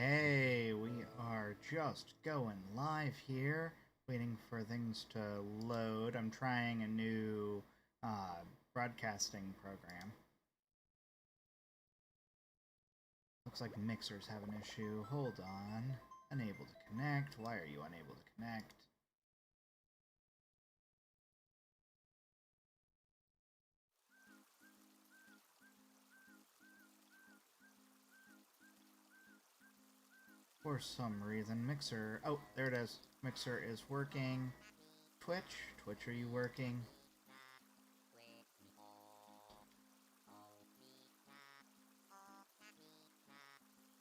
Hey, we are just going live here, waiting for things to load. I'm trying a new broadcasting program. Looks like Mixer's have an issue. Hold on. Unable to connect. Why are you unable to connect? For some reason, Mixer... Oh, there it is. Mixer is working. Twitch, are you working?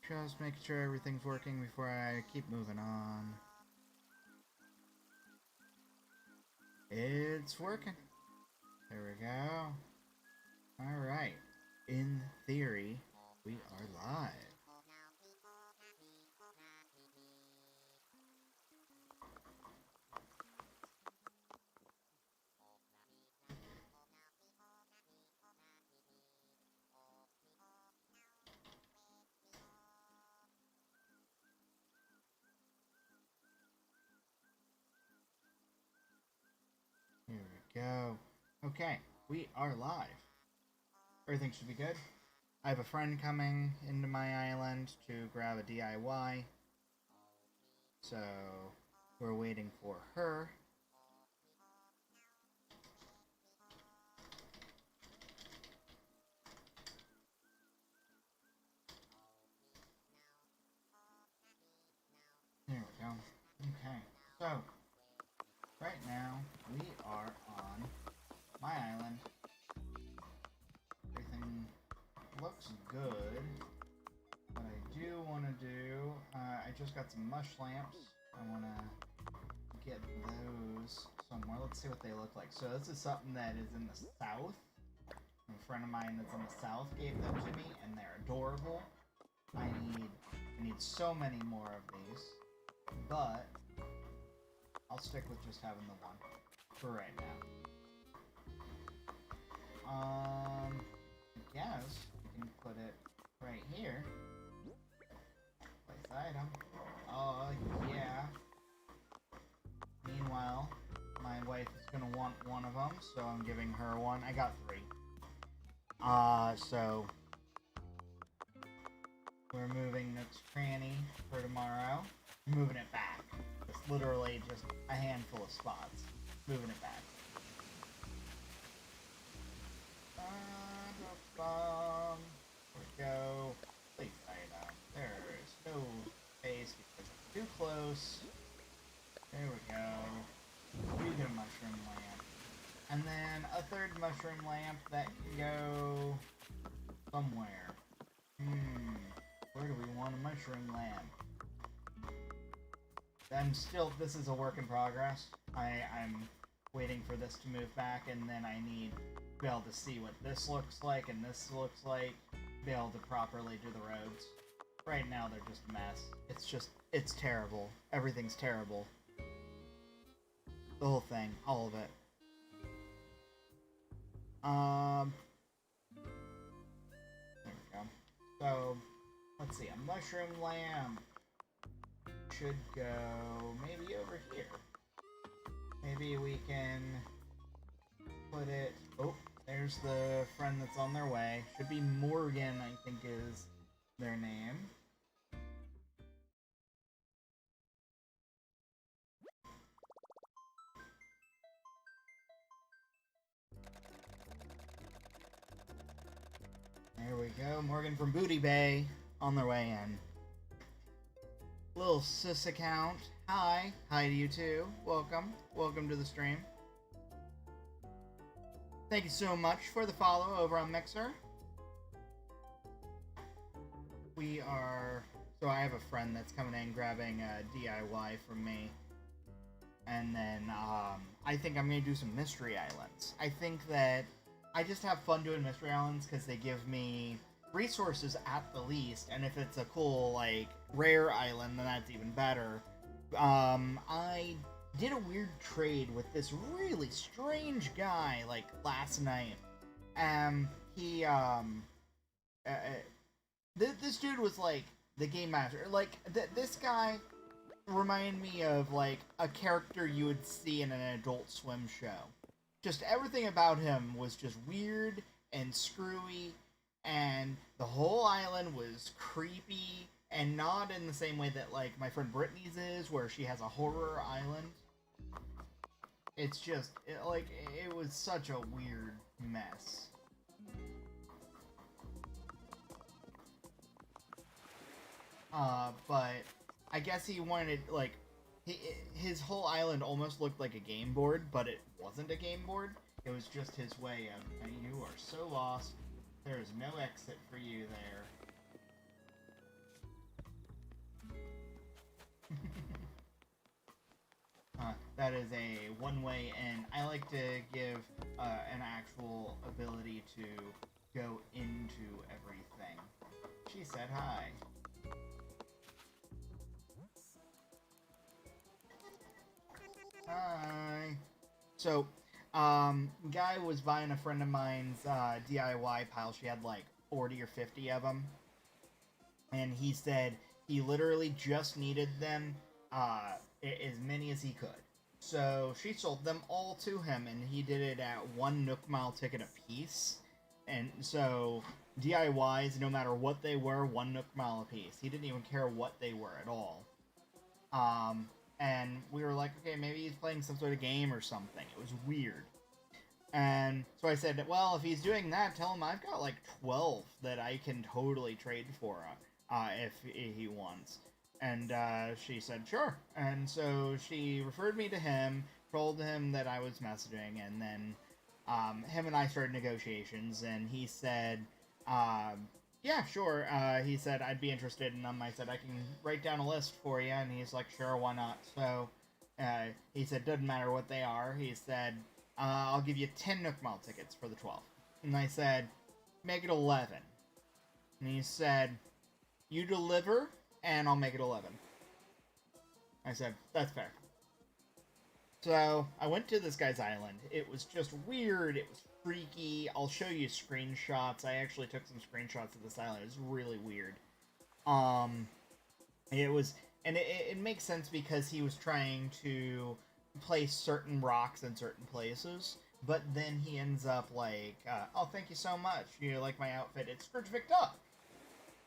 Just making sure everything's working before I keep moving on. It's working. There we go. Alright. In theory, we are live. Here we go. Okay, we are live. Everything should be good. I have a friend coming into my island to grab a DIY. So, we're waiting for her. There we go. Okay, so, right now, we are on my island. Everything looks good. What I do want to do, I just got some mush lamps. I want to get those somewhere. Let's see what they look like. So this is something that is in the south. A friend of mine that's in the south gave them to me, and they're adorable. I need so many more of these, but I'll stick with just having the one for right now. I guess we can put it right here. Place item. Oh, yeah. Meanwhile, my wife is gonna want one of them, so I'm giving her one. I got 3. So we're moving this cranny for tomorrow. Moving it back. It's literally just a handful of spots. Moving it back. There we go. Place item. There is no space because it's too close. There we go. We get a mushroom lamp. And then a third mushroom lamp that can go somewhere. Where do we want a mushroom lamp? This is a work in progress. I'm waiting for this to move back, and then I need to be able to see what this looks like and this looks like, be able to properly do the roads. Right now, they're just a mess. It's terrible. Everything's terrible. The whole thing. All of it. There we go. So, let's see. A mushroom lamp should go maybe over here. Maybe we can put it... Oh, there's the friend that's on their way. Should be Morgan, I think is their name. There we go. Morgan from Booty Bay on their way in. Little sis account. Hi. Hi to you too. Welcome. Welcome to the stream. Thank you so much for the follow over on Mixer. So I have a friend that's coming in grabbing a DIY from me. And then I think I'm going to do some Mystery Islands. I think that I just have fun doing Mystery Islands because they give me resources at the least, and if it's a cool, like, rare island, then that's even better. I did a weird trade with this really strange guy, like, last night. This dude was, like, the game master. Like, this guy reminded me of, like, a character you would see in an Adult Swim show. Just everything about him was just weird and screwy, and the whole island was creepy, and not in the same way that, like, my friend Brittany's is, where she has a horror island. It's just, it was such a weird mess. But I guess he wanted, like, his whole island almost looked like a game board, but it wasn't a game board. It was just his way of, you are so lost, there is no exit for you there. That is a one-way, and I like to give an actual ability to go into everything. She said hi. Hi. So, guy was buying a friend of mine's DIY pile. She had like 40 or 50 of them. And he said he literally just needed them, as many as he could. So she sold them all to him, and he did it at 1 Nook Mile ticket a piece. And so DIYs, no matter what they were, 1 Nook Mile a piece. He didn't even care what they were at all. And we were like, okay, maybe he's playing some sort of game or something. It was weird. And so I said, well, if he's doing that, tell him I've got like 12 that I can totally trade for if he wants. And she said, sure. And so she referred me to him, told him that I was messaging, and then him and I started negotiations, and he said, yeah, sure. He said, I'd be interested in them. I said, I can write down a list for you, and he's like, sure, why not? So he said, doesn't matter what they are. He said, I'll give you 10 Nook Mile tickets for the 12. And I said, make it 11. And he said, you deliver, and I'll make it 11. I said, that's fair. So, I went to this guy's island. It was just weird, it was freaky. I'll show you screenshots. I actually took some screenshots of this island. It was really weird. It was, and it makes sense because he was trying to place certain rocks in certain places, but then he ends up like, oh, thank you so much. You like my outfit? It's Scrooge McDuck.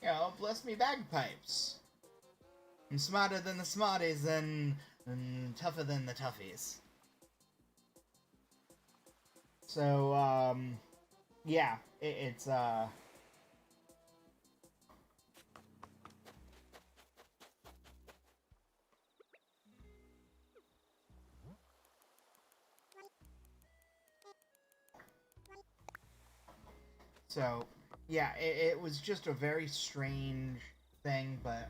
You know, bless me bagpipes. I'm smarter than the smarties and tougher than the toughies. So, yeah, it's so, yeah, it was just a very strange thing, but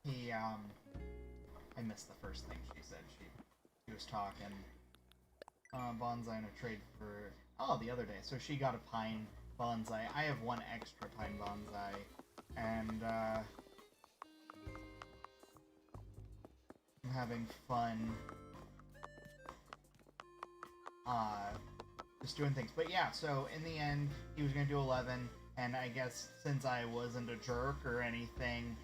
he, I missed the first thing she said. She was talking, bonsai in a trade for, oh, the other day. So she got a pine bonsai. I have one extra pine bonsai, and, I'm having fun, just doing things. But yeah, so in the end, he was going to do 11, and I guess since I wasn't a jerk or anything,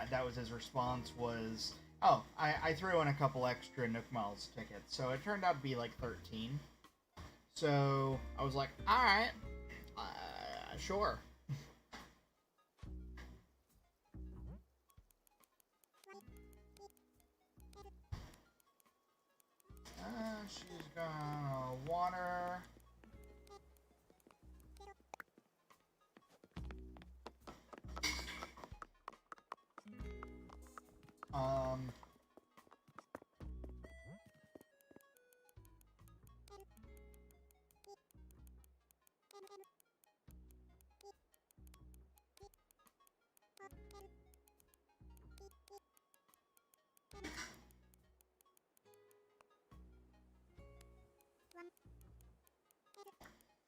that was his response was, oh, I threw in a couple extra Nook Miles tickets, so it turned out to be like 13. So I was like, alright, sure. She's gonna water.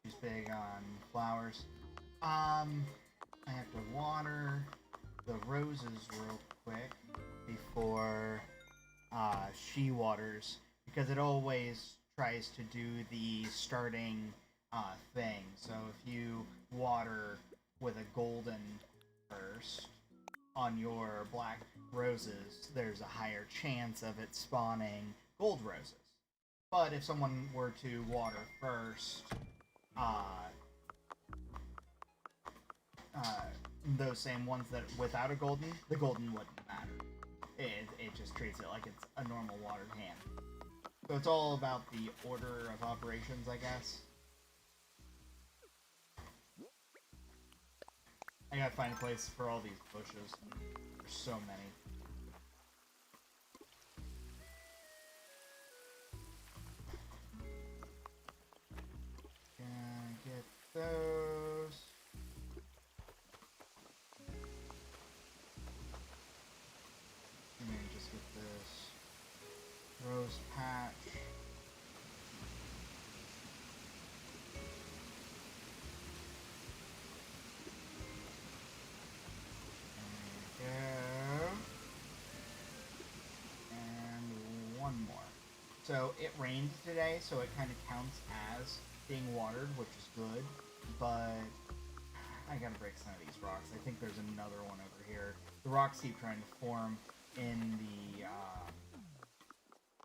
She's big on flowers. I have to water the roses real quick before she waters, because it always tries to do the starting thing. So if you water with a golden first, on your black roses, there's a higher chance of it spawning gold roses. But if someone were to water first, those same ones that without a golden, the golden wouldn't matter. It just treats it like it's a normal watered hand. So it's all about the order of operations, I guess. I gotta find a place for all these bushes. There's so many. Gonna get those. And then just get this rose patch. So it rained today, so it kind of counts as being watered, which is good, but I gotta break some of these rocks. I think there's another one over here. The rocks keep trying to form in the,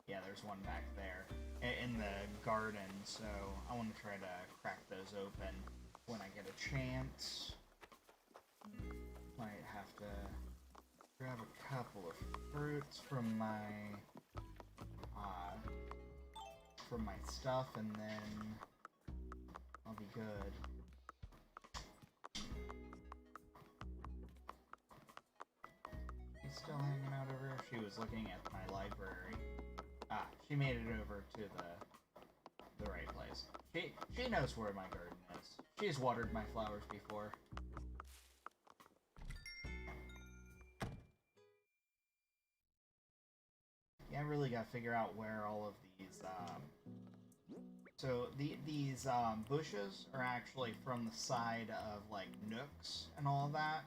yeah, there's one back there, in the garden, so I want to try to crack those open when I get a chance. Might have to grab a couple of fruits from my stuff, and then I'll be good. She's still hanging out over here. She was looking at my library. Ah, she made it over to the right place. She knows where my garden is. She's watered my flowers before. Yeah, I really gotta figure out where all of these, so these bushes are actually from the side of, like, nooks and all of that.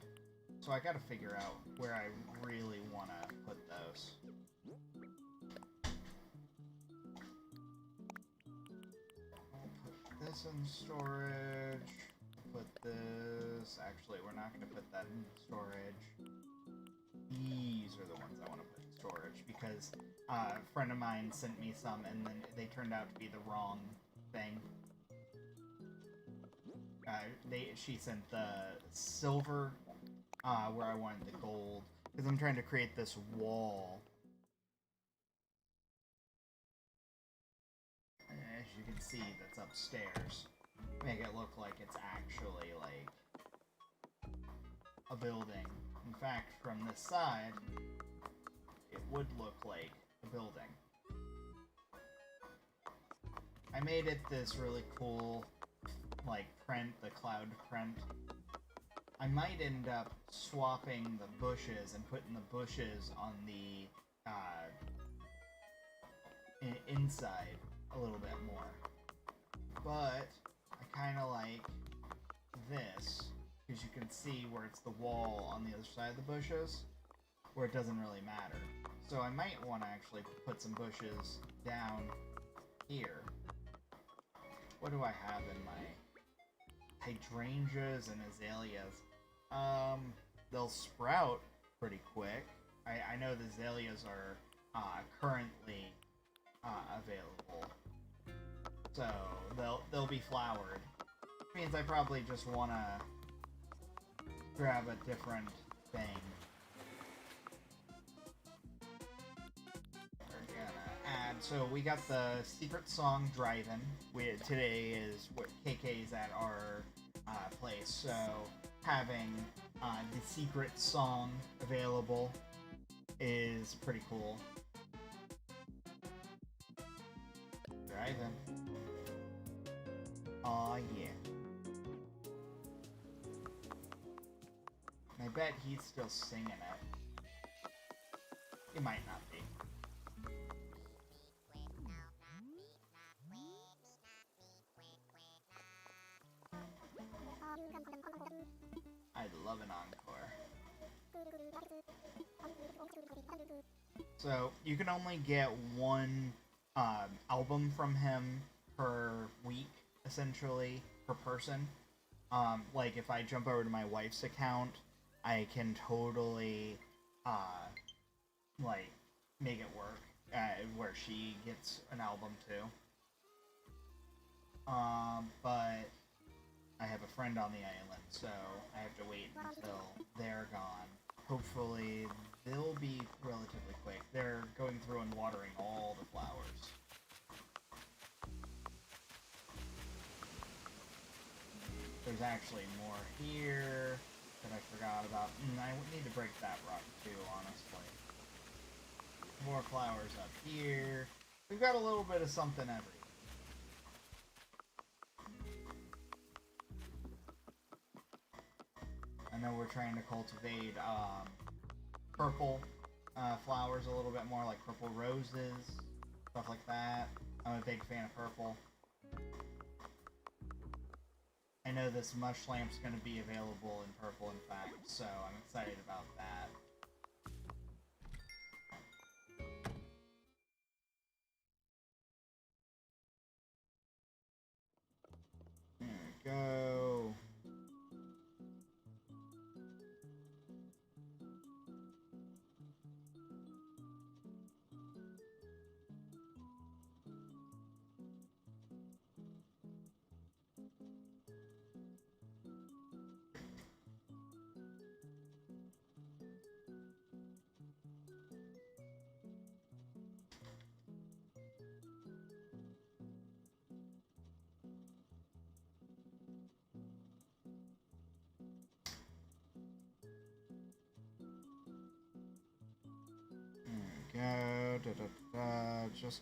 So I gotta figure out where I really want to put those. I'll put this in storage. Put this... Actually, we're not going to put that in storage. These are the ones I want to put in storage, because a friend of mine sent me some, and then they turned out to be the wrong thing. She sent the silver, where I wanted the gold, because I'm trying to create this wall. As you can see, that's upstairs. Make it look like it's actually, like, a building. In fact, from this side, it would look like a building. I made it this really cool, like, print, the cloud print. I might end up swapping the bushes and putting the bushes on the inside a little bit more. But I kind of like this, because you can see where it's the wall on the other side of the bushes, where it doesn't really matter. So I might want to actually put some bushes down here. What do I have in my hydrangeas and azaleas? They'll sprout pretty quick. I know the azaleas are currently available, so they'll be flowered. Which means I probably just want to grab a different thing. We're gonna add. So we got the secret song driving. Today is what KK's at our place, so having the secret song available is pretty cool. Driving. Aw, yeah. I bet he's still singing it. He might not be. I'd love an encore. So, you can only get one album from him per week, essentially, per person. Like, if I jump over to my wife's account, I can totally, like, make it work, where she gets an album too. But I have a friend on the island, so I have to wait until they're gone. Hopefully, they'll be relatively quick. They're going through and watering all the flowers. There's actually more here that I forgot about. I need to break that rock too, honestly. More flowers up here. We've got a little bit of something everywhere. I know we're trying to cultivate purple flowers a little bit more, like purple roses, stuff like that. I'm a big fan of purple. I know this mush lamp's going to be available in purple, in fact, so I'm excited about that. There we go. Go, just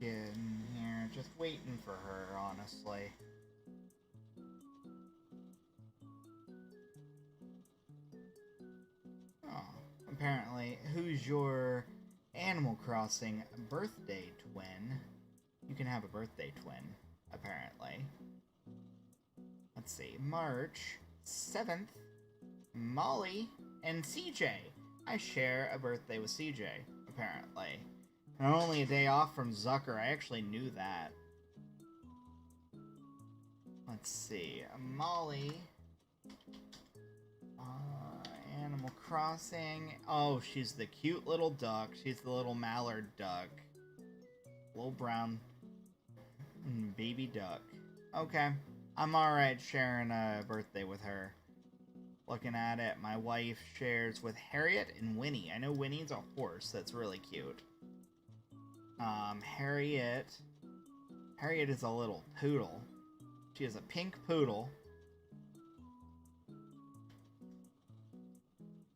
get in here, just waiting for her, honestly. Oh, apparently, who's your Animal Crossing birthday twin? You can have a birthday twin, apparently. Let's see, March 7th. Molly and CJ. I share a birthday with CJ, apparently. And only a day off from Zucker. I actually knew that. Let's see. Molly. Animal Crossing. Oh, she's the cute little duck. She's the little mallard duck. Little brown baby duck. Okay. I'm alright sharing a birthday with her. Looking at it, my wife shares with Harriet and Winnie. I know Winnie's a horse. That's really cute. Harriet is a little poodle. She is a pink poodle.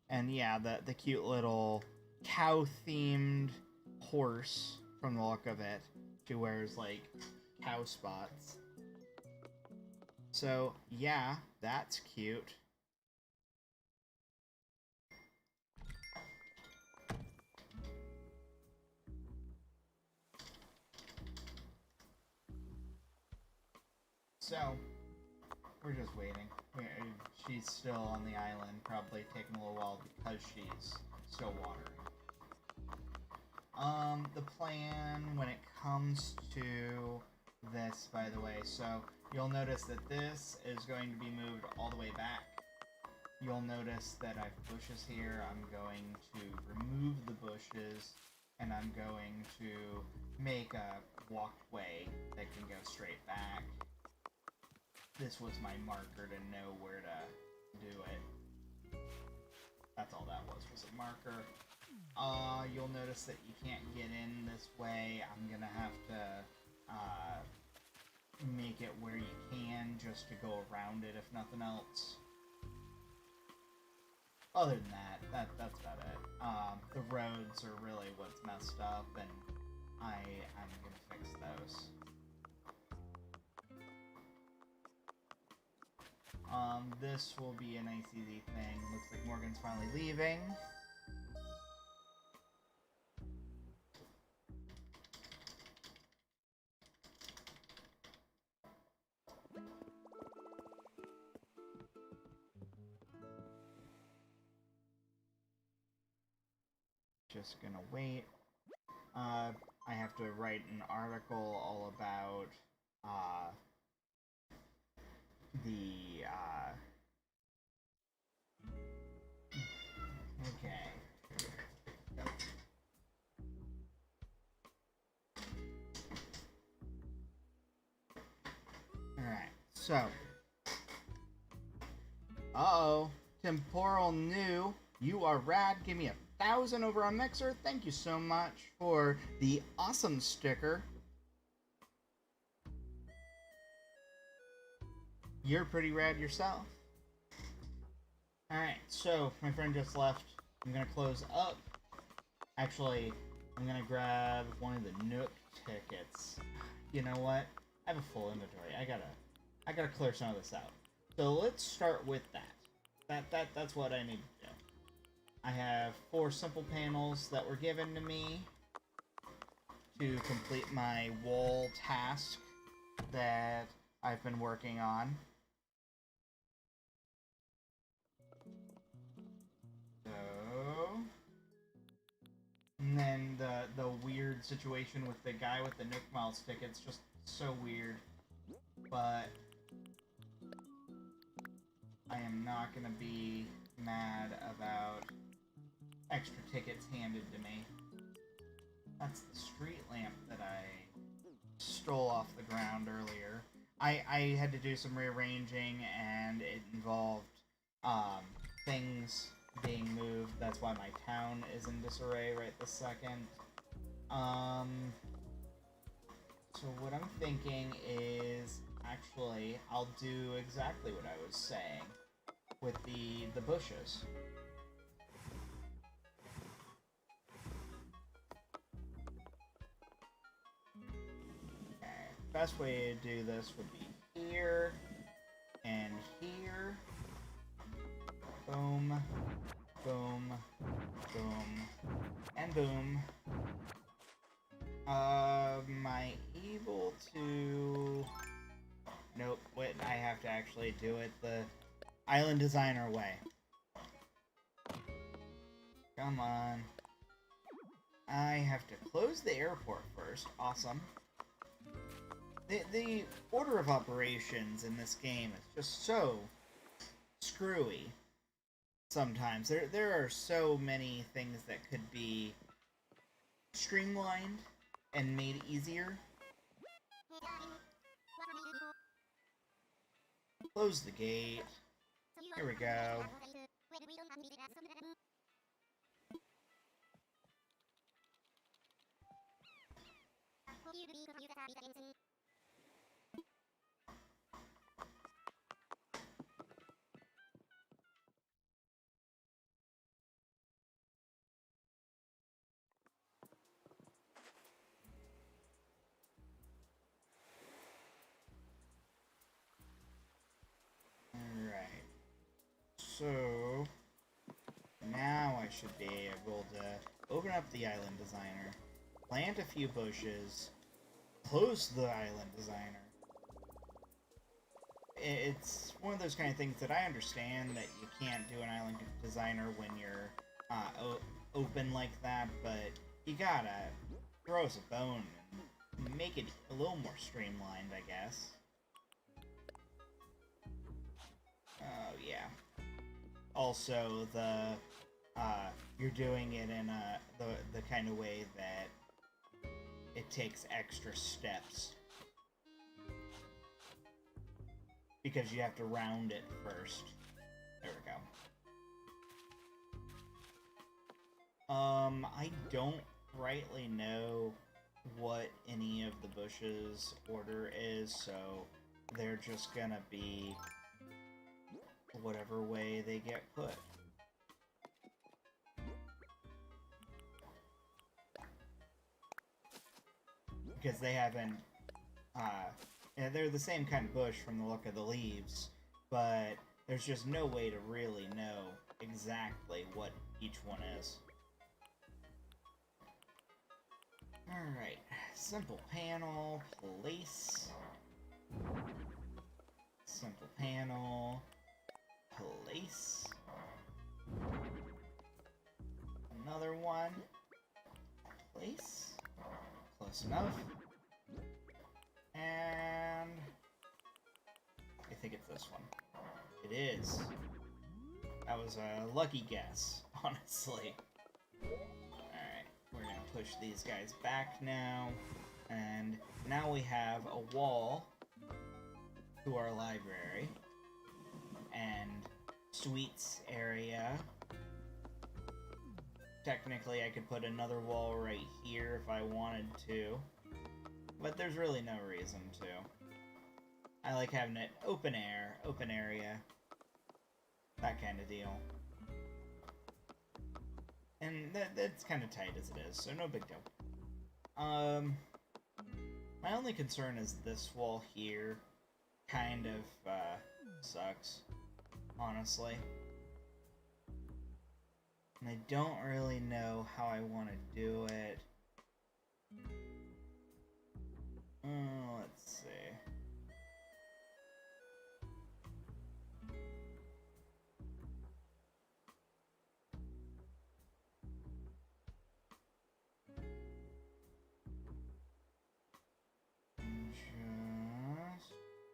And yeah, the cute little cow-themed horse from the look of it. She wears, like, cow spots. So, yeah, that's cute. So, we're just waiting. She's still on the island, probably taking a little while because she's still watering. The plan when it comes to this, by the way, so you'll notice that this is going to be moved all the way back. You'll notice that I have bushes here. I'm going to remove the bushes, and I'm going to make a walkway that can go straight back. This was my marker to know where to do it. That's all that was a marker. You'll notice that you can't get in this way. I'm gonna have to make it where you can just to go around it, if nothing else. Other than that, that's about it. The roads are really what's messed up, and I'm gonna fix those. This will be a nice easy thing. Looks like Morgan's finally leaving. Just gonna wait. I have to write an article all about the, okay. Alright, so. Uh-oh. Temporal New. You are rad. Give me 1,000 over on Mixer. Thank you so much for the awesome sticker. You're pretty rad yourself. Alright, so my friend just left. I'm gonna close up. Actually, I'm gonna grab one of the Nook tickets. You know what? I have a full inventory. I gotta clear some of this out. So let's start with that. That's what I need to do. I have 4 simple panels that were given to me to complete my wall task that I've been working on. So, and then the weird situation with the guy with the Nook Miles ticket's just so weird, but I am not gonna be mad about extra tickets handed to me. That's the street lamp that I stole off the ground earlier. I had to do some rearranging, and it involved things being moved. That's why my town is in disarray right this second. So what I'm thinking is, actually, I'll do exactly what I was saying with the bushes. Okay, best way to do this would be here and here. Boom, boom, boom, and boom. Am I able to... Nope, wait, I have to actually do it the island designer way. Come on. I have to close the airport first. Awesome. The order of operations in this game is just so screwy. Sometimes. There are so many things that could be streamlined and made easier. Close the gate. Here we go. So, now I should be able to open up the island designer, plant a few bushes, close the island designer. It's one of those kind of things that I understand that you can't do an island designer when you're open like that, but you gotta throw us a bone and make it a little more streamlined, I guess. Oh, yeah. Also, you're doing it in the kind of way that it takes extra steps. Because you have to round it first. There we go. I don't rightly know what any of the bushes' order is, so they're just gonna be whatever way they get put. Because they haven't, they're the same kind of bush from the look of the leaves, but there's just no way to really know exactly what each one is. Alright, simple panel, place. Simple panel, place. Another one, place. Close enough. And I think it's this this one. It is. That was a lucky guess, honestly. Alright, we're gonna push these guys back now. And now we have a wall to our library. And sweets area. Technically, I could put another wall right here if I wanted to. But there's really no reason to. I like having it open air, open area. That kind of deal. And that's kind of tight as it is, so no big deal. My only concern is this wall here kind of sucks, honestly. And I don't really know how I want to do it. Let's see.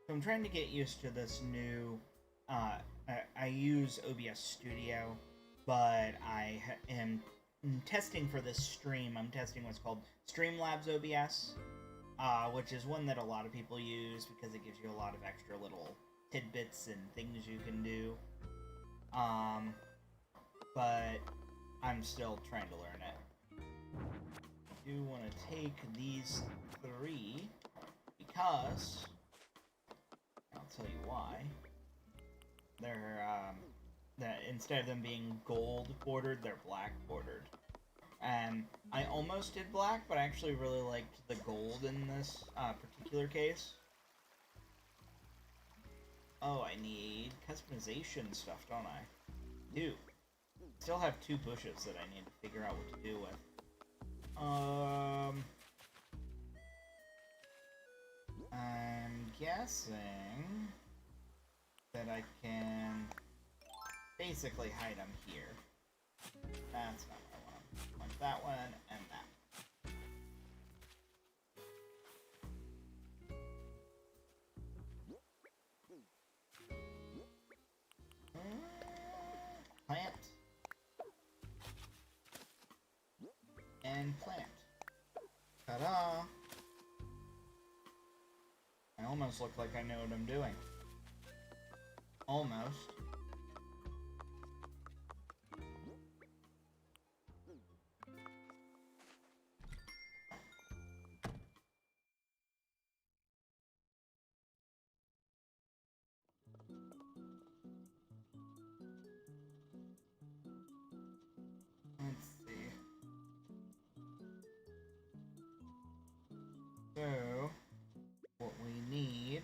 So I'm trying to get used to this new, I use OBS Studio, but I am testing for this stream. I'm testing what's called Streamlabs OBS, which is one that a lot of people use because it gives you a lot of extra little tidbits and things you can do. But I'm still trying to learn it. I do want to take these 3 because I'll tell you why. They're that instead of them being gold bordered, they're black bordered. And I almost did black, but I actually really liked the gold in this particular case. Oh, I need customization stuff, don't I? Do. Still have 2 bushes that I need to figure out what to do with. I'm guessing that I can basically hide them here. That's not what I want. I want that one and that. Plant. And plant. Ta-da! I almost look like I know what I'm doing. Almost. Let's see. So, what we need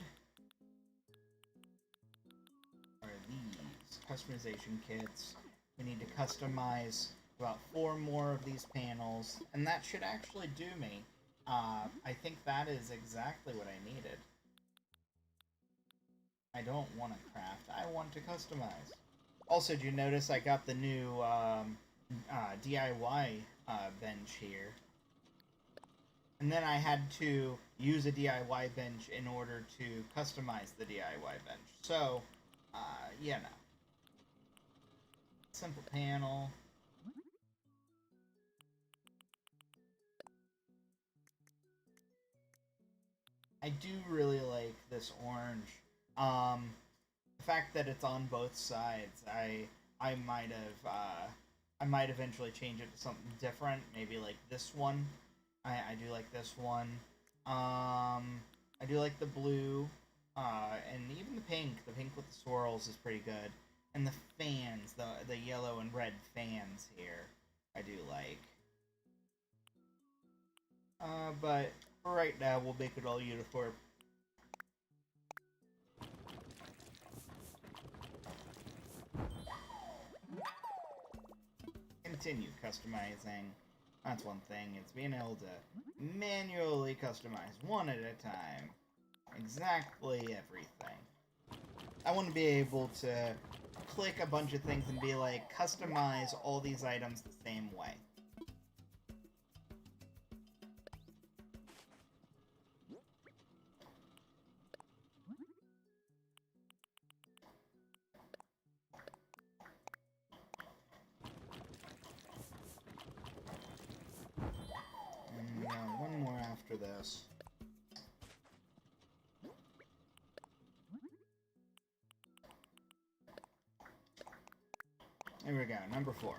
are these customization kits. We need to customize about 4 more of these panels, and that should actually do me. I think that is exactly what I needed. I don't want to craft, I want to customize. Also, did you notice I got the new DIY bench here? And then I had to use a DIY bench in order to customize the DIY bench. So, you know. Simple panel. I do really like this orange. The fact that it's on both sides, I might eventually change it to something different. Maybe like this one. I do like this one. I do like the blue, and even the pink. The pink with the swirls is pretty good. And the fans, the yellow and red fans here, I do like. But for right now, we'll make it all uniform. Continue customizing. That's one thing, it's being able to manually customize one at a time. Exactly everything. I want to be able to click a bunch of things and be like, customize all these items the same way. There we go, number 4.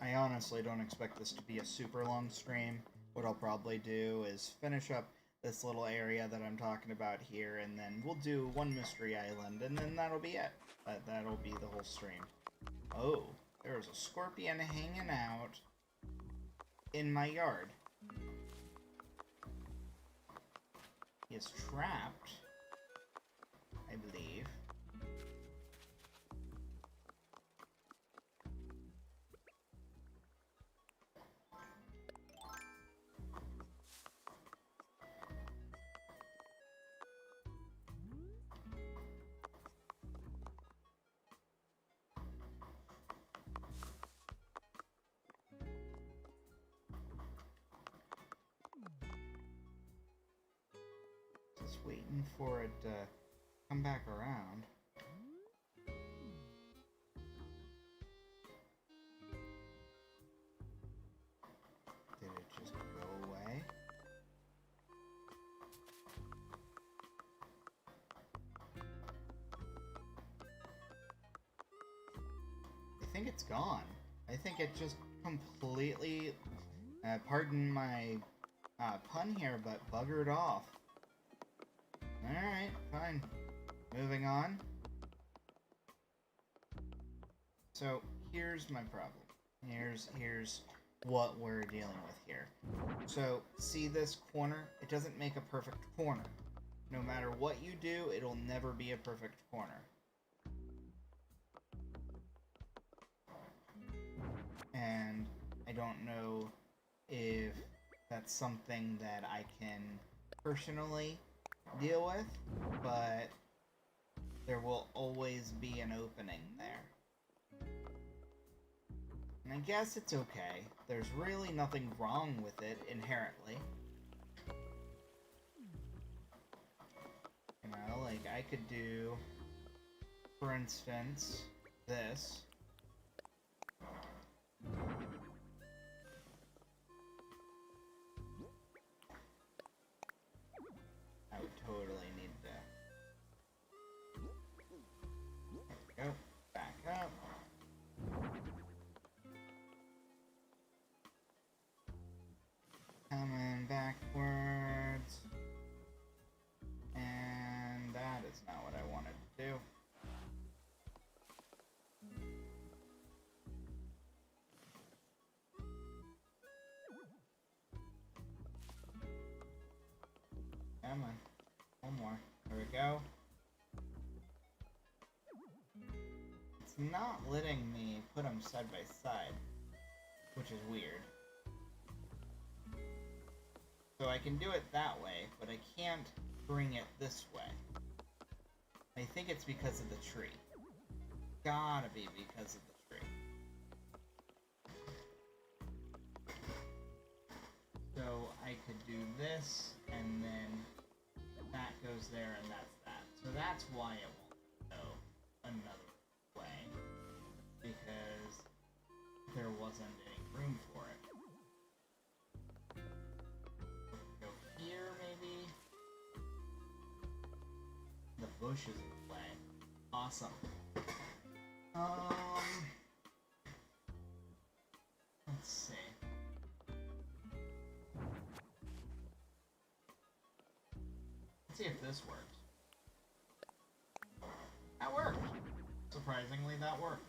I honestly don't expect this to be a super long stream. What I'll probably do is finish up this little area that I'm talking about here, and then we'll do one mystery island, and then that'll be it. That'll be the whole stream. Oh, there's a scorpion hanging out in my yard. He is trapped, I believe. Just waiting for it to come back around. Did it just go away? I think it's gone. I think it just completely, pardon my pun here, but buggered off. Alright, fine. Moving on. So, here's my problem. Here's what we're dealing with here. So, see this corner? It doesn't make a perfect corner. No matter what you do, it'll never be a perfect corner. And I don't know if that's something that I can personally deal with, but there will always be an opening there. And I guess it's okay. There's really nothing wrong with it inherently. You know, like I could do, for instance, this. I would totally need that. There we go. Back up. Coming backwards. And that is not what I wanted to do. Come on. One more. There we go. It's not letting me put them side by side, which is weird. So I can do it that way, but I can't bring it this way. I think it's because of the tree. Gotta be because of the tree. So I could do this, and then that goes there, and that's that. So that's why it won't go another way, because there wasn't any room for it. Go here, maybe? The bush is in the way. Awesome. Let's see. Let's see if this works. That worked. Surprisingly, that worked.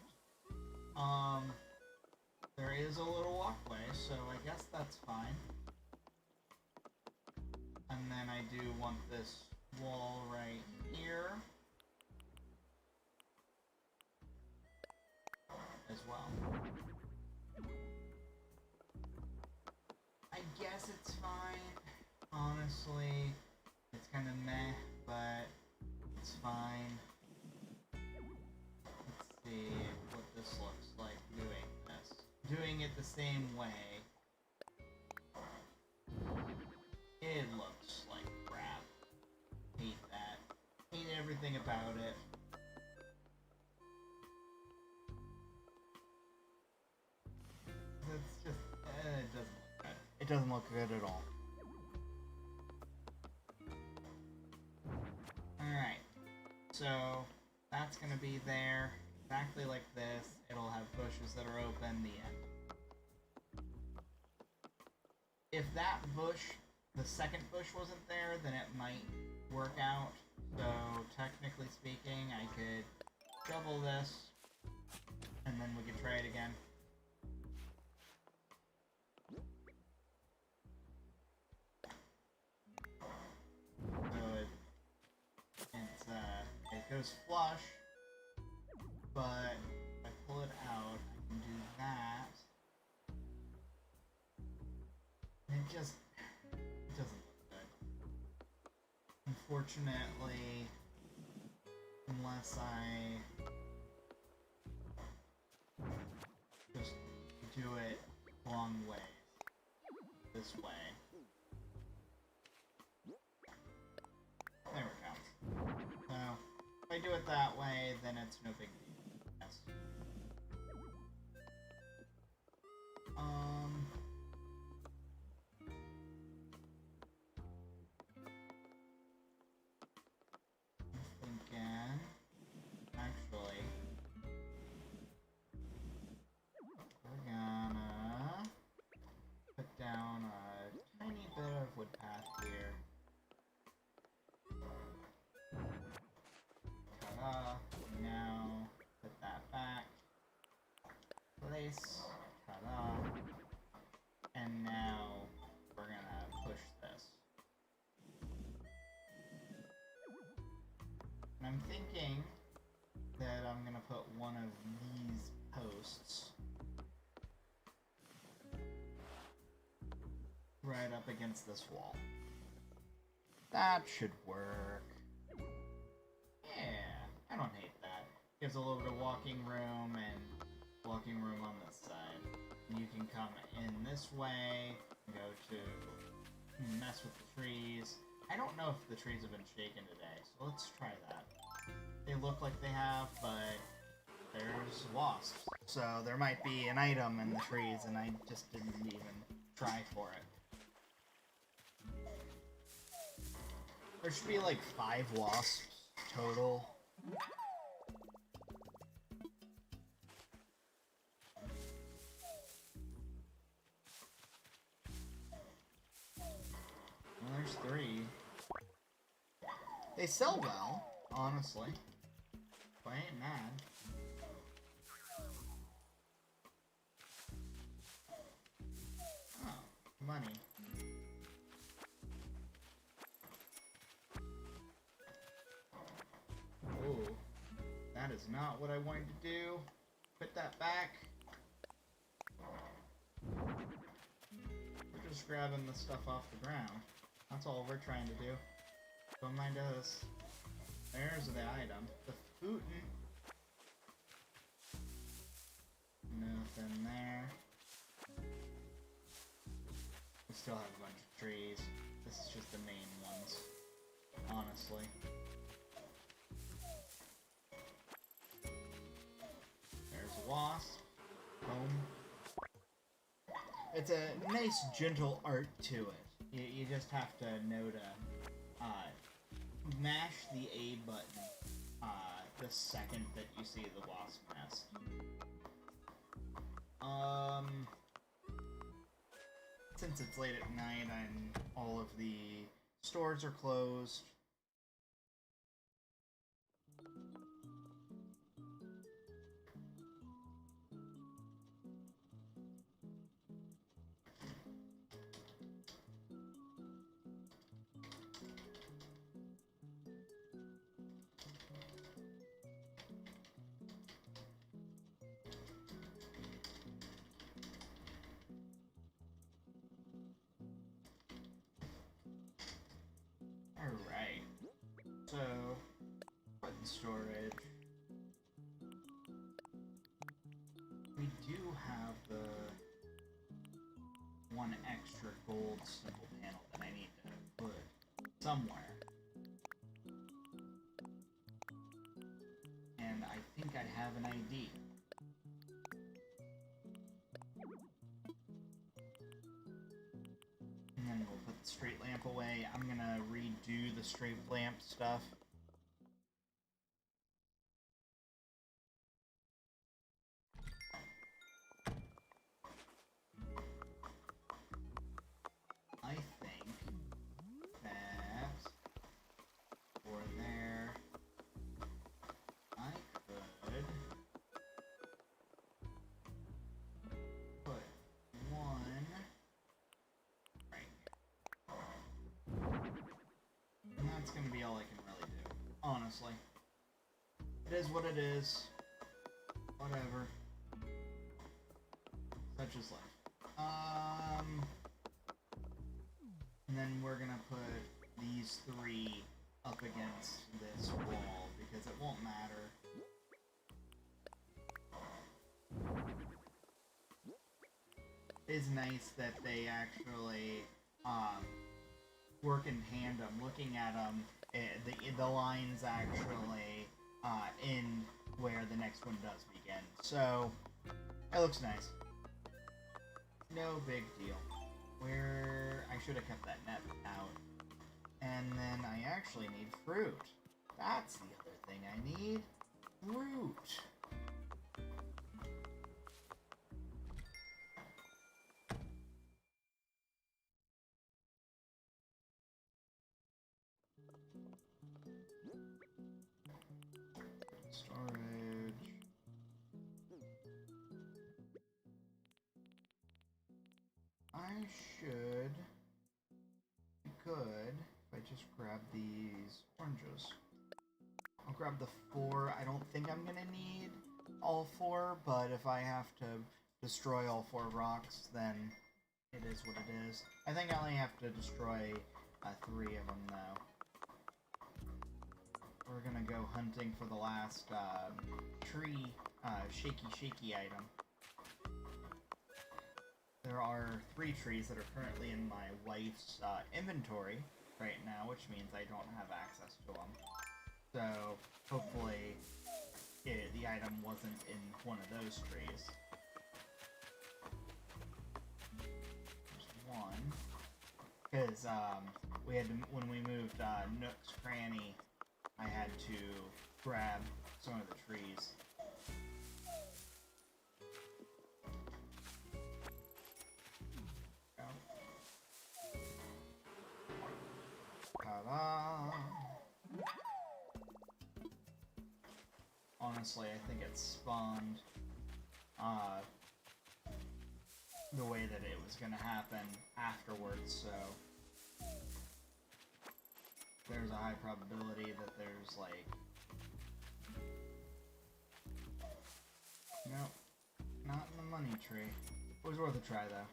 There is a little walkway, so I guess that's fine. And then I do want this wall right here as well. I guess it's fine. Honestly, it's kind of meh, but it's fine. Let's see what this looks like doing this. Doing it the same way. It looks like crap. Hate that. Hate everything about it. It's just, it doesn't look good. It doesn't look good at all. So that's going to be there exactly like this. It'll have bushes that are open, the end. If that bush, the second bush wasn't there, then it might work out. So technically speaking, I could shovel this, and then we could try it again. So it goes flush, but if I pull it out, I can do that. And it doesn't look good. Unfortunately, unless I just do it long way, this way. There we go. So, if I do it that way, then it's no big deal. Yes. I'm thinking, actually, we're gonna put down a tiny bit of wood path here. Ta-da. Now, put that back. Place. Ta-da. And now, we're gonna push this. And I'm thinking that I'm gonna put one of these posts right up against this wall. That should work. Yeah, I don't hate that. Gives a little bit of walking room and walking room on this side. And you can come in this way, go to mess with the trees. I don't know if the trees have been shaken today, so let's try that. They look like they have, but there's wasps. So there might be an item in the trees, and I just didn't even try for it. There should be like 5 wasps total. Well, there's 3. They sell well, honestly. But I ain't mad. Oh, money. Oh, that is not what I wanted to do. Put that back. We're just grabbing the stuff off the ground. That's all we're trying to do. Don't mind us. There's the item. The Footin'. Nothing there. We still have a bunch of trees. This is just the main ones, honestly. There's a wasp. Boom. It's a nice, gentle art to it. You just have to know to mash the A button the second that you see the wasp nest. Since it's late at night and all of the stores are closed, alright, so, button storage. We do have the one extra gold symbol panel that I need to put somewhere. And I think I have an ID. And then we'll put the street lamp away. I'm gonna redo the street lamp stuff honestly. It is what it is. Whatever. Such is life. And then we're gonna put these 3 up against this wall, because it won't matter. It's nice that they actually work in tandem. Looking at them, the lines actually end where the next one does begin. So, it looks nice. No big deal. I should have kept that net out. And then I actually need fruit. That's the other thing I need. Fruit. Storage. I should be good if I just grab these oranges. I'll grab the 4. I don't think I'm gonna need all 4, but if I have to destroy all 4 rocks, then it is what it is. I think I only have to destroy 3 of them, though. We're gonna go hunting for the last tree shaky item. There are 3 trees that are currently in my wife's inventory right now, which means I don't have access to them. So, hopefully, the item wasn't in one of those trees. There's one. Because, we had to, when we moved Nook's Cranny, I had to grab some of the trees. Ta-da! Honestly, I think it spawned the way that it was gonna happen afterwards, so there's a high probability that there's like... Nope, not in the money tree. It was worth a try though.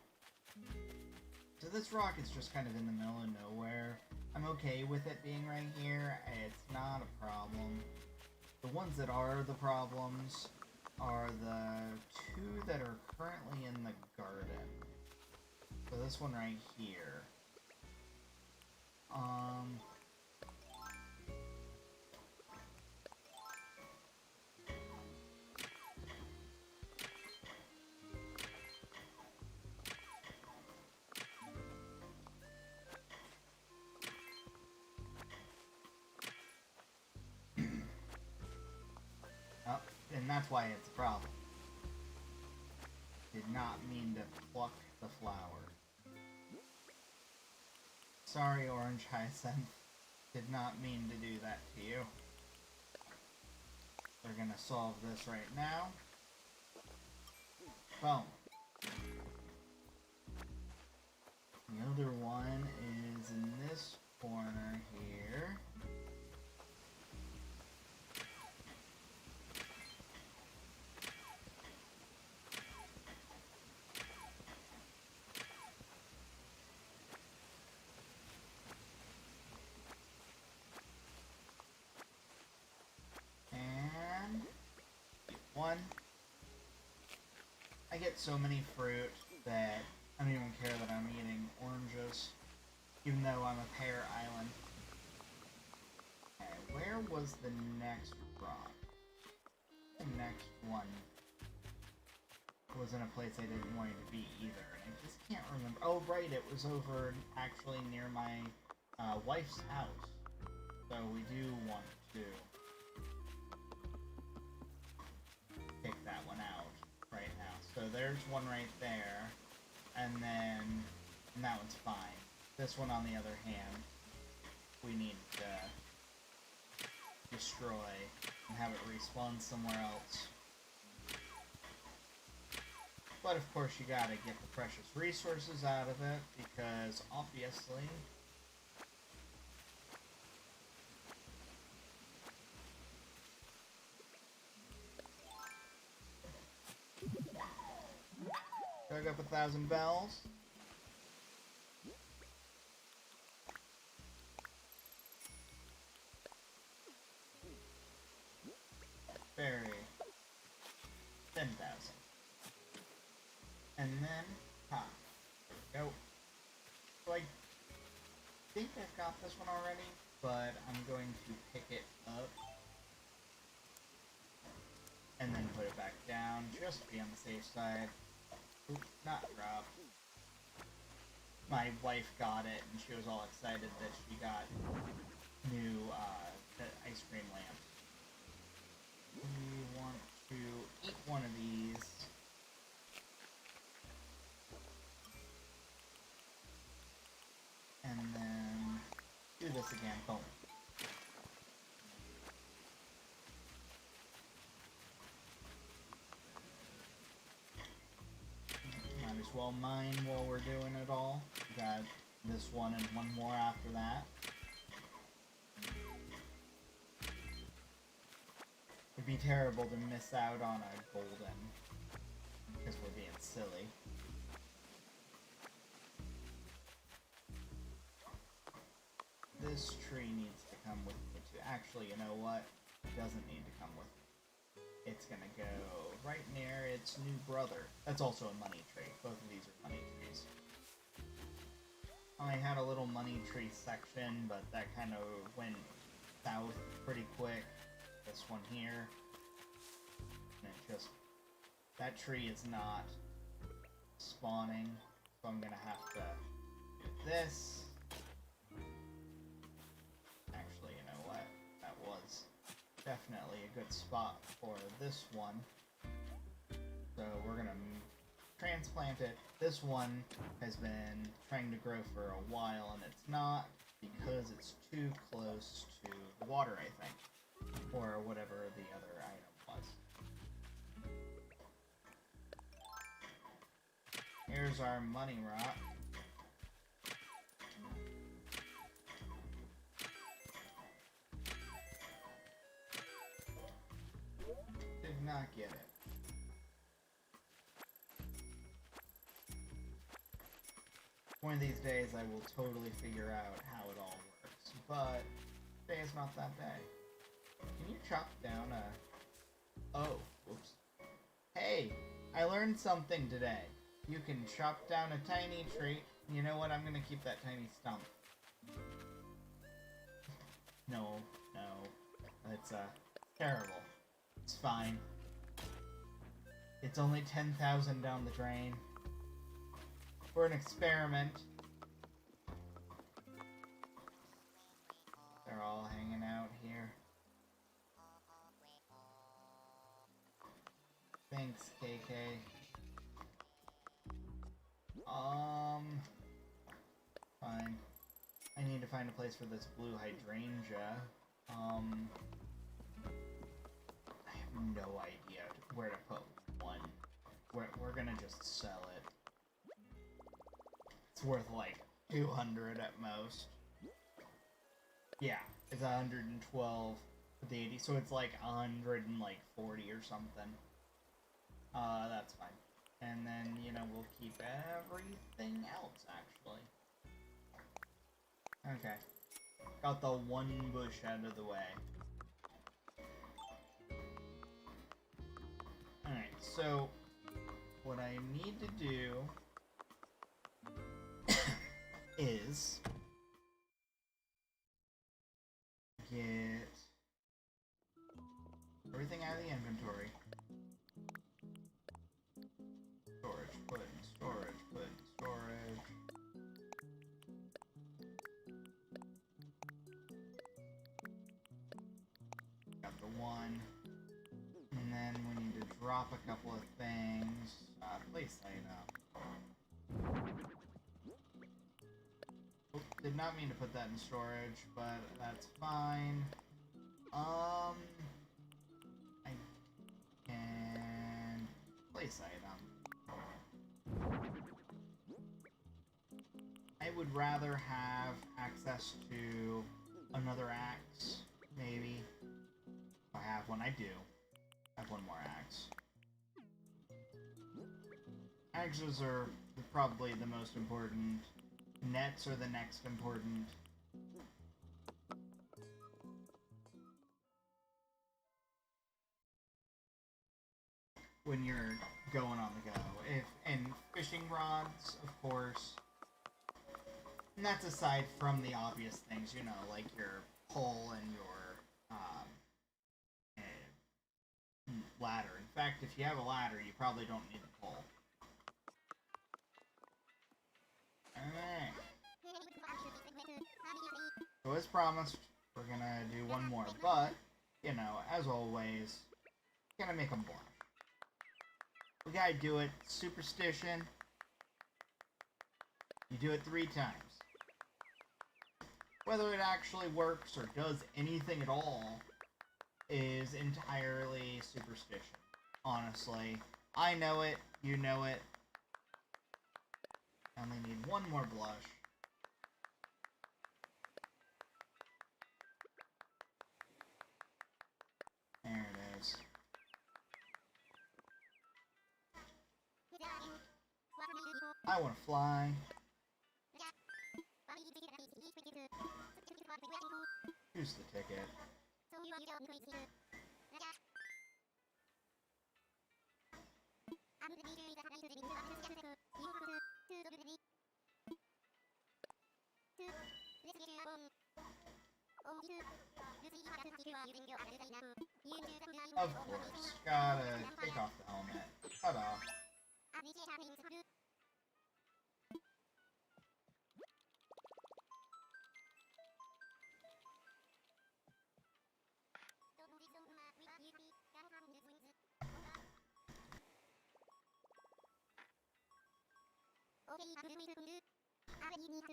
So this rock is just kind of in the middle of nowhere. I'm okay with it being right here. It's not a problem. The ones that are the problems are the 2 that are currently in the garden. So this one right here. And that's why it's a problem. Did not mean to pluck the flower. Sorry, Orange Hyacinth. Did not mean to do that to you. We're gonna solve this right now. Boom. The other one is in this corner here. I get so many fruit that I don't even care that I'm eating oranges, even though I'm a pear island. Okay, where was the next rock? The next one was in a place I didn't want it to be either, and I just can't remember. Oh, right, it was over actually near my wife's house. So we do want to take that one out right now. So there's one right there, and that one's fine. This one, on the other hand, we need to destroy and have it respawn somewhere else. But of course you gotta get the precious resources out of it, because obviously Dug up 1,000 bells. Berry. 10,000. And then, there we go. So I think I've got this one already, but I'm going to pick it up and then put it back down, just to be on the safe side. Oops, not drop. My wife got it, and she was all excited that she got new ice cream lamps. We want to eat one of these. And then do this again. Boom. Might as well mine while we're doing it all. We got this one and one more after that. It'd be terrible to miss out on a golden, because we're being silly. This tree needs to come with me too. Actually, you know what? It doesn't need to come with me. It's gonna go right near its new brother. That's also a money tree. Both of these are money trees. I had a little money tree section, but that kind of went south pretty quick. This one here. And it just... that tree is not spawning, so I'm gonna have to do this. Actually, you know what? That was definitely a good spot for this one. So we're gonna transplant it. This one has been trying to grow for a while, and it's not because it's too close to the water, I think. Or whatever the other item was. Here's our money rock. Did not get it. One of these days I will totally figure out how it all works, but today is not that day. Can you chop down a... oh, whoops. Hey, I learned something today. You can chop down a tiny tree. You know what? I'm gonna keep that tiny stump. No, it's terrible. It's fine. It's only 10,000 down the drain. For an experiment. They're all hanging out here. Thanks, KK. Fine. I need to find a place for this blue hydrangea. I have no idea where to put one. We're gonna just sell it. It's worth like 200 at most. Yeah, it's 112 with the 80, so it's like 140 or something. That's fine. And then, you know, we'll keep everything else, actually. Okay. Got the one bush out of the way. Alright, so what I need to do is get everything out of the inventory. Storage, put in storage, put in storage. Got the one. And then we need to drop a couple of things. Place item. Oops, did not mean to put that in storage, but that's fine. I can place item. I would rather have access to another axe, maybe. If I have one, I do. I have one more axe. Axes are probably the most important. Nets are the next important. When you're going on the go. And fishing rods, of course. And that's aside from the obvious things, you know, like your pole and your ladder. In fact, if you have a ladder, you probably don't need a pole. Alright. So as promised, we're gonna do one more, but, you know, as always, gonna make them blush. We gotta do it, superstition. You do it 3 times. Whether it actually works or does anything at all is entirely superstition. Honestly, I know it, you know it. I only need one more blush. There it is. I want to fly. Here's the ticket. Of course. Gotta take off the helmet. Cut off.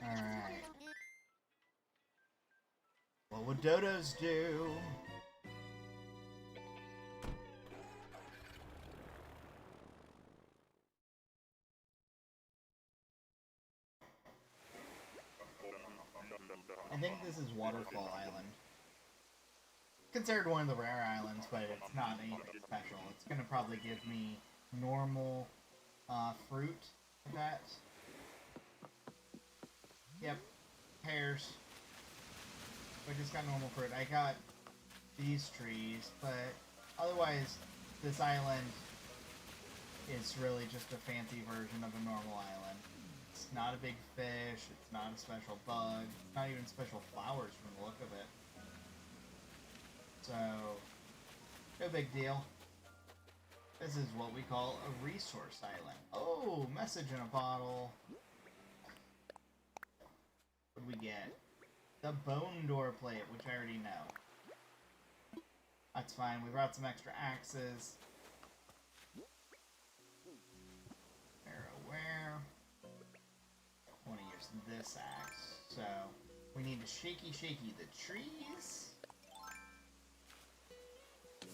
Alright. What would dodos do? I think this is Waterfall Island. Considered one of the rare islands, but it's not anything special. It's gonna probably give me normal fruit, I bet. Yep, pears. I just got normal fruit. I got these trees, but otherwise, this island is really just a fancy version of a normal island. It's not a big fish, it's not a special bug, it's not even special flowers from the look of it. So, no big deal. This is what we call a resource island. Oh, message in a bottle. What do we get? The bone door plate, which I already know. That's fine. We brought some extra axes. Where? I want to use this axe. So, we need to shaky the trees.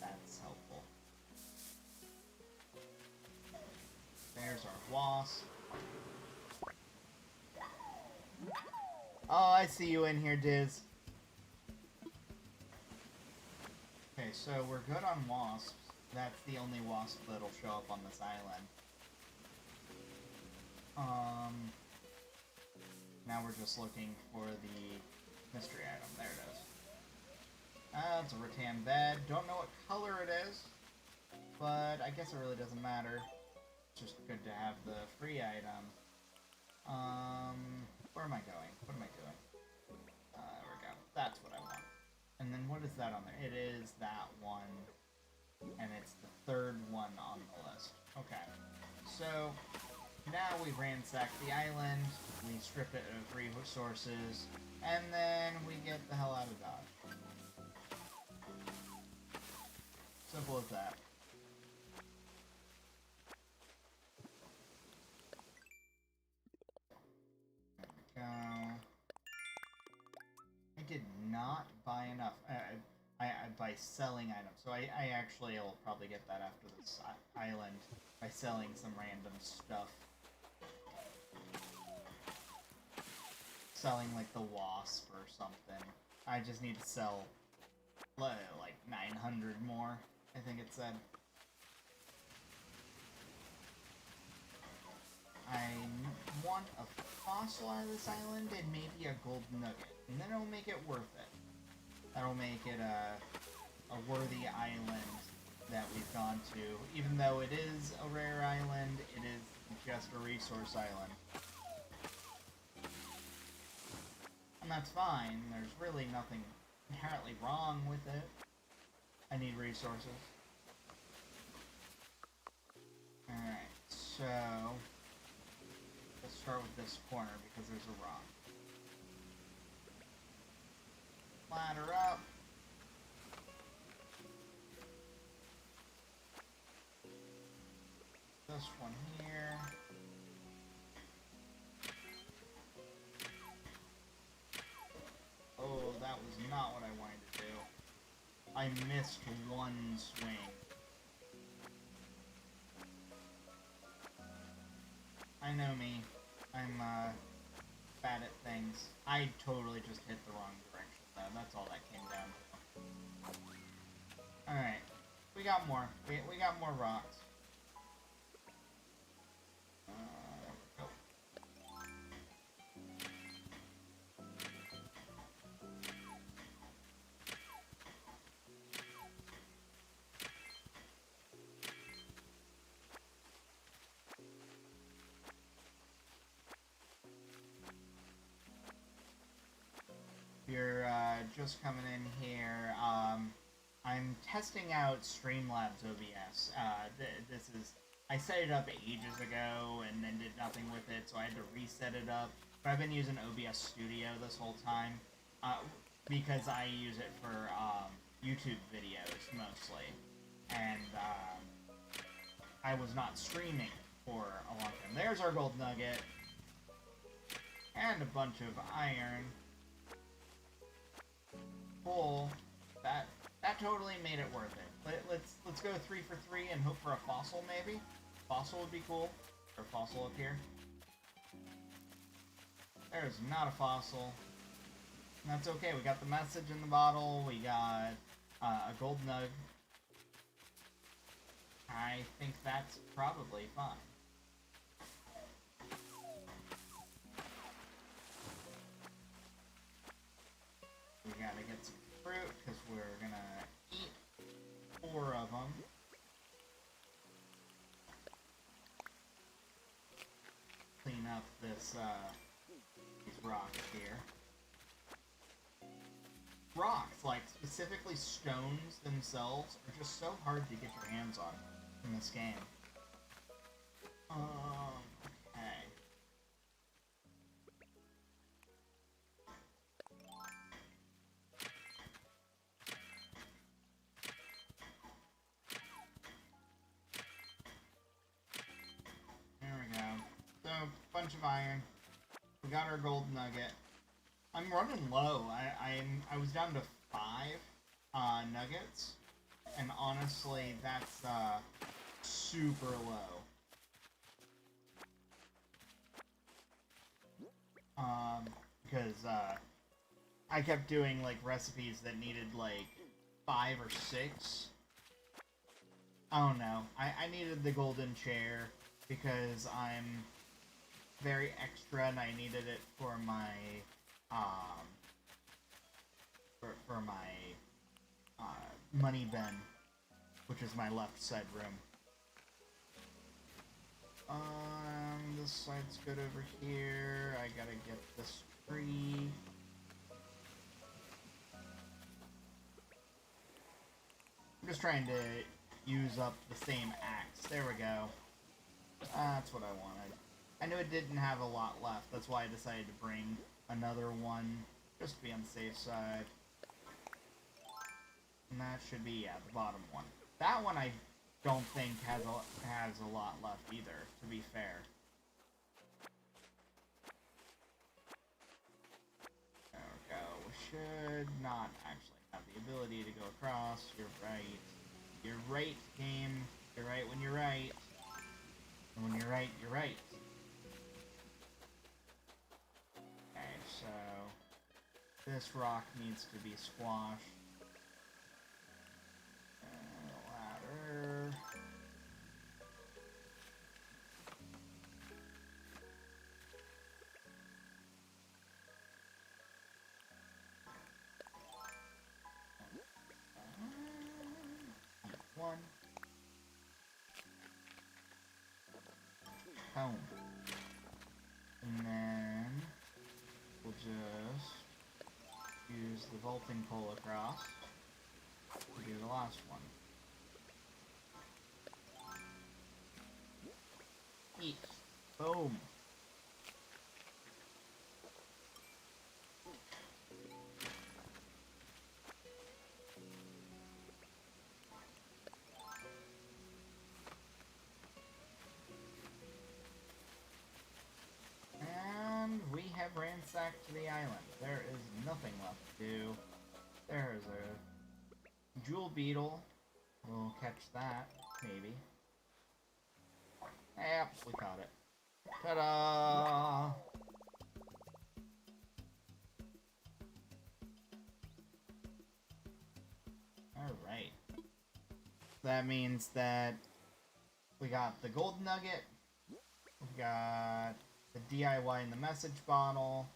That's helpful. There's our wasp. Oh, I see you in here, Diz. Okay, so we're good on wasps. That's the only wasp that'll show up on this island. Now we're just looking for the mystery item. There it is. It's a rattan bed. Don't know what color it is, but I guess it really doesn't matter. It's just good to have the free item. Where am I going? What am I doing? There we go. That's what I want. And then what is that on there? It is that one. And it's the third one on the list. Okay. So, now we ransack the island, we strip it of resources, and then we get the hell out of Dodge. Simple as that. There we go. I did not buy enough. I by selling items. So I actually will probably get that after this island by selling some random stuff. Selling like the wasp or something. I just need to sell like 900 more, I think it said. want a fossil out of this island and maybe a gold nugget. And then it'll make it worth it. That'll make it a worthy island that we've gone to. Even though it is a rare island, it is just a resource island. And that's fine. There's really nothing inherently wrong with it. I need resources. Alright, so let's start with this corner because there's a rock. Ladder up. This one here. Oh, that was not what I wanted to do. I missed one swing. I know me. I'm bad at things. I totally just hit the wrong direction though. That's all that came down to. Alright. We got more. We got more rocks. There we go. If you're just coming in here, I'm testing out Streamlabs OBS. This is... I set it up ages ago and then did nothing with it, so I had to reset it up. But I've been using OBS Studio this whole time, because I use it for YouTube videos mostly. And I was not streaming for a long time. There's our gold nugget. And a bunch of iron. Cool. That totally made it worth it. Let's go 3 for 3 and hope for a fossil maybe. Fossil would be cool. Or a fossil up here. There's not a fossil. And that's okay. We got the message in the bottle. We got a gold nug. I think that's probably fine. We gotta get some fruit, because we're gonna eat 4 of them. Clean up this, these rocks here. Rocks, like specifically stones themselves, are just so hard to get your hands on in this game. Okay. Bunch of iron. We got our gold nugget. I'm running low. I was down to 5 nuggets, and honestly, that's super low. Because I kept doing like recipes that needed like 5 or 6. I don't know. I needed the golden chair because I'm very extra, and I needed it for my for my money bin, which is my left side room. This side's good over here. I gotta get this tree. I'm just trying to use up the same axe. There we go. That's what I wanted. I knew it didn't have a lot left. That's why I decided to bring another one, just to be on the safe side. And that should be, yeah, the bottom one. That one I don't think has a lot left either, to be fair. There we go. We should not actually have the ability to go across. You're right. You're right, game. You're right when you're right. And when you're right, you're right. Okay, so this rock needs to be squashed. Ladder. melting coal across. We'll do the last one. Eat. Boom. And we have ransacked the island. There is nothing left to do. There's a jewel beetle. We'll catch that, maybe. Yep, we caught it. Ta-da! Alright. That means that we got the gold nugget, we got the DIY in the message bottle,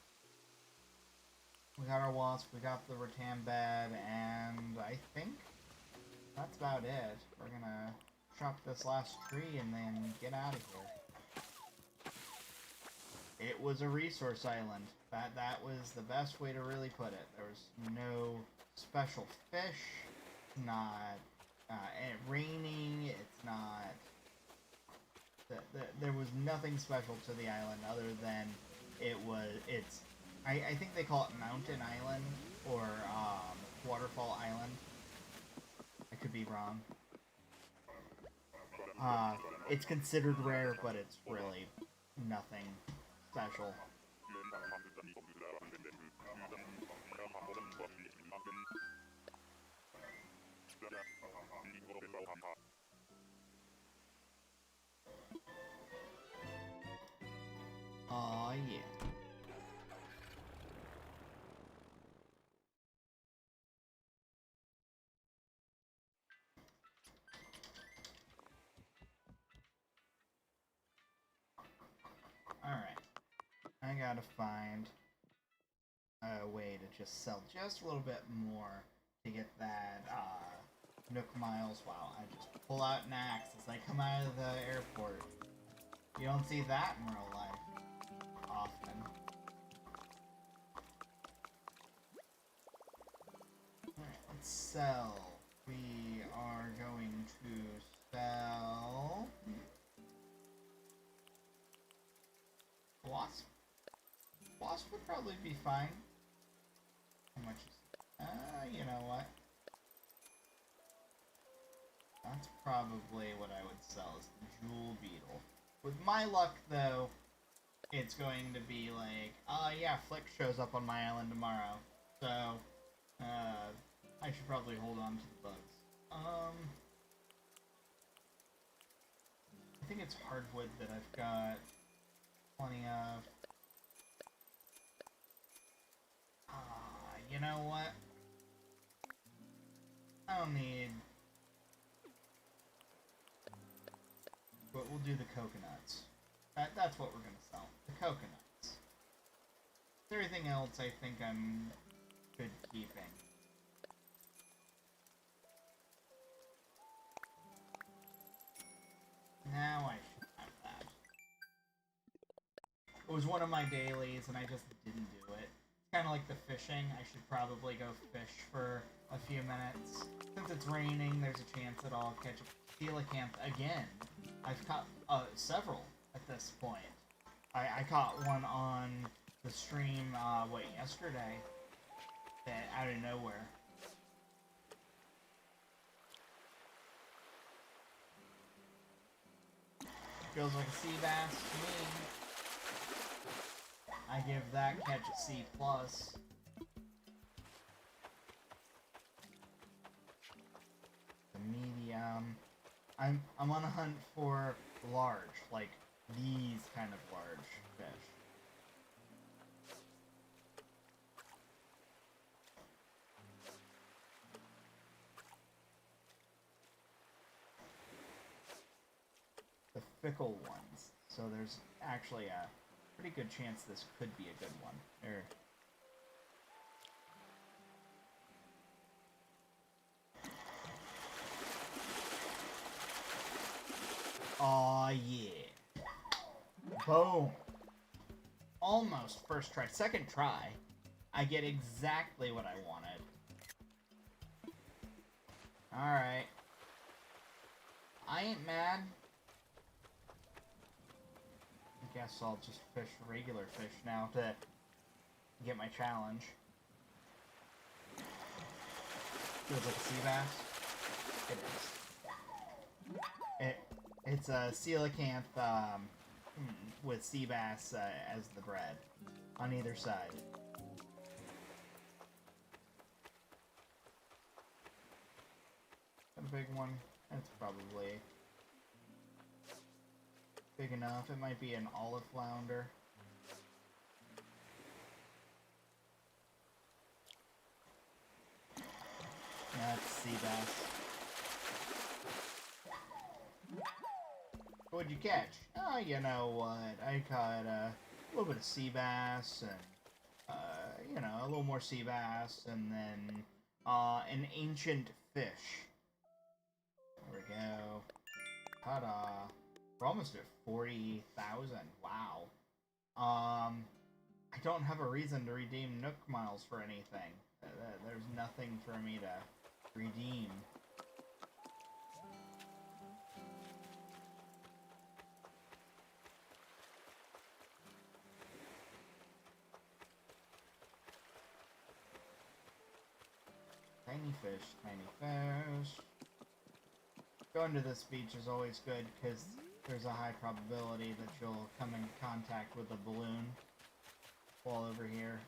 we got our wasp, we got the rattan bed, and I think that's about it. We're gonna chop this last tree and then get out of here. It was a resource island. That was the best way to really put it. There was no special fish, not raining, it's not... There was nothing special to the island other than it's... I think they call it Mountain Island, or Waterfall Island. I could be wrong. It's considered rare, but it's really nothing special. Aw, yeah. Alright. I gotta find a way to just sell just a little bit more to get that, Nook Miles. Wow, I just pull out an axe as I come out of the airport. You don't see that in real life often. Alright, let's sell. We are going to sell... Wasp? Wasp would probably be fine. How much is... you know what? That's probably what I would sell, is the jewel beetle. With my luck, though, it's going to be like, yeah, Flick shows up on my island tomorrow. So, I should probably hold on to the bugs. I think it's hardwood that I've got plenty of. You know what? I don't need... But we'll do the coconuts. That's what we're gonna sell. The coconuts. Everything else I think I'm good keeping. Now I should have that. It was one of my dailies and I just didn't do it. It's kind of like the fishing. I should probably go fish for a few minutes. Since it's raining, there's a chance that I'll catch a coelacanth again. I've caught several at this point. I caught one on the stream, yesterday? Out of nowhere. Feels like a sea bass to me. I give that catch a C+. The medium. I'm on a hunt for large, like these kind of large fish. The fickle ones. So there's actually a pretty good chance this could be a good one. There. Aw, yeah. Boom. Almost first try. Second try, I get exactly what I wanted. Alright. I ain't mad. I guess I'll just fish regular fish now to get my challenge. Feels like a sea bass. It is. It's a coelacanth with sea bass as the bread on either side. A big one. It's probably big enough. It might be an olive flounder. That's sea bass. What'd you catch? Oh, you know what? I caught a little bit of sea bass and, you know, a little more sea bass and then, an ancient fish. There we go. Ta-da. We're almost at 40,000. Wow. I don't have a reason to redeem Nook Miles for anything. There's nothing for me to redeem. Tiny fish, tiny fish. Going to this beach is always good because there's a high probability that you'll come in contact with a balloon while over here.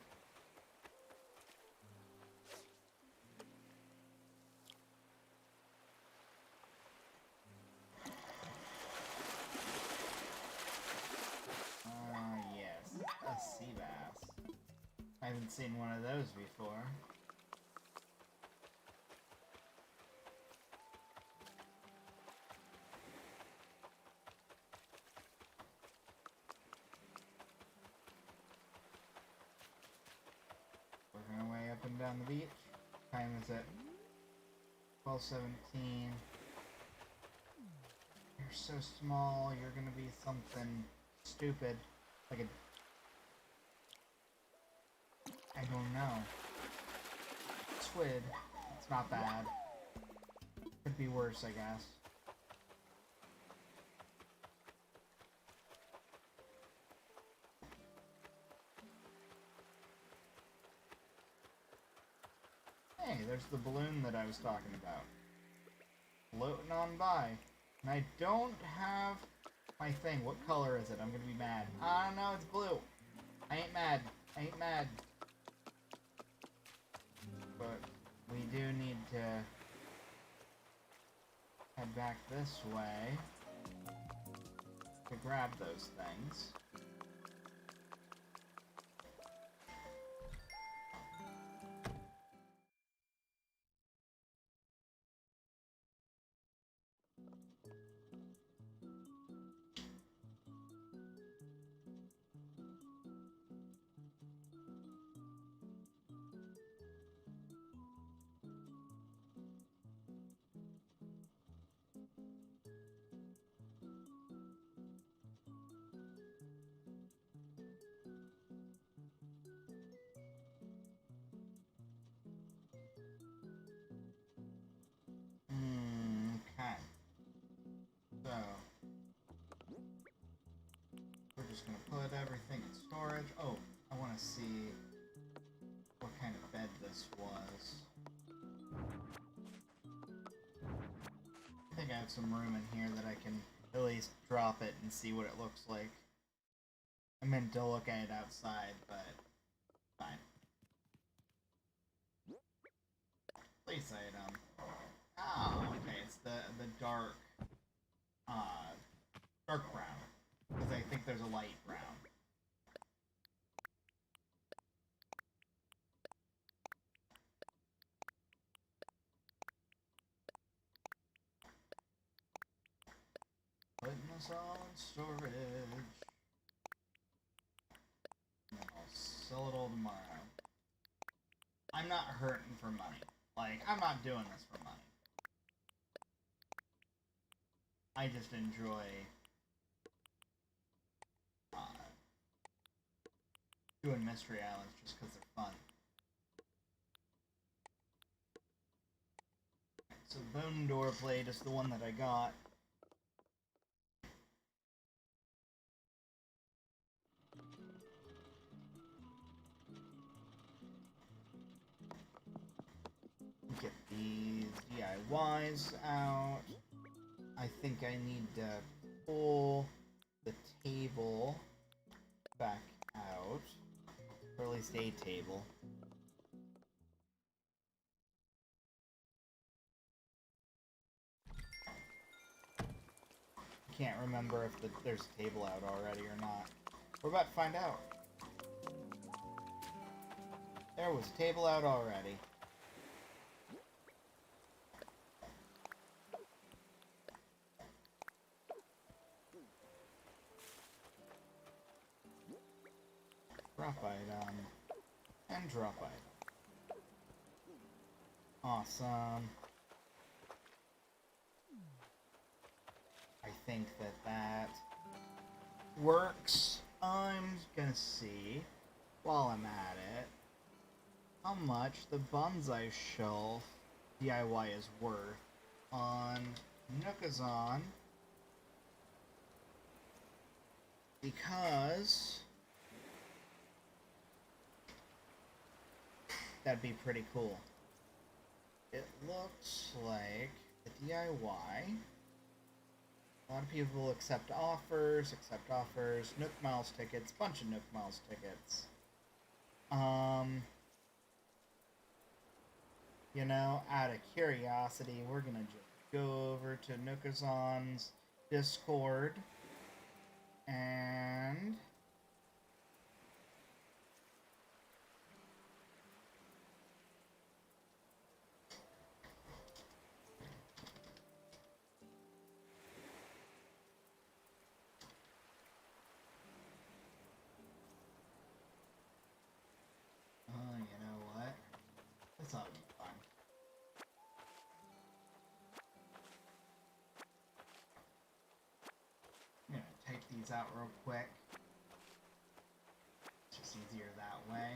Yes, a sea bass. I haven't seen one of those before. Working our way up and down the beach. Time is at 12:17. You're so small, you're gonna be something stupid. Like a... I don't know. Squid. It's not bad. Could be worse, I guess. Hey, there's the balloon that I was talking about. Floating on by. And I don't have my thing. What color is it? I'm gonna be mad. I don't know, it's blue. I ain't mad. I ain't mad. But we do need to head back this way to grab those things. Okay. So, we're just gonna put everything in storage. Oh, I want to see what kind of bed this was. I think I have some room in here that I can at least drop it and see what it looks like. I meant to look at it outside, but fine. Place item. Oh, okay, it's the dark, dark brown. Because I think there's a light brown. Putting this all in storage. And I'll sell it all tomorrow. I'm not hurting for money. Like, I'm not doing this for money. I just enjoy doing Mystery Islands just because they're fun. So bone door plate is the one that I got. Get these DIYs out. I think I need to pull the table back out. Or at least a table. Can't remember if there's a table out already or not. We're about to find out. There was a table out already. Drop item. And drop item. Awesome. I think that works. I'm gonna see, while I'm at it, how much the bonsai shelf DIY is worth on Nookazon, because that'd be pretty cool. It looks like the DIY, a lot of people accept offers, Nook Miles tickets, bunch of Nook Miles tickets. You know, out of curiosity, we're gonna just go over to Nookazon's Discord and you know what? That's not fun. I'm gonna type these out real quick. It's just easier that way.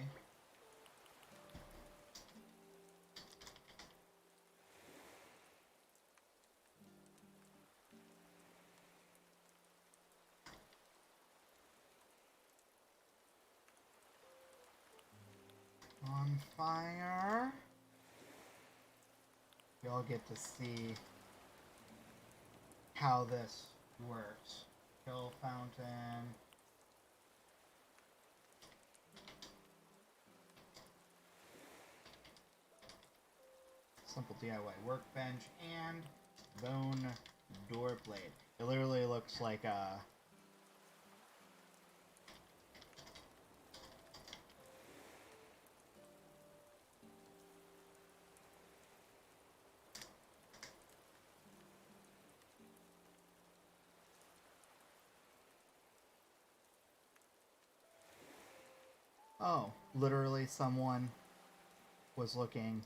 On fire. Y'all get to see how this works. Kill fountain. Simple DIY workbench and bone door plate. It literally looks like a oh, literally someone was looking.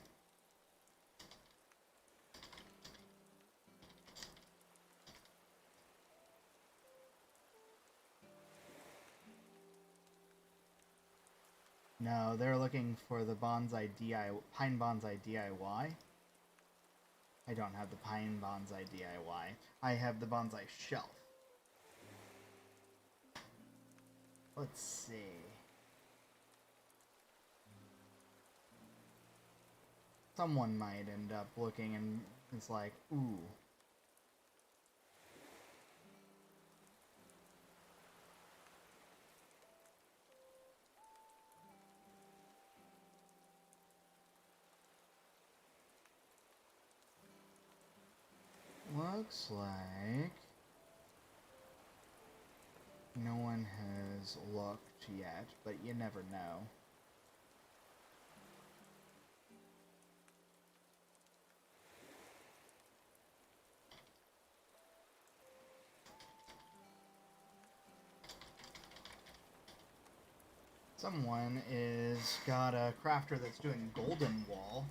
No, they're looking for the bonsai pine bonsai DIY. I don't have the pine bonsai DIY. I have the bonsai shelf. Let's see. Someone might end up looking and it's like, ooh. Looks like no one has looked yet, but you never know. Someone is got a crafter that's doing golden wool.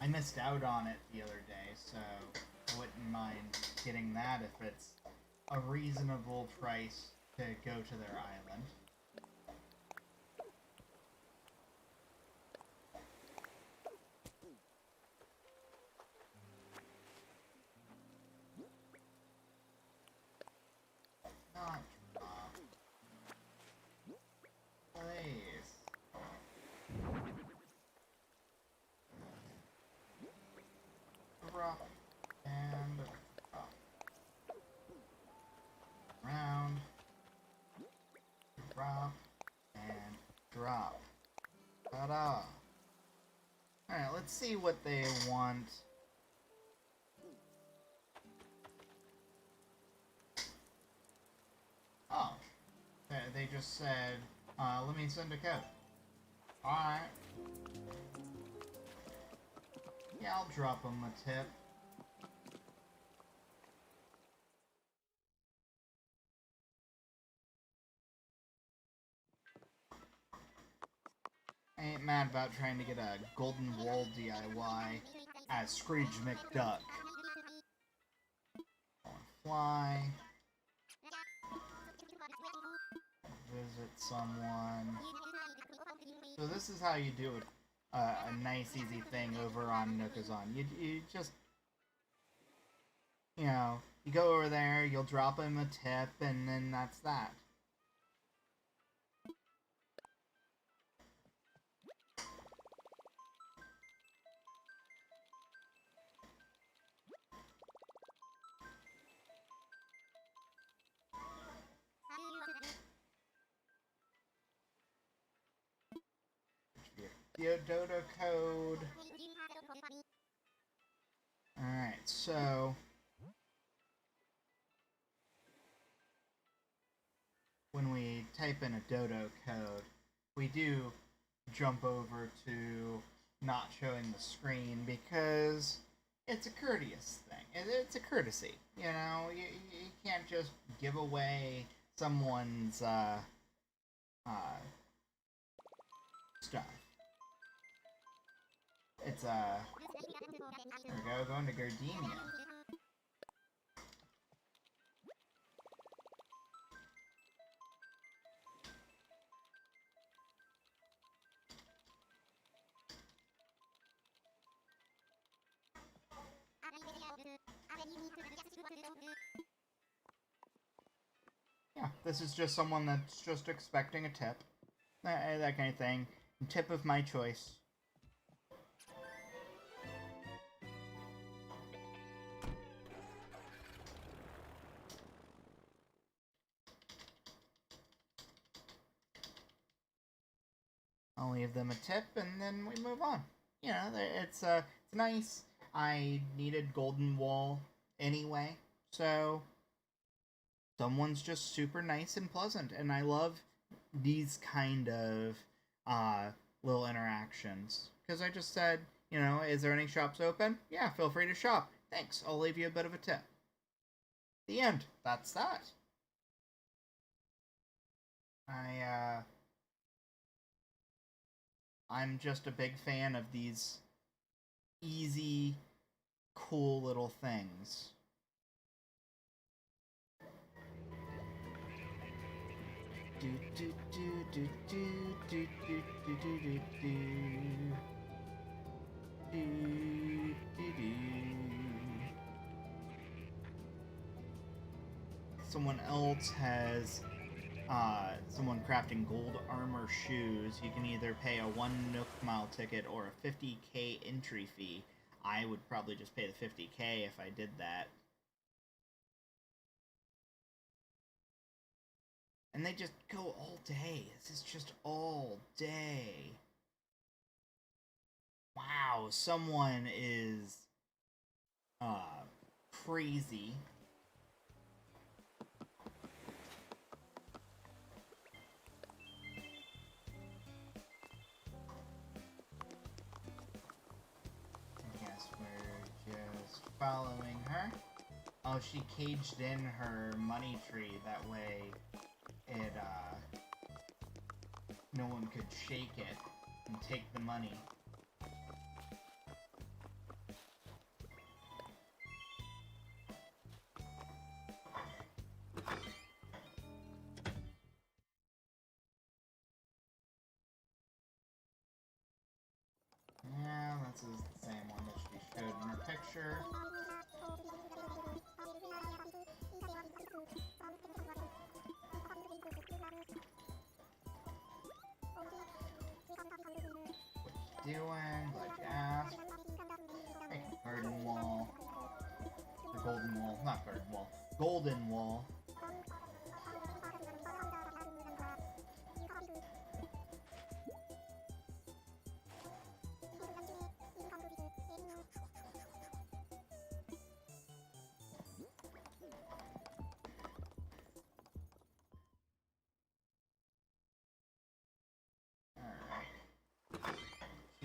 I missed out on it the other day, so I wouldn't mind getting that if it's a reasonable price to go to their island. Stop. Ta-da. Alright, let's see what they want. Oh. They just said, let me send a code. Alright. Yeah, I'll drop them a tip. I ain't mad about trying to get a golden wool DIY as Scrooge McDuck. Fly. Visit someone. So this is how you do a nice easy thing over on Nookazon. You just, you know, you go over there, you'll drop him a tip, and then that's that. Dodo Code. Alright, so when we type in a Dodo code, we do jump over to not showing the screen because it's a courteous thing. It's a courtesy. You know, you can't just give away someone's stuff. It's there we go, going to Gardenia. Yeah, this is just someone that's just expecting a tip. That kind of thing. Tip of my choice. I'll leave them a tip, and then we move on. You know, it's nice. I needed golden wool anyway, so someone's just super nice and pleasant, and I love these kind of little interactions. Because I just said, you know, is there any shops open? Yeah, feel free to shop. Thanks, I'll leave you a bit of a tip. The end. That's that. I'm just a big fan of these easy, cool little things. Do do do do do do do do do do do do do. Someone else has someone crafting gold armor shoes. You can either pay a 1 Nook Mile ticket or a 50k entry fee. I would probably just pay the 50k if I did that. And they just go all day. This is just all day. Wow, someone is crazy. Following her. Oh, she caged in her money tree. That way, it, no one could shake it and take the money. Yeah, this is the same one that she showed in her picture. What you doing? Glad you asked. Hey, garden wall. Or golden wall. Not garden wall. Golden wall.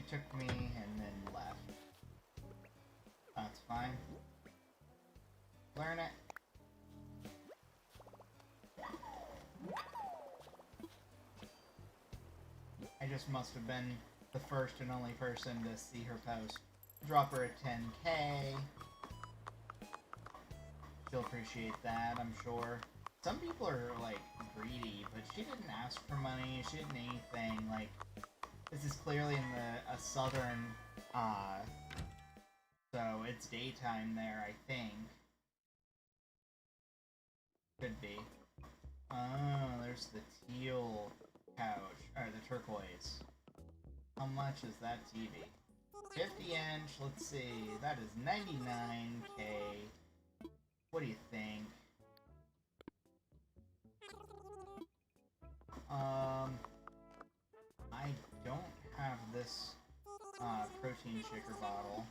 took me and then left. That's fine. Learn it. I just must have been the first and only person to see her post. Drop her a 10K. She'll appreciate that, I'm sure. Some people are, like, greedy, but she didn't ask for money, she didn't anything, like, this is clearly in a southern, so it's daytime there, I think. Could be. Oh, there's the teal couch, or the turquoise. How much is that TV? 50-inch, let's see, that is 99K. What do you think? I don't have this protein shaker bottle.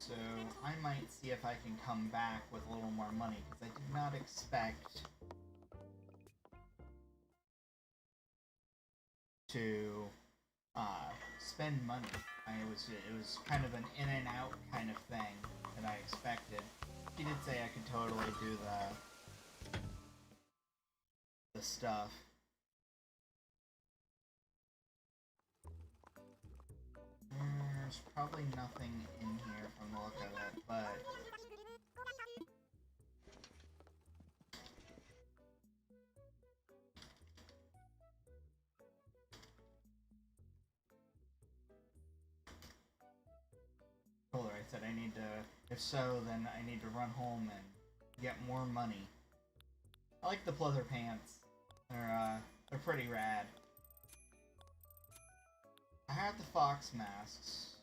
So I might see if I can come back with a little more money, because I did not expect to spend money. It was kind of an in and out kind of thing that I expected. He did say I could totally do the stuff. There's probably nothing in here from the look of it, but Polar, I said I need to, if so, then I need to run home and get more money. I like the pleather pants. They're pretty rad. I had the fox masks.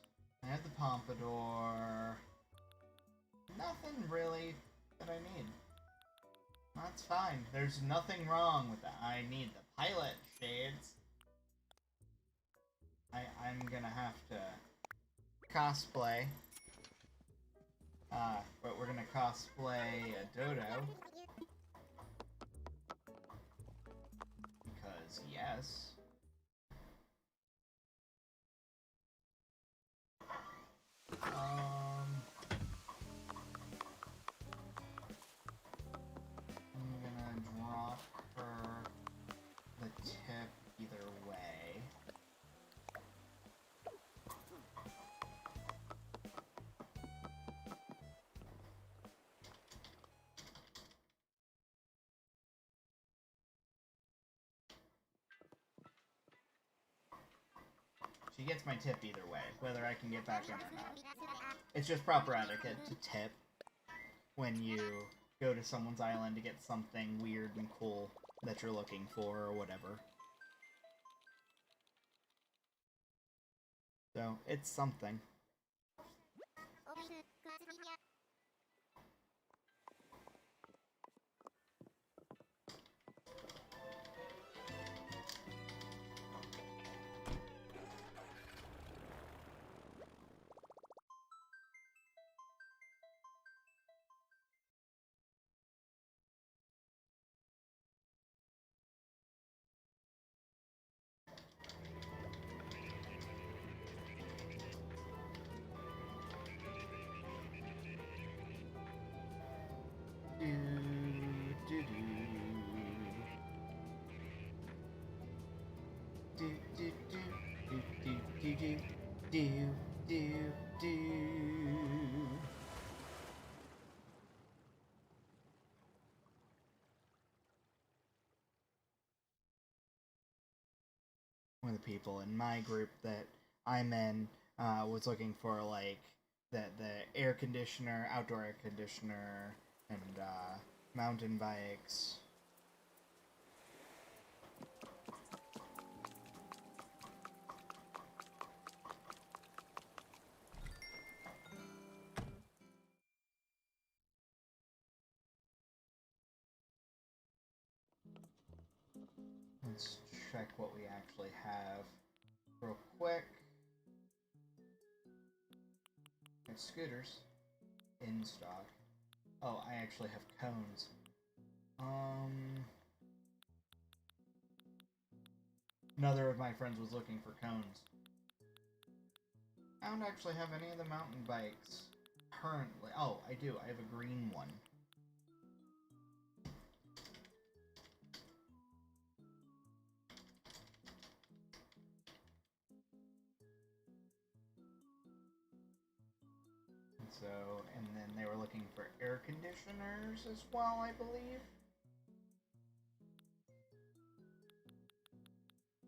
I had the pompadour. Nothing really that I need. That's fine. There's nothing wrong with that. I need the pilot shades. I'm gonna have to cosplay. But we're gonna cosplay a Dodo. Because, yes. I'm gonna drop her the tip either way. She gets my tip either way, whether I can get back in or not. It's just proper etiquette to tip when you go to someone's island to get something weird and cool that you're looking for or whatever. So, it's something. One of the people in my group that I'm in was looking for like the air conditioner, outdoor air conditioner, and mountain bikes. Let's check what we actually have real quick. There's scooters in stock. Oh, I actually have cones. Another of my friends was looking for cones. I don't actually have any of the mountain bikes currently. Oh, I do. I have a green one. And then they were looking for air conditioners as well, I believe.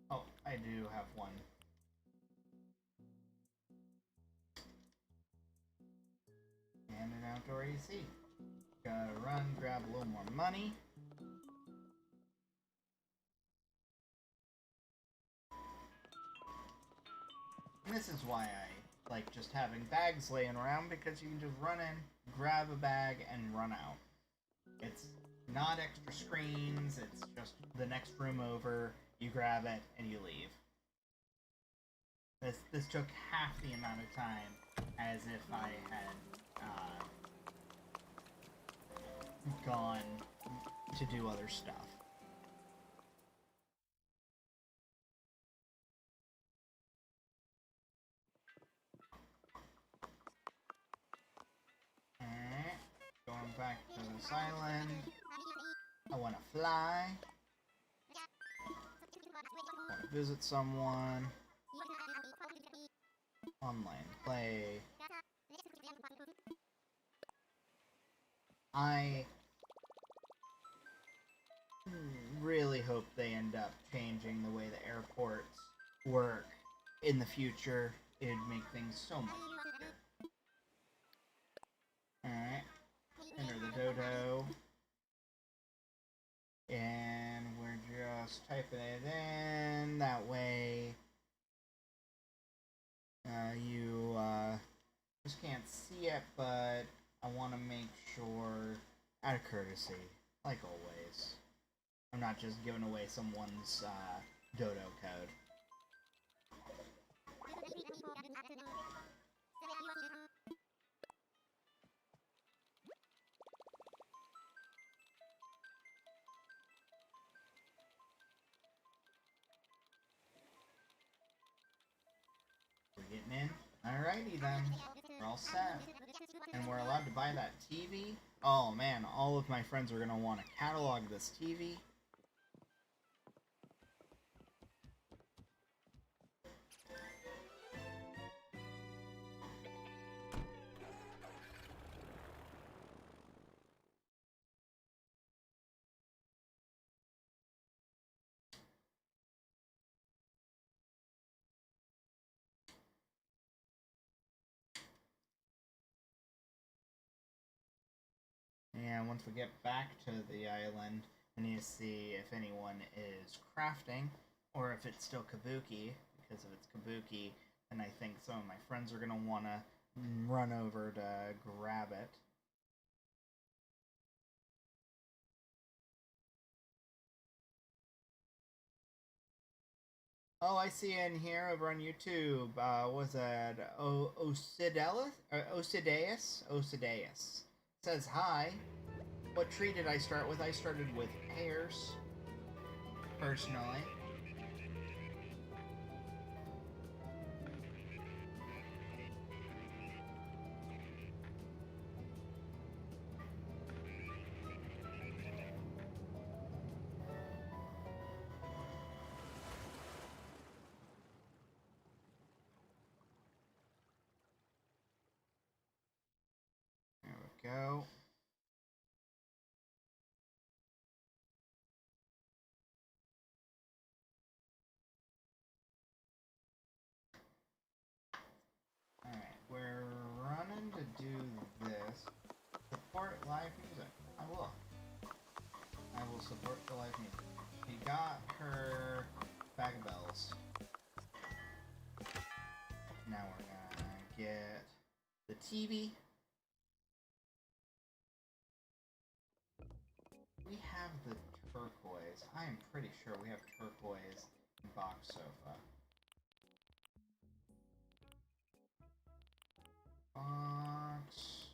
Oh, I do have one. And an outdoor AC. Gotta run, grab a little more money. And this is why I like just having bags laying around, because you can just run in, grab a bag, and run out. It's not extra screens, it's just the next room over, you grab it, and you leave. This took half the amount of time as if I had gone to do other stuff. Alright, going back to this island. I want to fly. I want to visit someone. Online play. I really hope they end up changing the way the airports work in the future. It'd make things so much easier. Alright. Enter the Dodo. And we're just typing it in. That way you just can't see it, but I want to make sure, out of courtesy, like always, I'm not just giving away someone's Dodo Code. We're getting in? Alrighty then. We're all set. And we're allowed to buy that TV? Oh man, all of my friends are gonna want to catalog this TV. And once we get back to the island, we need to see if anyone is crafting, or if it's still kabuki, because if it's kabuki, then I think some of my friends are going to want to run over to grab it. Oh, I see in here over on YouTube, was it Osideus? Osideus. Says hi. What tree did I start with? I started with pears, personally. There we go. Alright, we're running to do this. Support live music. I will. I will support the live music. She got her bag of bells. Now we're gonna get the TV. We have the turquoise. I am pretty sure we have turquoise in box sofa. Box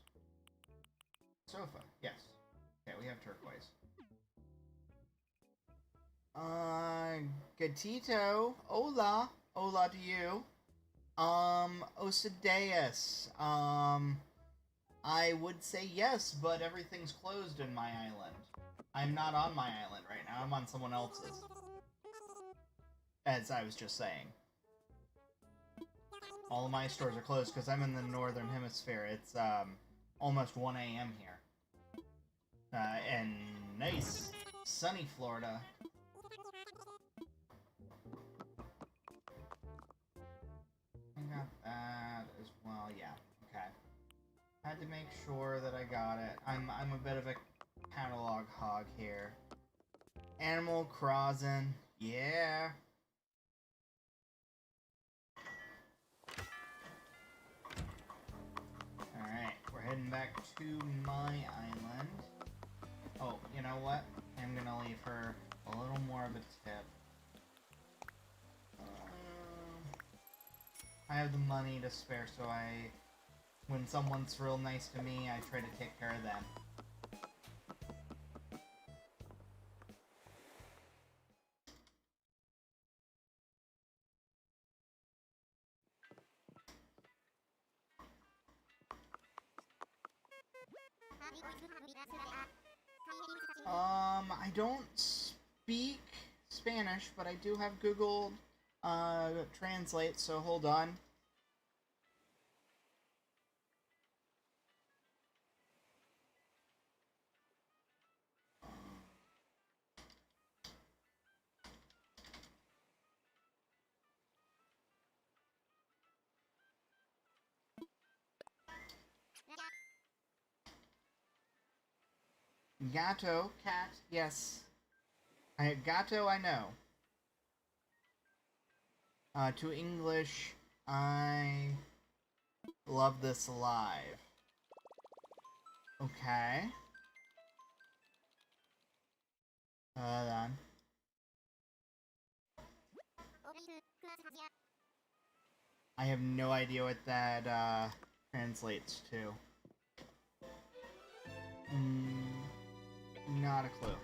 sofa. Yes. Okay, we have turquoise. Gatito. Hola. Hola to you. Osadeus. I would say yes, but everything's closed in my island. I'm not on my island right now. I'm on someone else's. As I was just saying. All of my stores are closed because I'm in the northern hemisphere. It's, almost 1 a.m. here. And nice, sunny Florida. I got that as well, yeah, okay. Had to make sure that I got it. I'm a bit of a catalog hog here. Animal Crossing, yeah. Alright, we're heading back to my island. Oh, you know what? I'm gonna leave her a little more of a tip. I have the money to spare, so when someone's real nice to me, I try to take care of them. I don't speak Spanish, but I do have Google Translate, so hold on. Gato, cat, yes. Gato, I know. To English, I love this alive. Okay. Hold on. I have no idea what that translates to. Not a clue.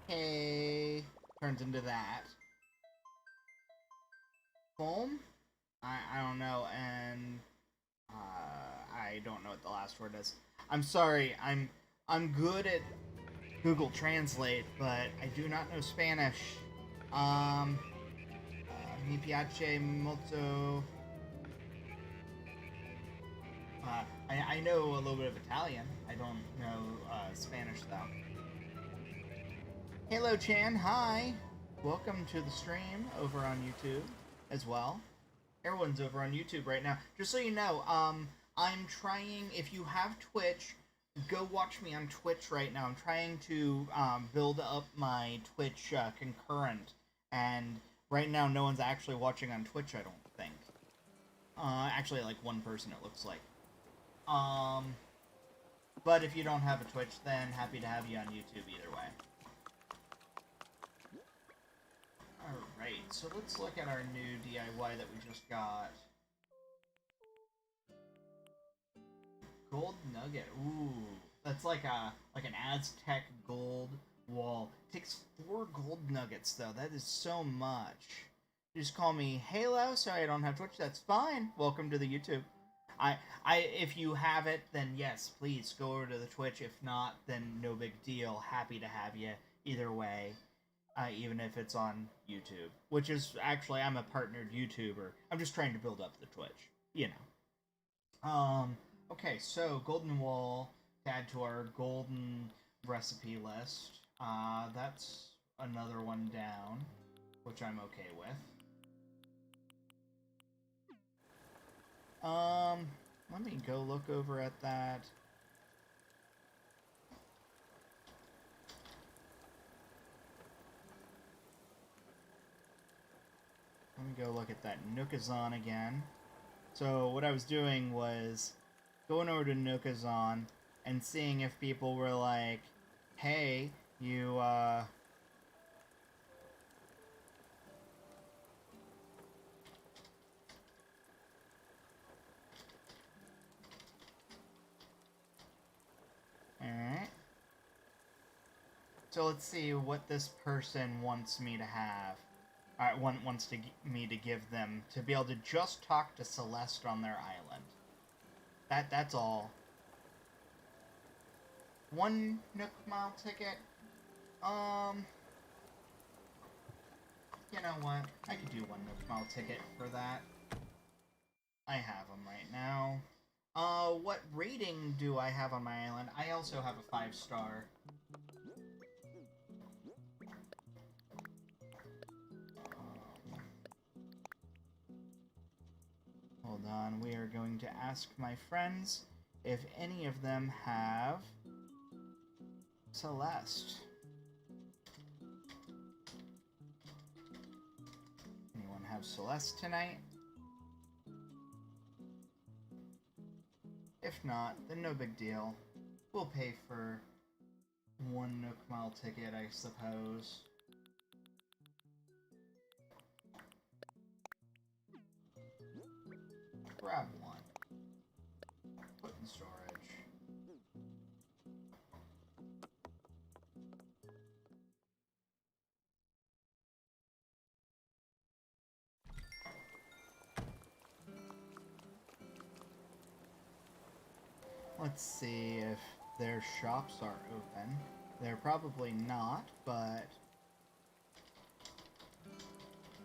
Hey, turns into that. Foam? I don't know, and I don't know what the last word is. I'm sorry. I'm good at Google Translate, but I do not know Spanish. Mi piace molto. I know a little bit of Italian. I don't know Spanish though. Hello, Chan. Hi. Welcome to the stream over on YouTube as well. Everyone's over on YouTube right now. Just so you know, I'm trying. If you have Twitch, go watch me on Twitch right now. I'm trying to build up my Twitch concurrent, and right now no one's actually watching on Twitch. I don't think. Actually, like one person it looks like. But if you don't have a Twitch, then happy to have you on YouTube either way. Alright, so let's look at our new DIY that we just got. Gold nugget. Ooh, that's like an Aztec gold wall. It takes 4 gold nuggets though. That is so much. Just call me Halo. Sorry, I don't have Twitch. That's fine. Welcome to the YouTube. If you have it, then yes, please go over to the Twitch. If not, then no big deal. Happy to have you either way, even if it's on YouTube. Which is actually, I'm a partnered YouTuber. I'm just trying to build up the Twitch, you know. Okay, so golden wall to add to our golden recipe list. That's another one down, which I'm okay with. Let me go look over at that. Let me go look at that Nookazon again. So what I was doing was going over to Nookazon and seeing if people were like, hey, You, Alright. So let's see what this person wants me to have. Wants me to give them to be able to just talk to Celeste on their island. That's all. One Nook Mile ticket. You know what? I could do one Nook Mile ticket for that. I have them right now. What rating do I have on my island? I also have a 5-star. Hold on, we are going to ask my friends if any of them have Celeste. Anyone have Celeste tonight? If not, then no big deal. We'll pay for one Nook Mile ticket, I suppose. Grab one. Put in storage. Let's see if their shops are open. They're probably not, but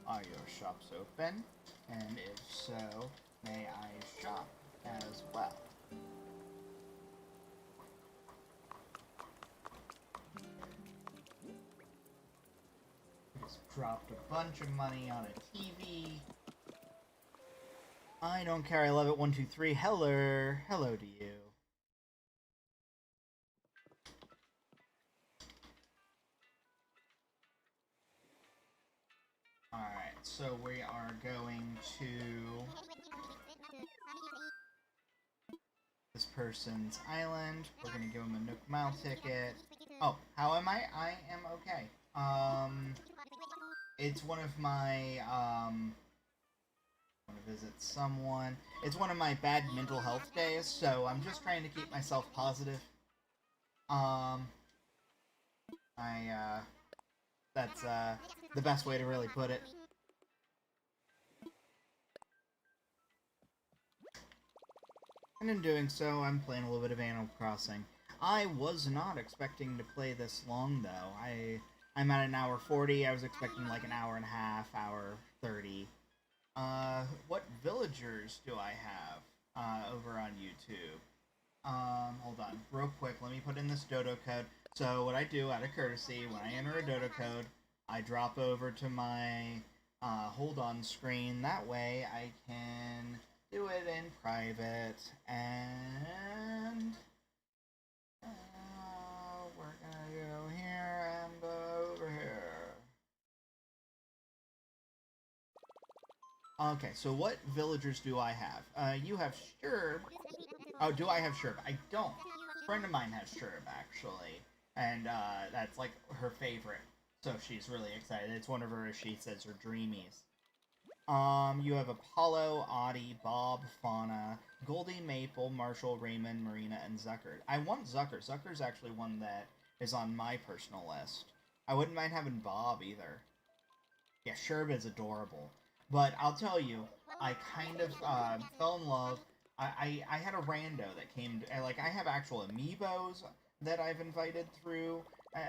are your shops open? And if so, may I shop as well? Just dropped a bunch of money on a TV. I don't care, I love it. 123. Hello. Hello to you. Alright, so we are going to this person's island. We're gonna give him a Nook Mile ticket. Oh, how am I? I am okay. It's one of my, want to visit someone. It's one of my bad mental health days, so I'm just trying to keep myself positive. That's, the best way to really put it. And in doing so, I'm playing a little bit of Animal Crossing. I was not expecting to play this long, though. I'm at an hour 40. I was expecting like an hour and a half, hour 30. What villagers do I have over on YouTube? Hold on, real quick. Let me put in this Dodo Code. So what I do, out of courtesy, when I enter a Dodo Code, I drop over to my hold on screen. That way I can do it in private. And we're gonna go here and over here. Okay, so what villagers do I have? You have Sherb. Oh, do I have Sherb? I don't. A friend of mine has Sherb, actually. And that's like her favorite. So she's really excited. It's one of her, as she says, her dreamies. You have Apollo, Audie, Bob, Fauna, Goldie, Maple, Marshall, Raymond, Marina, and Zucker. I want Zucker. Zucker's actually one that is on my personal list. I wouldn't mind having Bob either. Yeah, Sherb is adorable. But I'll tell you, I kind of fell in love. I had a rando that came to, like, I have actual amiibos that I've invited through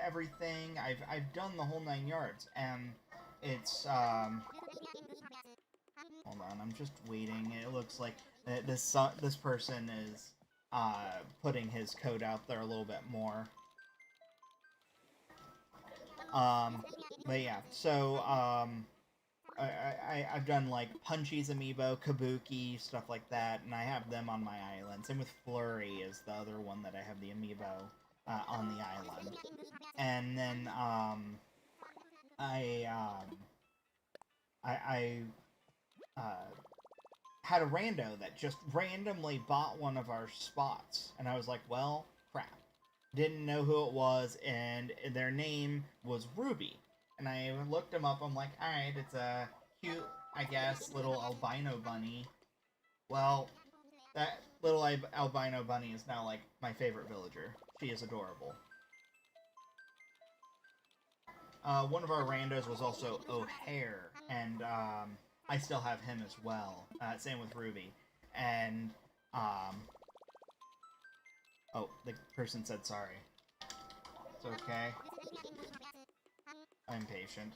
everything. I've done the whole 9 yards, and it's hold on, I'm just waiting. It looks like this person is putting his code out there a little bit more. But yeah, so I've done like Punchy's amiibo, Kabuki, stuff like that, and I have them on my island. Same with Flurry is the other one that I have the amiibo on the island. And then I had a rando that just randomly bought one of our spots, and I was like, well, crap. didn't know who it was, and their name was Ruby. And I looked them up. I'm like, alright, it's a cute, I guess, little albino bunny. Well, that little albino bunny is now, like, my favorite villager. She is adorable. One of our randos was also O'Hare, and I still have him as well. Same with Ruby. And, oh, the person said sorry. It's okay. I'm patient.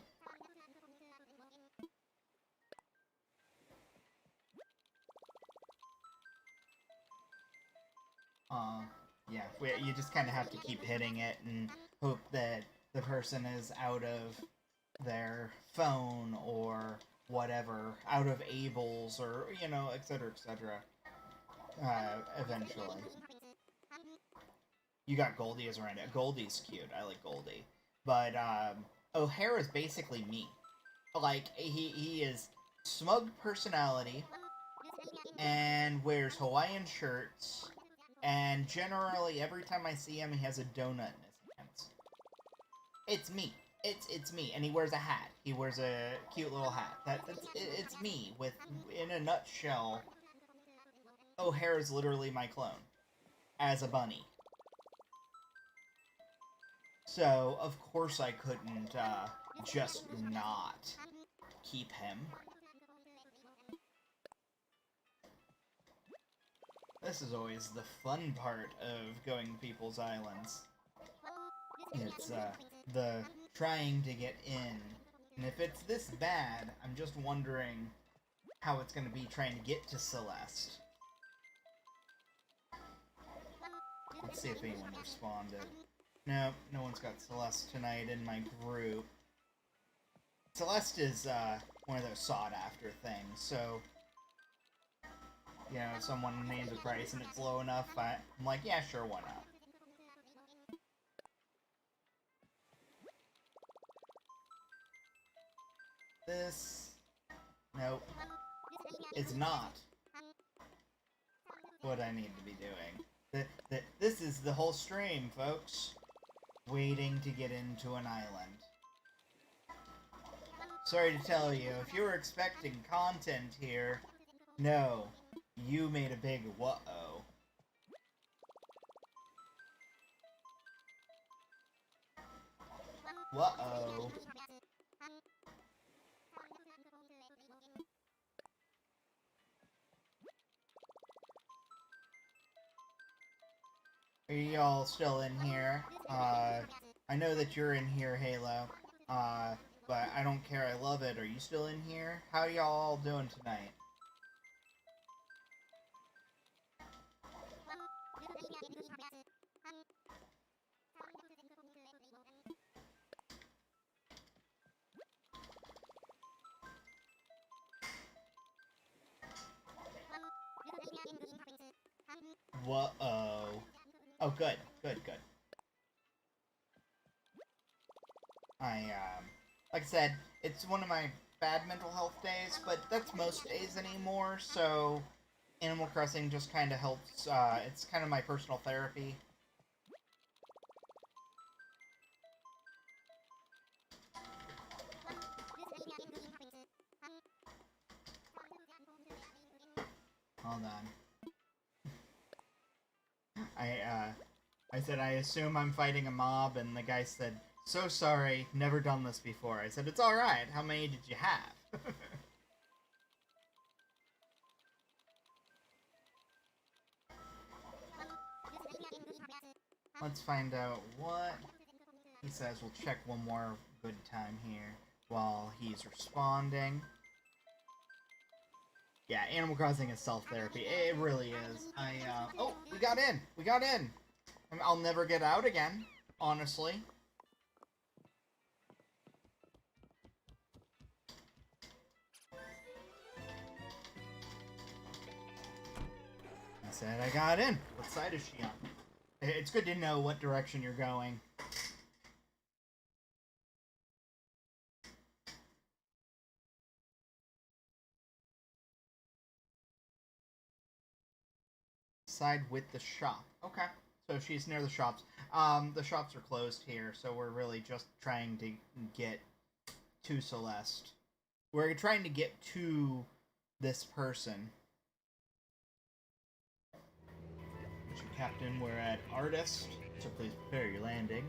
Yeah, you just kind of have to keep hitting it and hope that the person is out of their phone or whatever, out of Abel's or, you know, etc., etc. Eventually. You got Goldie as a rando. Goldie's cute. I like Goldie. But, O'Hare is basically me. Like, he is smug personality and wears Hawaiian shirts, and generally every time I see him he has a donut in his hands. It's me. It's me, and he wears a hat. He wears a cute little hat. It's me. With, in a nutshell, O'Hare is literally my clone as a bunny. So of course I couldn't just not keep him. This is always the fun part of going to people's islands. It's the trying to get in. And if it's this bad, I'm just wondering how it's going to be trying to get to Celeste. Let's see if anyone responded. No, no one's got Celeste tonight in my group. Celeste is one of those sought-after things, so... You know, if someone names a price and it's low enough, I'm like, yeah, sure, why not? This... Nope. It's not what I need to be doing. This is the whole stream, folks. Waiting to get into an island. Sorry to tell you, if you were expecting content here, no. You made a big whoa. Whoa. Are y'all still in here? I know that you're in here, Halo. But I don't care, I love it. Are you still in here? How y'all all doing tonight? Whoa. Oh, good. Good, good. Like I said, it's one of my bad mental health days, but that's most days anymore, so Animal Crossing just kind of helps, it's kind of my personal therapy. Hold on. I said, I assume I'm fighting a mob, and the guy said, so sorry, never done this before. I said, it's alright, how many did you have? Let's find out what he says. We'll check one more good time here while he's responding. Yeah, Animal Crossing is self-therapy. It really is. Oh, we got in! We got in! I'll never get out again, honestly. I said I got in. What side is she on? It's good to know what direction you're going. Side with the shop. Okay. So she's near the shops. The shops are closed here, so we're really just trying to get to Celeste. We're trying to get to this person. Mr. Captain, we're at Artist, so please prepare your landing.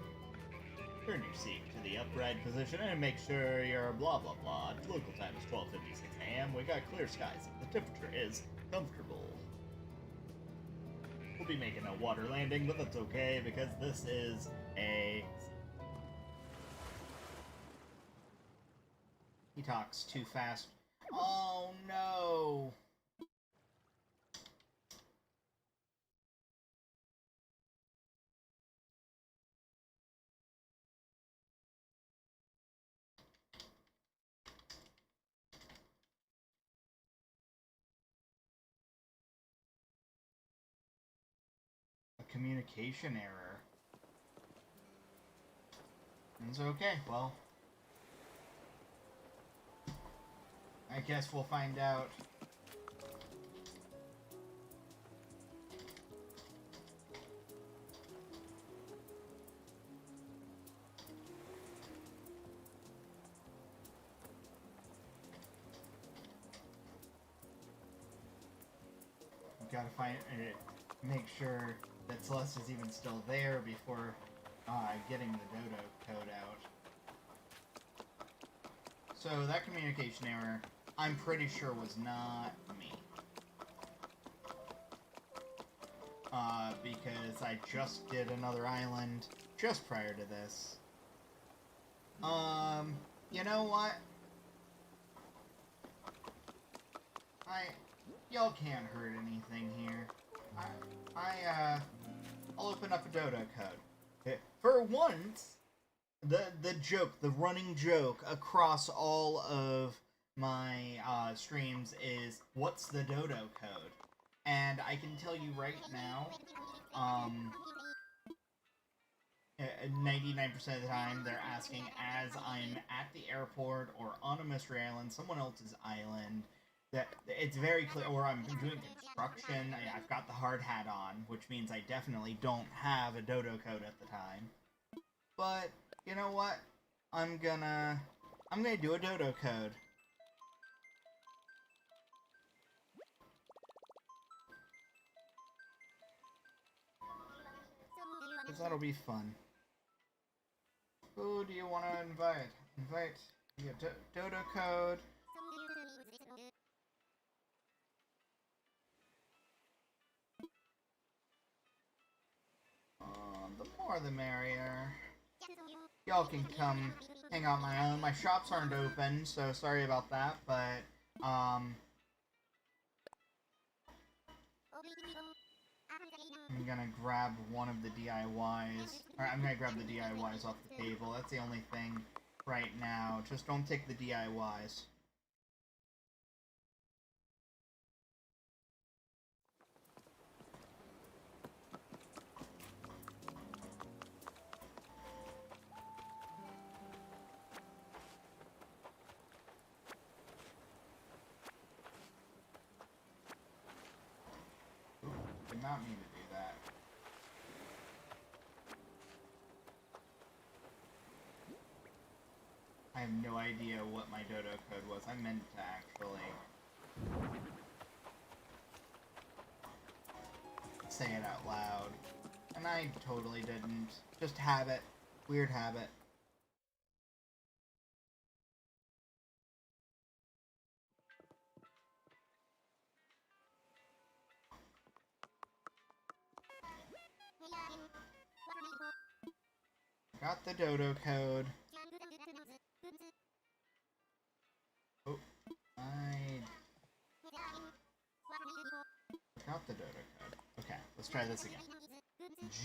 Turn your seat to the upright position and make sure you're blah blah blah. Local time is 12:56 a.m. We got clear skies. The temperature is comfortable. We'll be making a water landing, but that's okay because this is a... He talks too fast. Oh no! Communication error. It's okay, well, I guess we'll find out. We gotta find make sure that Celeste is even still there before getting the Dodo Code out. So that communication error, I'm pretty sure was not me. Because I just did another island just prior to this. You know what? Y'all can't hurt anything here. I'll open up a Dodo Code. For once, the joke, the running joke across all of my streams is, what's the Dodo Code? And I can tell you right now, 99% of the time they're asking as I'm at the airport or on a mystery island, someone else's island. That it's very clear, or I'm doing construction. I've got the hard hat on, which means I definitely don't have a Dodo Code at the time. But you know what? I'm gonna do a Dodo Code. Cause that'll be fun. Who do you want to invite? Invite Dodo Code. The more the merrier. Y'all can come hang out my own. My shops aren't open, so sorry about that, but, I'm gonna grab one of the DIYs. Or I'm gonna grab the DIYs off the table. That's the only thing right now. Just don't take the DIYs. Did not mean to do that. I have no idea what my Dodo Code was. I meant to actually say it out loud. And I totally didn't. Just habit. Weird habit. Got the Dodo Code. Oh, I got the Dodo Code. Okay, let's try this again.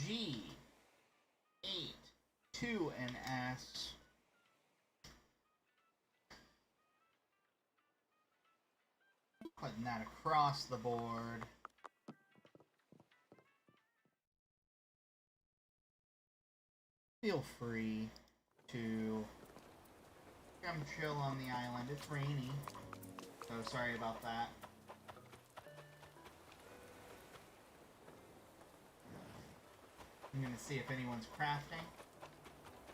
G, 8, 2, and S. Putting that across the board. Feel free to come chill on the island. It's rainy, so sorry about that. I'm gonna see if anyone's crafting.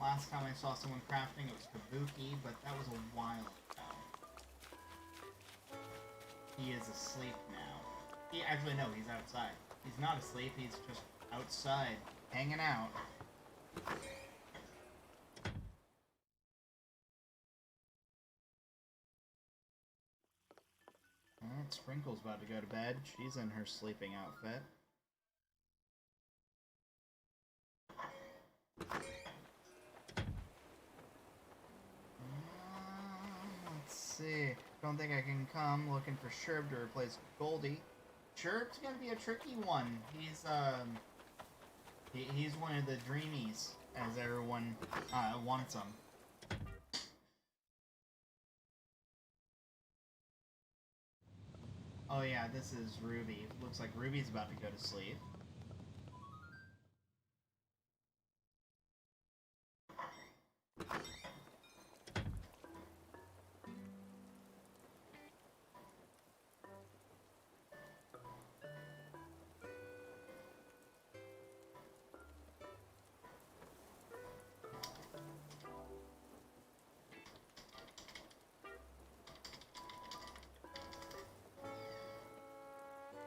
Last time I saw someone crafting, it was Kabuki, but that was a while ago. He is asleep now. Actually, no, he's outside. He's not asleep, he's just outside, hanging out. Alright, Sprinkle's about to go to bed. She's in her sleeping outfit. Let's see. Don't think I can come. Looking for Sherb to replace Goldie. Sherb's gonna be a tricky one. He's one of the dreamies, as everyone wants him. Oh yeah, this is Ruby. Looks like Ruby's about to go to sleep.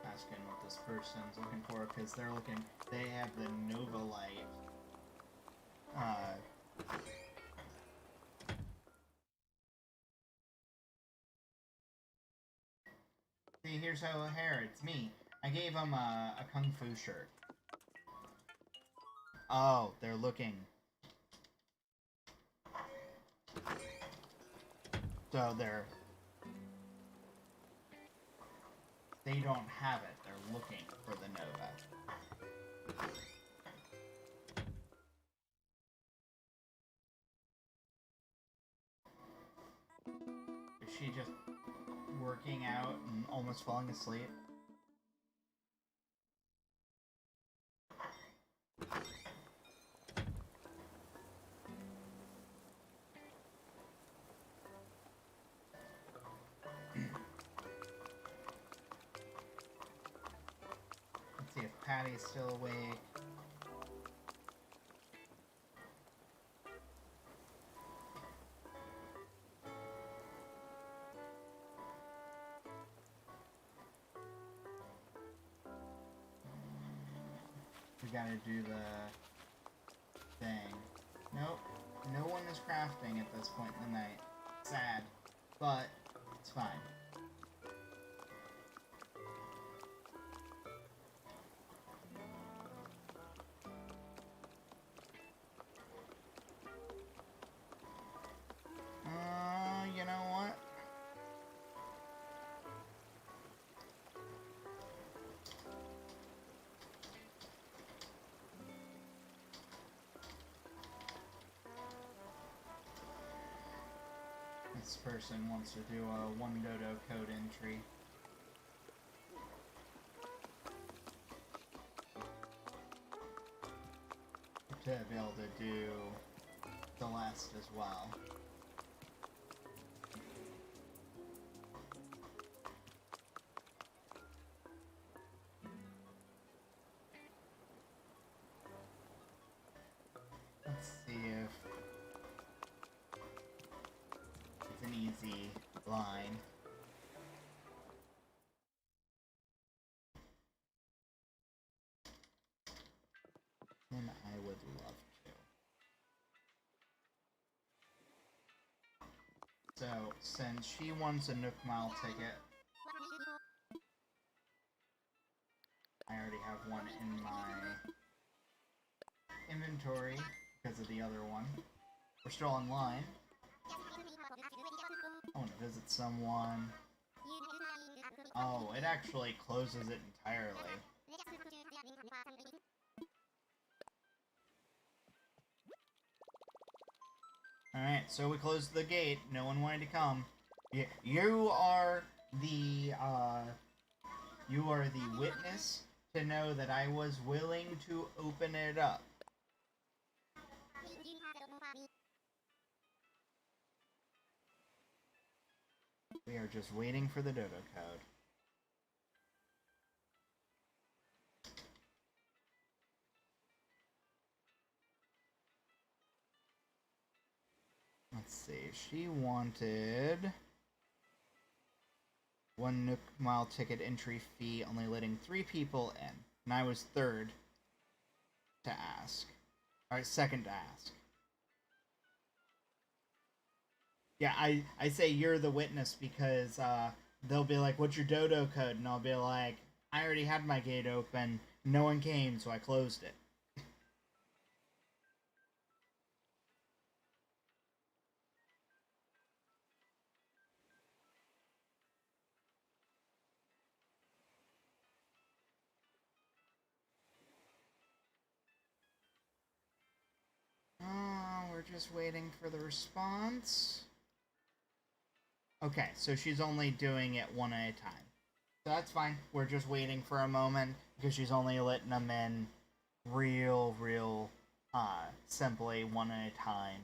Asking what this person's looking for, because they have the Nova Light. See, here's O'Hare, it's me. I gave him a Kung Fu shirt. Oh, they're looking. So they don't have it. They're looking for the Nova. Is she just working out and almost falling asleep? Let's see if Patty's still awake. We gotta do the thing. Nope. No one is crafting at this point in the night. Sad. But, it's fine. You know what? This person wants to do a one Dodo Code entry. To be able to do the last as well. Let's see if it's an easy line. And I would love to. So, since she wants a Nook Mile ticket, I already have one in my inventory because of the other one. We're still online. I want to visit someone. Oh, it actually closes it entirely. Alright, so we closed the gate. No one wanted to come. You are the witness to know that I was willing to open it up. We are just waiting for the Dodo Code. let's see. She wanted 1 Nook Mile ticket entry fee, only letting 3 people in. And I was third to ask. Alright, second to ask. Yeah, I say you're the witness because they'll be like, what's your Dodo code? And I'll be like, I already had my gate open. No one came, so I closed it. We're just waiting for the response. Okay, so she's only doing it one at a time. So that's fine. We're just waiting for a moment because she's only letting them in real simply one at a time.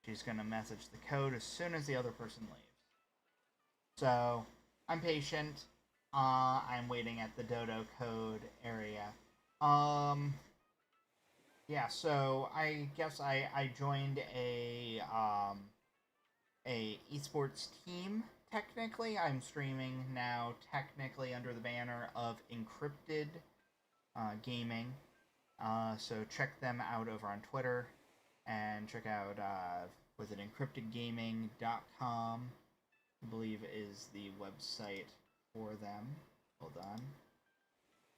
She's going to message the code as soon as the other person leaves. So, I'm patient. I'm waiting at the Dodo Code area. Yeah, so I guess I joined a esports team. Technically, I'm streaming now technically under the banner of Encrypted Gaming. So check them out over on Twitter and check out was it encryptedgaming.com, I believe is the website for them. Hold on.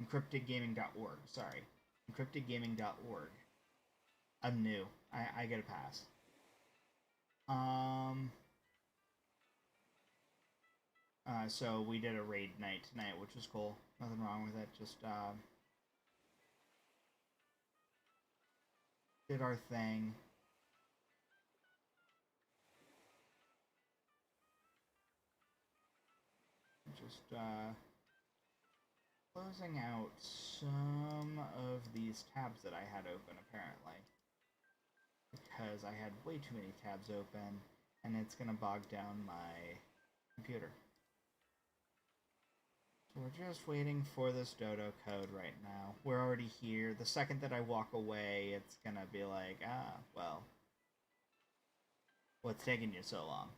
Encryptedgaming.org, sorry. Encryptedgaming.org. I'm new. I get a pass. So we did a raid night tonight, which was cool. Nothing wrong with it. Just did our thing. Just closing out some of these tabs that I had open, apparently. Because I had way too many tabs open, and it's going to bog down my computer. So we're just waiting for this Dodo code right now. We're already here. The second that I walk away, it's going to be like, well, what's taking you so long?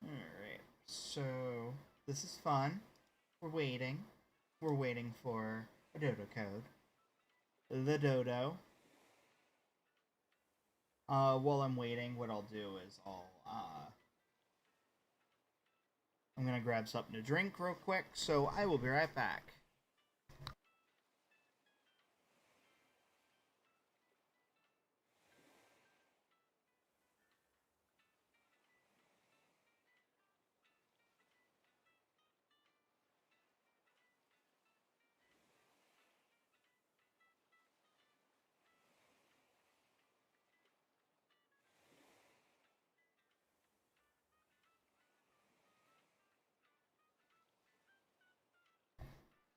Alright, so this is fun. We're waiting. We're waiting for a Dodo code. The Dodo. While I'm waiting, what I'll do is I'm gonna grab something to drink real quick, so I will be right back.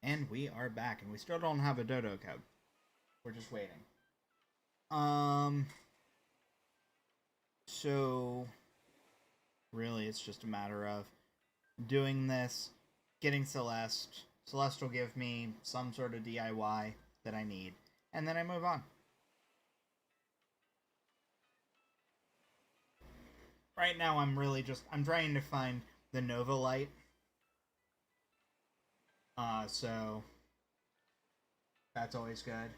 And we are back, and we still don't have a Dodo code. We're just waiting. So really it's just a matter of doing this, getting Celeste. Celeste will give me some sort of DIY that I need, and then I move on. Right now I'm trying to find the Nova Light. So that's always good.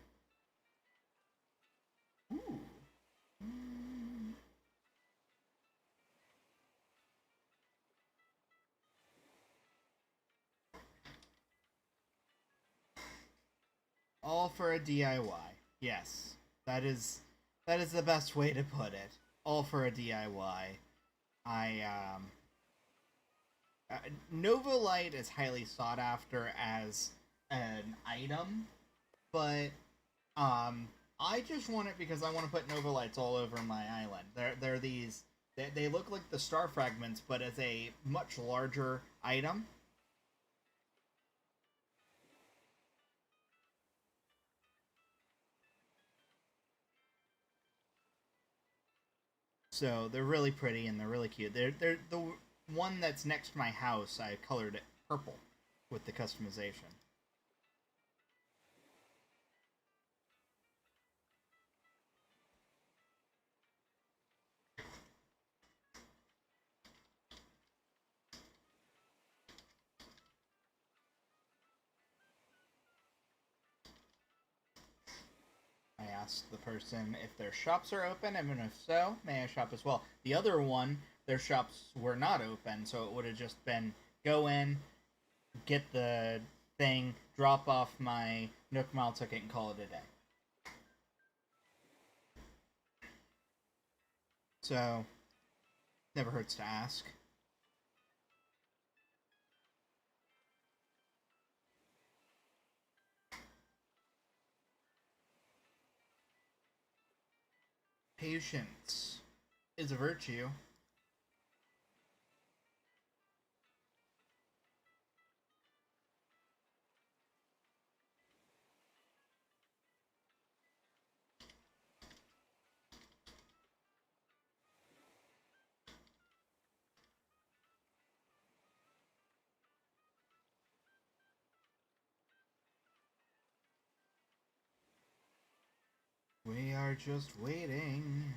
Ooh. All for a DIY. Yes, that is the best way to put it. All for a DIY. Nova Light is highly sought after as an item, but I just want it because I want to put Nova Lights all over my island. They're these They look like the star fragments, but as a much larger item. So they're really pretty and they're really cute. They're the one that's next to my house. I colored it purple with the customization. I asked the person if their shops are open, and if so, may I shop as well? The other one, their shops were not open, so it would have just been go in, get the thing, drop off my Nook Mile ticket, and call it a day. So, never hurts to ask. Patience is a virtue. We are just waiting.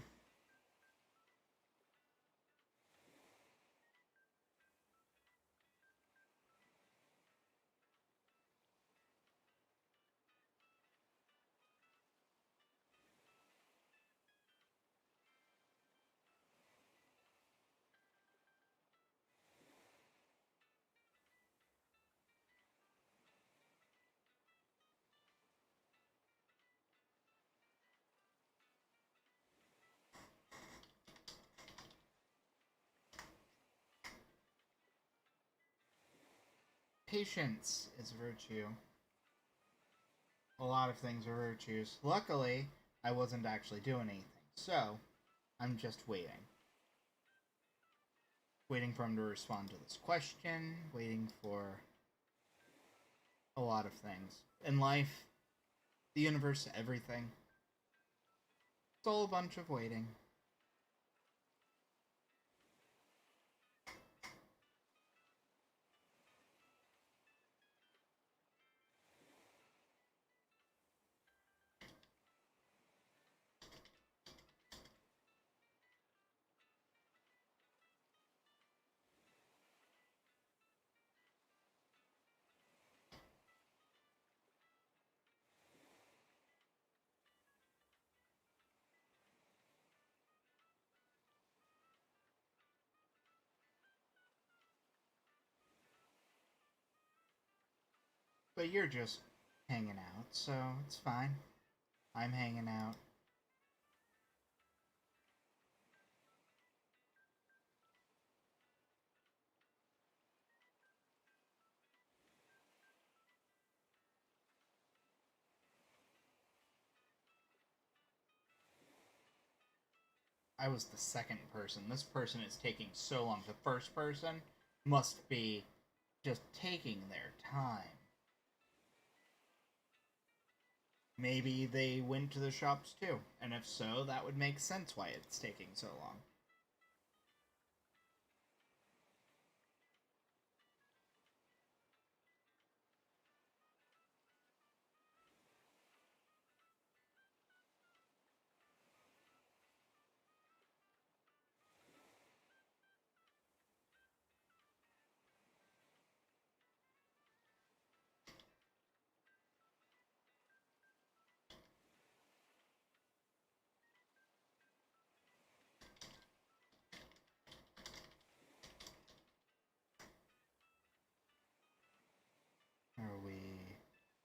Patience is a virtue. A lot of things are virtues. Luckily, I wasn't actually doing anything, so I'm just waiting. Waiting for him to respond to this question, waiting for a lot of things. In life, the universe, everything. It's all a bunch of waiting. But you're just hanging out, so it's fine. I'm hanging out. I was the second person. This person is taking so long. The first person must be just taking their time. Maybe they went to the shops too, and if so, that would make sense why it's taking so long.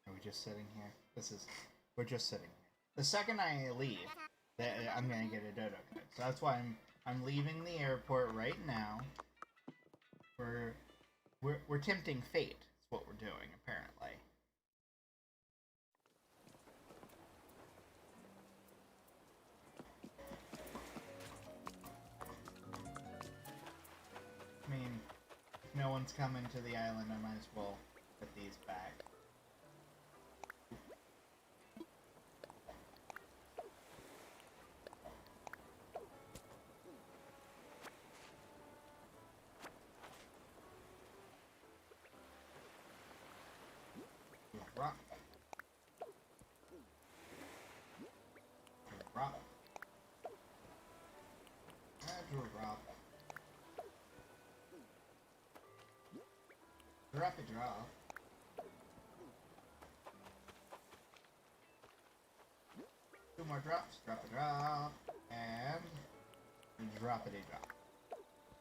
Are we just sitting here? We're just sitting here. The second I leave, I'm gonna get a Dodo Code. So that's why I'm leaving the airport right now. We're tempting fate. That's what we're doing, apparently. everyone's coming to the island, I might as well put these back. Drop. Drop. Drop. Drop it, drop. Two more drops. Drop it, drop. And drop it, drop.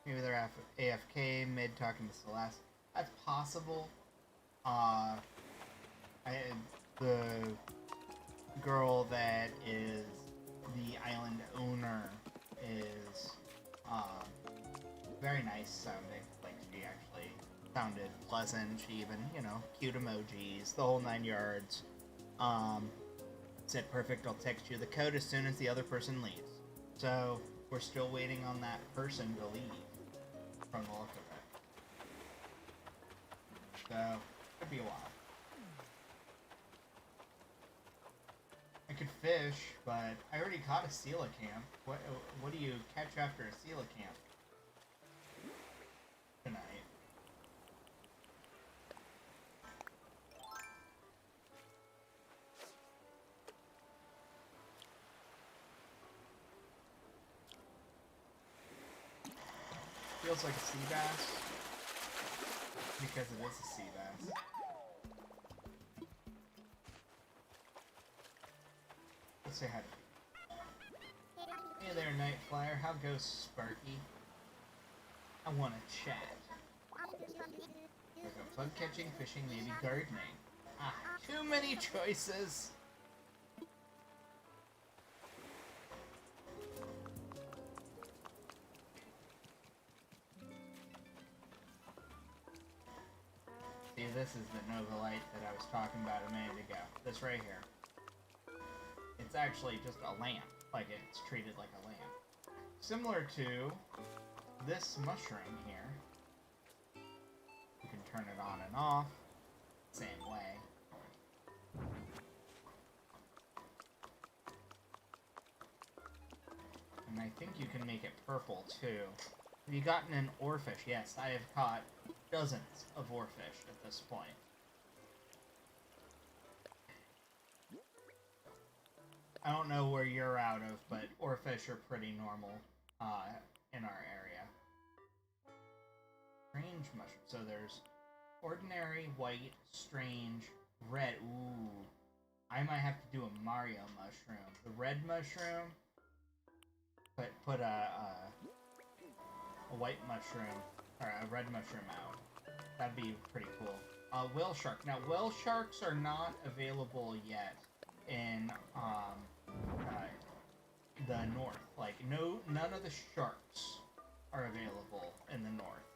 Maybe they're AFK mid talking to Celeste. That's possible. The girl that is the island owner is very nice sounding. Like, she actually sounded pleasant. She even, you know, cute emojis, the whole 9 yards. Said, perfect, I'll text you the code as soon as the other person leaves. So, we're still waiting on that person to leave, from the look of it. So, could be a while. I could fish, but I already caught a coelacanth. What do you catch after a coelacanth? Tonight. Feels like a sea bass. Because it is a sea bass. Let's say hi to you. Hey there, Night Flyer. How goes Sparky? I want to chat. There's a bug catching, fishing, maybe gardening. Ah, too many choices. See, this is the Nova Light that I was talking about a minute ago. This right here. It's actually just a lamp. Like, it's treated like a lamp. Similar to this mushroom here. You can turn it on and off. Same way. And I think you can make it purple, too. Have you gotten an oarfish? Yes, I have caught dozens of oarfish at this point. I don't know where you're out of, but oarfish are pretty normal in our area. Strange mushroom. So there's ordinary, white, strange, red. Ooh. I might have to do a Mario mushroom. The red mushroom, put a white mushroom, or a red mushroom out. That'd be pretty cool. Whale shark. Now, whale sharks are not available yet in the north. Like, none of the sharks are available in the north.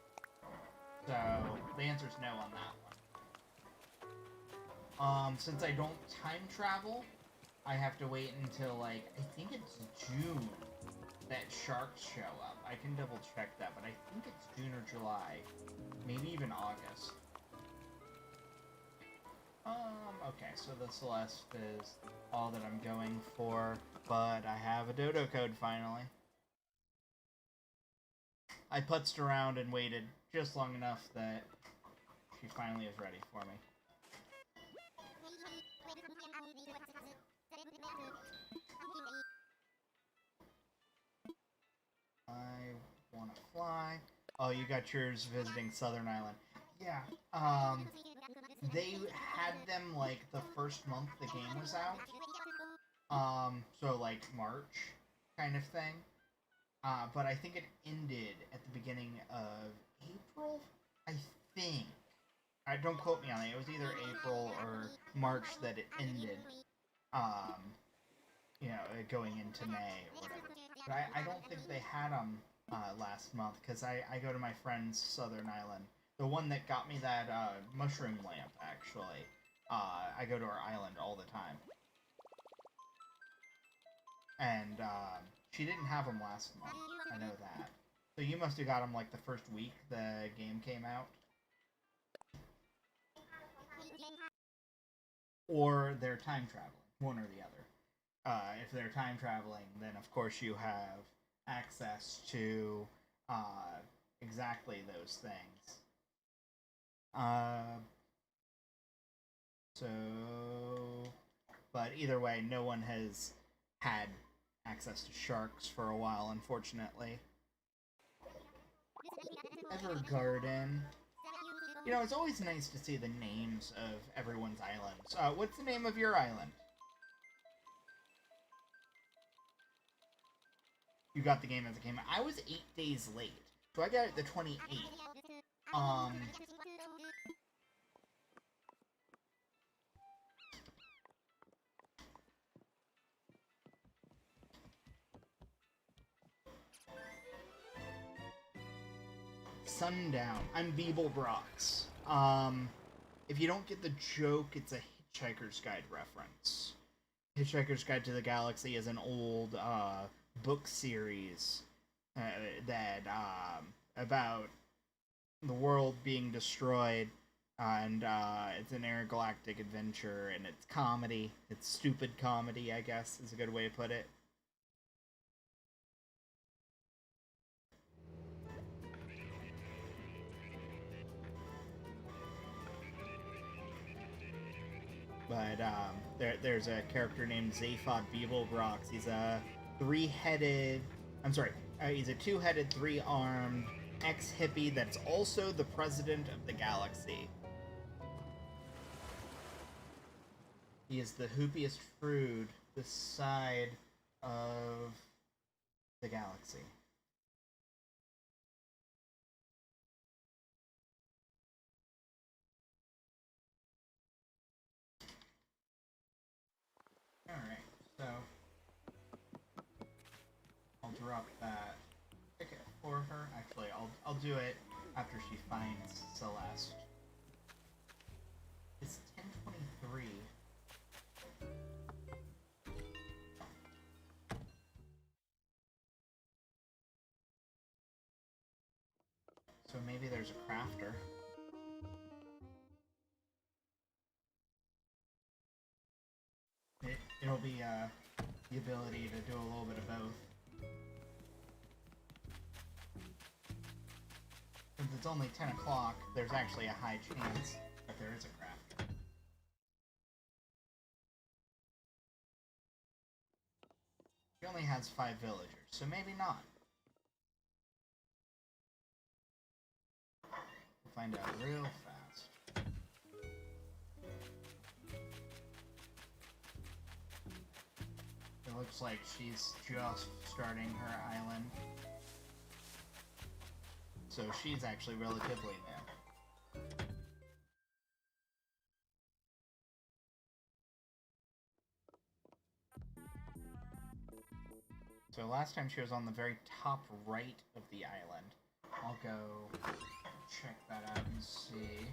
So the answer is no on that one. Since I don't time travel, I have to wait until, like, I think it's June that sharks show up. I can double check that, but I think it's June or July. Maybe even August. Okay, so the Celeste is all that I'm going for, but I have a Dodo Code finally. I putzed around and waited just long enough that she finally is ready for me. I want to fly. Oh, you got yours visiting Southern Island. Yeah, they had them, like, the first month the game was out. So, like, March kind of thing. But I think it ended at the beginning of April? I think. Don't quote me on it. It was either April or March that it ended. You know, going into May or whatever. But I don't think they had them last month, because I go to my friend's Southern Island. The one that got me that mushroom lamp, actually. I go to her island all the time. And she didn't have them last month. I know that. So you must have got them like the first week the game came out. or they're time traveling, one or the other. If they're time traveling, then of course you have access to exactly those things. So, but either way, no one has had access to sharks for a while, unfortunately. Evergarden. You know, it's always nice to see the names of everyone's islands. What's the name of your island? You got the game as it came out. I was 8 days late, so I got it the 28th. Sundown. I'm Beeblebrox. If you don't get the joke, it's a Hitchhiker's Guide reference. Hitchhiker's Guide to the Galaxy is an old book series that about the world being destroyed, and it's an intergalactic adventure, and it's comedy. It's stupid comedy, I guess, is a good way to put it. But there's a character named Zaphod Beeblebrox. He's a three-headed... I'm sorry. He's a two-headed, three-armed ex-hippie that's also the president of the galaxy. He is the hoopiest fruit this side of the galaxy. Alright, so I'll drop that ticket for her. Actually, I'll do it after she finds Celeste. It's 10:23. So maybe there's a crafter. It'll be the ability to do a little bit of both. Since it's only 10 o'clock, there's actually a high chance that there is a crafter. He only has 5 villagers, so maybe not. We'll find out real fast. It looks like she's just starting her island. So she's actually relatively new. So last time she was on the very top right of the island. I'll go check that out and see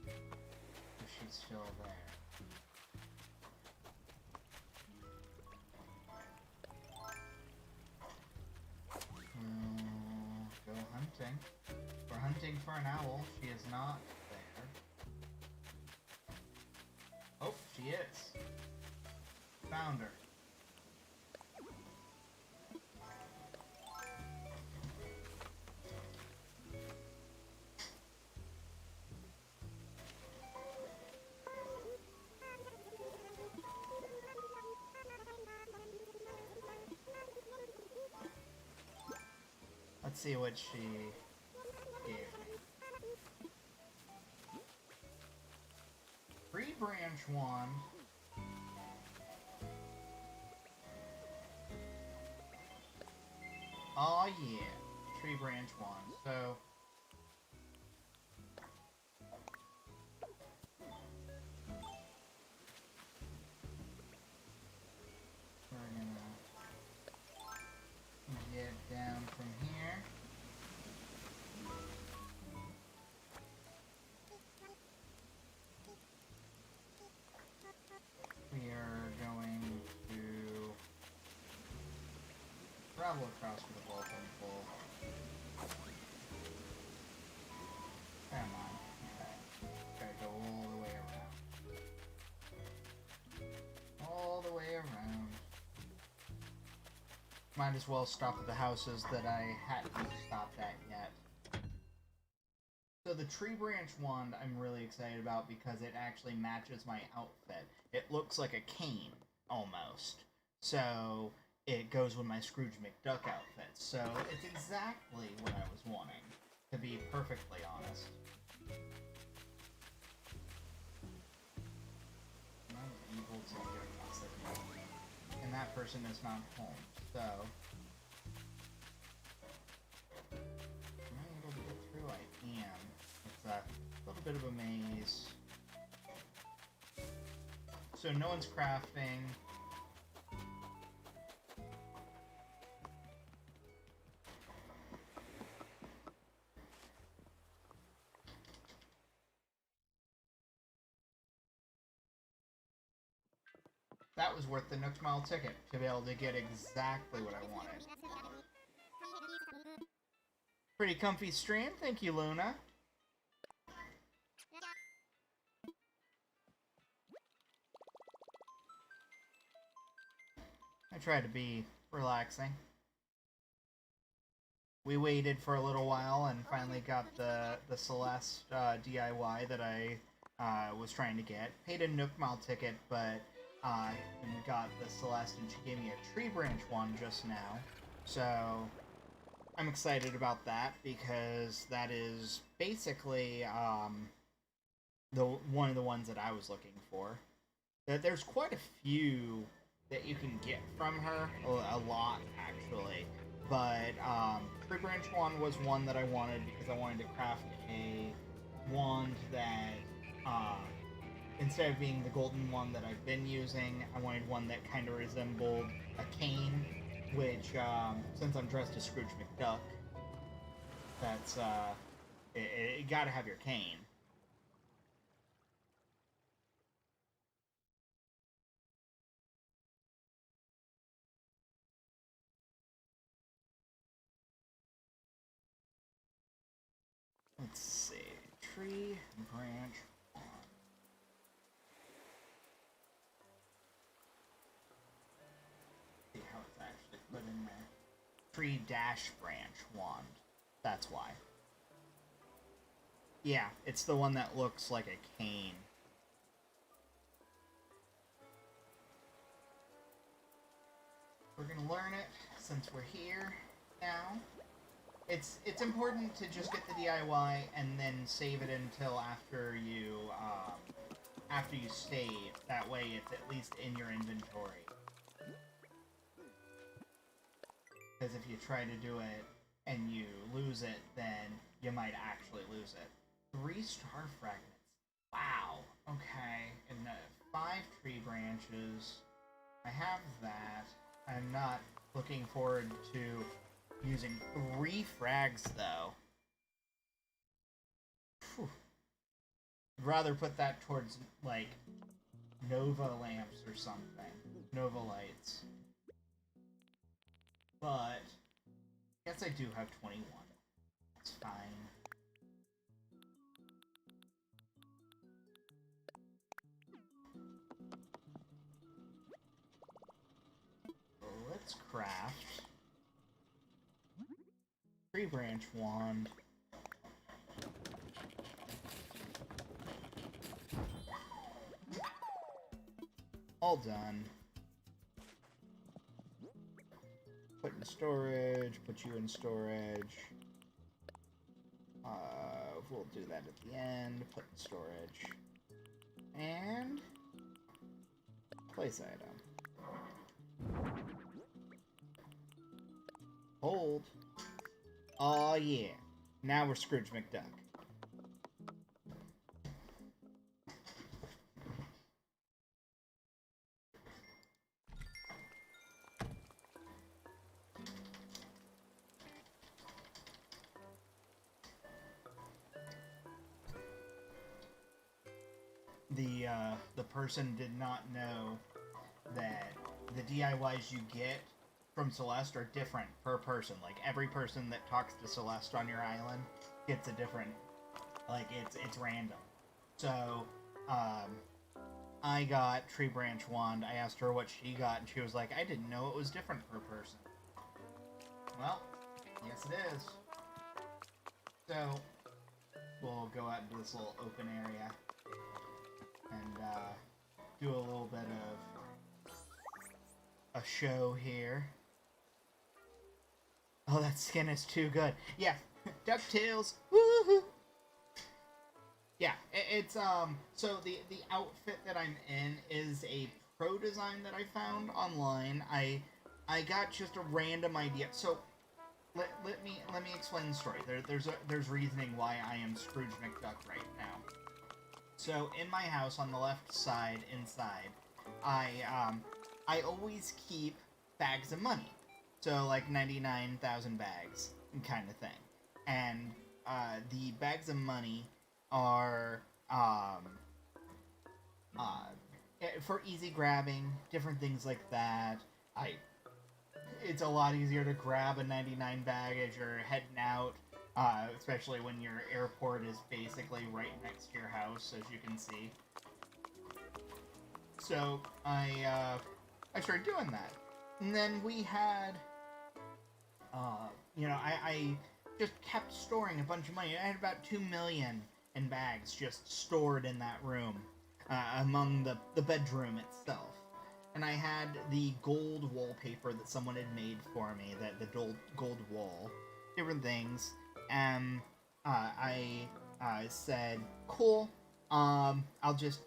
if she's still there. Go hunting. We're hunting for an owl. She is not there. Oh, she is. Found her. Let's see what she gave me. Tree branch wand. Oh yeah, tree branch wand. So we're gonna get down from here. We are going to travel across with a welcome full. Come on. Okay. Gotta go all the way around. the way around. Might as well stop at the houses that I hadn't stopped at yet. So the tree branch wand I'm really excited about because it actually matches my outfit. It looks like a cane, almost. So it goes with my Scrooge McDuck outfit. So it's exactly what I was wanting, to be perfectly honest. I'm able to get across it. And that person is not home, so... Am I able to get through? I am. It's a little bit of a maze. So no one's crafting. That was worth the Nook Mile ticket, to be able to get exactly what I wanted. Pretty comfy stream, thank you, Luna. I tried to be relaxing. We waited for a little while and finally got the Celeste DIY that I was trying to get. Paid a Nook Mile ticket, but got the Celeste, and she gave me a tree branch one just now. So I'm excited about that because that is basically one of the ones that I was looking for. There's quite a few that you can get from her, a lot actually. But tree branch one was one that I wanted because I wanted to craft a wand that instead of being the golden one that I've been using, I wanted one that kind of resembled a cane, which, since I'm dressed as Scrooge McDuck, that's, you gotta have your cane. Let's see, tree, branch, see how it's actually put in there. Tree dash branch wand. That's why. Yeah, it's the one that looks like a cane. We're gonna learn it since we're here now. It's important to just get the DIY and then save it until after you save. That way it's at least in your inventory. Because if you try to do it and you lose it, then you might actually lose it. 3 star fragments. Wow. Okay. And 5 tree branches. I have that. I'm not looking forward to using 3 frags, though. Whew. I'd rather put that towards, like, Nova lamps or something. Nova lights. But, I guess I do have 21. That's fine. Let's craft tree branch wand. All done. Put in storage, put you in storage. We'll do that at the end. Put in storage. And place item. Hold. Oh yeah. Now we're Scrooge McDuck. The person did not know that the DIYs you get from Celeste are different per person. Like, every person that talks to Celeste on your island gets a different, like, it's random. So, I got Tree Branch Wand. I asked her what she got, and she was like, I didn't know it was different per person. Well, yes it is. So, we'll go out into this little open area and do a little bit of a show here. Oh, that skin is too good. Yeah, DuckTales. Woohoo! Yeah, it's so the outfit that I'm in is a pro design that I found online. I got just a random idea. So let me explain the story. There's reasoning why I am Scrooge McDuck right now. So in my house on the left side inside, I always keep bags of money. So like 99,000 bags kind of thing. And the bags of money are for easy grabbing, different things like that. It's a lot easier to grab a 99 bag as you're heading out, especially when your airport is basically right next to your house, as you can see. So I started doing that, and then we had, I just kept storing a bunch of money. I had about 2 million in bags just stored in that room, among the bedroom itself. And I had the gold wallpaper that someone had made for me, the gold wall, different things. And I said, cool, I'll just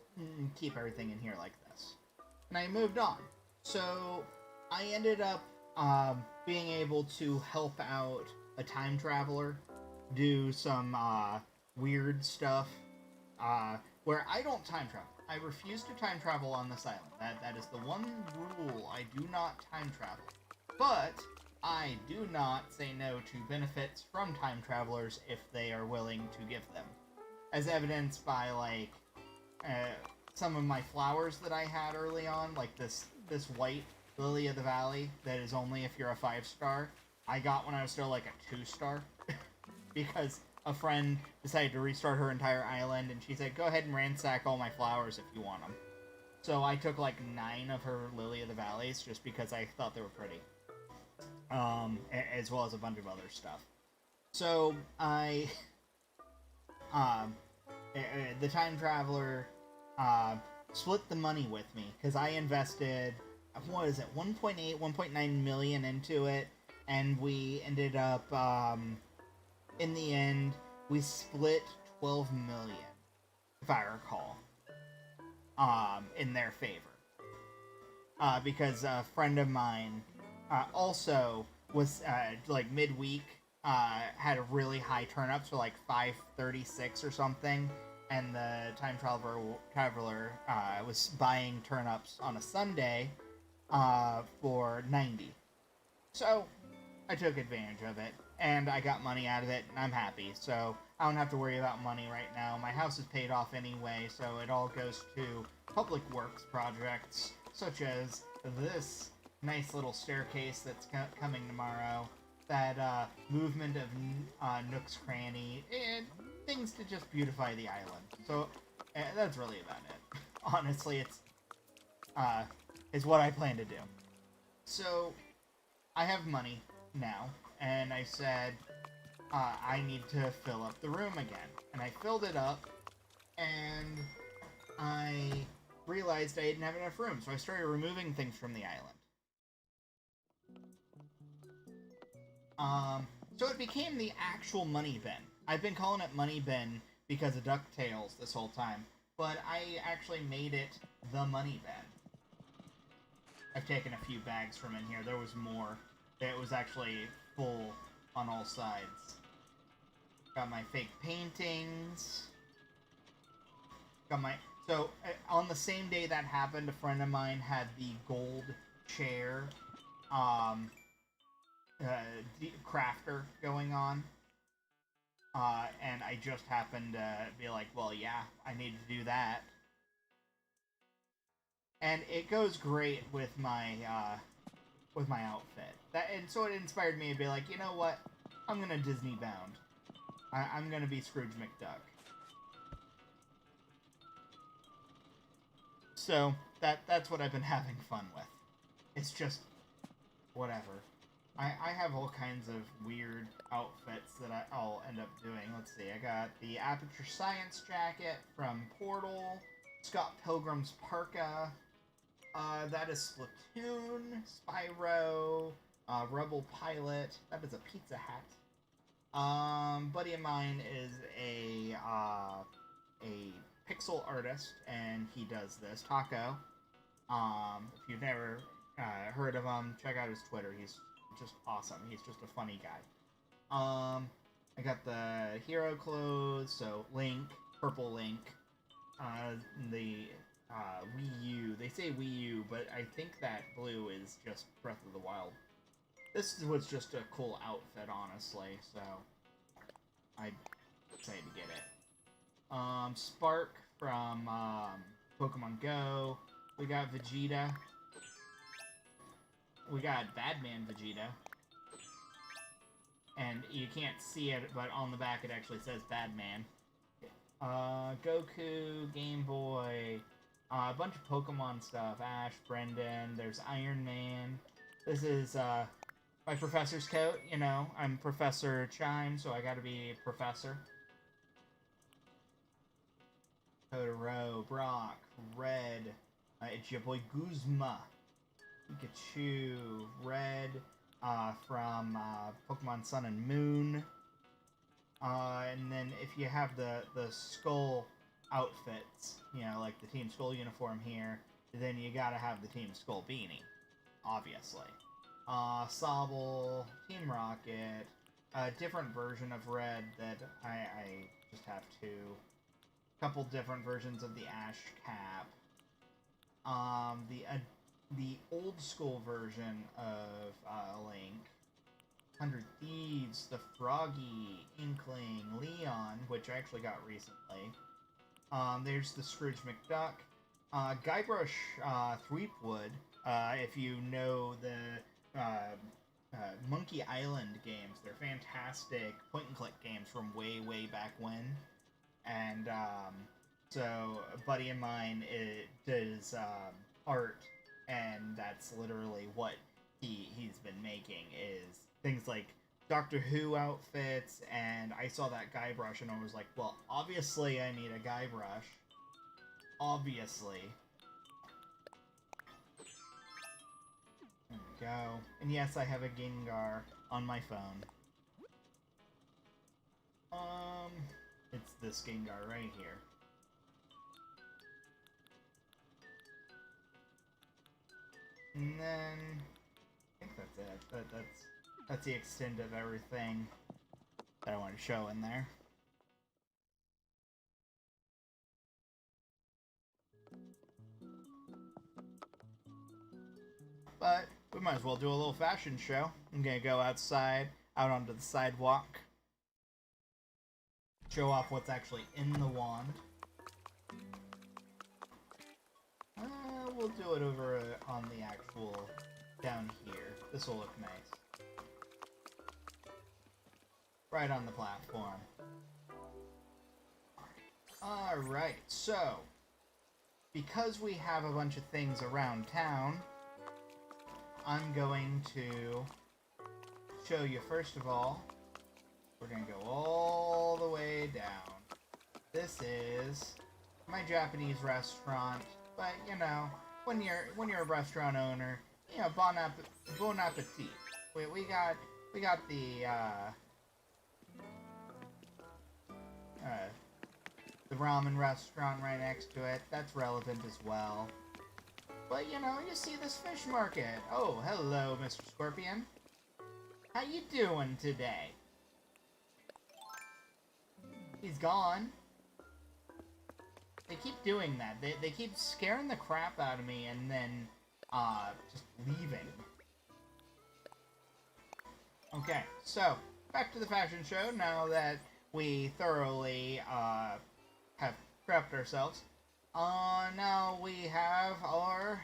keep everything in here like this. And I moved on. So I ended up being able to help out a time traveler do some weird stuff where I don't time travel. I refuse to time travel on this island. That is the one rule. I do not time travel. But I do not say no to benefits from time travelers if they are willing to give them. As evidenced by, like, some of my flowers that I had early on, like this white Lily of the Valley that is only if you're a 5-star. I got when I was still like a 2-star. Because a friend decided to restart her entire island, and she said, go ahead and ransack all my flowers if you want them. So I took like 9 of her Lily of the Valleys just because I thought they were pretty. As well as a bunch of other stuff. So I, the time traveler, split the money with me, because I invested, what is it, 1.9 million into it, and we ended up, in the end, we split 12 million, if I recall, in their favor. Because a friend of mine also was, like, midweek, had a really high turnup, so like 536 or something, and the time traveler was buying turnips on a Sunday for 90. So I took advantage of it, and I got money out of it, and I'm happy. So I don't have to worry about money right now. My house is paid off anyway, so it all goes to public works projects, such as this nice little staircase that's coming tomorrow, that movement of Nook's Cranny, and things to just beautify the island. So that's really about it. Honestly, it's what I plan to do. So I have money now, and I said I need to fill up the room again. And I filled it up, and I realized I didn't have enough room, so I started removing things from the island. So it became the actual money bin. I've been calling it money bin because of DuckTales this whole time, but I actually made it the money bin. I've taken a few bags from in here. There was more. It was actually full on all sides. Got my fake paintings. So, on the same day that happened, a friend of mine had the gold chair, crafter going on. And I just happened to be like, well, yeah, I need to do that. And it goes great with my outfit. And so it inspired me to be like, you know what? I'm gonna Disney bound. I'm gonna be Scrooge McDuck. So that's what I've been having fun with. It's just whatever. I have all kinds of weird outfits that I'll end up doing. Let's see, I got the Aperture Science jacket from Portal, Scott Pilgrim's parka, that is Splatoon, Spyro, Rebel Pilot, that is a pizza hat. Buddy of mine is a pixel artist, and he does this. Taco. If you've never heard of him, check out his Twitter. He's just awesome. He's just a funny guy. I got the hero clothes, so Link, Purple Link, the Wii U. They say Wii U, but I think that blue is just Breath of the Wild. This was just a cool outfit, honestly, so I'd say to get it. Spark from Pokemon Go. We got Vegeta. We got Badman Vegeta. And you can't see it, but on the back it actually says Badman. Goku, Game Boy, a bunch of Pokemon stuff. Ash, Brendan, there's Iron Man. This is my professor's coat, you know. I'm Professor Chime, so I gotta be a professor. Totoro, Brock, Red, it's your boy Guzma. Pikachu, Red, from Pokemon Sun and Moon. And then if you have the Skull outfits, you know, like the Team Skull uniform here, then you gotta have the Team Skull beanie, obviously. Sobble, Team Rocket, a different version of Red that I just have two. Couple different versions of the Ash cap. The old school version of Link. 100 Thieves, the Froggy, Inkling, Leon, which I actually got recently. There's the Scrooge McDuck. Guybrush Threepwood, if you know the Monkey Island games. They're fantastic point-and-click games from way, way back when. And so a buddy of mine does art, and that's literally what he's been making, is things like Doctor Who outfits, and I saw that Guybrush and I was like, well, obviously I need a Guybrush. Obviously. There we go. And yes, I have a Gengar on my phone. It's this Gengar right here. And then I think that's it. That's the extent of everything that I want to show in there. But we might as well do a little fashion show. I'm gonna go outside, out onto the sidewalk, show off what's actually in the wand. We'll do it over on the actual down here. This will look nice. Right on the platform. Alright, so because we have a bunch of things around town, I'm going to show you first of all. We're gonna go all the way down. This is my Japanese restaurant, but you know, when you're a restaurant owner, you know, bon appetit. We got the ramen restaurant right next to it. That's relevant as well. But you know, you see this fish market. Oh, hello, Mr. Scorpion. How you doing today? He's gone. They keep doing that. They keep scaring the crap out of me and then just leaving. Okay, so back to the fashion show now that we thoroughly have prepped ourselves. Now we have our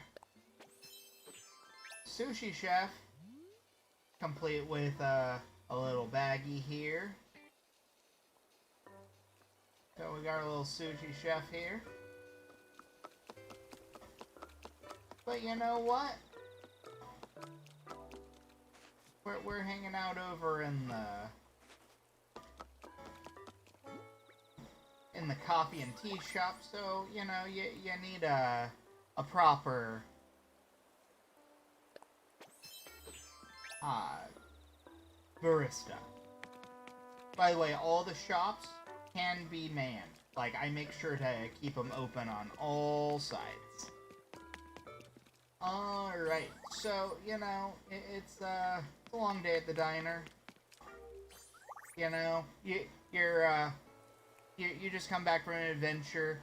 sushi chef, complete with a little baggie here. So we got our little sushi chef here. But you know what? We're hanging out over in the coffee and tea shop, so you know you need a proper barista. By the way, all the shops can be manned. Like, I make sure to keep them open on all sides. Alright, so, you know, it's a long day at the diner. You know, you just come back from an adventure.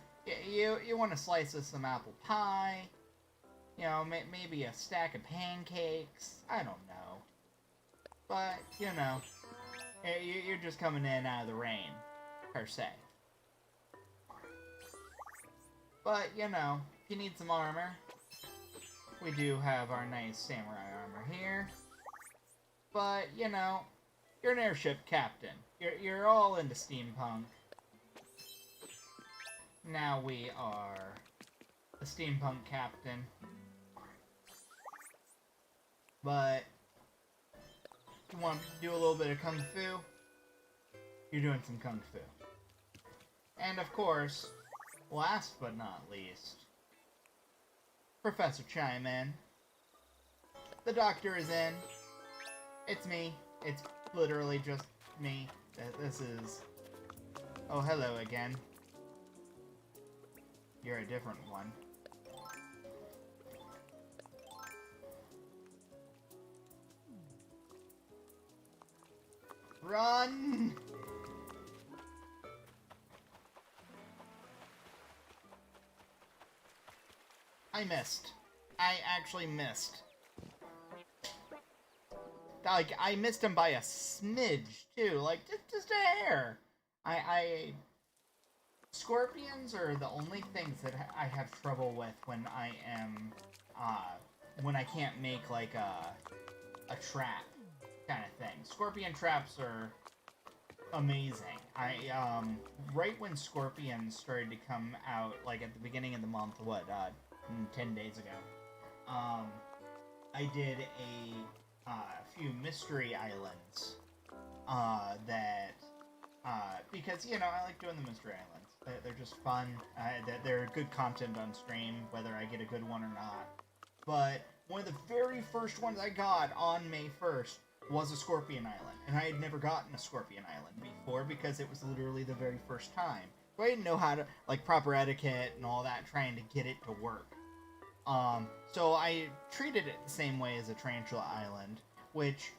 You want a slice of some apple pie. You know, maybe a stack of pancakes. I don't know. But, you know, you're just coming in out of the rain, per se. But, you know, if you need some armor, we do have our nice samurai armor here. But, you know, you're an airship captain. You're all into steampunk. Now we are a steampunk captain. But if you want to do a little bit of kung fu, you're doing some kung fu. And of course, last but not least, Professor Chime In. The doctor is in. It's me. It's literally just me. This is... Oh, hello again. You're a different one. Run! I missed. I actually missed. Like, I missed him by a smidge, too. Like, just a hair. Scorpions are the only things that I have trouble with when I am, when I can't make, like, a trap kind of thing. Scorpion traps are amazing. Right when scorpions started to come out, like, at the beginning of the month, 10 days ago, I did a few mystery islands, because, you know, I like doing the mystery islands. They're just fun. They're good content on stream, whether I get a good one or not. But one of the very first ones I got on May 1st was a Scorpion Island. And I had never gotten a Scorpion Island before because it was literally the very first time. So I didn't know how to, like, proper etiquette and all that, trying to get it to work. So I treated it the same way as a Tarantula Island, which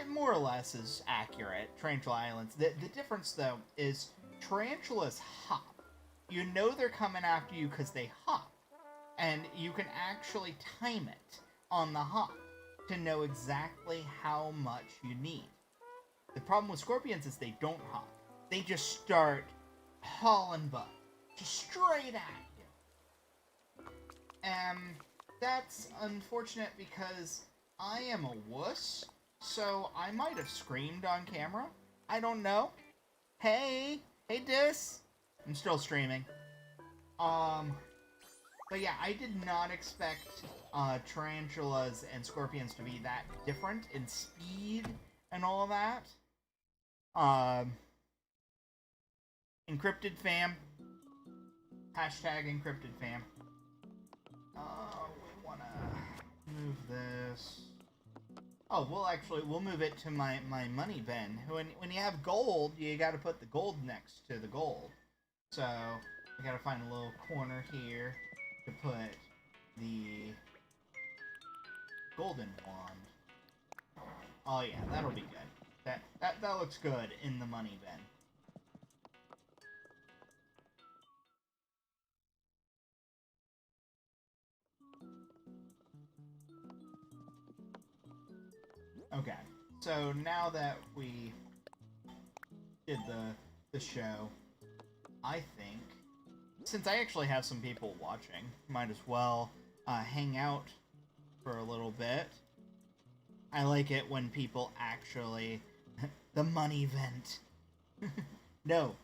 more or less is accurate. Tarantula Islands. The difference, though, is tarantulas hop. You know they're coming after you because they hop. And you can actually time it on the hop to know exactly how much you need. The problem with scorpions is they don't hop. They just start hauling butt. Just straight at you. That's unfortunate because I am a wuss, so I might have screamed on camera. I don't know. Hey Dis! I'm still streaming. But yeah, I did not expect tarantulas and scorpions to be that different in speed and all that. Encrypted fam. Hashtag encrypted fam. We wanna move this. Oh, we'll move it to my money bin. When you have gold, you gotta put the gold next to the gold. So, I gotta find a little corner here to put the golden wand. Oh yeah, that'll be good. That looks good in the money bin. Okay, so now that we did the show, I think, since I actually have some people watching, might as well hang out for a little bit. I like it when people actually... the money vent. No,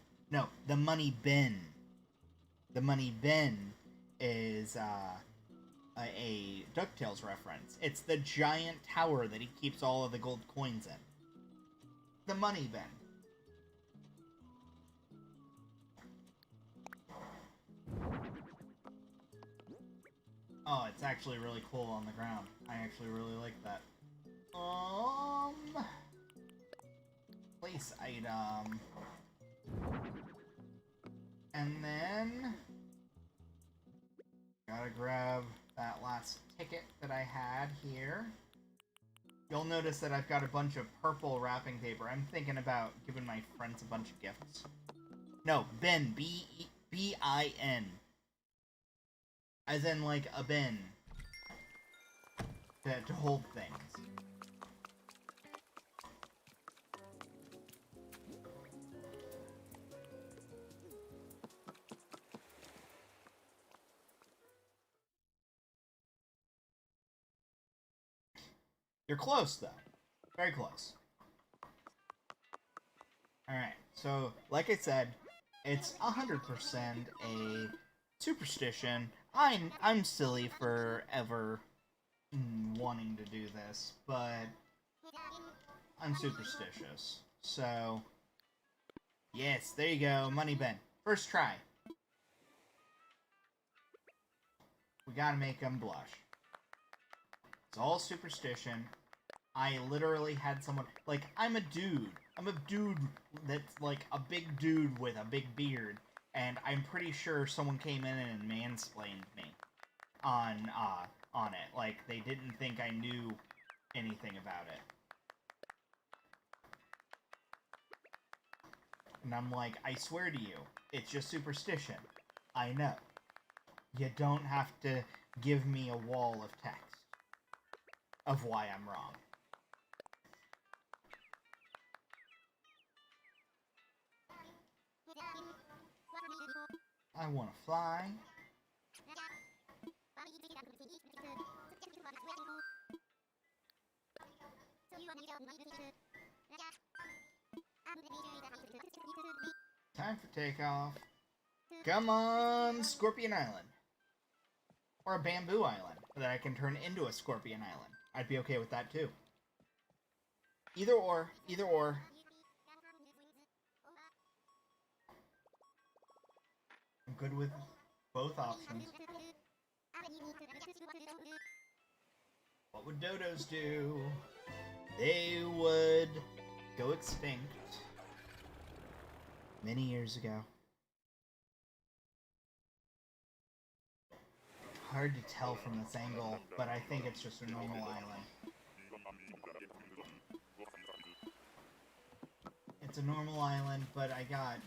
the money bin. The money bin is a DuckTales reference. It's the giant tower that he keeps all of the gold coins in. The money bin. Oh, it's actually really cool on the ground. I actually really like that. Place item. And then gotta grab that last ticket that I had here. You'll notice that I've got a bunch of purple wrapping paper. I'm thinking about giving my friends a bunch of gifts. No, bin. B-I-N. As in, like, a bin. To hold things. You're close, though. Very close. Alright, so, like I said, it's 100% a superstition. I'm silly for ever wanting to do this, but I'm superstitious. So, yes, there you go, money bin. First try. We gotta make them blush. It's all superstition. I literally had someone, like, I'm a dude that's, like, a big dude with a big beard, and I'm pretty sure someone came in and mansplained me on it. Like, they didn't think I knew anything about it. And I'm like, I swear to you, it's just superstition. I know. You don't have to give me a wall of text of why I'm wrong. I want to fly. Time for takeoff. Come on, Scorpion Island. Or a bamboo island that I can turn into a Scorpion Island. I'd be okay with that too. Either or. Either or. I'm good with both options. What would dodos do? They would go extinct many years ago. Hard to tell from this angle, but I think it's just a normal island. It's a normal island, but I got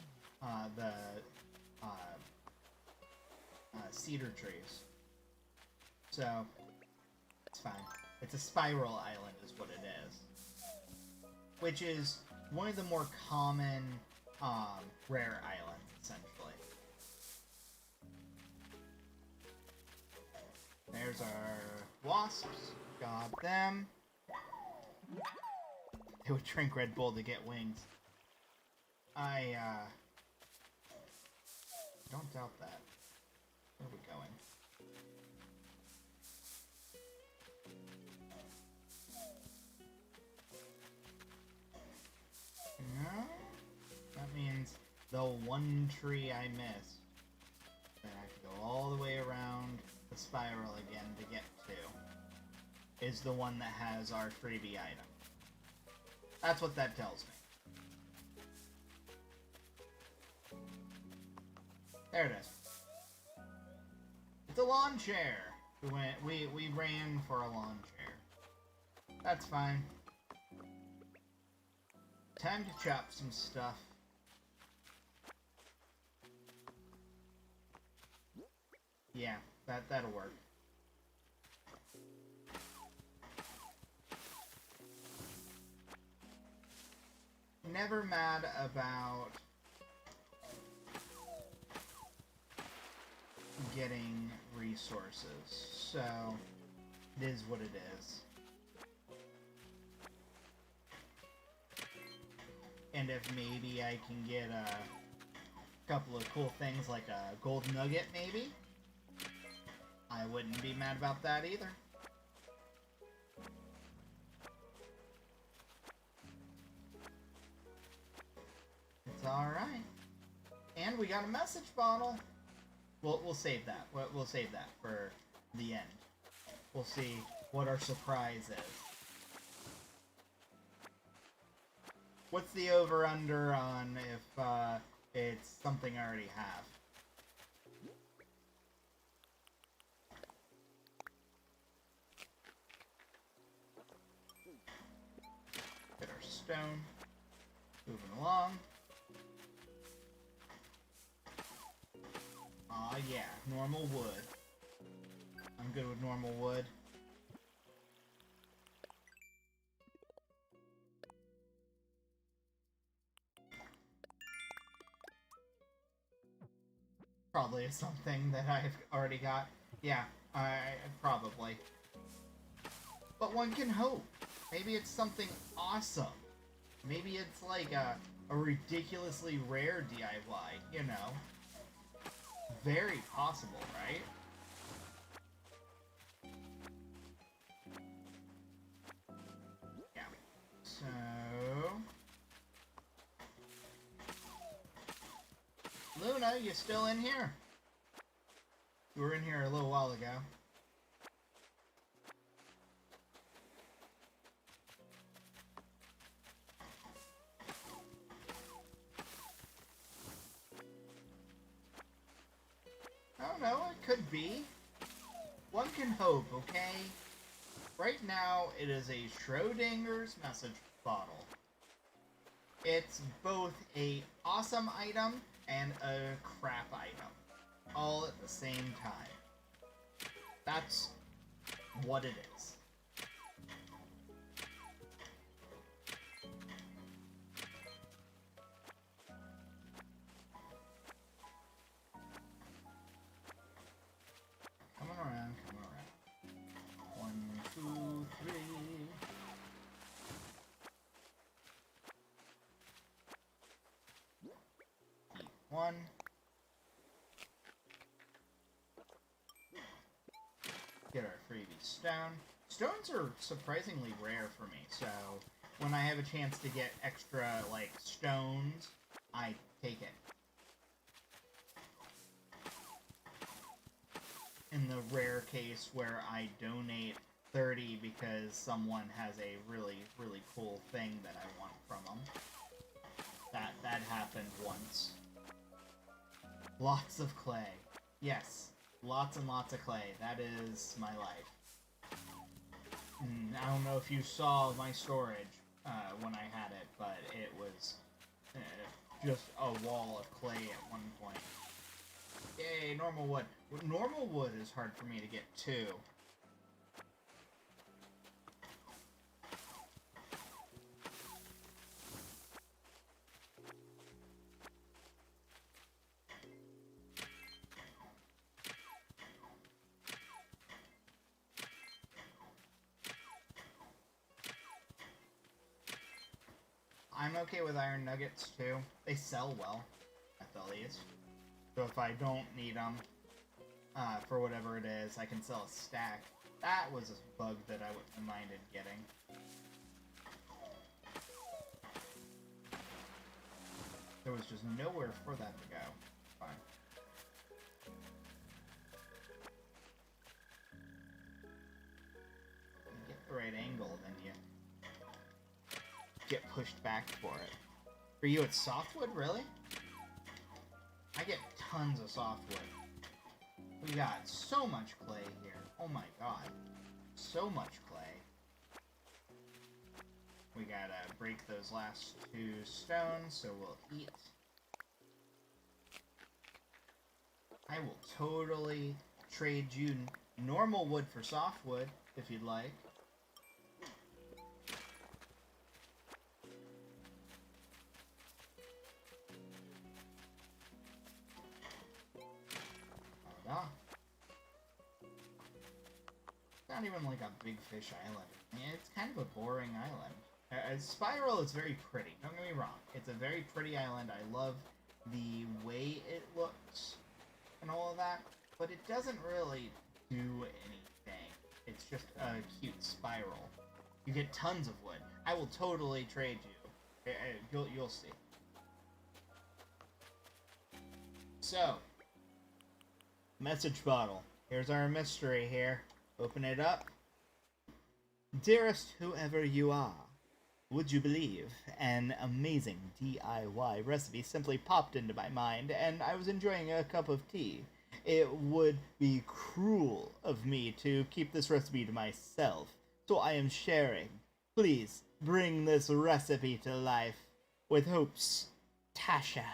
the cedar trees. So, it's fine. It's a spiral island is what it is. Which is one of the more common rare islands, essentially. There's our wasps. Got them. They would drink Red Bull to get wings. I don't doubt that. Where are we going? No? That means the one tree I missed. Then I have to go all the way around the spiral again to get to. Is the one that has our freebie item. That's what that tells me. There it is. It's a lawn chair. We ran for a lawn chair. That's fine. Time to chop some stuff. Yeah, that'll work. Never mad about getting resources, so it is what it is. And if maybe I can get a couple of cool things like a gold nugget, maybe, I wouldn't be mad about that either. It's alright. And we got a message bottle. We'll save that. We'll save that for the end. We'll see what our surprise is. What's the over-under on if it's something I already have? Get our stone. Moving along. Aw, yeah. Normal wood. I'm good with normal wood. Probably is something that I've already got. Yeah, probably. But one can hope. Maybe it's something awesome. Maybe it's like a ridiculously rare DIY, you know? Very possible, right? Yeah. So... Luna, you still in here? You were in here a little while ago. I don't know, it could be. One can hope, okay? Right now, it is a Schrodinger's message bottle. It's both a awesome item and a crap item, all at the same time. That's what it is. Coming around, coming around. 1, 2, 3. One. Get our freebie stone. Stones are surprisingly rare for me, so when I have a chance to get extra, like, stones, I take it. In the rare case where I donate 30 because someone has a really, really cool thing that I want from them. That happened once. Lots of clay. Yes, lots and lots of clay. That is my life. I don't know if you saw my storage when I had it, but it was just a wall of clay at one point. Yay, normal wood. Normal wood is hard for me to get too. I'm okay with iron nuggets too. They sell well, at the least. So if I don't need them, for whatever it is, I can sell a stack. That was a bug that I wouldn't minded getting. There was just nowhere for that to go. Fine. You get the right angle, then you get pushed back for it. For you, it's softwood, really? I get tons of softwood. We got so much clay here. Oh my god. So much clay. We gotta break those last 2 stones, so we'll eat. I will totally trade you normal wood for softwood, if you'd like. Not even like a big fish island. I mean, it's kind of a boring island. Spiral is very pretty, don't get me wrong. It's a very pretty island. I love the way it looks and all of that, but it doesn't really do anything. It's just a cute spiral. You get tons of wood. I will totally trade you. You'll see. So, message bottle. Here's our mystery here. Open it up. Dearest whoever you are, would you believe an amazing DIY recipe simply popped into my mind and I was enjoying a cup of tea. It would be cruel of me to keep this recipe to myself, so I am sharing. Please bring this recipe to life. With hopes, Tasha.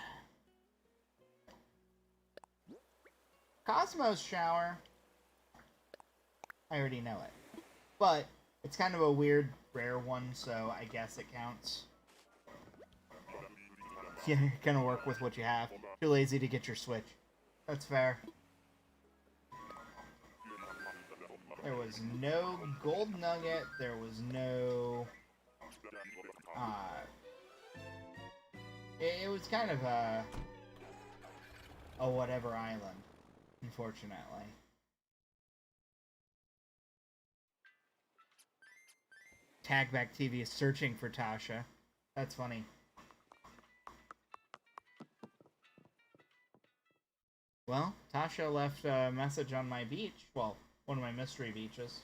Cosmos shower. I already know it. But it's kind of a weird, rare one, so I guess it counts. Yeah, kind of work with what you have. Too lazy to get your Switch. That's fair. There was no gold nugget. There was no... It was kind of a whatever island, unfortunately. Tagback TV is searching for Tasha. That's funny. Well, Tasha left a message on my beach. Well, one of my mystery beaches.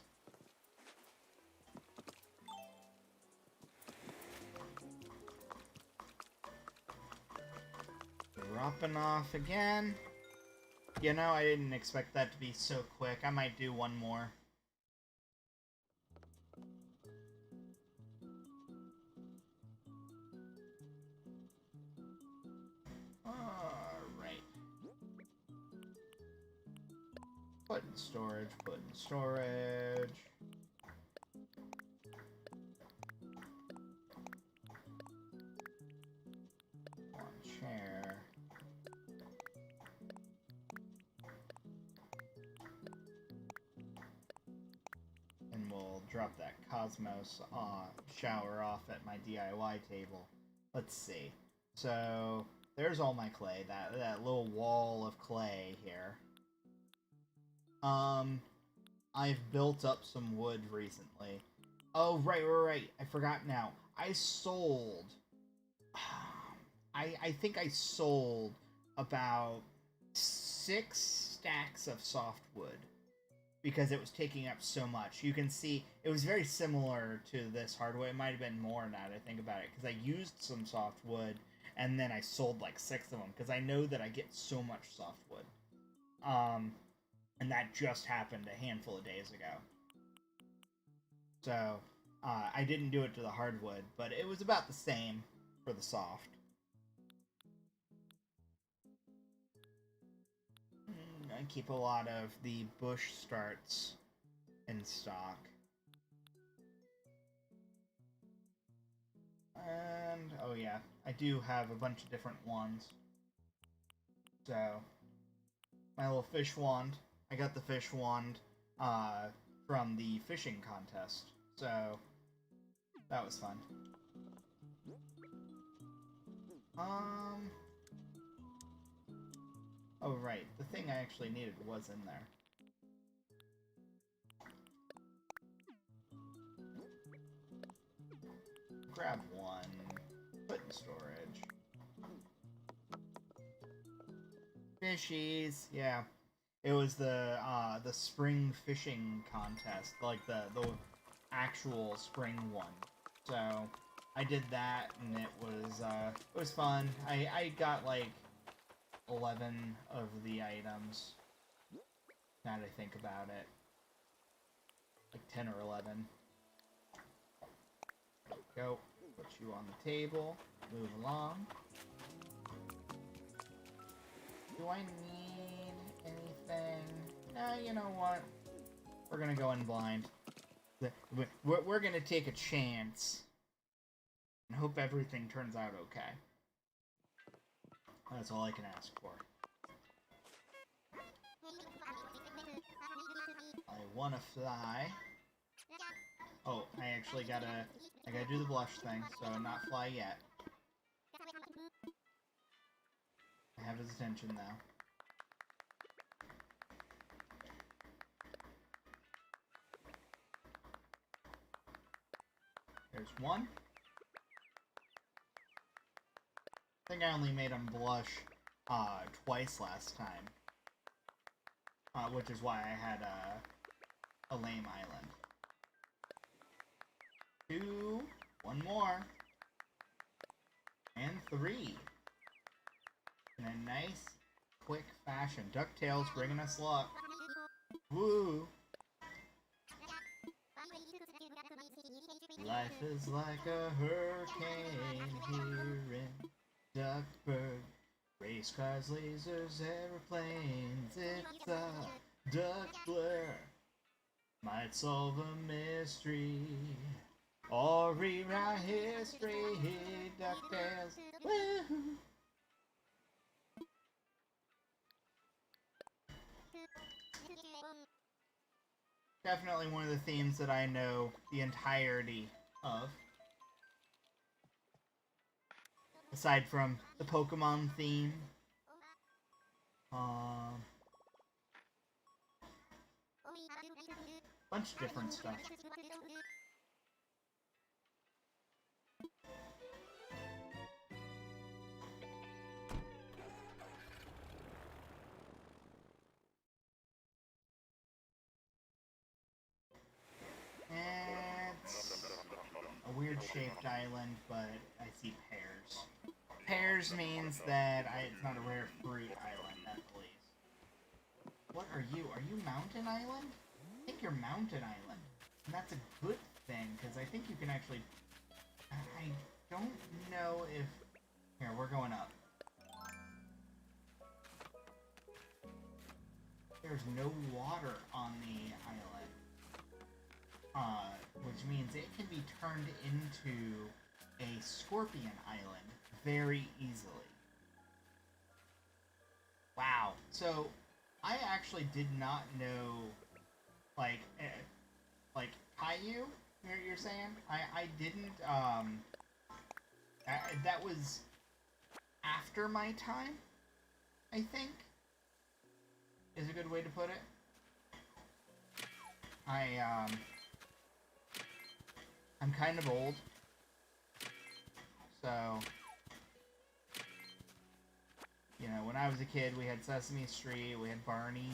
Dropping off again. You know, I didn't expect that to be so quick. I might do one more. Alright. Put in storage, put in storage. One chair. And we'll drop that Cosmos shower off at my DIY table. Let's see. So, there's all my clay, that little wall of clay here. I've built up some wood recently. Oh, right. I forgot now. I sold... I think I sold about 6 stacks of softwood because it was taking up so much. You can see it was very similar to this hardwood. It might have been more now that I think about it because I used some softwood and then I sold like 6 of them because I know that I get so much softwood. And that just happened a handful of days ago. So, I didn't do it to the hardwood, but it was about the same for the soft. I keep a lot of the bush starts in stock. And, oh yeah, I do have a bunch of different ones. So, my little fish wand. I got the fish wand from the fishing contest, so that was fun. Oh right, the thing I actually needed was in there. Grab one, put in storage. Fishies, yeah. It was the spring fishing contest, like the actual spring one. So I did that, and it was fun. I got like 11 of the items. Now that I think about it, like 10 or 11. There we go. Put you on the table. Move along. Do I need anything? Nah, you know what? We're gonna go in blind. We're gonna take a chance and hope everything turns out okay. That's all I can ask for. I wanna fly. Oh, I gotta do the blush thing, so not fly yet. I have his attention now. one. I think I only made him blush twice last time. Which is why I had a lame island. 2, 1 more. And 3. In a nice, quick fashion. DuckTales bringing us luck. Woo! Life is like a hurricane here in Duckburg. Race cars, lasers, airplanes. It's a duck blur. Might solve a mystery or rewrite history. DuckTales. Woo! Definitely one of the themes that I know the entirety of. Aside from the Pokemon theme. Bunch of different stuff. It's a weird shaped island, but I see pears. Pears means that it's not a rare fruit island, at least. What are you? Are you Mountain Island? I think you're Mountain Island. And that's a good thing, because I think you can actually... I don't know if... Here, we're going up. There's no water on the island. Which means it can be turned into a scorpion island very easily. Wow. So, I actually did not know, like Caillou, you're saying? I didn't, that was after my time, I think, is a good way to put it. I'm kind of old, so, you know, when I was a kid, we had Sesame Street, we had Barney.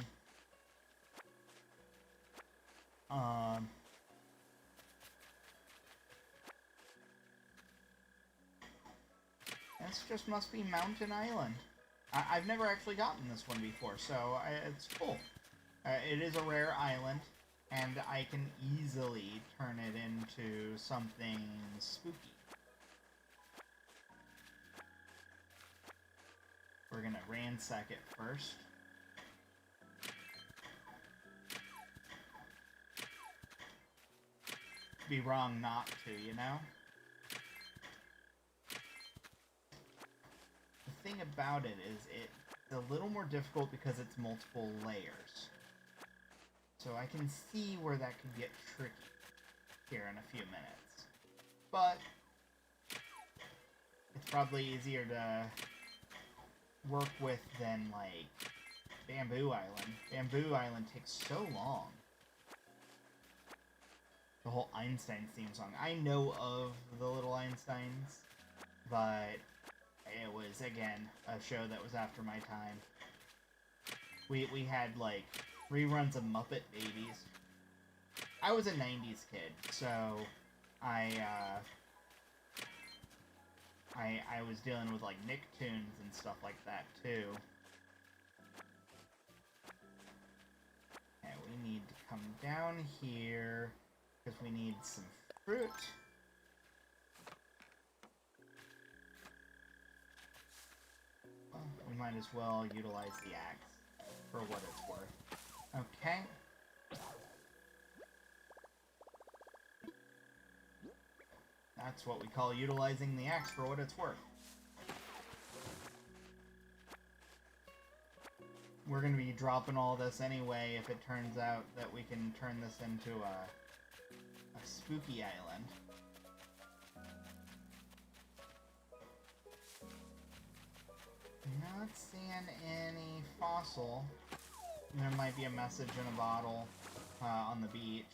This just must be Mountain Island. I've never actually gotten this one before, so it's cool. It is a rare island, and I can easily turn it into something spooky. We're gonna ransack it first. Be wrong not to, you know? The thing about it is it's a little more difficult because it's multiple layers. So I can see where that could get tricky here in a few minutes. But it's probably easier to work with than, like, Bamboo Island. Bamboo Island takes so long. The whole Einstein theme song. I know of the Little Einsteins, but it was, again, a show that was after my time. We had, like, reruns of Muppet Babies. I was a 90s kid, so I was dealing with, like, Nicktoons and stuff like that, too. Okay, we need to come down here, because we need some fruit. Well, we might as well utilize the axe for what it's worth. Okay. That's what we call utilizing the axe for what it's worth. We're going to be dropping all this anyway if it turns out that we can turn this into a spooky island. Not seeing any fossil. There might be a message in a bottle on the beach.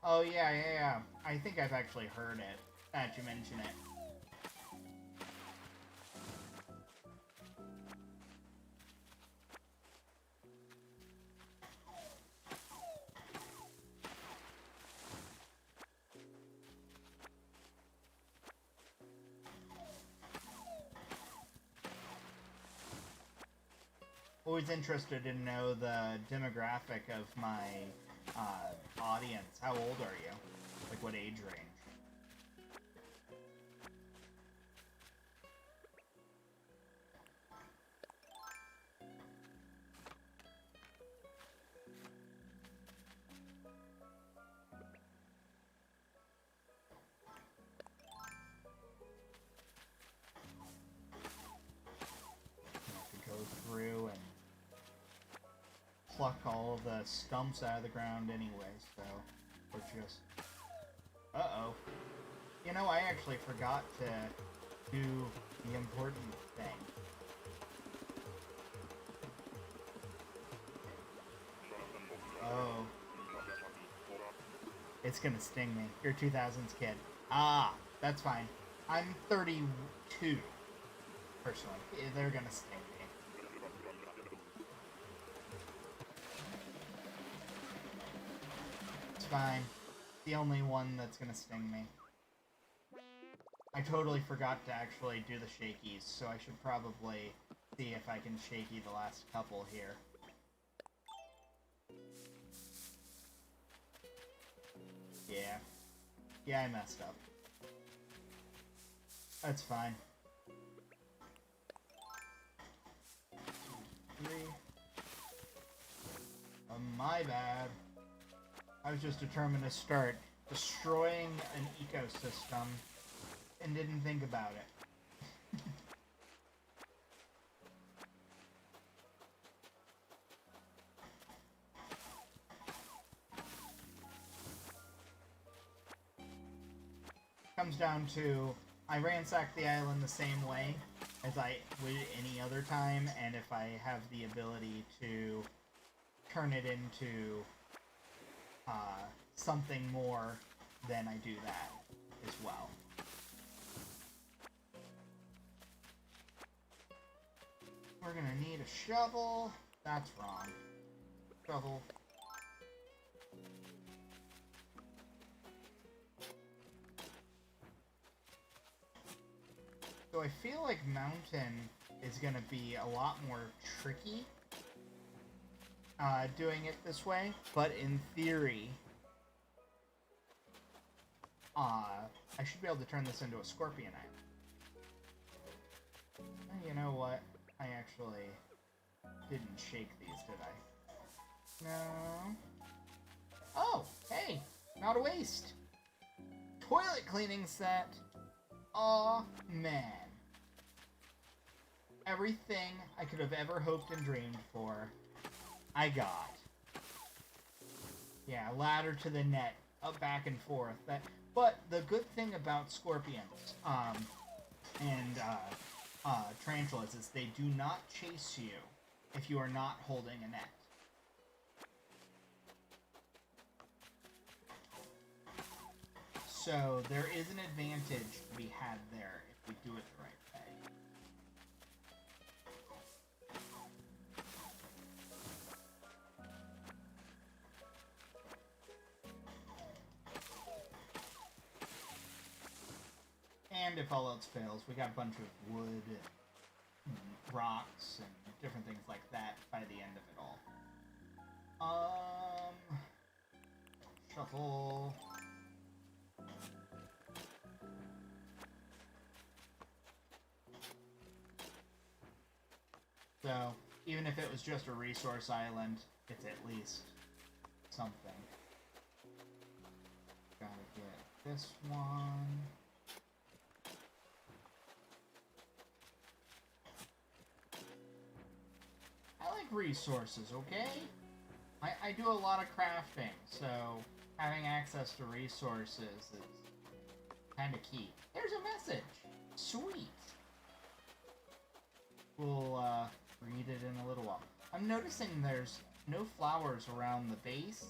Oh, yeah, yeah, yeah. I think I've actually heard it, that you mention it. Always interested to know the demographic of my audience. How old are you? Like, what age range? Through and pluck all the stumps out of the ground anyway, so we're just... Uh-oh. You know, I actually forgot to do the important thing. Oh. It's gonna sting me. You're 2000s kid. Ah, that's fine. I'm 32, personally. They're gonna sting me. Fine. The only one that's gonna sting me. I totally forgot to actually do the shakies, so I should probably see if I can shaky the last couple here. Yeah. Yeah, I messed up. That's fine. 2, 3. My bad. I was just determined to start destroying an ecosystem and didn't think about it. Comes down to, I ransack the island the same way as I would any other time, and if I have the ability to turn it into something more, then I do that as well. We're gonna need a shovel. That's wrong. Shovel. So I feel like Mountain is gonna be a lot more tricky doing it this way, but in theory, I should be able to turn this into a scorpion island. You know what? I actually didn't shake these, did I? No. Oh, hey! Not a waste! Toilet cleaning set! Aw, man. Everything I could have ever hoped and dreamed for, I got. Yeah, ladder to the net, up back and forth. But the good thing about scorpions, and tarantulas is they do not chase you if you are not holding a net. So there is an advantage to be had there if we do it the right way. And if all else fails, we got a bunch of wood and rocks and different things like that by the end of it all. Shuffle. So, even if it was just a resource island, it's at least something. Gotta get this one. I like resources, okay? I do a lot of crafting, so having access to resources is kind of key. There's a message! Sweet! We'll, read it in a little while. I'm noticing there's no flowers around the base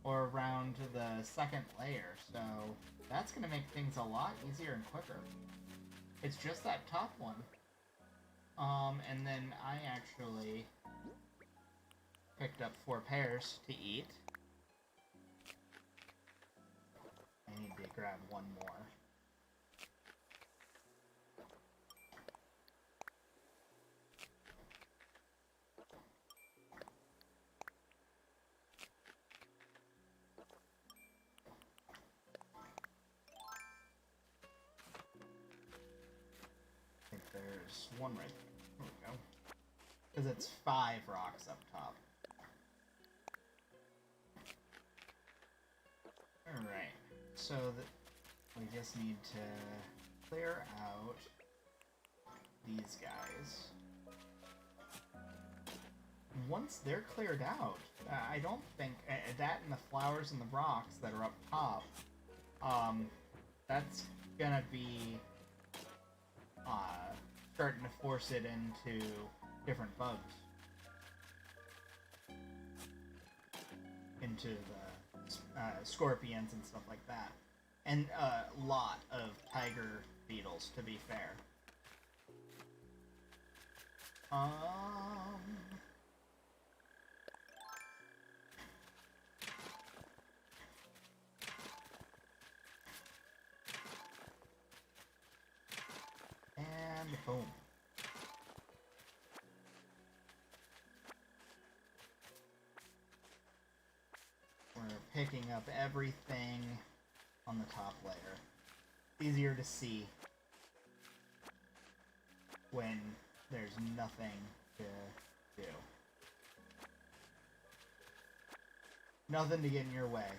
or around the second layer, so that's going to make things a lot easier and quicker. It's just that top one. And then I actually picked up 4 pears to eat. I need to grab one more. I think there's one right there. There we go. Because it's 5 rocks up top. Alright, so we just need to clear out these guys. Once they're cleared out, I don't think that and the flowers and the rocks that are up top, that's gonna be starting to force it into different bugs. Into the scorpions and stuff like that. And a lot of tiger beetles, to be fair. And boom. We're picking up everything on the top layer. Easier to see when there's nothing to do. Nothing to get in your way.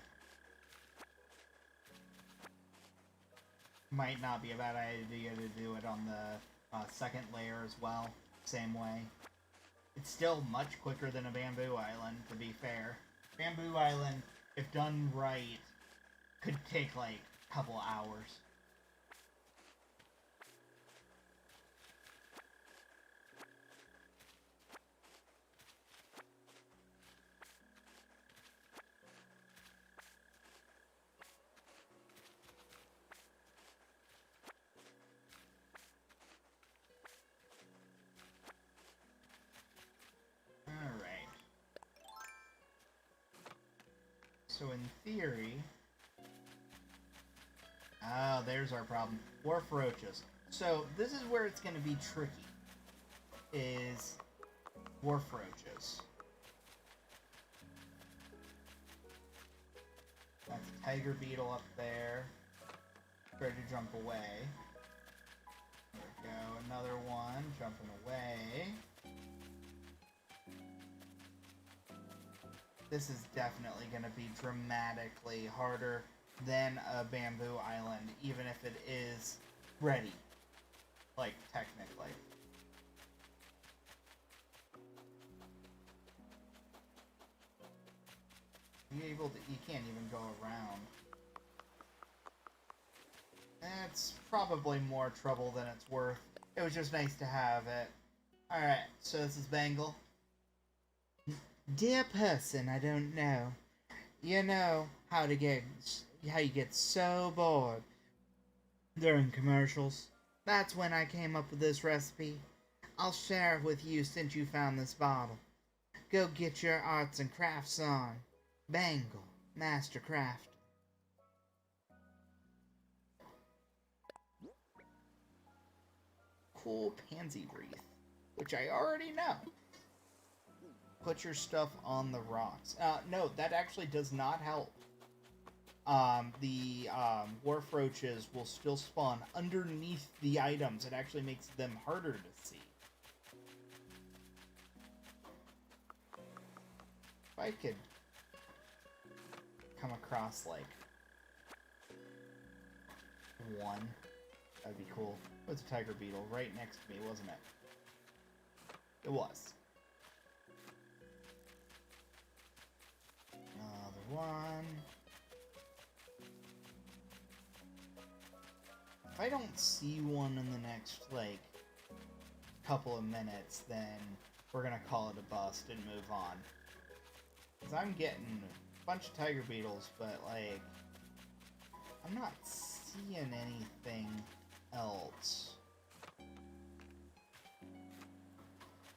Might not be a bad idea to do it on the second layer as well. Same way. It's still much quicker than a bamboo island, to be fair. Bamboo island, if done right, could take like a couple hours. So in theory... Ah, there's our problem. Wharf roaches. So this is where it's going to be tricky. Is wharf roaches. That's a tiger beetle up there. Try to jump away. There we go. Another one jumping away. This is definitely going to be dramatically harder than a bamboo island, even if it is ready. Like, technically. You can't even go around. It's probably more trouble than it's worth. It was just nice to have it. Alright, so this is Bengal. Dear person I don't know, you know how you get so bored during commercials. That's when I came up with this recipe. I'll share it with you since you found this bottle. Go get your arts and crafts on. Bengal Mastercraft. Cool pansy wreath, which I already know. Put your stuff on the rocks. No, that actually does not help. The wharf roaches will still spawn underneath the items. It actually makes them harder to see. If I could come across, like, one, that'd be cool. It was a tiger beetle right next to me, wasn't it? It was. Another one. If I don't see one in the next, like, couple of minutes, then we're gonna call it a bust and move on. Because I'm getting bunch of tiger beetles, but, like, I'm not seeing anything else.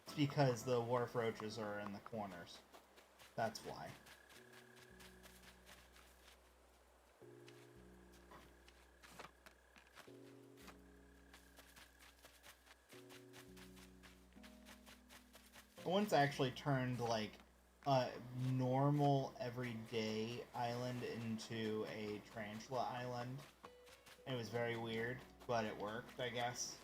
It's because the wharf roaches are in the corners. That's why. Once actually turned, like, a normal, everyday island into a tarantula island. It was very weird, but it worked, I guess.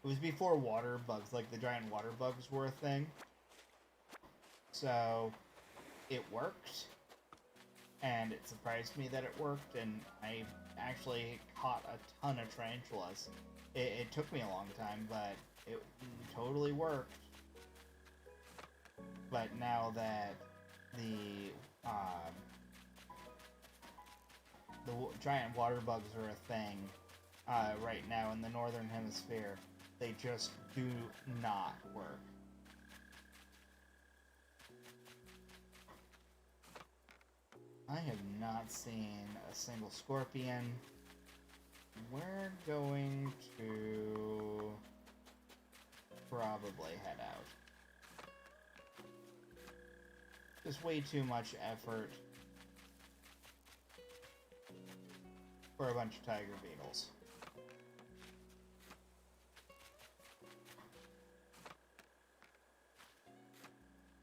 It was before water bugs, like the giant water bugs were a thing. So, it worked. And it surprised me that it worked, and I actually caught a ton of tarantulas. It took me a long time, but it totally worked. But now that the giant water bugs are a thing right now in the northern hemisphere, they just do not work. I have not seen a single scorpion. We're going to probably head out. Just way too much effort for a bunch of tiger beetles.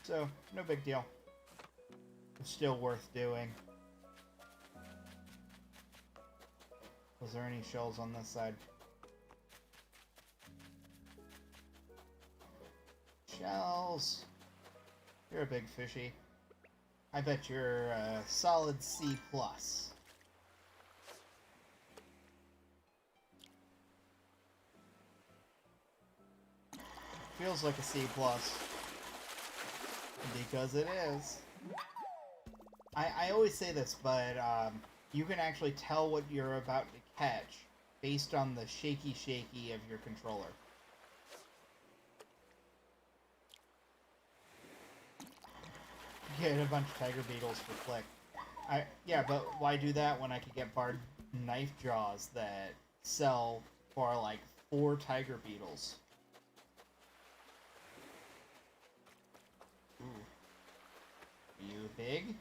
So, no big deal. It's still worth doing. Was there any shells on this side? Shells! You're a big fishy. I bet you're a solid C+. Feels like a C+. Because it is. I always say this, but you can actually tell what you're about to catch based on the shaky of your controller. Get a bunch of tiger beetles for click. Yeah, but why do that when I could get barred knife jaws that sell for like 4 tiger beetles? Ooh. You big?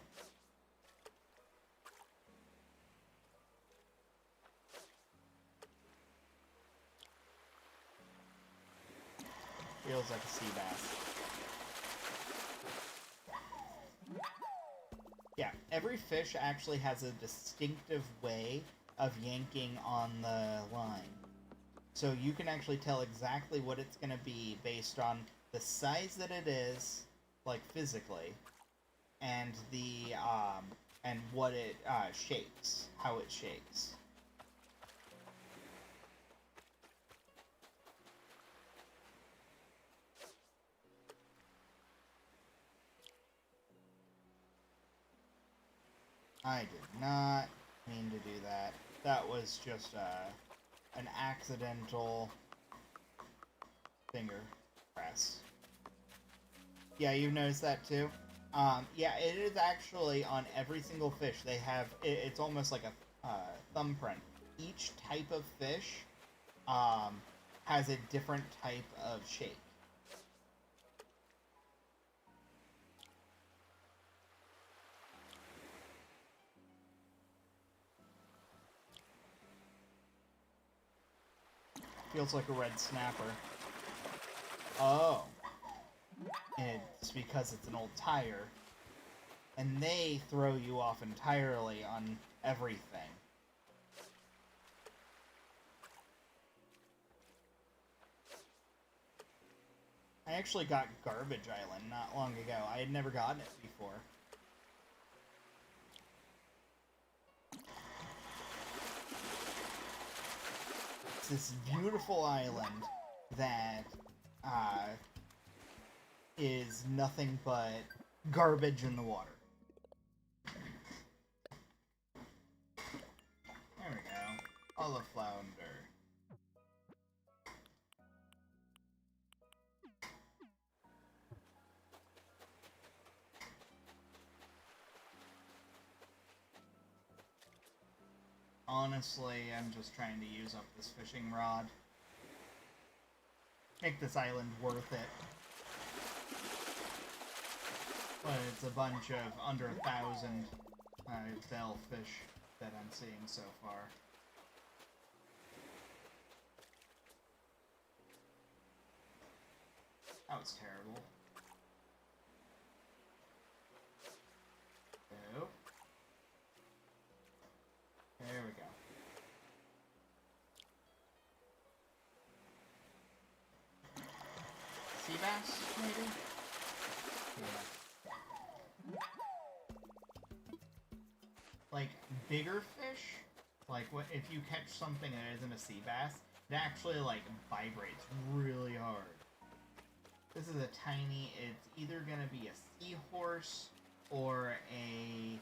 Feels like a sea bass. Yeah, every fish actually has a distinctive way of yanking on the line. So you can actually tell exactly what it's going to be based on the size that it is, like physically, and the and what it shakes, how it shakes. I did not mean to do that. That was just an accidental finger press. Yeah, you've noticed that too? Yeah, it is actually on every single fish. They have, it's almost like a thumbprint. Each type of fish has a different type of shake. Feels like a red snapper. Oh. And it's because it's an old tire. And they throw you off entirely on everything. I actually got Garbage Island not long ago. I had never gotten it before. It's this beautiful island that is nothing but garbage in the water. There we go. All the flounder. honestly, I'm just trying to use up this fishing rod. Make this island worth it. But it's a bunch of under 1,000 bell fish that I'm seeing so far. That was terrible. Nope. There we go. Sea bass, maybe? Yeah. Like, bigger fish? Like, what if you catch something that isn't a sea bass, it actually, like, vibrates really hard. This is a tiny, it's either gonna be a seahorse or a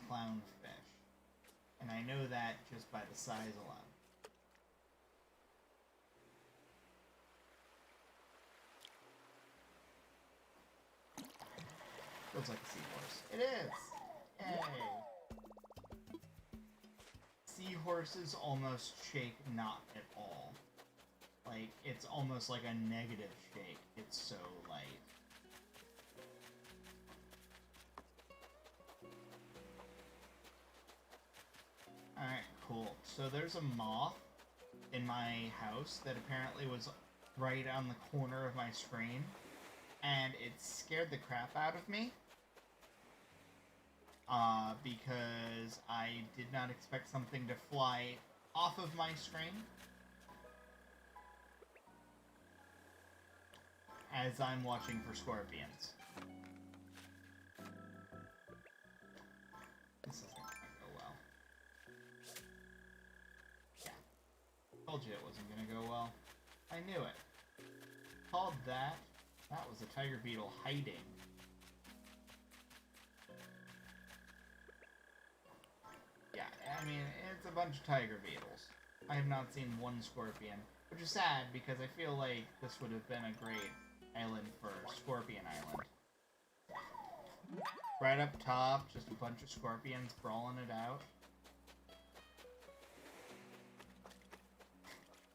clownfish. And I know that just by the size alone. Looks like a seahorse. It is! Yay! Seahorses almost shake not at all. Like, it's almost like a negative shake. It's so light. Alright, cool. So there's a moth in my house that apparently was right on the corner of my screen. And it scared the crap out of me. Because I did not expect something to fly off of my screen. As I'm watching for scorpions. This isn't gonna go well. Yeah. Told you it wasn't gonna go well. I knew it. Called that. That was a tiger beetle hiding. Yeah, I mean, it's a bunch of tiger beetles. I have not seen one scorpion, which is sad because I feel like this would have been a great island for Scorpion Island. Right up top, just a bunch of scorpions brawling it out.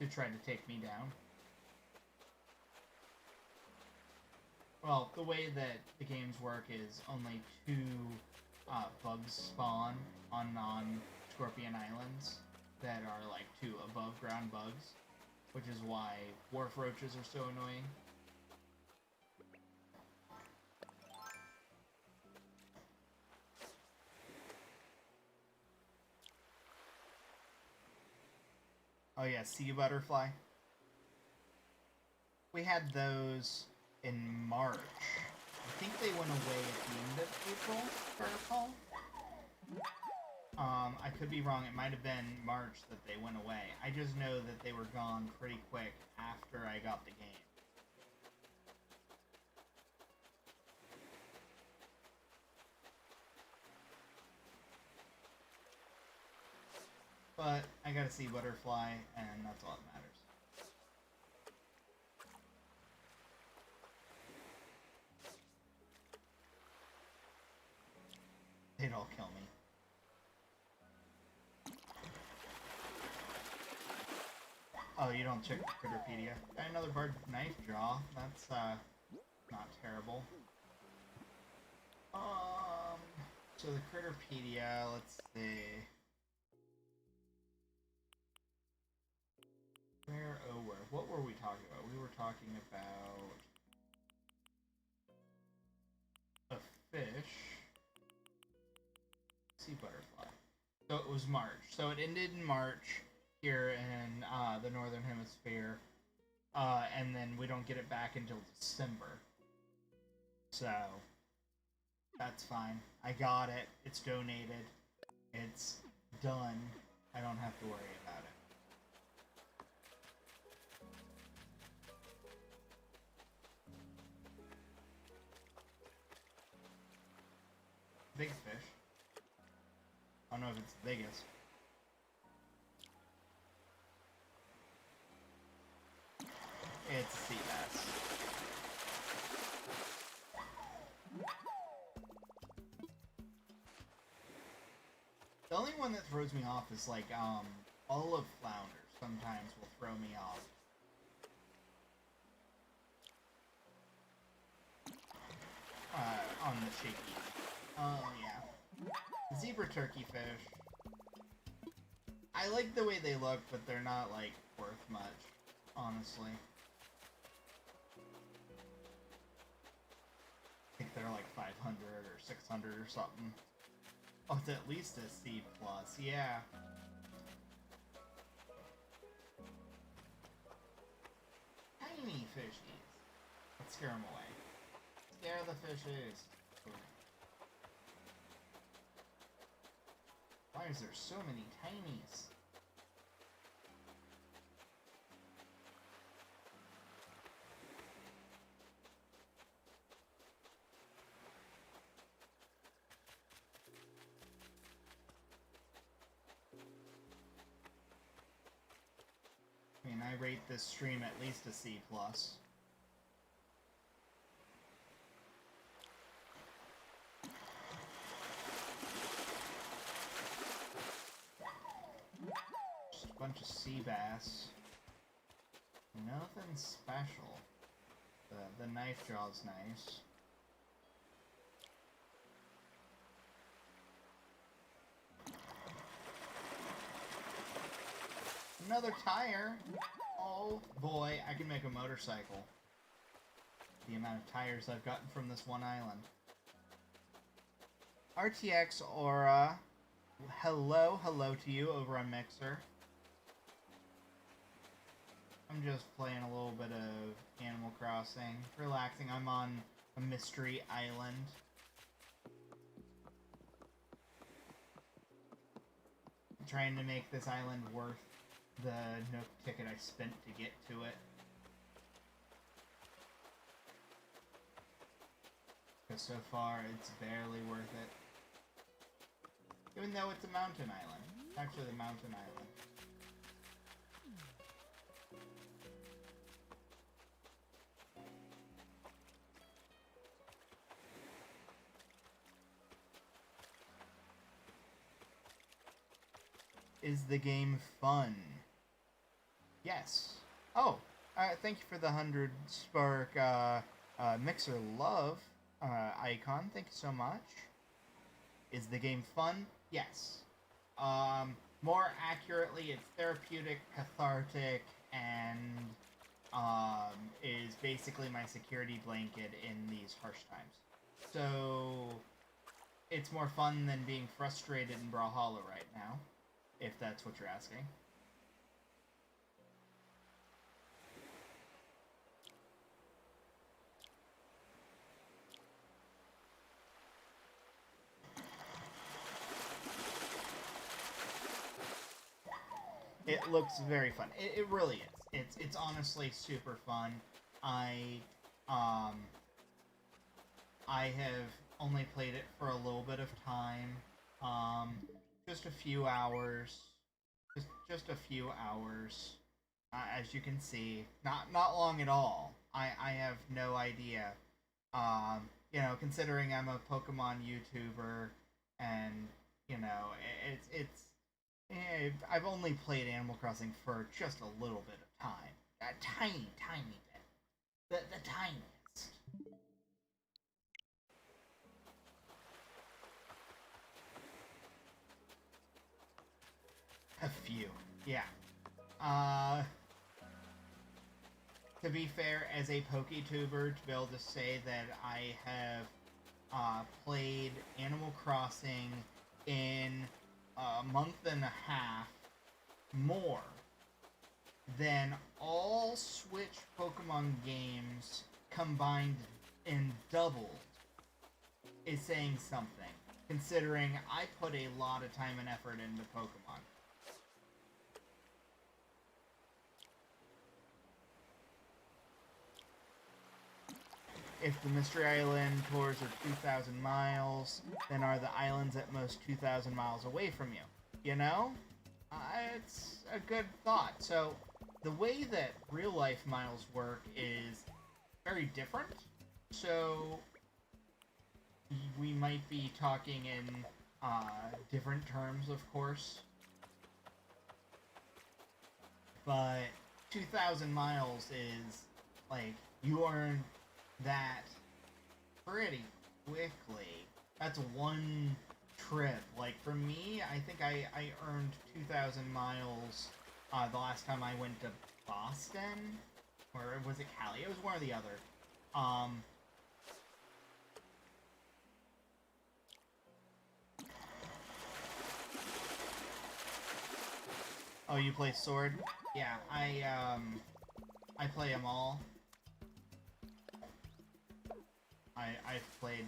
To try to take me down. Well, the way that the games work is only 2 bugs spawn on non-Scorpion Islands that are like 2 above-ground bugs, which is why wharf roaches are so annoying. Oh yeah, sea butterfly. We had those in March. I think they went away at the end of April, if I recall. I could be wrong. It might have been March that they went away. I just know that they were gone pretty quick after I got the game. But I got a sea butterfly, and that's all that matters. They'd all kill me. Oh, you don't check the Critterpedia. Got another bird knife jaw. That's, not terrible. So the Critterpedia, let's see. What were we talking about? We were talking about a fish. Sea butterfly. So it was March. So it ended in March here in the Northern Hemisphere. And then we don't get it back until December. So that's fine. I got it. It's donated. It's done. I don't have to worry about it. Big fish. I don't know if it's the biggest. It's a sea bass. only one that throws me off is, like, olive flounder sometimes will throw me off. On the shaky. Oh, yeah. Zebra turkey fish. I like the way they look, but they're not, like, worth much, honestly. I think they're like 500 or 600 or something. Oh, it's at least a C+, yeah. Tiny fishies. Let's scare them away. Scare the fishes. Why is there so many tinies? I mean, I rate this stream at least a C+. Just a bunch of sea bass. Nothing special. The knife jaw's nice. Another tire! Oh boy, I can make a motorcycle. The amount of tires I've gotten from this one island. RTX Aura, hello to you over on Mixer. I'm just playing a little bit of Animal Crossing, relaxing. I'm on a mystery island. I'm trying to make this island worth the Nook ticket I spent to get to it. Because so far, it's barely worth it. Even though it's a mountain island. It's actually the mountain island. Is the game fun? Yes. Oh, thank you for the 100 Spark Mixer Love icon. Thank you so much. Is the game fun? Yes. More accurately, it's therapeutic, cathartic, and is basically my security blanket in these harsh times. So, it's more fun than being frustrated in Brawlhalla right now, if that's what you're asking. It looks very fun. It really is. It's honestly super fun. I have only played it for a little bit of time. Just a few hours. Just a few hours. As you can see, not long at all. I have no idea. You know, considering I'm a Pokemon YouTuber, and you know, I've only played Animal Crossing for just a little bit of time. A tiny bit. The tiniest. A few. Yeah. To be fair, as a PokeTuber, to be able to say that I have played Animal Crossing in a month and a half more than all Switch Pokemon games combined and doubled is saying something, considering I put a lot of time and effort into Pokemon. If the Mystery Island tours are 2,000 miles, then are the islands at most 2,000 miles away from you? You know? It's a good thought. So, the way that real-life miles work is very different. So, we might be talking in different terms, of course. But 2,000 miles is, like, you earn that pretty quickly. That's one trip. Like, for me, I think I earned 2,000 miles the last time I went to Boston. Or was it Cali? It was one or the other. Oh, you play Sword? Yeah, I play them all. I've played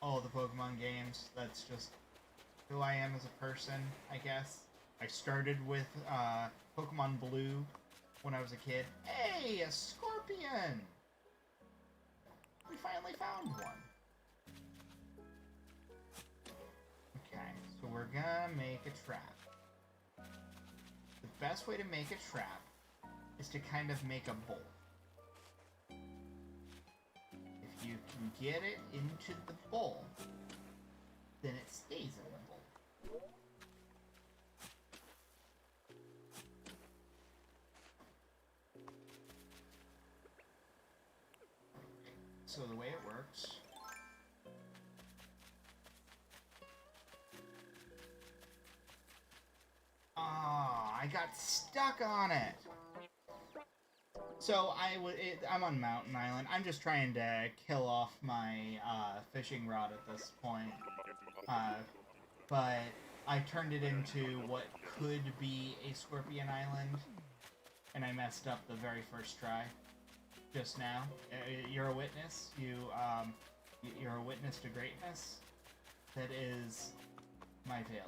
all the Pokemon games. That's just who I am as a person, I guess. I started with Pokemon Blue when I was a kid. Hey, a scorpion! We finally found one. Okay, so we're gonna make a trap. The best way to make a trap is to kind of make a bowl. If you can get it into the bowl, then it stays in the bowl. So the way it works... Oh, I got stuck on it! So I'm on Mountain Island. I'm just trying to kill off my fishing rod at this point. But I turned it into what could be a Scorpion Island, and I messed up the very first try. Just now. You're a witness. You're a witness to greatness. That is my failure.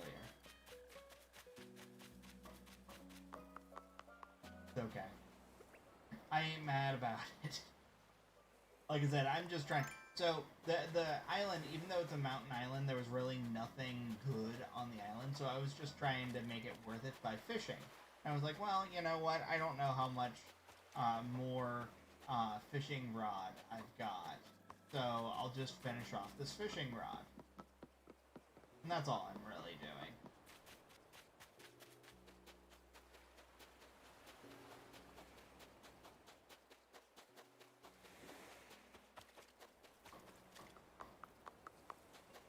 It's okay. I ain't mad about it. Like I said, I'm just trying. So, the island, even though it's a mountain island, there was really nothing good on the island, so I was just trying to make it worth it by fishing. And I was like, well, you know what, I don't know how much more fishing rod I've got, so I'll just finish off this fishing rod. And that's all I'm really doing.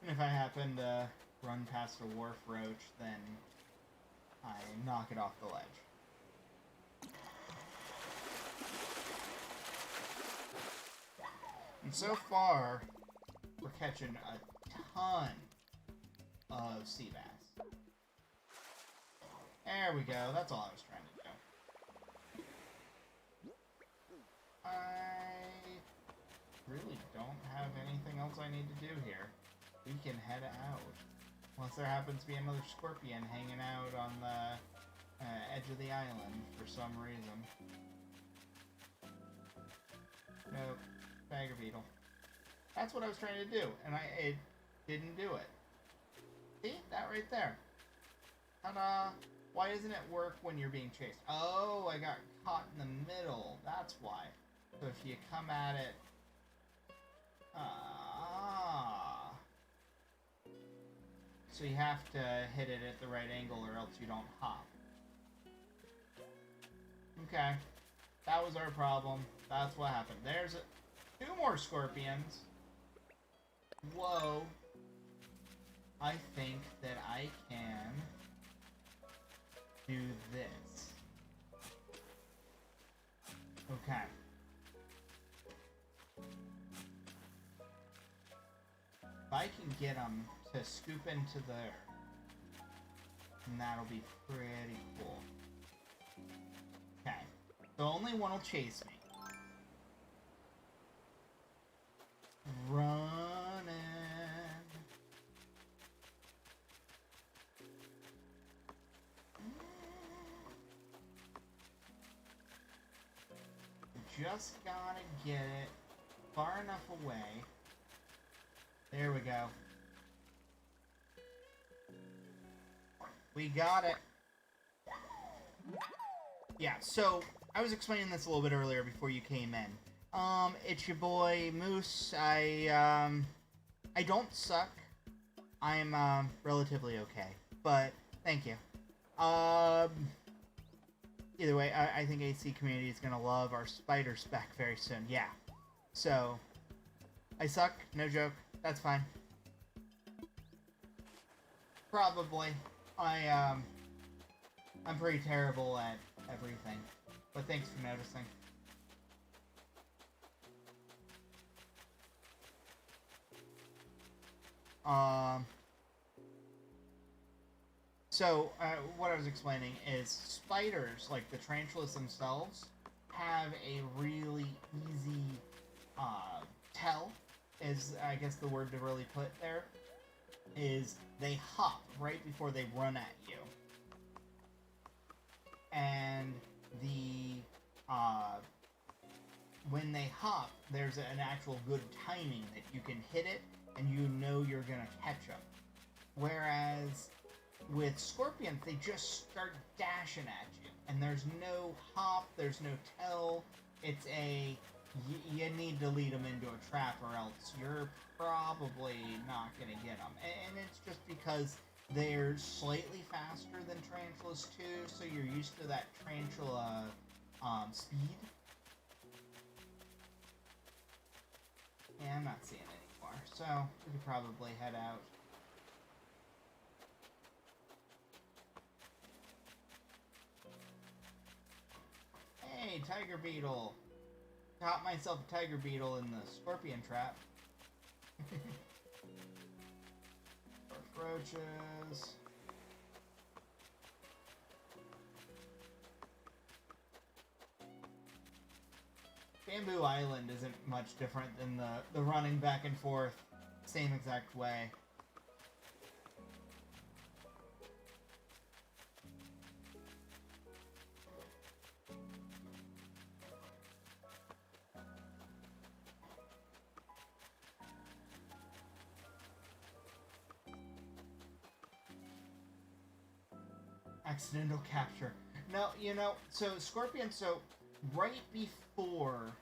And if I happen to run past a wharf roach, then I knock it off the ledge. And so far, we're catching a ton of sea bass. There we go, that's all I was trying to do. I really don't have anything else I need to do here. We can head out. Unless there happens to be another scorpion hanging out on the edge of the island for some reason. Nope. Bagger beetle. That's what I was trying to do, and it didn't do it. See? That right there. Ta-da! Why doesn't it work when you're being chased? Oh, I got caught in the middle. That's why. So if you come at it... So you have to hit it at the right angle or else you don't hop. Okay. That was our problem. That's what happened. There's two more scorpions. Whoa. I think that I can do this. Okay. If I can get them to scoop into there, and that'll be pretty cool. Okay. So only one will chase me. Running. Just gotta get it far enough away. There we go. We got it. Yeah, so I was explaining this a little bit earlier before you came in. It's your boy Moose. I don't suck. I'm relatively okay, but thank you. Either way, I think AC community is gonna love our spider spec very soon. Yeah. So, I suck, no joke. That's fine. Probably. I'm pretty terrible at everything, but thanks for noticing. So, what I was explaining is spiders, like the tarantulas themselves, have a really easy tell, is I guess the word to really put there, is they hop right before they run at you. And when they hop, there's an actual good timing that you can hit it and you know you're gonna catch them. Whereas with scorpions, they just start dashing at you, and there's no hop, there's no tell. It's you need to lead them into a trap, or else you're probably not gonna get them. And it's just because they're slightly faster than tarantulas too, so you're used to that tarantula speed. Yeah, I'm not seeing it anymore, so we could probably head out. Hey, tiger beetle! Caught myself a tiger beetle in the scorpion trap. Roaches. Bamboo Island isn't much different than the running back and forth, same exact way. Accidental capture. No, so Scorpion, right before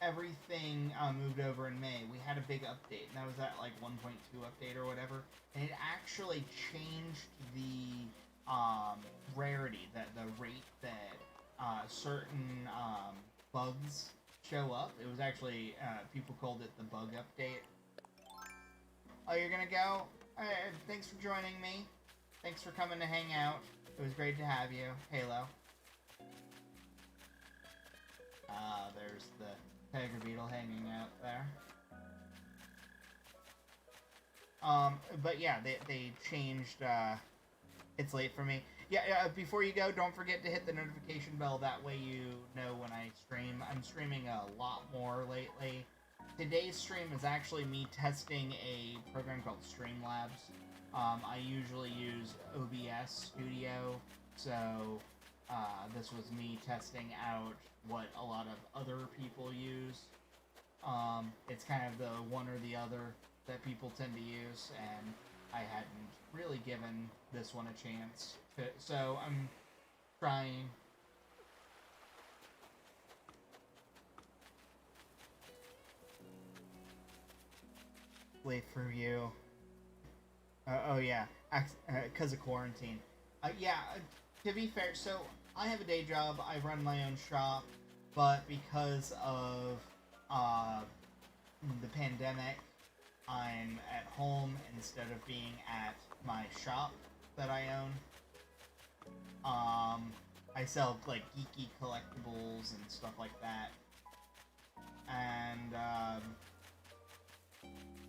everything moved over in May, we had a big update, and that was that, like, 1.2 update or whatever, and it actually changed the rarity, the rate that certain bugs show up. It was actually, people called it the bug update. Oh, you're gonna go? Thanks for joining me. Thanks for coming to hang out. It was great to have you, Halo. There's the tiger beetle hanging out there. But yeah, they changed, it's late for me. Yeah, before you go, don't forget to hit the notification bell, that way you know when I stream. I'm streaming a lot more lately. Today's stream is actually me testing a program called Streamlabs. I usually use OBS Studio, so this was me testing out what a lot of other people use. It's kind of the one or the other that people tend to use, and I hadn't really given this one a chance. So I'm trying. Wait for you. Oh yeah, because of quarantine. Yeah, to be fair, so I have a day job, I run my own shop, but because of the pandemic, I'm at home instead of being at my shop that I own. I sell, like, geeky collectibles and stuff like that. And,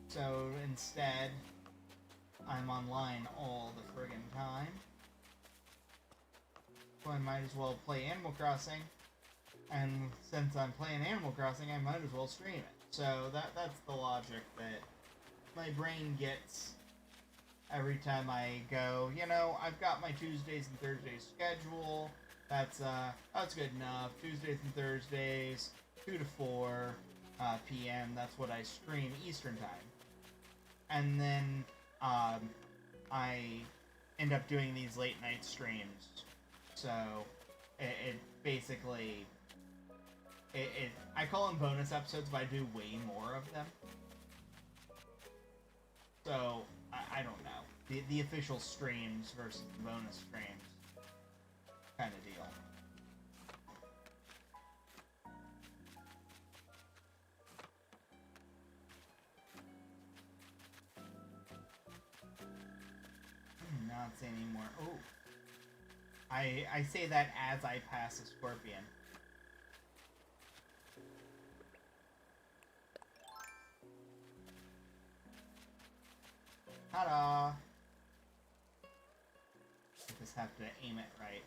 so instead, I'm online all the friggin' time. So I might as well play Animal Crossing. And since I'm playing Animal Crossing, I might as well stream it. So that's the logic that my brain gets every time I go, I've got my Tuesdays and Thursdays schedule. That's good enough. Tuesdays and Thursdays, 2 to 4 p.m. That's what I stream Eastern Time. And then I end up doing these late night streams. So it basically, I call them bonus episodes, but I do way more of them. So I don't know. The official streams versus the bonus streams kind of deal. Not say anymore. Oh. I say that as I pass a scorpion. Ta-da! Just have to aim it right.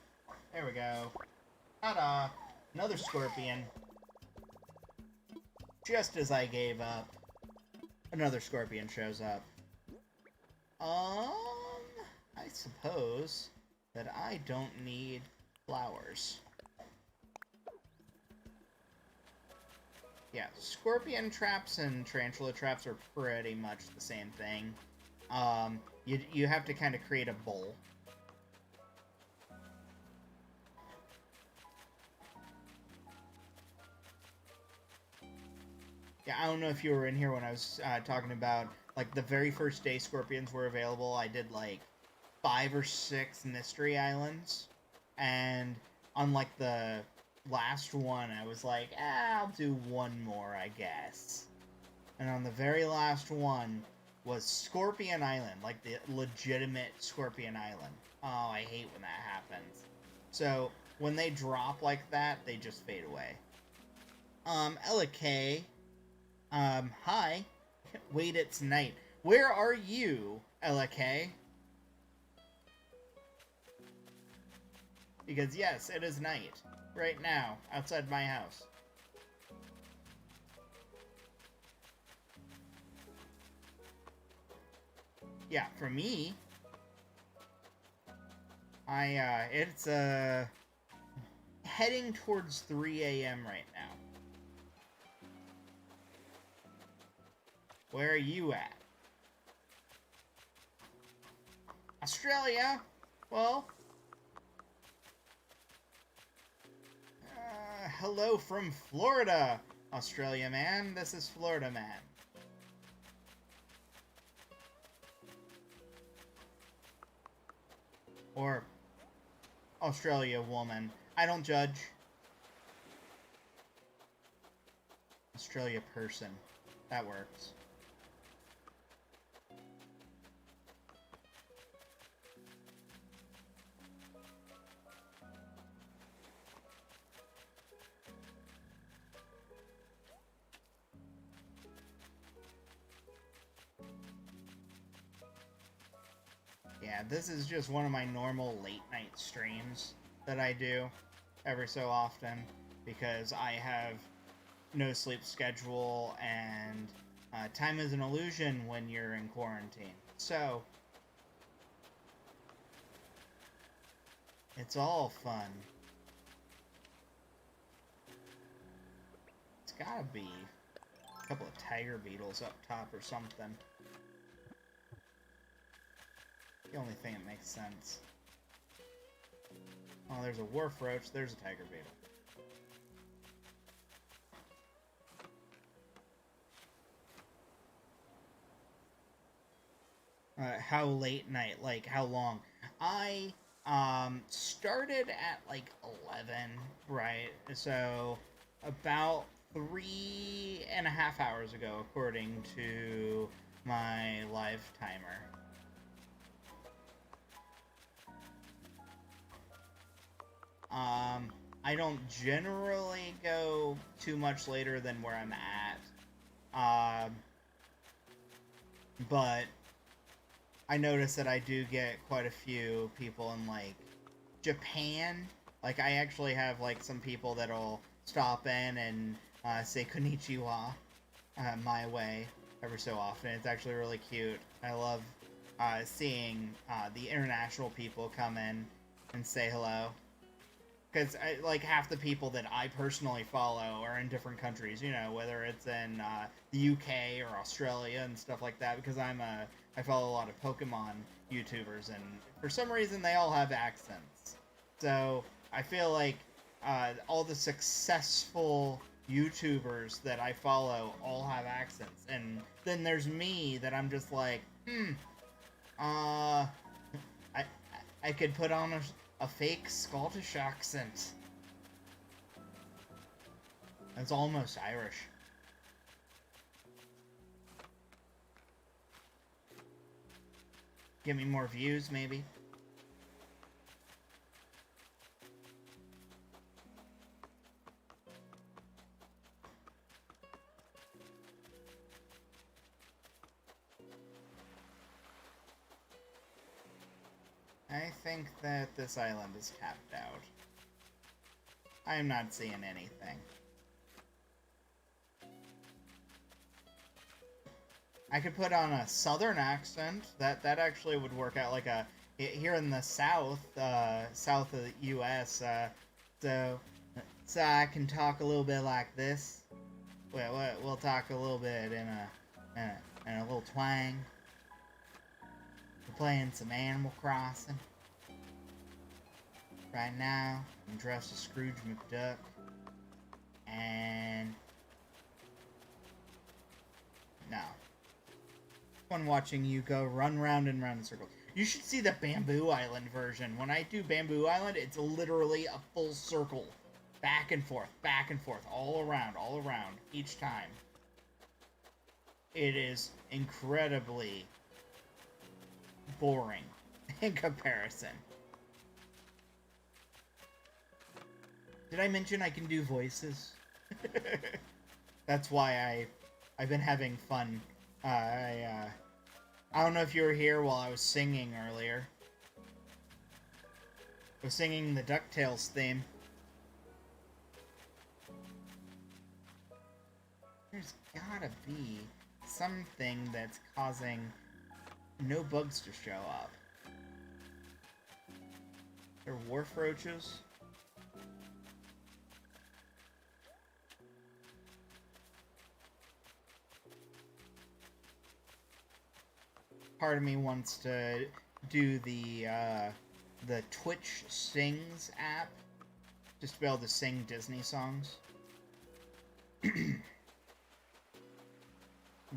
There we go. Ta-da! Another scorpion. Just as I gave up, another scorpion shows up. I suppose that I don't need flowers. Yeah, scorpion traps and tarantula traps are pretty much the same thing. You have to kind of create a bowl. Yeah, I don't know if you were in here when I was talking about, like, the very first day scorpions were available. I did, like, 5 or 6 mystery islands, and on, like, the last one, I was like, I'll do one more, I guess. And on the very last one was Scorpion Island, like the legitimate Scorpion Island. Oh, I hate when that happens. So, when they drop like that, they just fade away. Ella K. Hi. Wait, it's night. Where are you, Ella K? Because, yes, it is night. Right now, outside my house. Yeah, for me, it's, heading towards 3 a.m. right now. Where are you at? Australia? Well, hello from Florida, Australia man. This is Florida man. Or Australia woman. I don't judge. Australia person. That works. Yeah, this is just one of my normal late night streams that I do every so often because I have no sleep schedule and time is an illusion when you're in quarantine. So, it's all fun. It's gotta be a couple of tiger beetles up top or something. The only thing that makes sense. Oh, there's a wharf roach. There's a tiger beetle. How late night? Like, how long? I, started at, like, 11, right? So, about 3.5 hours ago, according to my live timer. I don't generally go too much later than where I'm at. But I notice that I do get quite a few people in, like, Japan. Like, I actually have, like, some people that'll stop in and say konnichiwa my way every so often. It's actually really cute. I love seeing the international people come in and say hello. Because, like, half the people that I personally follow are in different countries, you know, whether it's in the UK or Australia and stuff like that, because I follow a lot of Pokemon YouTubers, and for some reason they all have accents. So, I feel like all the successful YouTubers that I follow all have accents, and then there's me that I'm just like, I I could put on a fake Scottish accent. That's almost Irish. Give me more views, maybe. I think that this island is capped out. I'm not seeing anything. I could put on a southern accent. That actually would work out like a... Here in the south of the U.S., so I can talk a little bit like this. We'll talk a little bit in a little twang. We're playing some Animal Crossing. Right now, I'm dressed as Scrooge McDuck. And... no. Fun watching you go run round and round in circles. You should see the Bamboo Island version. When I do Bamboo Island, it's literally a full circle. Back and forth, all around, each time. It is incredibly boring in comparison. Did I mention I can do voices? That's why I've been having fun. I don't know if you were here while I was singing earlier. I was singing the DuckTales theme. There's gotta be something that's causing no bugs to show up. They're wharf roaches. Part of me wants to do the Twitch Sings app, just to be able to sing Disney songs.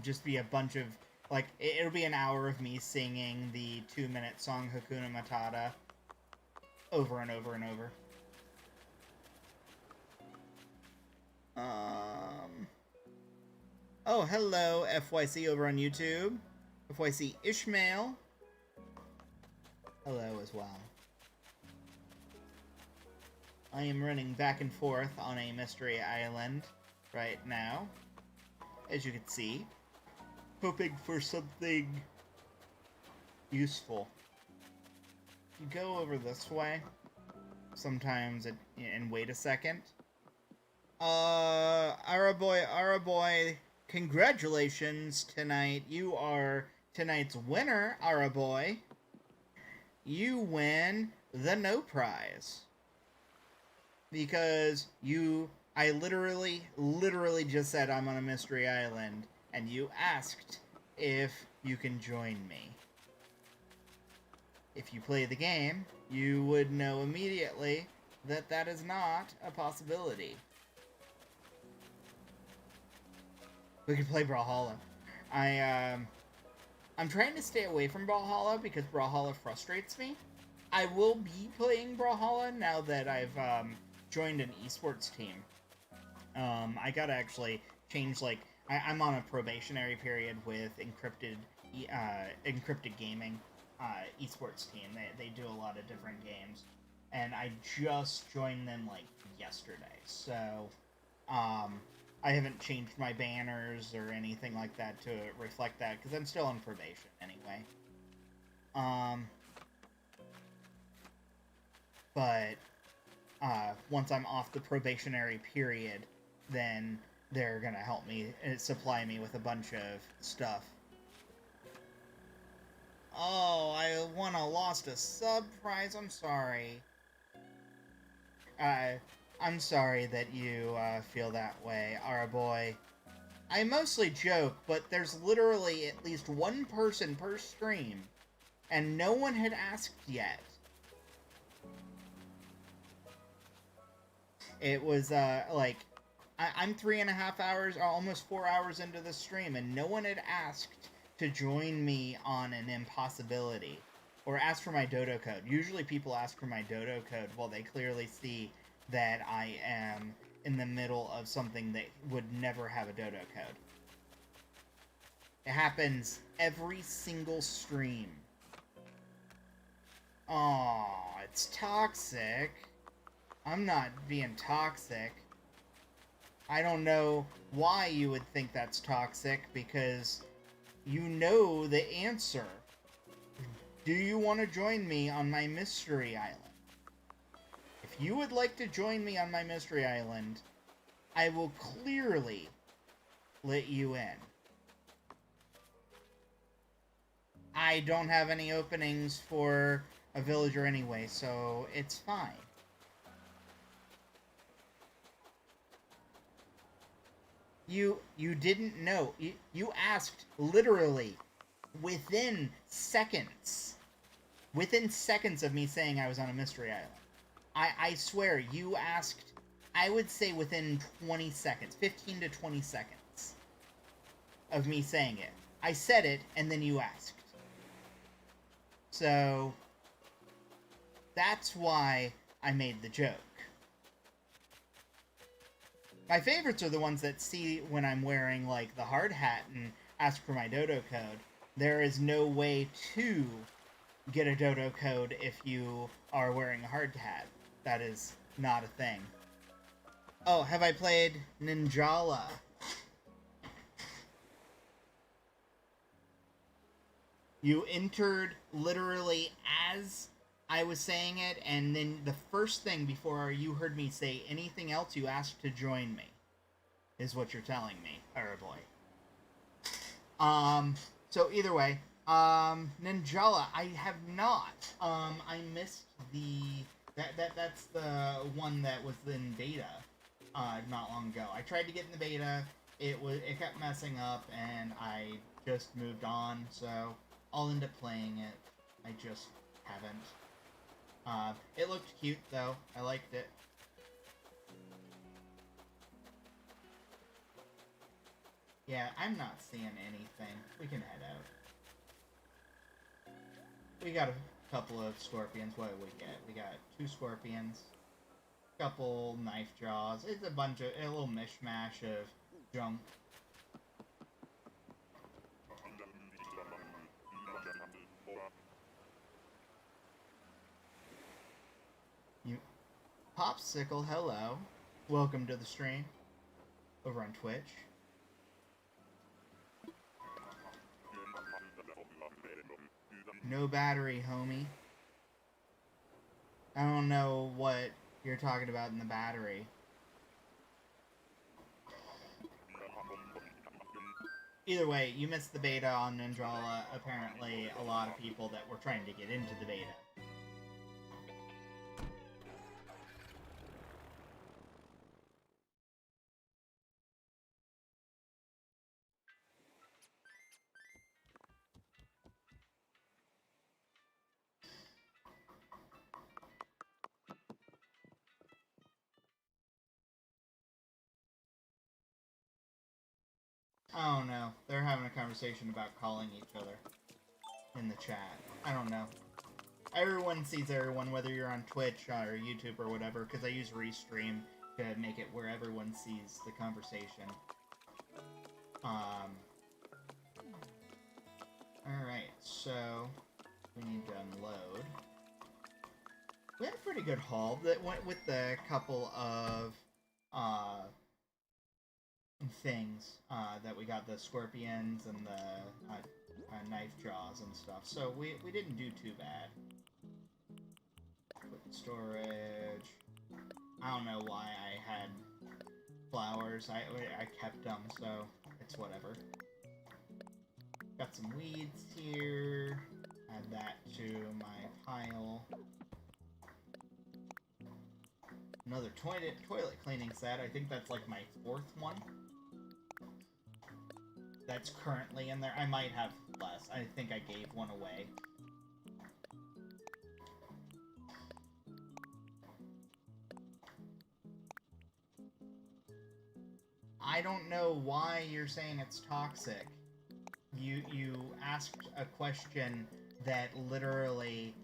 Just be a bunch of, like, it'll be an hour of me singing the 2-minute song Hakuna Matata over and over and over. Oh, hello, FYC over on YouTube. FYC Ishmael. Hello as well. I am running back and forth on a mystery island right now, as you can see, hoping for something useful. You go over this way, sometimes and wait a second. Araboy, congratulations tonight. You are tonight's winner, Araboy. You win the no prize. Because I literally just said I'm on a mystery island, and you asked if you can join me. If you play the game, you would know immediately that that is not a possibility. We could play Brawlhalla. I'm trying to stay away from Brawlhalla because Brawlhalla frustrates me. I will be playing Brawlhalla now that I've joined an esports team. I gotta actually change, like, I'm on a probationary period with Encrypted Gaming esports team. They do a lot of different games, and I just joined them like yesterday. So I haven't changed my banners or anything like that to reflect that because I'm still on probation anyway. But once I'm off the probationary period, then they're gonna help me supply me with a bunch of stuff. Oh, I lost a sub prize. I'm sorry. I'm sorry that you feel that way, Araboy. I mostly joke, but there's literally at least one person per stream, and no one had asked yet. It was, like, I'm 3.5 hours, or almost 4 hours into the stream, and no one had asked to join me on an impossibility or ask for my Dodo Code. Usually people ask for my Dodo Code while they clearly see that I am in the middle of something that would never have a Dodo Code. It happens every single stream. Aw, it's toxic. I'm not being toxic. I don't know why you would think that's toxic, because you know the answer. Do you want to join me on my mystery island? If you would like to join me on my mystery island, I will clearly let you in. I don't have any openings for a villager anyway, so it's fine. You didn't know. You asked literally within seconds. Within seconds of me saying I was on a mystery island. I swear, you asked, I would say within 20 seconds, 15 to 20 seconds of me saying it. I said it, and then you asked. So, that's why I made the joke. My favorites are the ones that see when I'm wearing, like, the hard hat and ask for my Dodo Code. There is no way to get a Dodo Code if you are wearing a hard hat. That is not a thing. Oh, have I played Ninjala? You entered literally as I was saying it, and then the first thing before you heard me say anything else, you asked to join me, is what you're telling me. Oh boy. So either way, Ninjala, I have not. I missed that's the one that was in beta, not long ago. I tried to get in the beta, it kept messing up, and I just moved on, so I'll end up playing it. I just haven't. It looked cute, though. I liked it. Yeah, I'm not seeing anything. We can head out. We got a couple of scorpions. What did we get? We got 2 scorpions, a couple knife jaws. It's a little mishmash of junk. Popsicle, hello. Welcome to the stream. Over on Twitch. No battery, homie. I don't know what you're talking about in the battery. Either way, you missed the beta on Ninjala. Apparently, a lot of people that were trying to get into the beta. I don't know. They're having a conversation about calling each other in the chat. I don't know. Everyone sees everyone, whether you're on Twitch or YouTube or whatever, because I use Restream to make it where everyone sees the conversation. Alright, so we need to unload. We had a pretty good haul that went with the couple of things that we got, the scorpions and the knife jaws and stuff. So we didn't do too bad. Quick storage. I don't know why I had flowers. I kept them, so it's whatever. Got some weeds here. Add that to my pile. Another toilet cleaning set. I think that's like my 4th one. That's currently in there. I might have less. I think I gave one away. I don't know why you're saying it's toxic. You asked a question that literally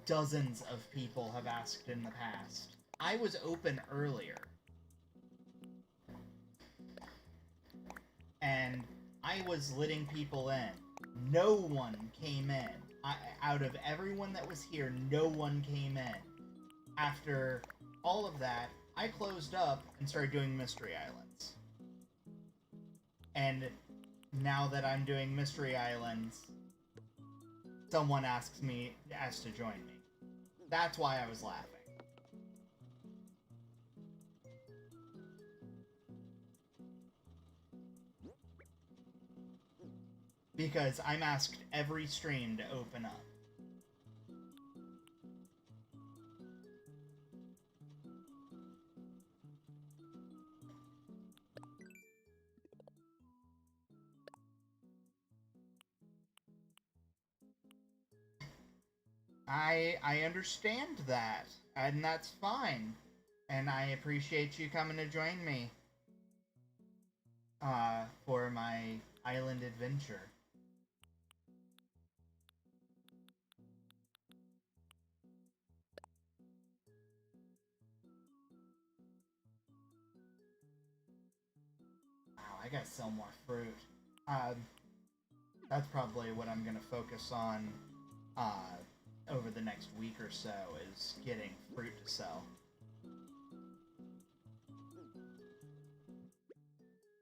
dozens of people have asked in the past. I was open earlier. And I was letting people in. No one came in. Out of everyone that was here, no one came in. After all of that, I closed up and started doing Mystery Islands. And now that I'm doing Mystery Islands, someone asked to join me. That's why I was laughing. Because I'm asked every stream to open up. I understand that, and that's fine. And I appreciate you coming to join me for my island adventure. Wow, I gotta sell more fruit. That's probably what I'm gonna focus on over the next week or so, is getting fruit to sell.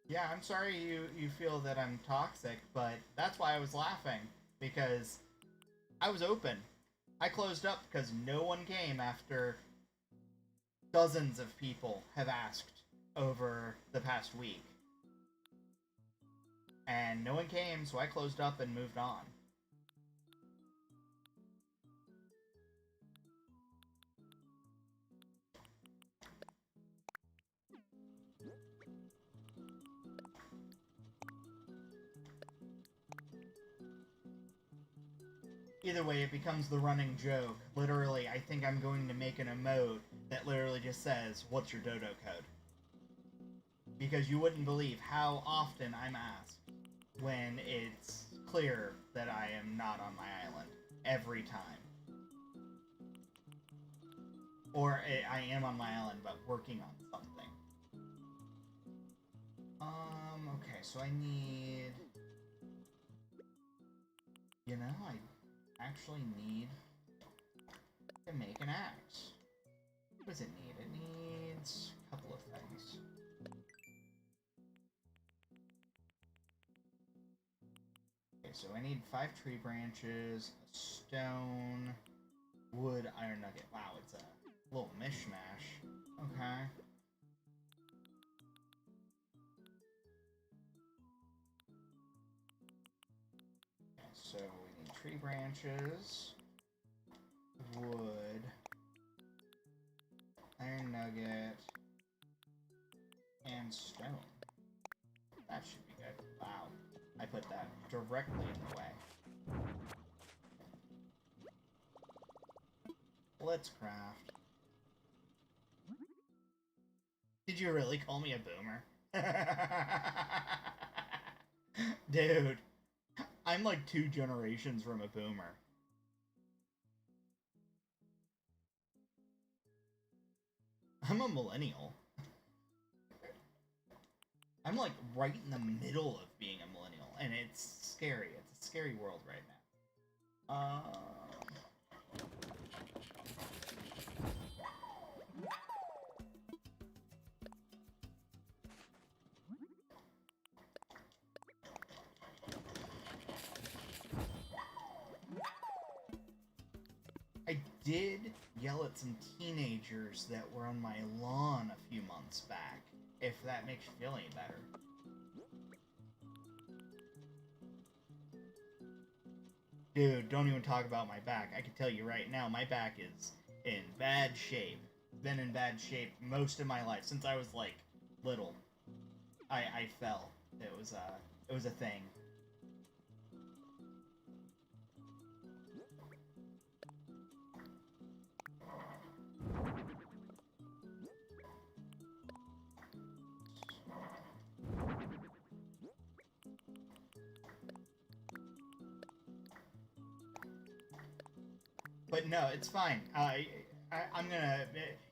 Yeah, I'm sorry you feel that I'm toxic, but that's why I was laughing, because I was open. I closed up because no one came after dozens of people have asked over the past week. And no one came, so I closed up and moved on. Either way, it becomes the running joke. Literally, I think I'm going to make an emote that literally just says, "What's your Dodo code?" Because you wouldn't believe how often I'm asked when it's clear that I am not on my island. Every time. Or I am on my island, but working on something. Okay, so I need... You know, I actually need to make an axe. What does it need? It needs a couple of things. Okay, so I need 5 tree branches, a stone, wood, iron nugget. Wow, it's a little mishmash. Okay. So we need tree branches, wood, iron nugget, and stone. That should be good. Wow. I put that directly in the way. Let's craft. Did you really call me a boomer? Dude. I'm like 2 generations from a boomer. I'm a millennial. I'm like right in the middle of being a millennial, and it's scary. It's a scary world right now. I did yell at some teenagers that were on my lawn a few months back, if that makes you feel any better. Dude, don't even talk about my back. I can tell you right now, my back is in bad shape. It's been in bad shape most of my life, since I was, like, little. I fell. It was a thing. But no, it's fine. I'm gonna...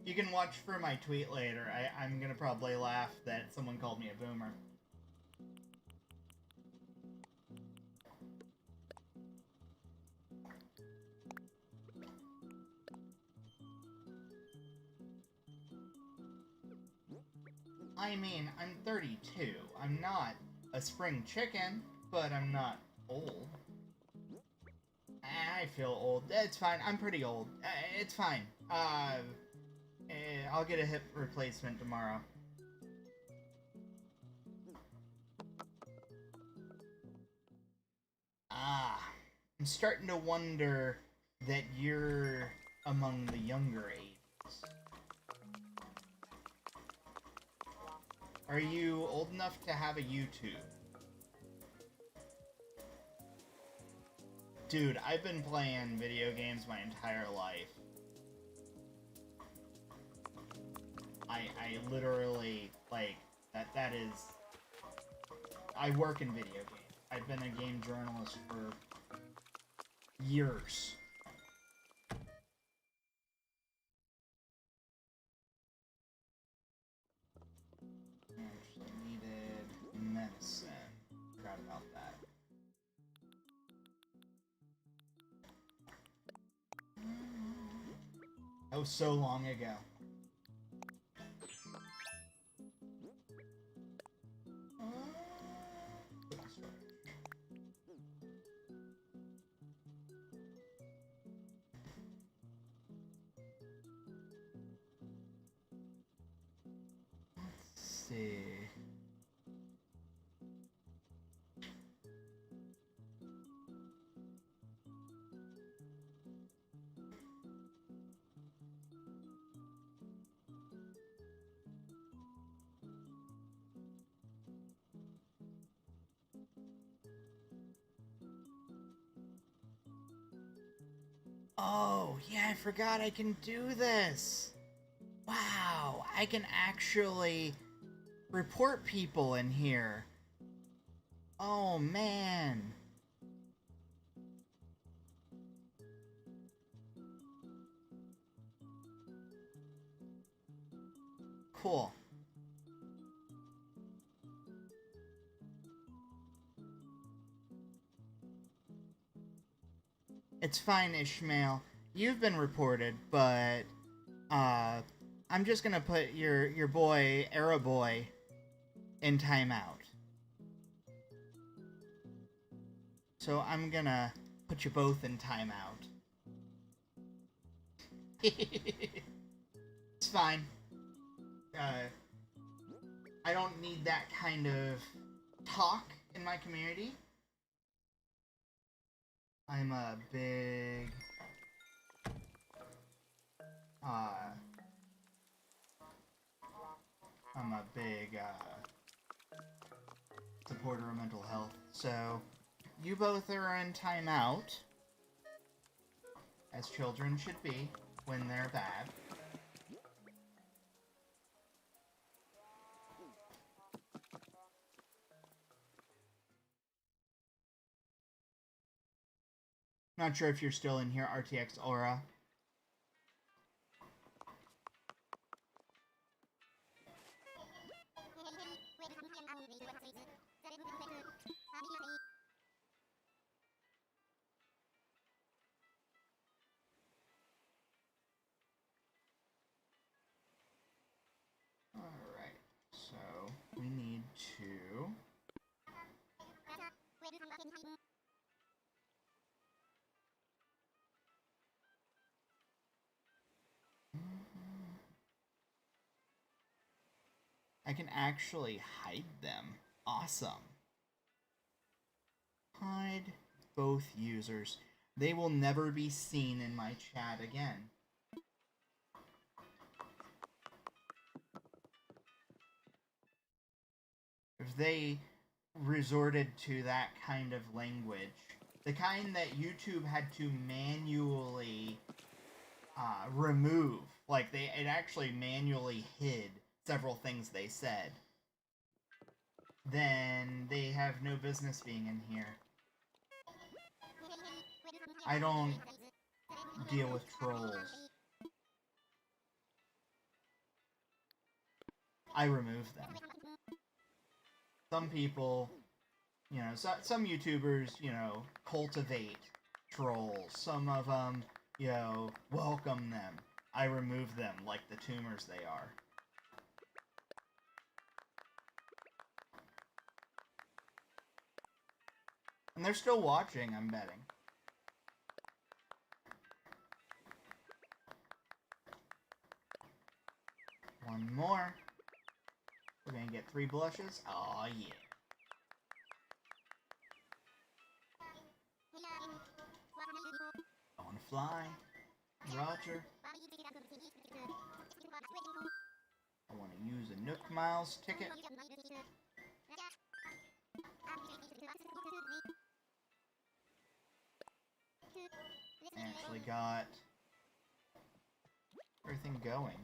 You can watch for my tweet later. I'm gonna probably laugh that someone called me a boomer. I mean, I'm 32. I'm not a spring chicken, but I'm not old. I feel old. It's fine. I'm pretty old. It's fine. I'll get a hip replacement tomorrow. I'm starting to wonder that you're among the younger ages. Are you old enough to have a YouTube? Dude, I've been playing video games my entire life. I literally, like, that is... I work in video games. I've been a game journalist for years. Actually needed medicine. Forgot about that. That was so long ago. Let's see. Oh, yeah, I forgot I can do this. Wow, I can actually report people in here. Oh, man. Cool. It's fine, Ishmael. You've been reported, but, I'm just gonna put your boy, Araboy, in timeout. So I'm gonna put you both in timeout. It's fine. I don't need that kind of talk in my community. I'm a big... supporter of mental health. So, you both are in timeout, as children should be when they're bad. Not sure if you're still in here, RTX Aura. Alright, so we need to... I can actually hide them. Awesome. Hide both users. They will never be seen in my chat again. If they resorted to that kind of language, the kind that YouTube had to manually remove, like it actually manually hid several things they said, then they have no business being in here. I don't deal with trolls. I remove them. Some people, you know, some YouTubers, you know, cultivate trolls. Some of them, you know, welcome them. I remove them like the tumors they are. And they're still watching, I'm betting. One more. We're gonna get 3 blushes. Aw, yeah. I wanna fly. Roger. I wanna use a Nook Miles ticket. Actually got everything going.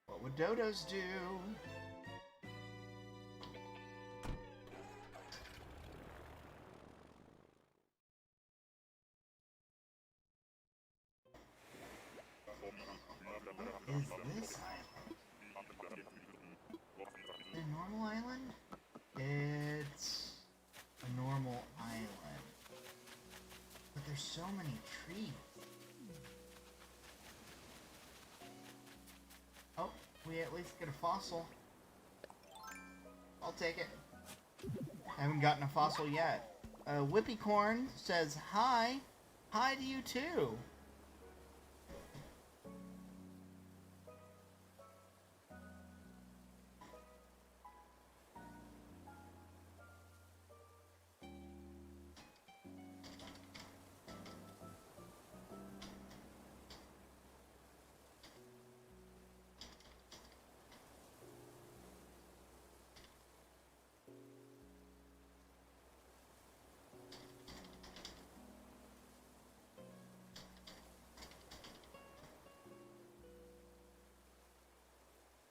What would dodos do? What is this island? A normal island? It's a normal island. But there's so many trees. Oh, we at least get a fossil. I'll take it. I haven't gotten a fossil yet. Whippycorn says hi. Hi to you too.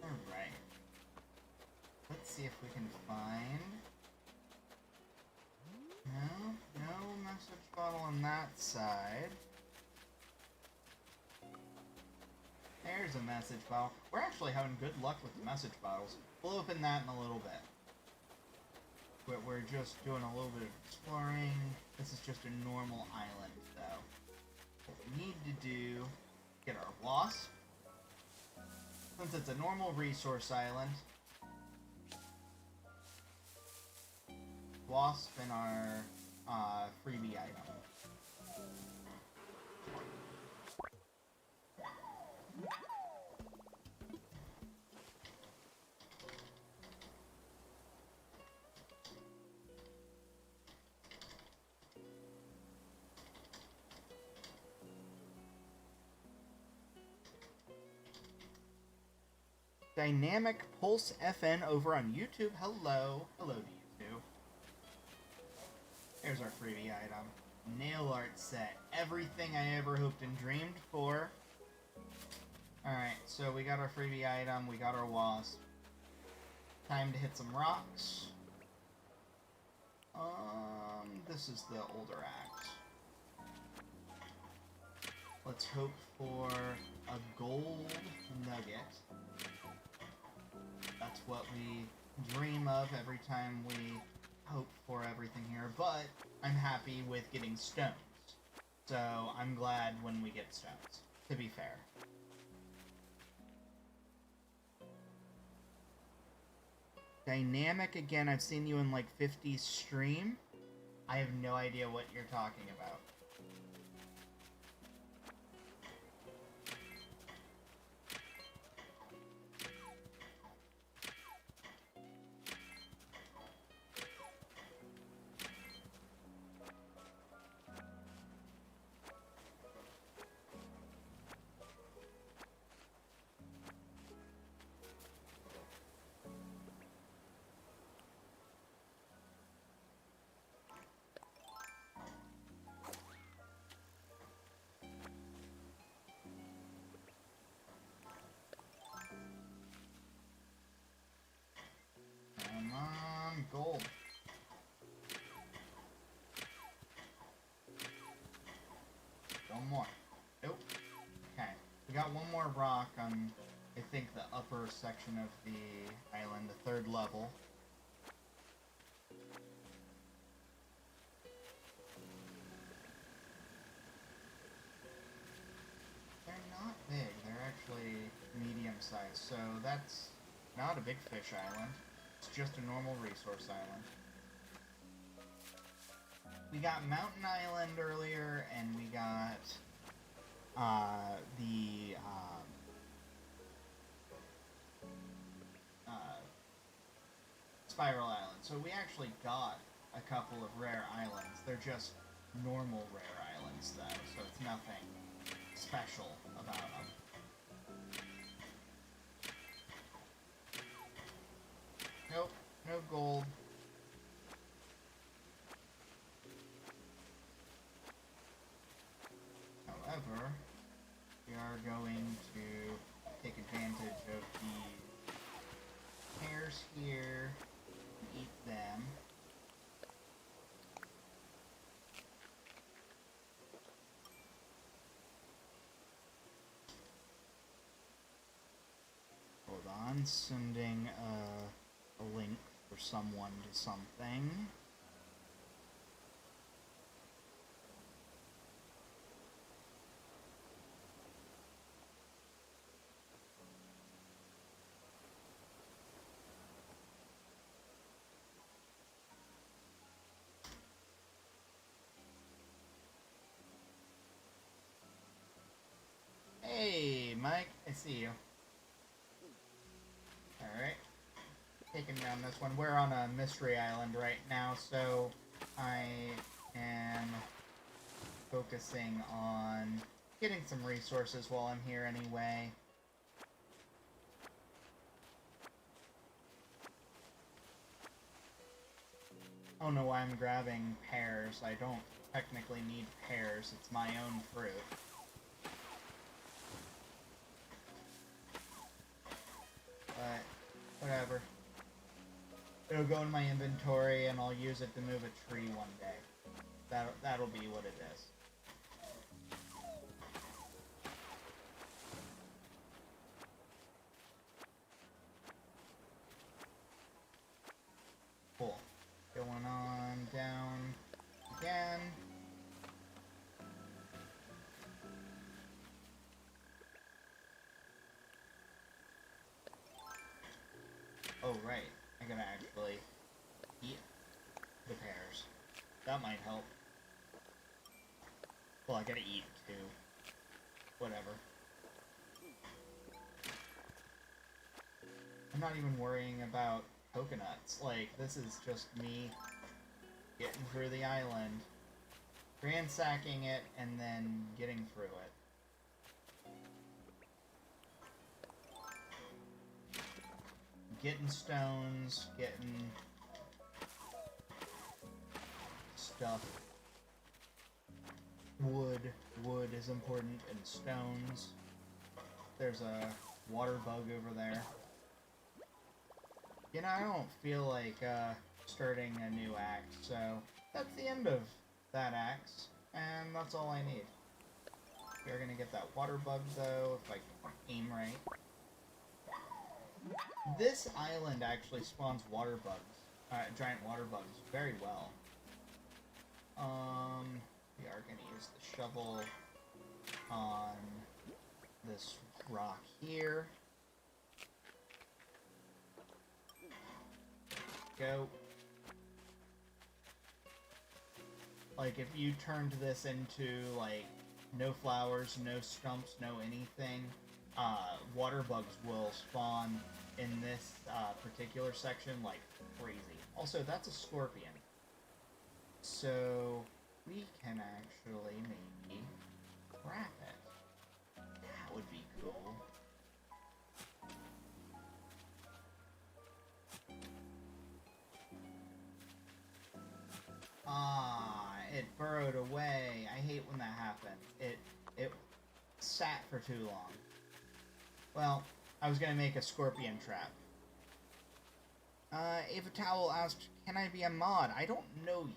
Alright. Let's see if we can find... No message bottle on that side. There's a message bottle. We're actually having good luck with the message bottles. We'll open that in a little bit. But we're just doing a little bit of exploring. This is just a normal island, though. What we need to do... Get our wasp. Since it's a normal resource island. Wasp and our freebie item. Dynamic Pulse FN over on YouTube. Hello. Hello to you too. There's our freebie item. Nail art set. Everything I ever hoped and dreamed for. Alright, so we got our freebie item. We got our wasp. Time to hit some rocks. This is the older act. Let's hope for a gold nugget. That's what we dream of every time we hope for everything here, but I'm happy with getting stones. So I'm glad when we get stones, to be fair. Dynamic, again, I've seen you in like 50 stream. I have no idea what you're talking about. gold. One more. Nope. Okay. We got one more rock on, I think, the upper section of the island, the 3rd level. They're not big. They're actually medium-sized, so that's not a big fish island. It's just a normal resource island. We got Mountain Island earlier, and we got the Spiral Island. So we actually got a couple of rare islands. They're just normal rare islands, though, so it's nothing special about them. Nope, no gold. However, we are going to take advantage of the pears here, eat them. Hold on, sending a link for someone to something. Hey, Mike, I see you. Alright. Taking down this one. We're on a mystery island right now, so I am focusing on getting some resources while I'm here anyway. I don't know why I'm grabbing pears. I don't technically need pears. It's my own fruit. But, whatever. It'll go in my inventory and I'll use it to move a tree one day. That'll be what it is. Cool. Going on down again. Oh, right. I gotta actually eat the pears. That might help. Well, I gotta eat, too. Whatever. I'm not even worrying about coconuts. Like, this is just me getting through the island, ransacking it, and then getting through it. Getting stones, getting stuff. Wood is important, and stones. There's a water bug over there. You know, I don't feel like starting a new act, so that's the end of that act, and that's all I need. We're gonna get that water bug, though, if I aim right. This island actually spawns water bugs, giant water bugs, very well. We are gonna use the shovel on this rock here. Go. Like, if you turned this into, like, no flowers, no stumps, no anything, water bugs will spawn in this particular section like crazy. Also, that's a scorpion. So, we can actually maybe wrap it. That would be cool. It burrowed away. I hate when that happens. It sat for too long. Well, I was gonna make a scorpion trap. Ava Towel asked, can I be a mod? I don't know you.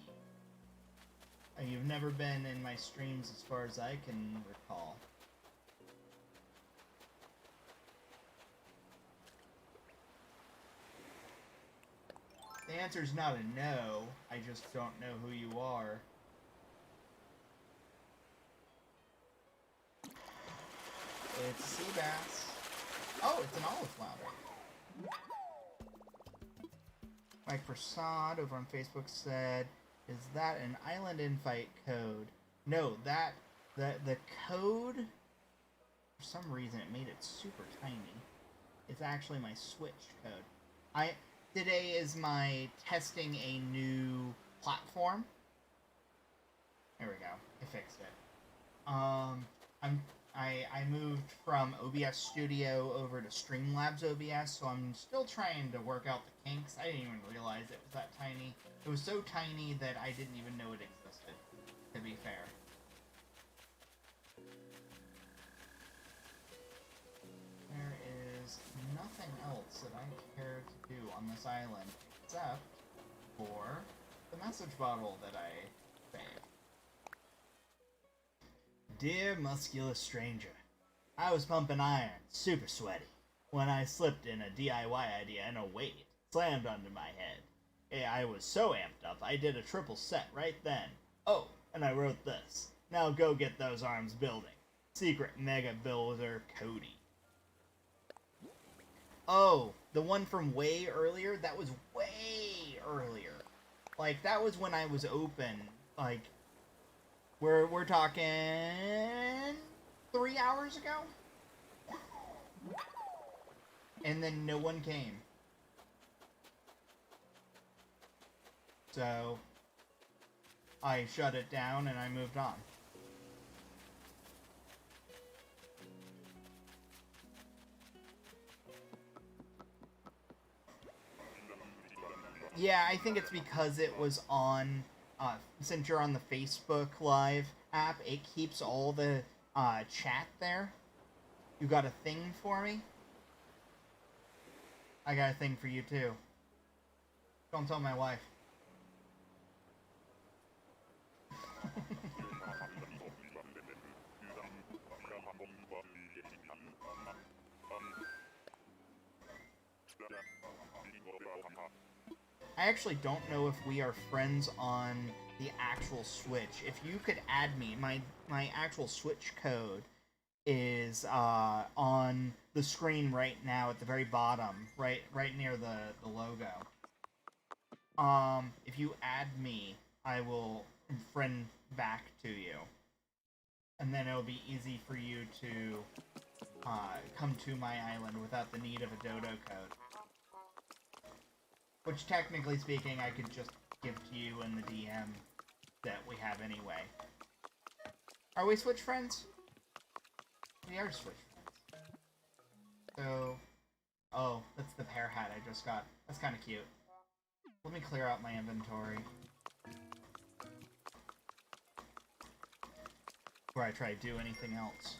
You've never been in my streams as far as I can recall. The answer's not a no, I just don't know who you are. It's a sea bass. Oh, it's an olive flower. Mike Prasad over on Facebook said, is that an island invite code? No, the code, for some reason it made it super tiny. It's actually my Switch code. Today is my testing a new platform. There we go. I fixed it. I moved from OBS Studio over to Streamlabs OBS, so I'm still trying to work out the kinks. I didn't even realize it was that tiny. It was so tiny that I didn't even know it existed, to be fair. There is nothing else that I care to do on this island except for the message bottle that I saved. Dear muscular stranger, I was pumping iron, super sweaty, when I slipped in a DIY idea and a weight slammed onto my head. I was so amped up, I did a triple set right then. Oh, and I wrote this. Now go get those arms building. Secret Mega Builder Cody. Oh, the one from way earlier? That was way earlier. Like, that was when I was open. Like, we're talking 3 hours ago? And then no one came. So, I shut it down and I moved on. Yeah, I think it's because it was on, since you're on the Facebook Live app, it keeps all the chat there. You got a thing for me? I got a thing for you too. Don't tell my wife. I actually don't know if we are friends on the actual Switch. If you could add me, my actual Switch code is on the screen right now at the very bottom, right near the logo. If you add me, I will friend back to you. And then it'll be easy for you to come to my island without the need of a Dodo Code. Which, technically speaking, I could just give to you in the DM that we have anyway. Are we Switch friends? We are Switch friends. So... Oh, that's the pear hat I just got. That's kind of cute. Let me clear out my inventory. Before I try to do anything else.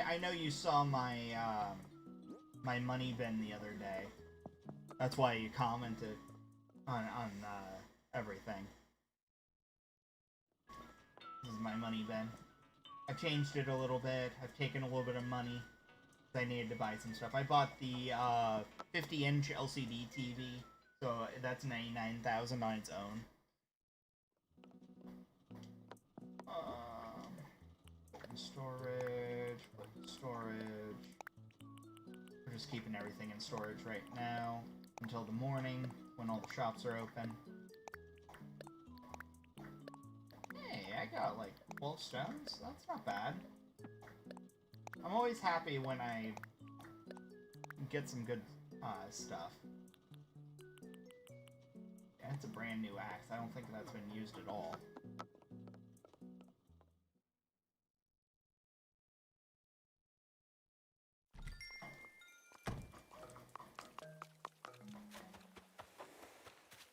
I know you saw my, my money bin the other day. That's why you commented on everything. This is my money bin. I've changed it a little bit. I've taken a little bit of money. I needed to buy some stuff. I bought the 50-inch LCD TV, so that's $99,000 on its own. Storage. We're just keeping everything in storage right now until the morning when all the shops are open. Hey, I got like 12 stones. That's not bad. I'm always happy when I get some good stuff. Yeah, it's a brand new axe. I don't think that's been used at all.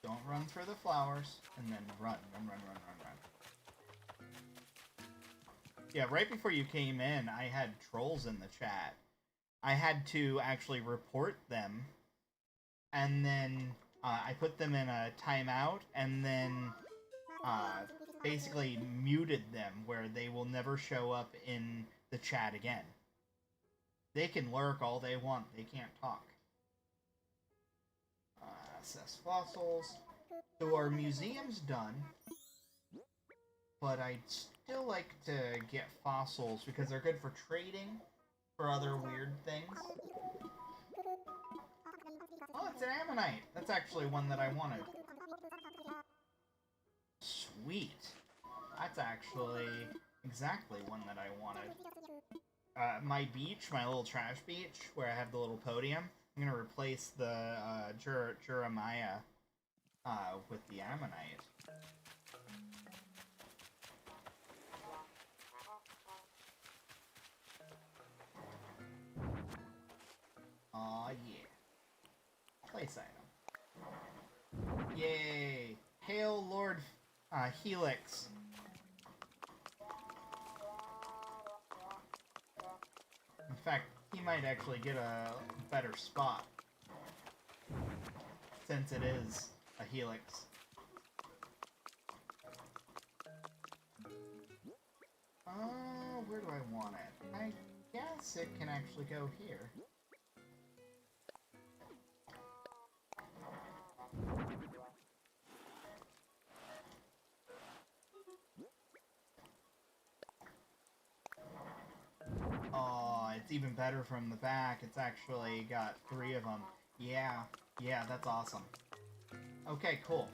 Don't run through the flowers, and then run. Yeah, right before you came in, I had trolls in the chat. I had to actually report them, and then I put them in a timeout, and then basically muted them where they will never show up in the chat again. They can lurk all they want, they can't talk. Assess fossils. So our museum's done, but I'd still like to get fossils because they're good for trading for other weird things. Oh, it's an ammonite. That's actually one that I wanted. Sweet. That's actually exactly one that I wanted. My beach, my little trash beach, where I have the little podium, I'm going to replace the Jeremiah with the ammonite. Aw, yeah. Place item. Yay! Hail Lord Helix. In fact, he might actually get a better spot, since it is a helix. Where do I want it? I guess it can actually go here. Oh, it's even better from the back. It's actually got 3 of them. Yeah, that's awesome. Okay, cool.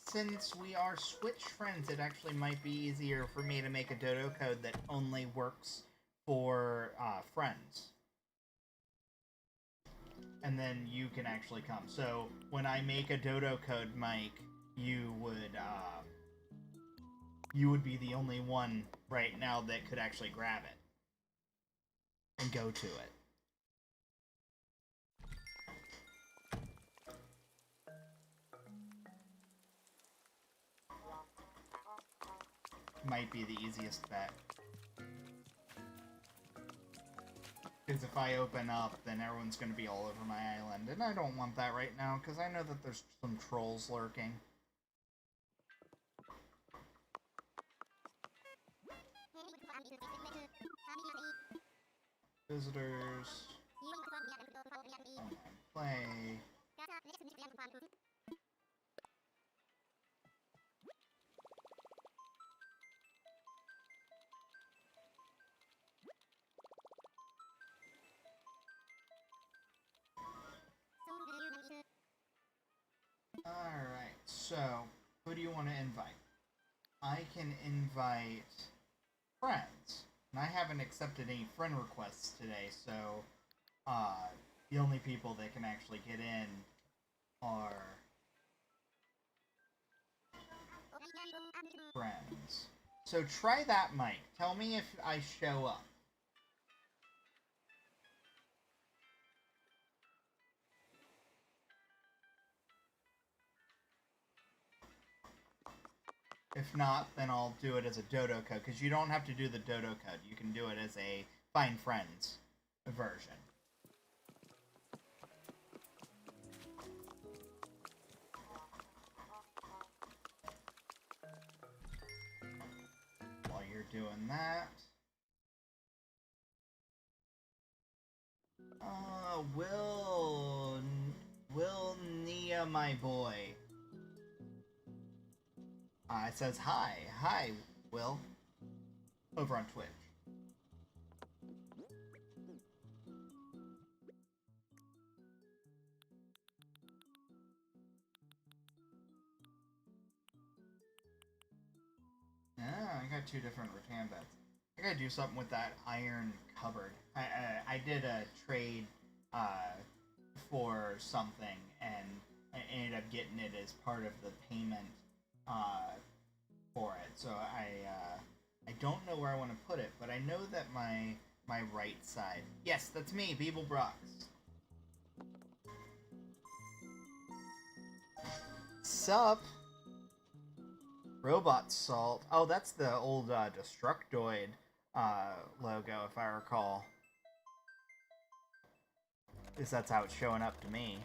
Since we are Switch friends, it actually might be easier for me to make a Dodo Code that only works for friends. And then you can actually come. So when I make a Dodo Code, Mike, you would be the only one right now that could actually grab it and go to it. Might be the easiest bet. Because if I open up, then everyone's going to be all over my island. And I don't want that right now, because I know that there's some trolls lurking. Visitors. Online play. Alright, so, who do you want to invite? I can invite friends. And I haven't accepted any friend requests today, so the only people that can actually get in are friends. So try that, Mike. Tell me if I show up. If not, then I'll do it as a Dodo Code, because you don't have to do the Dodo Code. You can do it as a Find Friends version. While you're doing that... Will Nia, my boy. It says hi. Hi, Will. Over on Twitch. I got 2 different rattan beds. I gotta do something with that iron cupboard. I did a trade for something, and I ended up getting it as part of the payment for it. So I don't know where I want to put it, but I know that my right side. Yes, that's me, Beeblebrox. Sup? Robot Salt. Oh, that's the old Destructoid logo, if I recall. At least that's how it's showing up to me.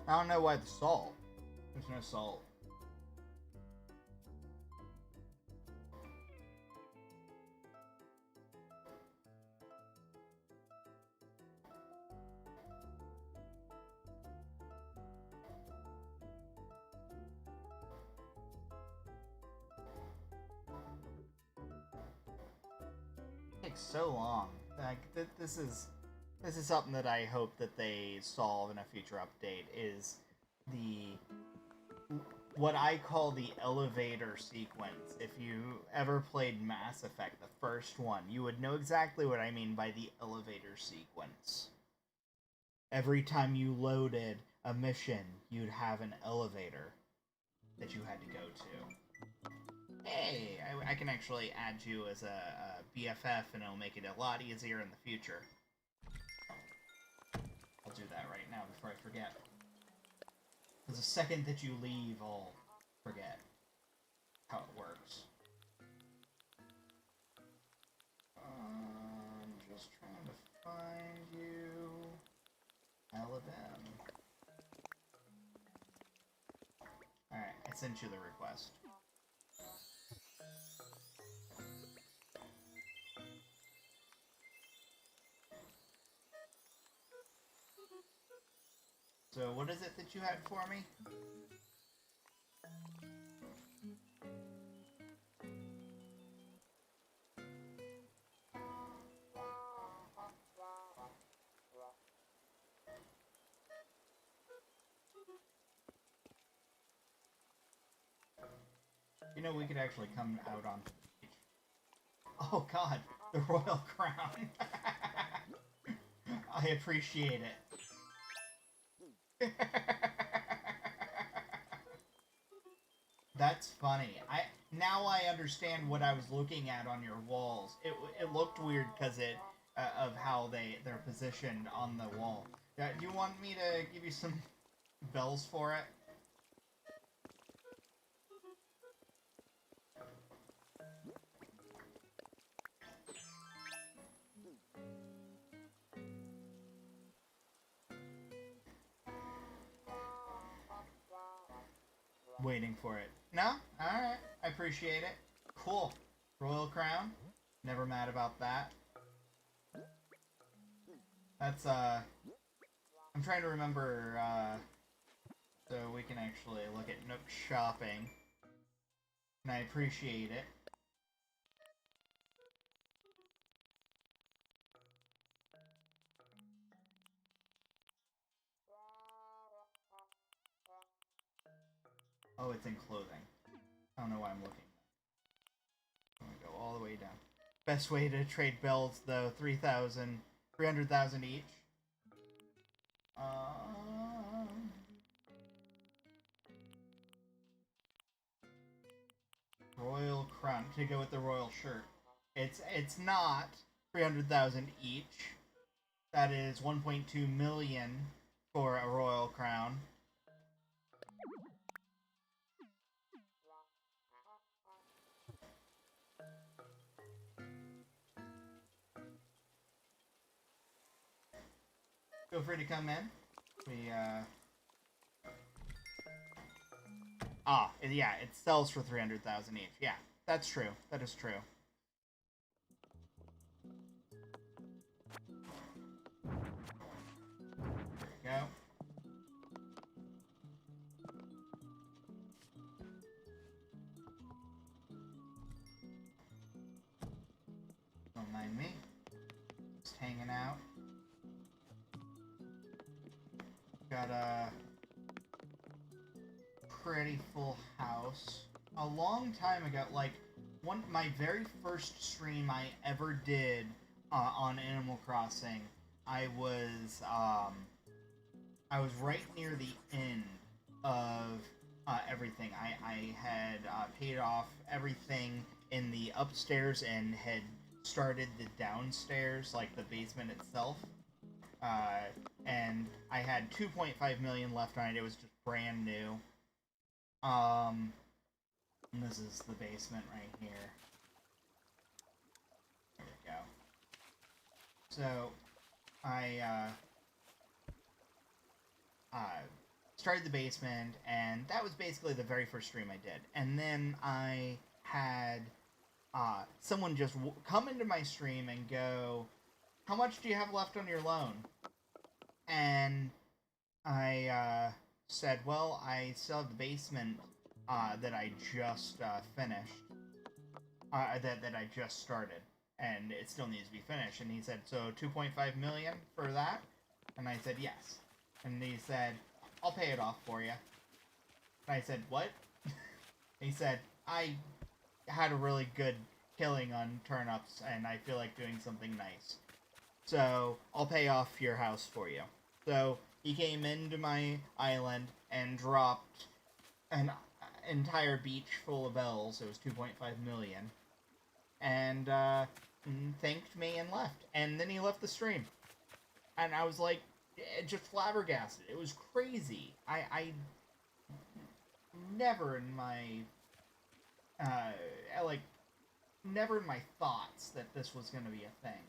I don't know why the salt. There's no salt. It takes so long. Like this is something that I hope that they solve in a future update, is what I call the elevator sequence. If you ever played Mass Effect, the first one, you would know exactly what I mean by the elevator sequence. Every time you loaded a mission, you'd have an elevator that you had to go to. Hey, I can actually add you as a BFF, and it'll make it a lot easier in the future. I'll do that right now before I forget. Because the second that you leave, I'll forget how it works. I'm just trying to find you. Alabama. Alright, I sent you the request. So, what is it that you had for me? You know, we could actually come out on the beach. Oh god, the Royal Crown. I appreciate it. That's funny. Now I understand what I was looking at on your walls. It looked weird because of how they're positioned on the wall. Do you want me to give you some bells for it? Waiting for it. No? Alright. I appreciate it. Cool. Royal Crown. Never mad about that. That's, I'm trying to remember, so we can actually look at Nook Shopping. And I appreciate it. Oh, it's in clothing. I don't know why I'm looking. I'm gonna go all the way down. Best way to trade bells, though, 300,000 each. Royal Crown, to go with the royal shirt. It's not 300,000 each. That is 1.2 million for a royal crown. Feel free to come in. Yeah, it sells for 300,000 each. Yeah, that's true. That is true. There we go. Don't mind me. Just hanging out. Got a pretty full house. A long time ago, like my very first stream I ever did on Animal Crossing, I was I was right near the end of everything. I had paid off everything in the upstairs and had started the downstairs, like the basement itself. Uh, and I had 2.5 million left on it. It was just brand new. And this is the basement right here. There we go. So, I started the basement, and that was basically the very first stream I did. And then I had someone just come into my stream and go, "How much do you have left on your loan?" And I said, "Well, I still have the basement that I just finished, that I just started, and it still needs to be finished." And he said, "So 2.5 million for that?" And I said, "Yes." And he said, "I'll pay it off for you." And I said, "What?" He said, "I had a really good killing on turnips, and I feel like doing something nice. So, I'll pay off your house for you." So, he came into my island and dropped an entire beach full of bells. It was 2.5 million. And thanked me and left. And then he left the stream. And I was like, just flabbergasted. It was crazy. I never in my never in my thoughts that this was going to be a thing.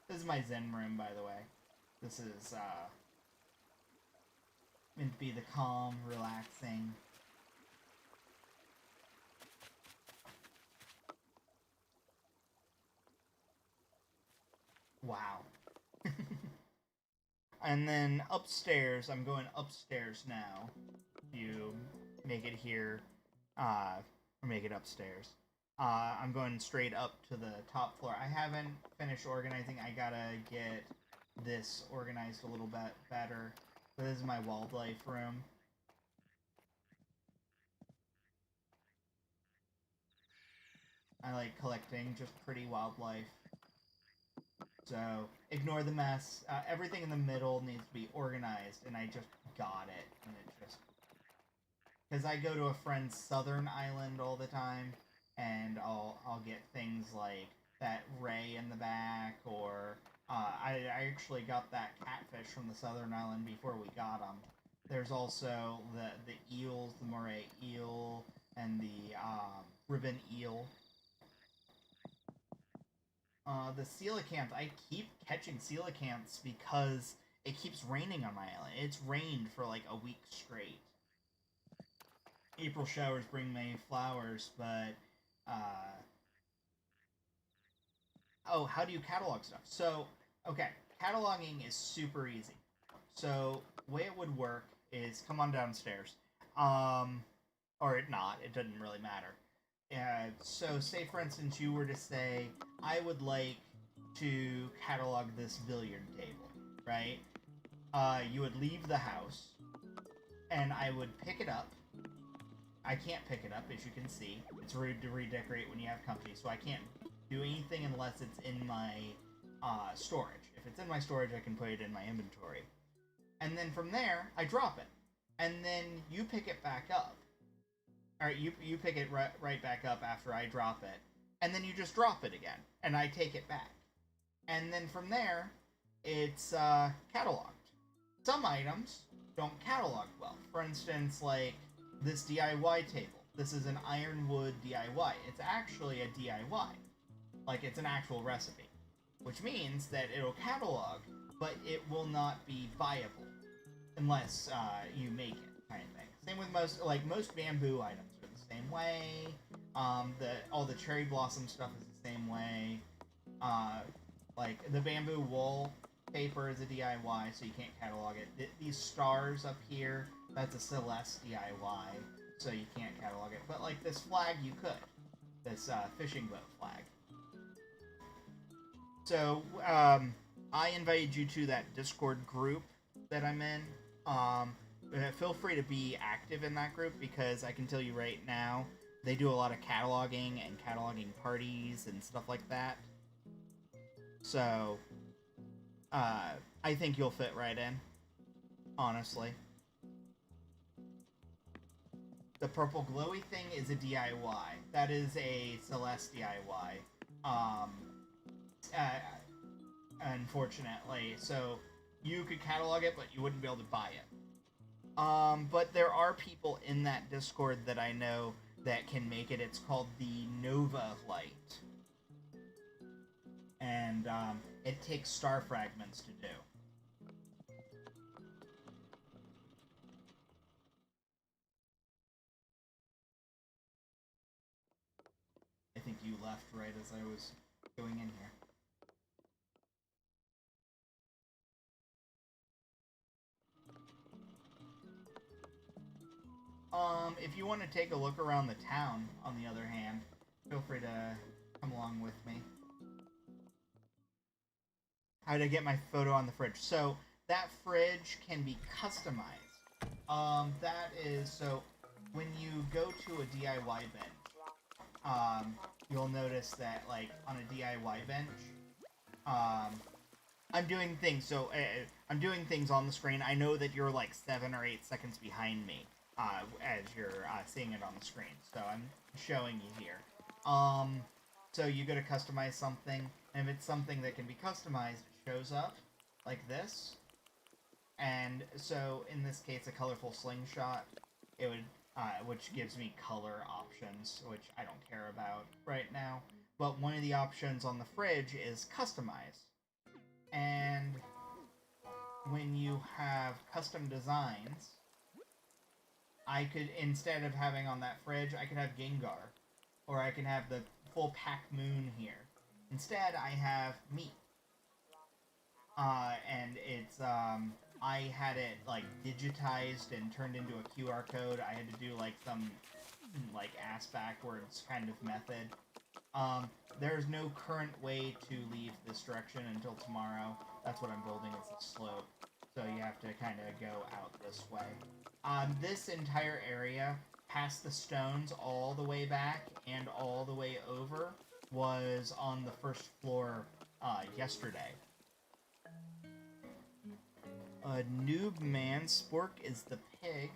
This is my Zen room, by the way. This is meant to be the calm, relaxing. Wow. And then upstairs, I'm going upstairs now. You make it here, or make it upstairs. I'm going straight up to the top floor. I haven't finished organizing. I gotta get this organized a little bit better. So this is my wildlife room. I like collecting just pretty wildlife. So, ignore the mess. Everything in the middle needs to be organized, and I just got it. And it just... Because I go to a friend's southern island all the time, and I'll get things like that ray in the back, or... I actually got that catfish from the southern island before we got them. There's also the eels, the moray eel, and the ribbon eel. The coelacanth, I keep catching coelacanths because it keeps raining on my island. It's rained for like a week straight. April showers bring May flowers, but oh, how do you catalog stuff? So, okay, cataloging is super easy. So, the way it would work is come on downstairs. Or not, it doesn't really matter. So, say for instance, you were to say, I would like to catalog this billiard table, right? You would leave the house, and I would pick it up. I can't pick it up, as you can see. It's rude to redecorate when you have company, so I can't do anything unless it's in my storage. If it's in my storage, I can put it in my inventory. And then from there, I drop it. And then you pick it back up. Alright, you pick it right back up after I drop it. And then you just drop it again. And I take it back. And then from there, it's cataloged. Some items don't catalog well. For instance, like this DIY table. This is an ironwood DIY. It's actually a DIY. Like, it's an actual recipe. Which means that it'll catalog, but it will not be viable. Unless you make it, kind of thing. Same with most bamboo items are the same way. All the cherry blossom stuff is the same way. Like, the bamboo wall paper is a DIY, so you can't catalog it. These stars up here, that's a Celeste DIY, so you can't catalog it. But, like, this flag, you could. This fishing boat flag. So, I invited you to that Discord group that I'm in. Feel free to be active in that group, because I can tell you right now, they do a lot of cataloging and cataloging parties and stuff like that. So, I think you'll fit right in. honestly. The purple glowy thing is a DIY. That is a Celeste DIY. Um, uh, Unfortunately. So you could catalog it, but you wouldn't be able to buy it. But there are people in that Discord that I know that can make it. It's called the Nova Light. And it takes star fragments to do. I think you left right as I was going in here. If you want to take a look around the town, on the other hand, feel free to come along with me. How to get my photo on the fridge. So, that fridge can be customized. That is, so, when you go to a DIY bench, you'll notice that, like, on a DIY bench, I'm doing things, so, I'm doing things on the screen. I know that you're, like, 7 or 8 seconds behind me. As you're seeing it on the screen. So I'm showing you here. So you go to customize something, and if it's something that can be customized, it shows up like this. And so in this case, a colorful slingshot, it would, which gives me color options, which I don't care about right now. But one of the options on the fridge is customize. And when you have custom designs, I could, instead of having on that fridge, I could have Gengar. Or I can have the full pack moon here. Instead, I have meat. And it's, I had it, like, digitized and turned into a QR code. I had to do, like, some, like, ass backwards kind of method. There's no current way to leave this direction until tomorrow. That's what I'm building, is a slope. So you have to kind of go out this way. This entire area, past the stones all the way back and all the way over, was on the first floor yesterday. Noob Man Spork is the pig.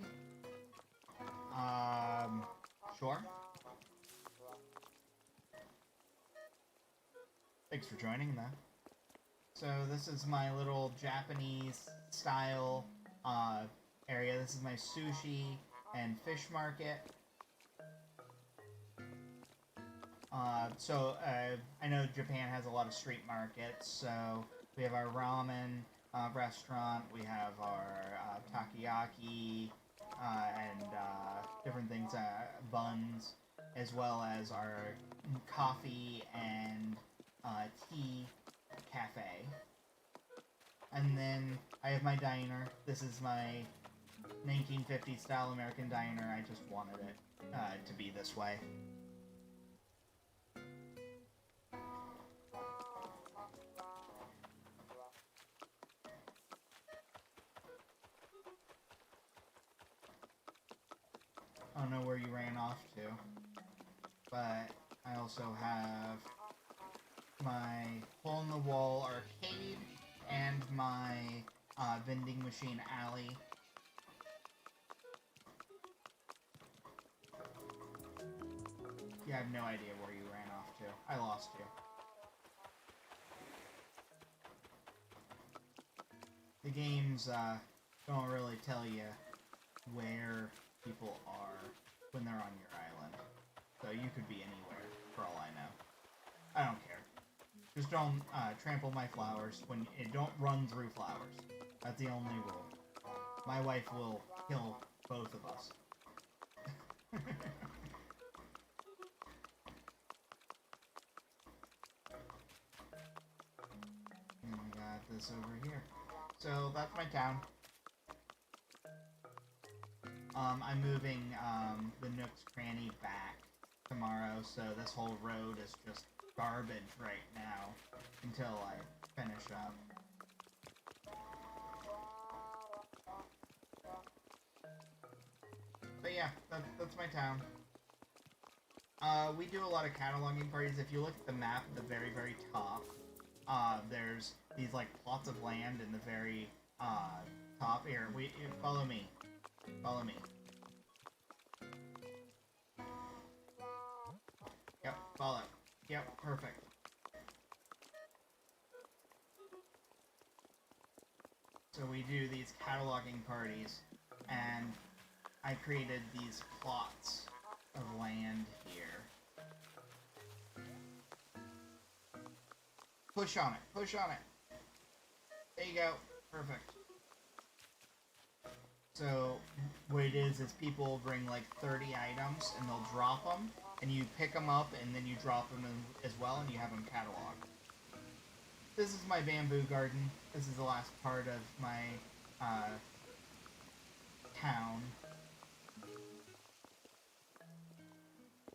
Sure. Thanks for joining, though. So this is my little Japanese style area. This is my sushi and fish market. I know Japan has a lot of street markets, so we have our ramen restaurant, we have our takoyaki, and different things, buns, as well as our coffee and tea cafe. And then I have my diner. This is my 1950s style American diner. I just wanted it to be this way. I don't know where you ran off to, but I also have my hole-in-the-wall arcade and my vending machine alley. You have no idea where you ran off to. I lost you. The games don't really tell you where people are when they're on your island. So you could be anywhere, for all I know. I don't care. Just don't trample my flowers. Don't run through flowers. That's the only rule. My wife will kill both of us. And we got this over here. So that's my town. I'm moving the Nook's Cranny back tomorrow, so this whole road is just garbage right now until I finish up. But yeah, that's my town. We do a lot of cataloging parties. If you look at the map at the very, very top, there's these like plots of land in the very top. Here, follow me. Follow me. Yep, follow. Yep, perfect. So we do these cataloging parties, and I created these plots of land here. Push on it, push on it. There you go, perfect. So what it is people bring like 30 items and they'll drop them, and you pick them up and then you drop them in as well, and you have them cataloged. This is my bamboo garden. This is the last part of my town.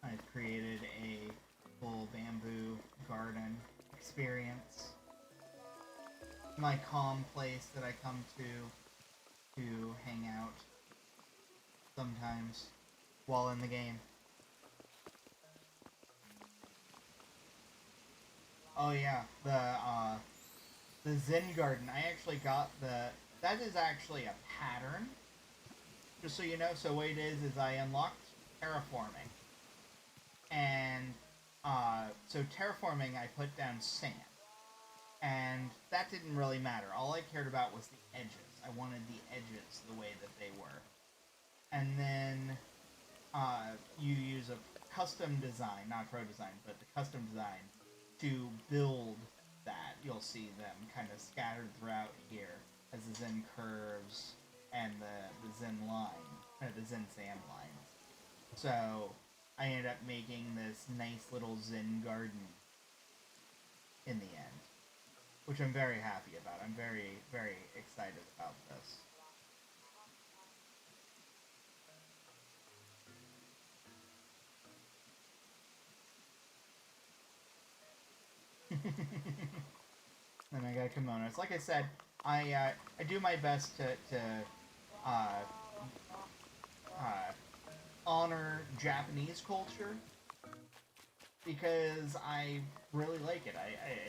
I've created a full bamboo garden experience. My calm place that I come to hang out sometimes while in the game. Oh yeah, the Zen garden. I actually got that is actually a pattern. Just so you know, so what it is I unlocked terraforming. And so terraforming, I put down sand. And that didn't really matter. All I cared about was the edges. I wanted the edges the way that they were. And then you use a custom design, not pro design, but the custom design to build that. You'll see them kind of scattered throughout here as the Zen curves and the Zen line, the Zen sand lines. So I ended up making this nice little Zen garden in the end, which I'm very happy about. I'm very, very excited about this. And I got kimonos. Like I said, I do my best to honor Japanese culture because I really like it.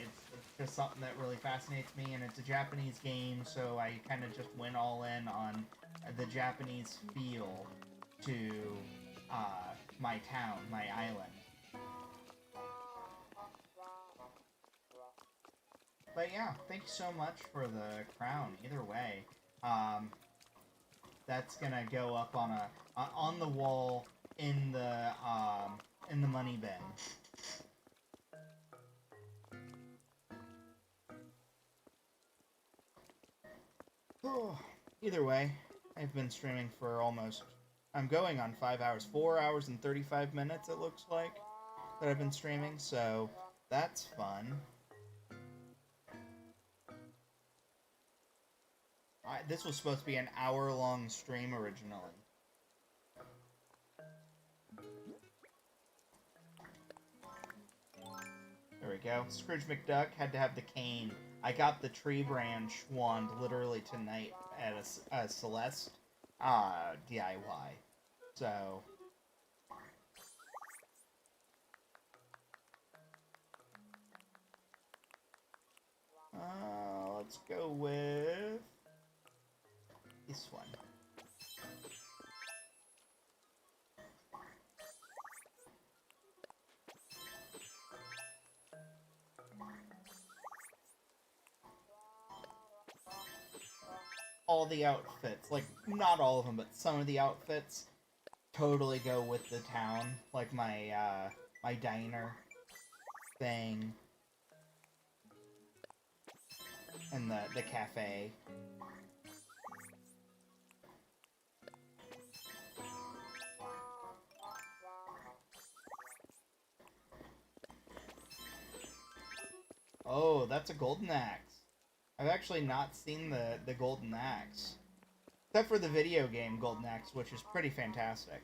It's just something that really fascinates me, and it's a Japanese game, so I kind of just went all in on the Japanese feel to my town, my island. But yeah, thank you so much for the crown. Either way, that's gonna go up on the wall in the money bin. Oh, either way, I've been streaming for I'm going on 5 hours, 4 hours and 35 minutes. It looks like that I've been streaming, so that's fun. This was supposed to be an hour-long stream originally. There we go. Scrooge McDuck had to have the cane. I got the tree branch wand literally tonight at a Celeste DIY. So let's go with this one. All the outfits, like, not all of them, but some of the outfits totally go with the town. Like my, my diner thing. And the cafe. Oh, that's a golden axe. I've actually not seen the golden axe. Except for the video game golden axe, which is pretty fantastic.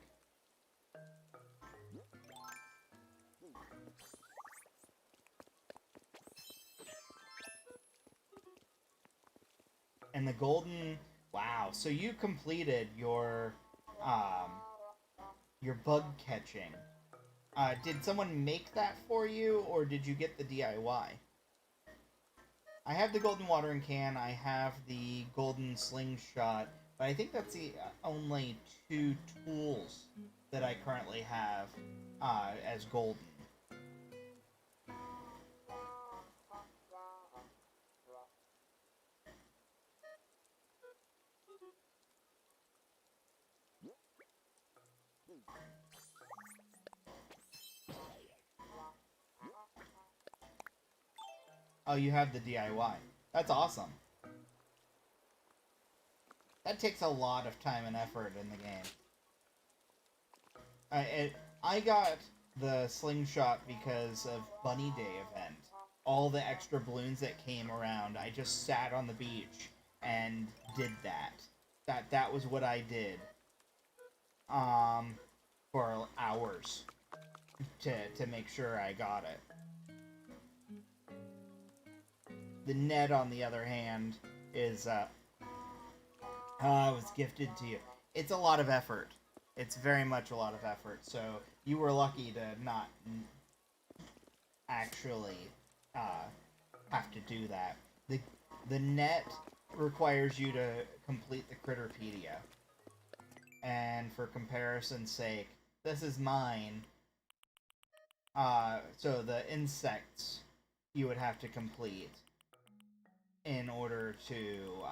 And the golden... Wow, so you completed your bug catching. Did someone make that for you, or did you get the DIY? I have the golden watering can, I have the golden slingshot, but I think that's the only two tools that I currently have as golden. Oh, you have the DIY. That's awesome. That takes a lot of time and effort in the game. I got the slingshot because of Bunny Day event. All the extra balloons that came around, I just sat on the beach and did that. That was what I did. For hours to make sure I got it. The net, on the other hand, is was gifted to you. It's a lot of effort. It's very much a lot of effort. So you were lucky to not actually have to do that. The net requires you to complete the Critterpedia. And for comparison's sake, this is mine. So the insects you would have to complete in order to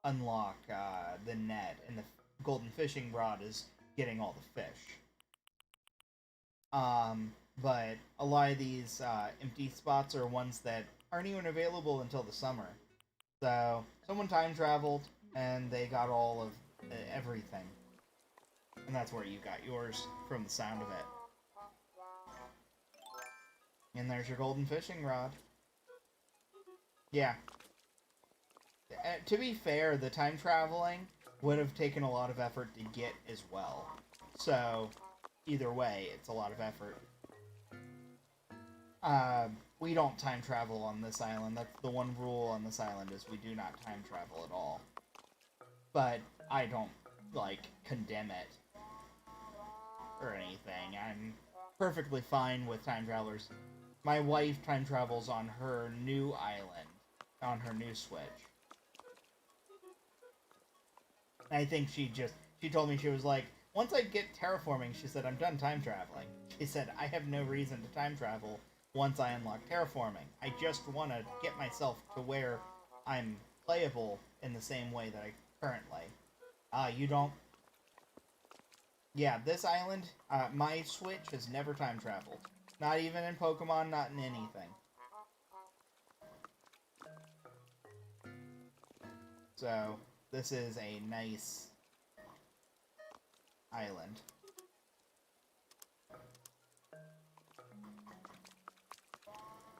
unlock the net, and the golden fishing rod is getting all the fish. But a lot of these empty spots are ones that aren't even available until the summer. So someone time traveled and they got all of everything. And that's where you got yours from the sound of it. And there's your golden fishing rod. Yeah. To be fair, the time traveling would have taken a lot of effort to get as well. So, either way, it's a lot of effort. We don't time travel on this island. That's the one rule on this island, is we do not time travel at all. But I don't, condemn it or anything. I'm perfectly fine with time travelers. My wife time travels on her new island, on her new Switch. I think she told me, she was like, once I get terraforming, she said, I'm done time traveling. She said, I have no reason to time travel once I unlock terraforming. I just want to get myself to where I'm playable in the same way that I currently. You don't... Yeah, this island, my Switch has never time traveled. Not even in Pokemon, not in anything. So, this is a nice island.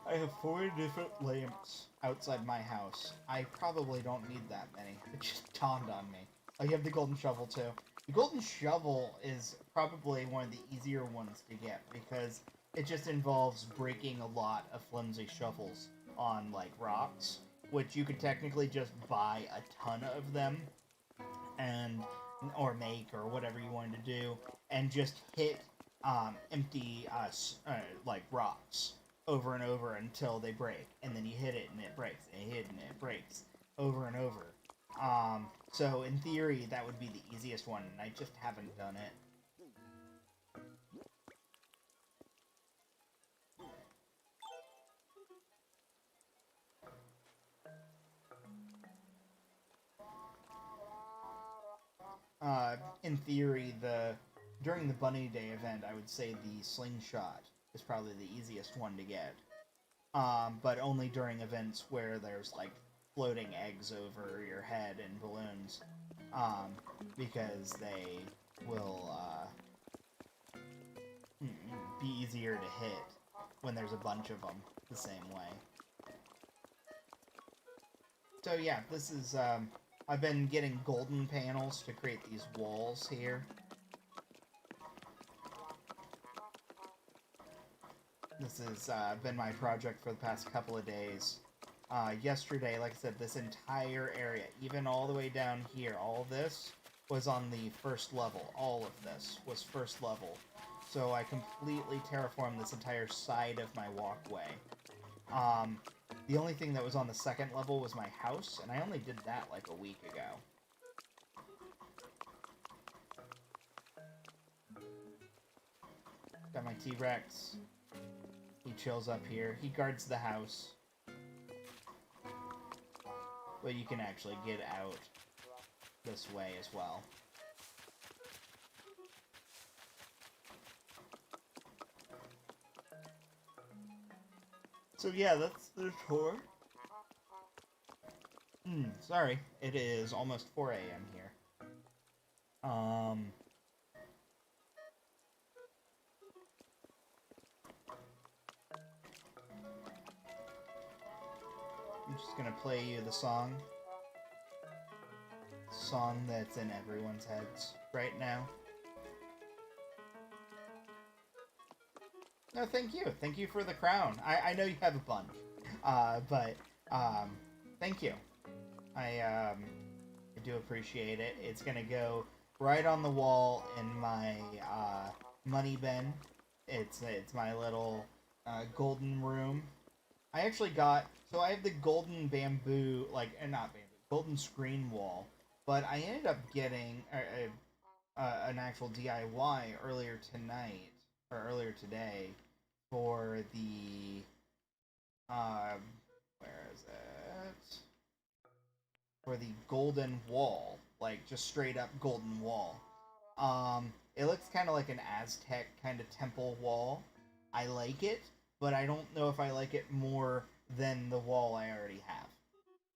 I have 4 different lamps outside my house. I probably don't need that many. It just dawned on me. Oh, you have the golden shovel too. The golden shovel is probably one of the easier ones to get because it just involves breaking a lot of flimsy shovels on, rocks, which you could technically just buy a ton of them or make, or whatever you wanted to do, and just hit empty rocks over and over until they break, and then you hit it and it breaks, and you hit it and it breaks over and over. So in theory that would be the easiest one, and I just haven't done it. In theory, during the Bunny Day event, I would say the slingshot is probably the easiest one to get. But only during events where there's, floating eggs over your head and balloons. Because they will, be easier to hit when there's a bunch of them the same way. So yeah, this is, I've been getting golden panels to create these walls here. This has been my project for the past couple of days. Yesterday, like I said, this entire area, even all the way down here, all of this was on the first level. All of this was first level. So I completely terraformed this entire side of my walkway. The only thing that was on the second level was my house, and I only did that like a week ago. Got my T-Rex. He chills up here. He guards the house. But you can actually get out this way as well. So yeah, that's the tour. Sorry. It is almost 4 a.m. here. I'm just gonna play you the song. Song that's in everyone's heads right now. No, thank you. Thank you for the crown. I know you have a bunch. But thank you. I do appreciate it. It's gonna go right on the wall in my money bin. It's my little golden room. I actually got, so I have the golden bamboo, like, not bamboo, golden screen wall, but I ended up getting an actual DIY earlier tonight, or earlier today, for the, where is it? For the golden wall, like, just straight up golden wall. It looks kind of like an Aztec kind of temple wall. I like it, but I don't know if I like it more than the wall I already have.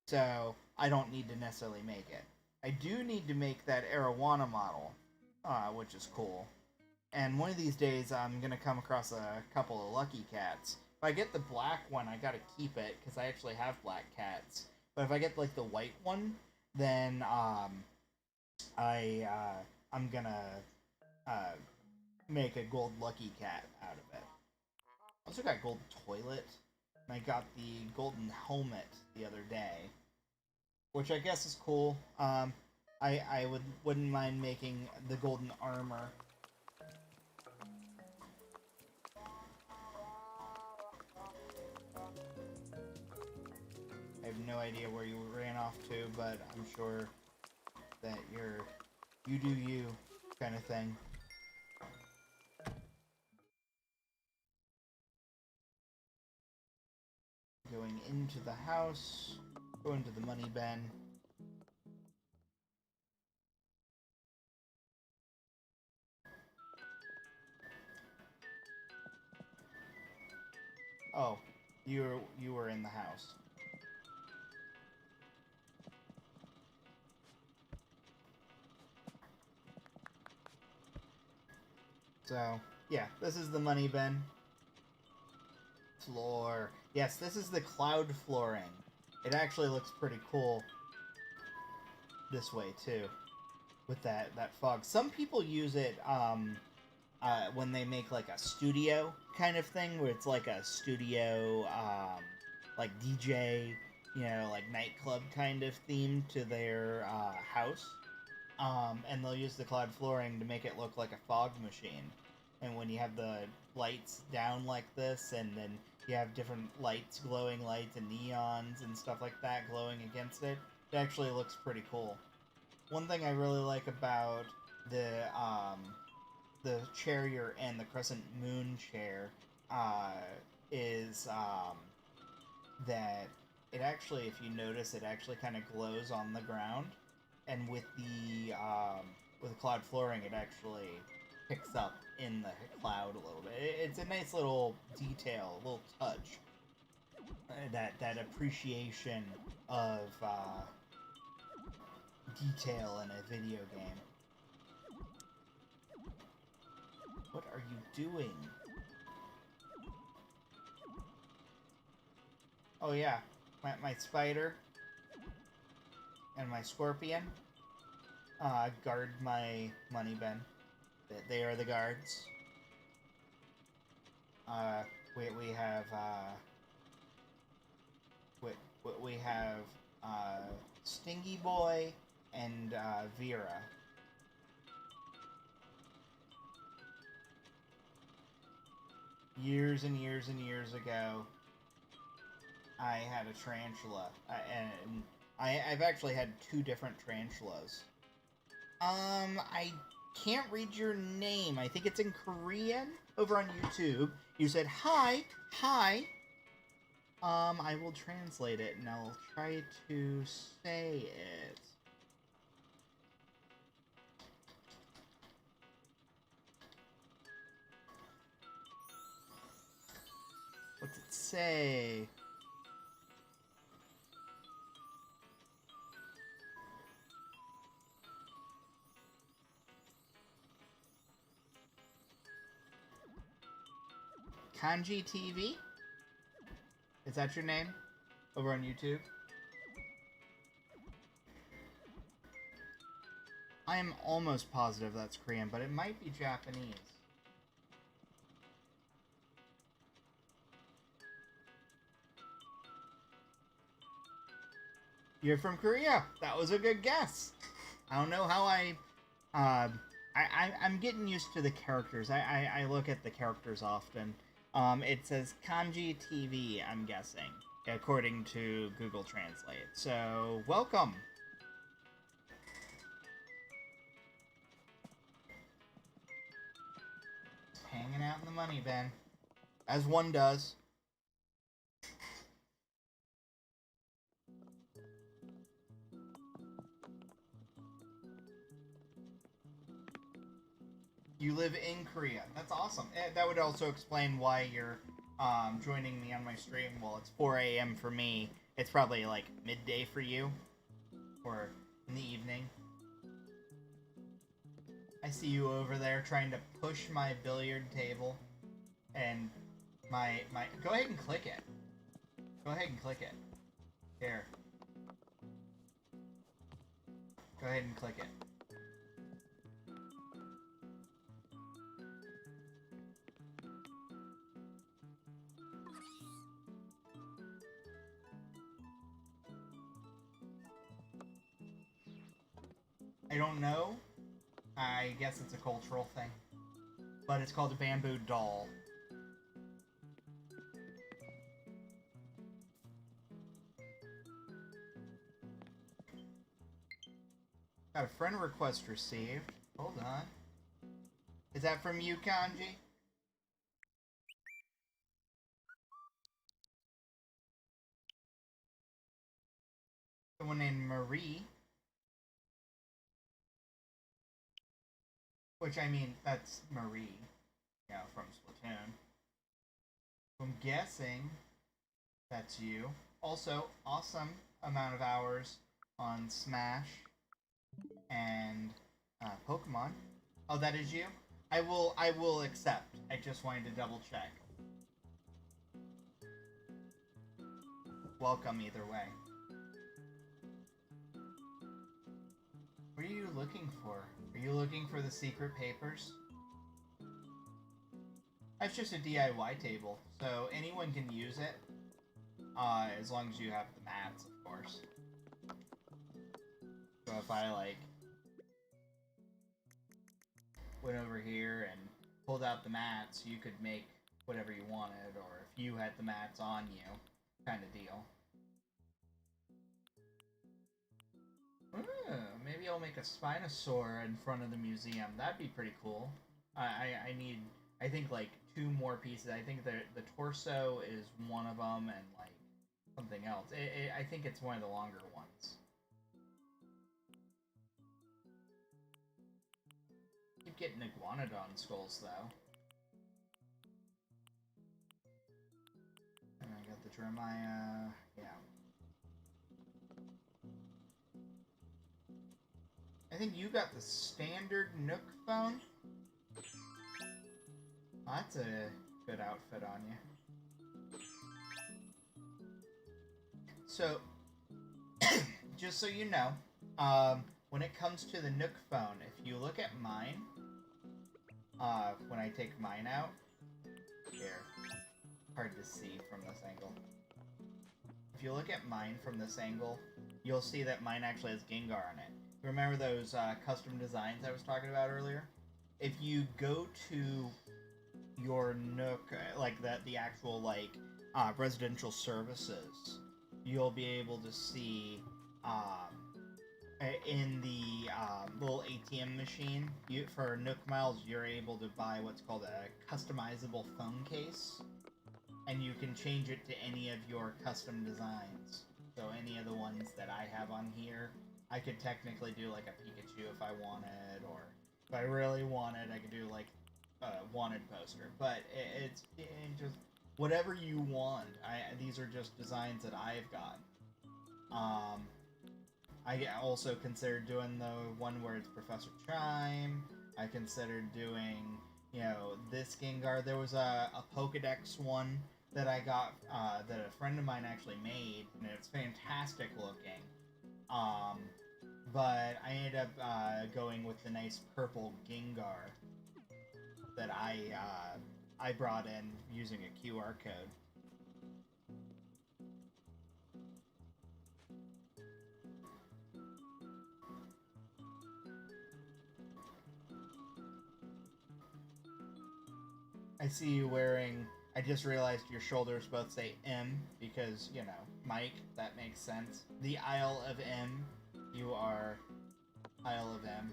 So, I don't need to necessarily make it. I do need to make that arowana model, which is cool. And one of these days, I'm going to come across a couple of lucky cats. If I get the black one, I got to keep it, because I actually have black cats. But if I get, like, the white one, then, I'm going to make a gold lucky cat out of it. I also got gold toilet, and I got the golden helmet the other day, which I guess is cool. I wouldn't mind making the golden armor. I have no idea where you ran off to, but I'm sure that you do you kind of thing. Going into the house, going to the money bin. Oh, you were in the house. So, yeah, this is the money bin. Floor. Yes, this is the cloud flooring. It actually looks pretty cool this way, too. With that fog. Some people use it, when they make, like, a studio kind of thing, where it's like a studio, like DJ, you know, like nightclub kind of theme to their, house. And they'll use the cloud flooring to make it look like a fog machine. And when you have the lights down like this, and then you have different lights, glowing lights and neons and stuff like that glowing against it, it actually looks pretty cool. One thing I really like about the chair you're in, the Crescent Moon chair, is that it actually, if you notice, it actually kind of glows on the ground. And with the cloud flooring, it actually picks up in the cloud a little bit. It's a nice little detail, a little touch. That appreciation of detail in a video game. What are you doing? Oh yeah, my spider and my scorpion guard my money bin. They are the guards. We have Stingy Boy and Vera. Years and years and years ago, I had a tarantula, and I've actually had 2 different tarantulas. I can't read your name. I think it's in Korean over on YouTube. You said hi, hi. I will translate it and I'll try to say it. What's it say? Kanji TV? Is that your name? Over on YouTube? I am almost positive that's Korean, but it might be Japanese. You're from Korea. That was a good guess. I don't know how I'm getting used to the characters. I look at the characters often. It says Kanji TV, I'm guessing, according to Google Translate. So, welcome. Hanging out in the money bin. As one does. You live in Korea. That's awesome. That would also explain why you're joining me on my stream. Well, it's 4 a.m. for me. It's probably like midday for you. Or in the evening. I see you over there trying to push my billiard table. And my... Go ahead and click it. Go ahead and click it. Here. Go ahead and click it. I don't know. I guess it's a cultural thing. But it's called a bamboo doll. Got a friend request received. Hold on. Is that from you, Kanji? Someone named Marie. Which, I mean, that's Marie, you know, from Splatoon. I'm guessing that's you. Also, awesome amount of hours on Smash and Pokemon. Oh, that is you? I will accept. I just wanted to double check. Welcome either way. What are you looking for? Are you looking for the secret papers? That's just a DIY table, so anyone can use it. As long as you have the mats, of course. So if I, like, went over here and pulled out the mats, you could make whatever you wanted, or if you had the mats on you, kind of deal. Ooh, maybe I'll make a Spinosaur in front of the museum. That'd be pretty cool. I need, I think, like, 2 more pieces. I think the torso is one of them, and, like, something else. I think it's one of the longer ones. Keep getting Iguanodon skulls, though. And I got the Jeremiah, yeah. I think you got the standard Nook phone. Oh, that's a good outfit on you. So, just so you know, when it comes to the Nook phone, if you look at mine, when I take mine out, here, hard to see from this angle. If you look at mine from this angle, you'll see that mine actually has Gengar on it. Remember those custom designs I was talking about earlier? If you go to your Nook, like the actual like residential services, you'll be able to see in the little ATM machine. For Nook Miles, you're able to buy what's called a customizable phone case, and you can change it to any of your custom designs. So any of the ones that I have on here, I could technically do like a Pikachu if I wanted, or if I really wanted, I could do like a wanted poster. But it's just whatever you want. These are just designs that I've got. I also considered doing the one where it's Professor Chime. I considered doing, this Gengar. There was a Pokedex one that I got, that a friend of mine actually made, and it's fantastic looking. But I ended up going with the nice purple Gengar that I brought in using a QR code. I see you wearing... I just realized your shoulders both say M because, Mike, that makes sense. The Isle of M. You are Isle of M.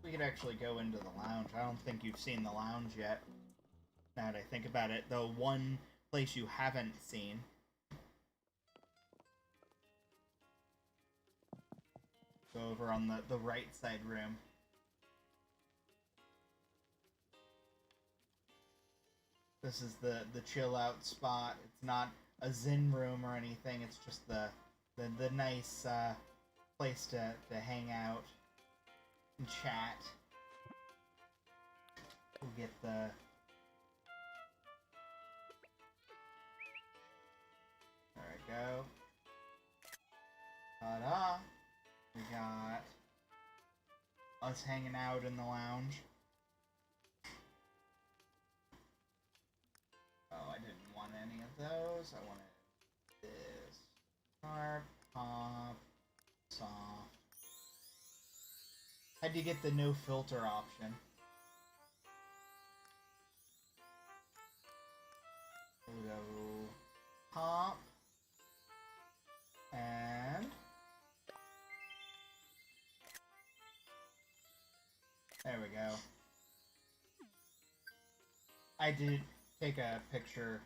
We could actually go into the lounge. I don't think you've seen the lounge yet. Now that I think about it, the one place you haven't seen... Go over on the right side room. This is the chill out spot. It's not a zen room or anything. It's just the nice place to hang out and chat. We'll get the... There we go. Ta-da! We got us hanging out in the lounge. Oh, I didn't want any of those. I wanted this. Sharp, pop, soft. How'd you get the no filter option? We'll go pop. And... there we go. I did take a picture,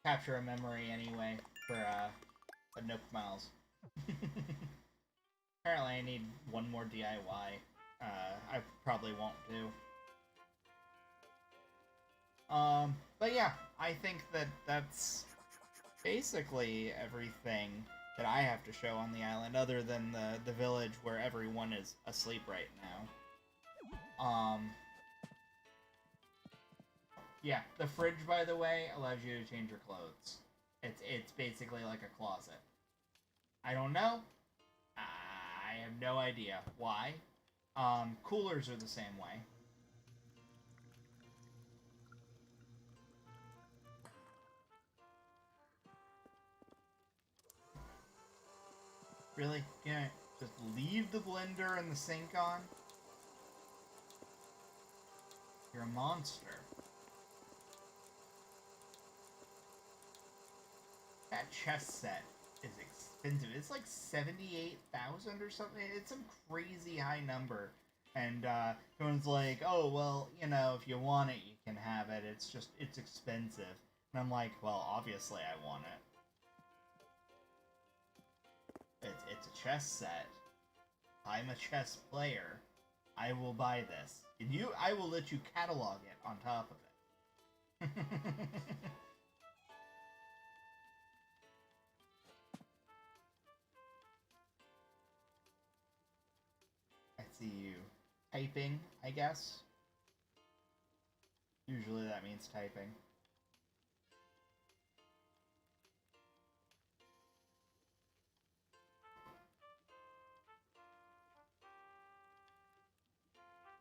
capture a memory anyway, for, a Nook Miles. Apparently I need one more DIY. I probably won't do. But yeah, I think that's basically everything that I have to show on the island, other than the village where everyone is asleep right now. Yeah, the fridge, by the way, allows you to change your clothes. It's basically like a closet. I don't know. I have no idea why. Coolers are the same way. Really? Yeah, just leave the blender and the sink on? You're a monster. That chess set is expensive. It's like 78,000 or something. It's some crazy high number. And everyone's like, oh, well, if you want it, you can have it. It's expensive. And I'm like, well, obviously I want it. It's a chess set. I'm a chess player. I will buy this. And I will let you catalog it on top of it. I see you typing, I guess. Usually that means typing.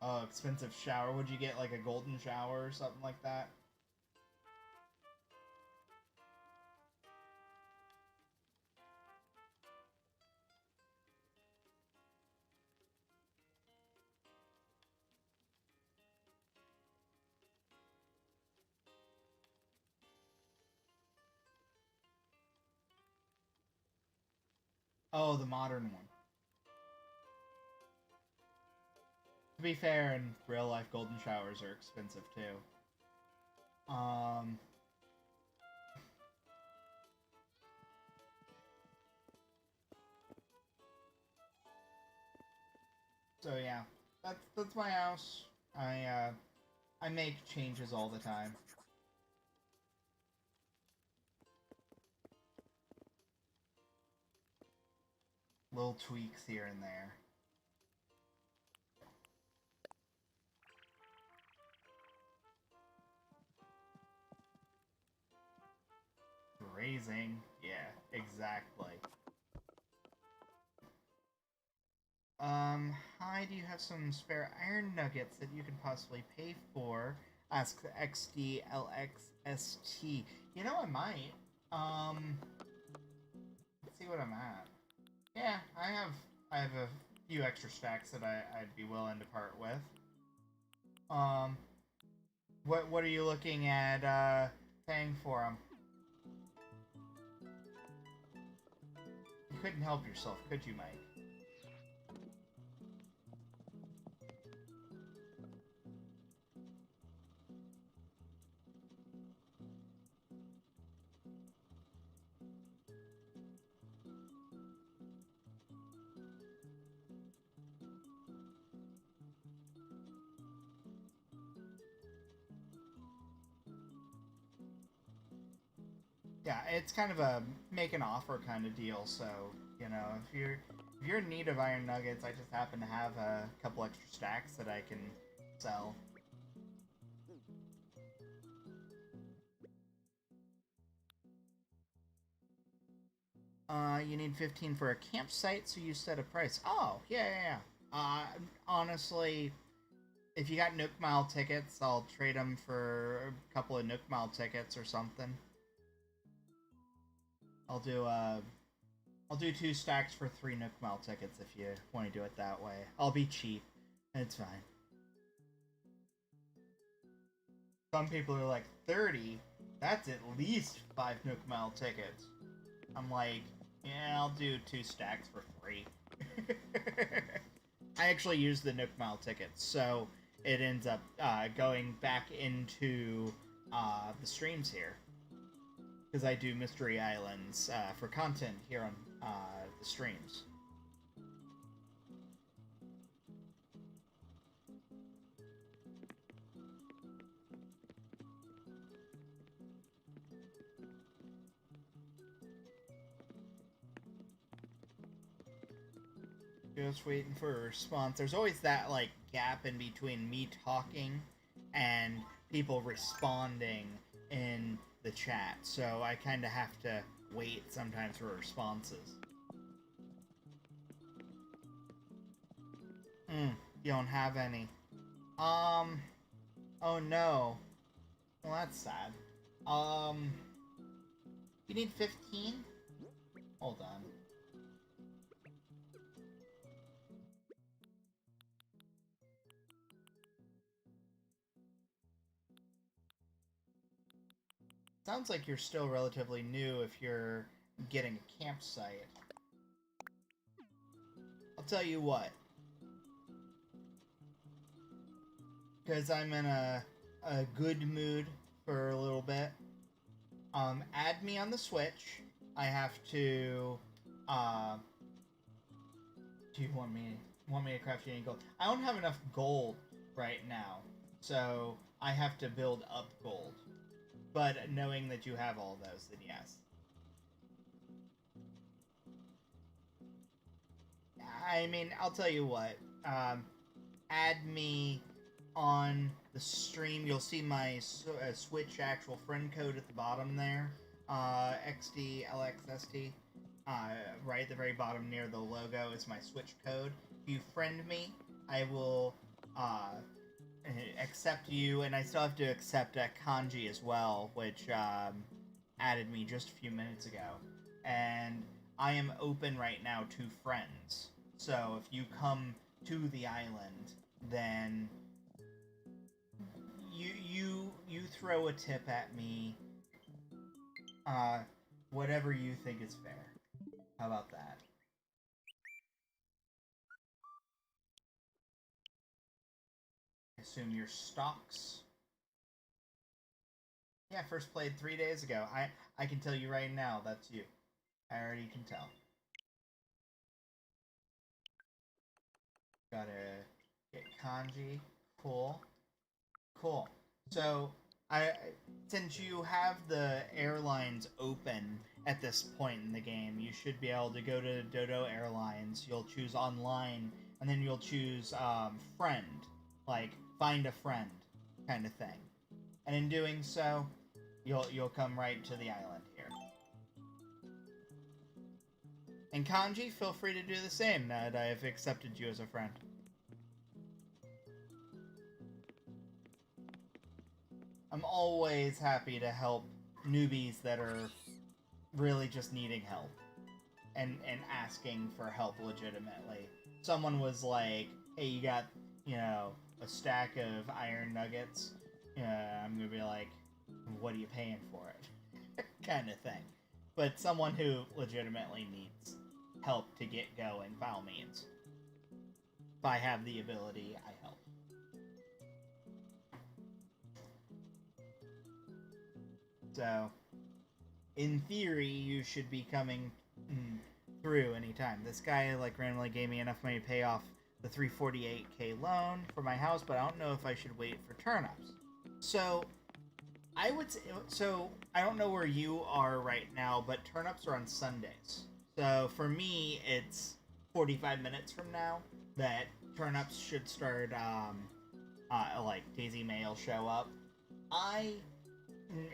Oh, expensive shower. Would you get like a golden shower or something like that? Oh, the modern one. To be fair, in real life, golden showers are expensive too. So yeah, that's my house. I make changes all the time. Little tweaks here and there. Raising, yeah, exactly. Hi, do you have some spare iron nuggets that you can possibly pay for? Asks XDLXST. You know, I might. Let's see what I'm at. Yeah, I have a few extra stacks that I'd be willing to part with. Um, what are you looking at, paying for them? You couldn't help yourself, could you, Mike? Yeah, it's kind of a make an offer kind of deal. So you know, if you're in need of iron nuggets, I just happen to have a couple extra stacks that I can sell. You need 15 for a campsite, so you set a price. Oh, yeah, yeah, yeah. Honestly, if you got Nook Mile tickets, I'll trade them for a couple of Nook Mile tickets or something. I'll do I'll do 2 stacks for 3 Nook Mile tickets if you want to do it that way. I'll be cheap. It's fine. Some people are like 30. That's at least 5 Nook Mile tickets. I'm like, yeah, I'll do 2 stacks for free. I actually use the Nook Mile tickets, so it ends up going back into the streams here because I do Mystery Islands for content here on the streams. Just waiting for a response. There's always that like gap in between me talking and people responding in the chat, so I kind of have to wait sometimes for responses. You don't have any. Um, oh no. Well, that's sad. Um, you need 15? Hold on. Sounds like you're still relatively new if you're getting a campsite. I'll tell you what. Because I'm in a good mood for a little bit. Add me on the Switch. I have to. Do you want me to craft you any gold? I don't have enough gold right now, so I have to build up gold. But knowing that you have all those, then yes. I mean, I'll tell you what. Add me on the stream. You'll see my Switch actual friend code at the bottom there. XDLXST. Right at the very bottom near the logo is my Switch code. If you friend me, I will accept you, and I still have to accept Kanji as well, which added me just a few minutes ago. And I am open right now to friends. So if you come to the island, then you throw a tip at me. Whatever you think is fair. How about that? I assume your stocks. Yeah, first played 3 days ago. I can tell you right now, that's you. I already can tell. Gotta get kanji. Cool. Cool. So, since you have the airlines open at this point in the game, you should be able to go to Dodo Airlines. You'll choose online, and then you'll choose friend, like find a friend, kind of thing. And in doing so, you'll come right to the island here. And Kanji, feel free to do the same now that I've accepted you as a friend. I'm always happy to help newbies that are really just needing help and asking for help legitimately. Someone was like, hey, you got, a stack of iron nuggets? I'm gonna be like, what are you paying for it? Kind of thing. But someone who legitimately needs help to get going, by all means. If I have the ability, I help. So, in theory, you should be coming through anytime. This guy, randomly gave me enough money to pay off the 348k loan for my house, but I don't know if I should wait for turnips. So, I would say, I don't know where you are right now, but turnips are on Sundays. So, for me, it's 45 minutes from now that turnips should start, Daisy May will show up. I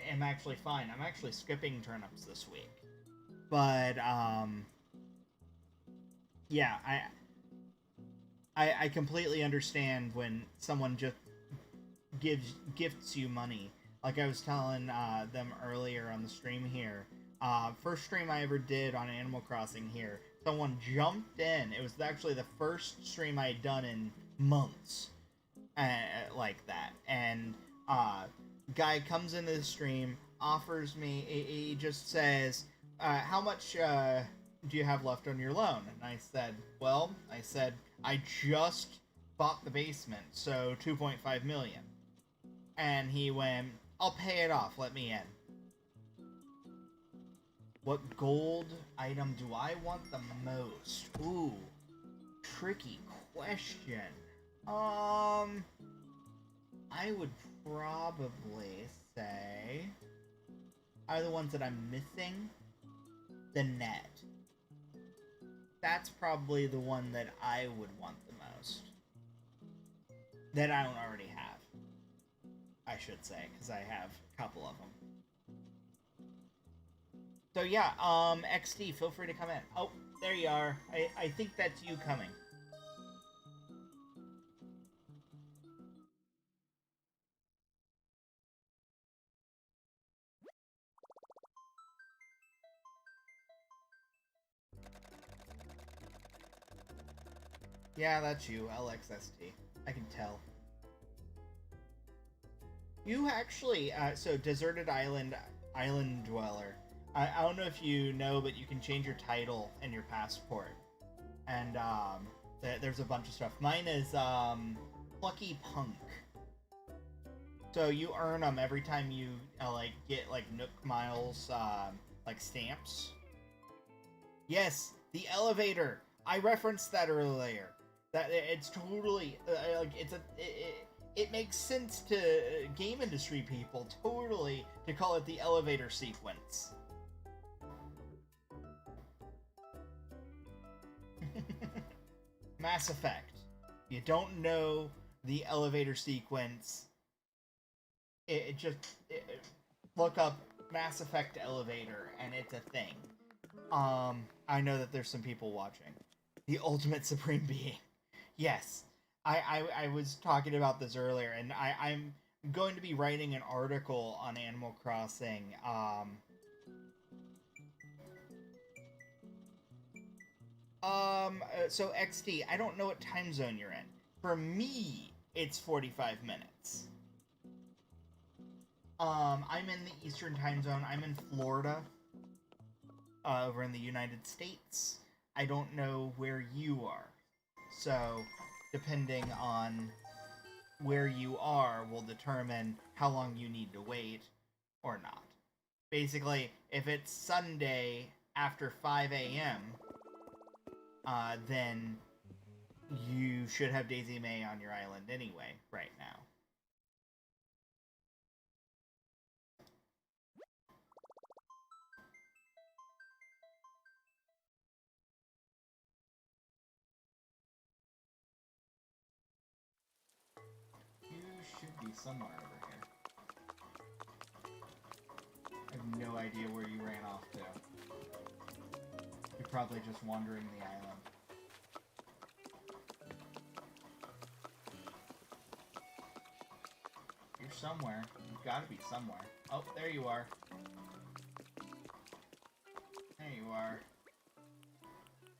am actually fine. I'm actually skipping turnips this week. But, yeah, I completely understand when someone just gifts you money. Like I was telling them earlier on the stream here. First stream I ever did on Animal Crossing here, someone jumped in. It was actually the first stream I had done in months. Like that. And, guy comes into the stream, offers me, he just says, how much do you have left on your loan? And I said, I just bought the basement, so 2.5 million. And he went, I'll pay it off, let me in. What gold item do I want the most? Ooh, tricky question. I would probably say are the ones that I'm missing. The net. That's probably the one that I would want the most. That I don't already have. I should say, because I have a couple of them. So yeah, XD, feel free to come in. Oh, there you are. I think that's you coming. Yeah, that's you, LXST. I can tell. You actually, so Deserted Island Dweller. I don't know if you know, but you can change your title and your passport. And, there's a bunch of stuff. Mine is, Plucky Punk. So you earn them every time you, get, Nook Miles, stamps. Yes, the elevator! I referenced that earlier. That it's totally it makes sense to game industry people totally to call it the elevator sequence. Mass Effect. You don't know the elevator sequence. Look up Mass Effect elevator and it's a thing. I know that there's some people watching. The ultimate supreme being. Yes, I was talking about this earlier, and I'm going to be writing an article on Animal Crossing. So XD, I don't know what time zone you're in. For me, it's 45 minutes. I'm in the Eastern time zone. I'm in Florida, over in the United States. I don't know where you are. So, depending on where you are will determine how long you need to wait or not. Basically, if it's Sunday after 5 a.m., then you should have Daisy May on your island anyway, right now. You should be somewhere over here. I have no idea where you ran off to. You're probably just wandering the island. You're somewhere. You've got to be somewhere. Oh, there you are. There you are.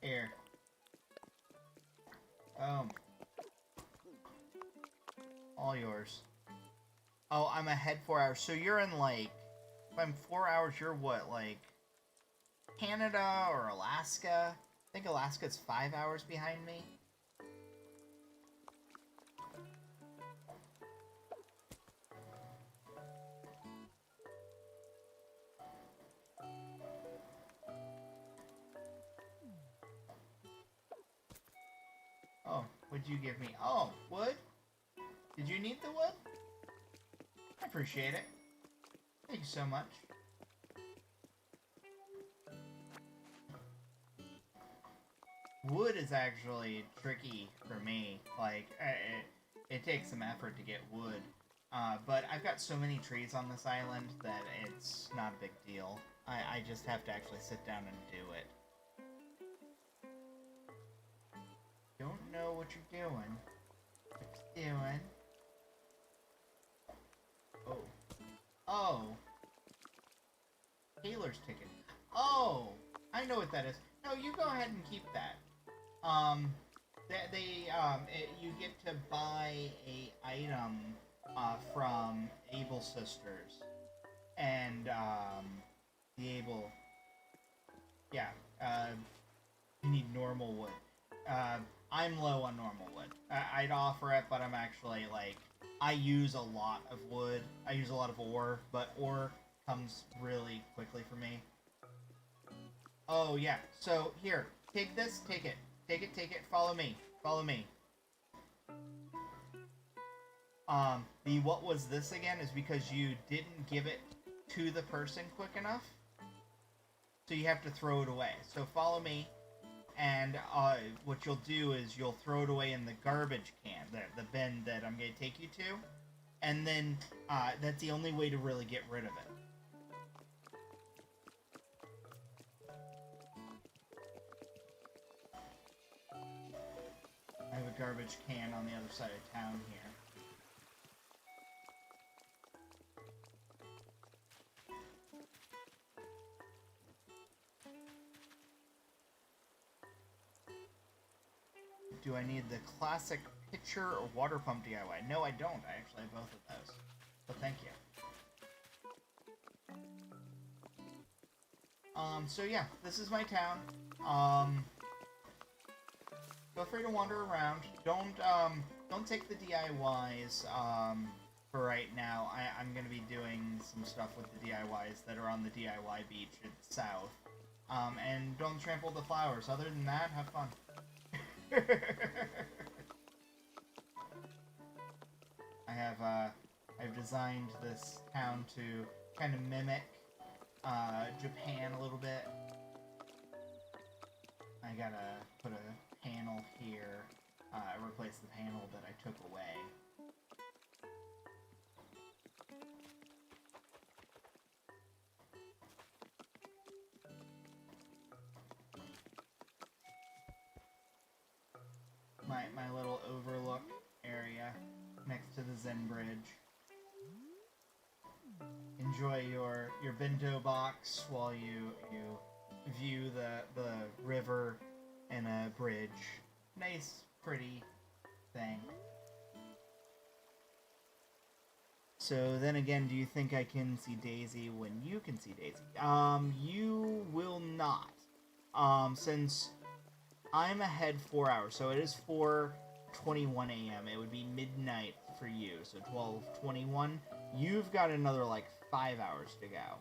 Here. Boom. All yours. Oh, I'm ahead 4 hours. So you're in, like... If I'm 4 hours, you're what, like... Canada or Alaska? I think Alaska's 5 hours behind me. Oh, what'd you give me? Oh, wood? Did you need the wood? I appreciate it. Thank you so much. Wood is actually tricky for me. Like, it takes some effort to get wood. But I've got so many trees on this island that it's not a big deal. I just have to actually sit down and do it. Don't know what you're doing. What you doing? Oh. Oh. Taylor's ticket. Oh! I know what that is. No, you go ahead and keep that. You get to buy a item, from Able Sisters. And, the Able... Yeah, you need normal wood. I'm low on normal wood. I'd offer it, but I'm actually, like... I use a lot of wood. I use a lot of ore, but ore comes really quickly for me. Oh, yeah. So, here. Take this. Take it. Take it. Take it. Follow me. Follow me. The what was this again is because you didn't give it to the person quick enough. So you have to throw it away. So follow me. And what you'll do is you'll throw it away in the garbage can, the bin that I'm going to take you to. And then that's the only way to really get rid of it. I have a garbage can on the other side of town here. Do I need the classic pitcher or water pump DIY? No, I don't. I actually have both of those. But thank you. So yeah, this is my town. Feel free to wander around. Don't take the DIYs, for right now. I'm gonna be doing some stuff with the DIYs that are on the DIY beach in the south. And don't trample the flowers. Other than that, have fun. I've designed this town to kind of mimic Japan a little bit. I gotta put a panel here, replace the panel that I took away. My little overlook area next to the Zen Bridge. Enjoy your bento box while you view the river and a bridge. Nice, pretty thing. So then again, do you think I can see Daisy when you can see Daisy? You will not. Since I'm ahead 4 hours, so it is 4:21 a.m. It would be midnight for you, so 12:21. You've got another like 5 hours to go.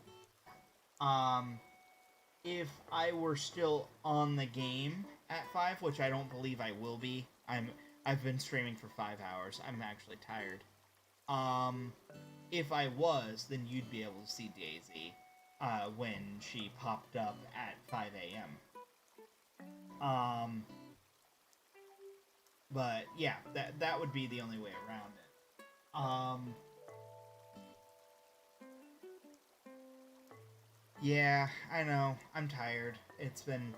If I were still on the game at 5, which I don't believe I will be, I've been streaming for 5 hours. I'm actually tired. If I was, then you'd be able to see Daisy when she popped up at 5 a.m. But yeah, that would be the only way around it. Yeah, I know. I'm tired. It's been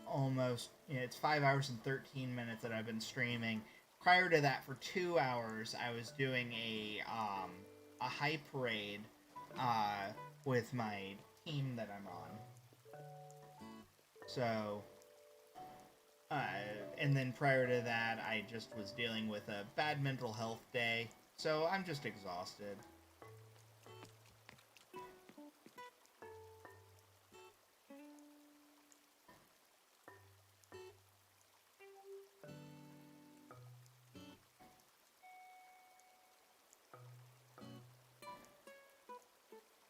almost, it's 5 hours and 13 minutes that I've been streaming. Prior to that, for 2 hours, I was doing a hype raid with my team that I'm on. So, and then prior to that, I just was dealing with a bad mental health day. So I'm just exhausted.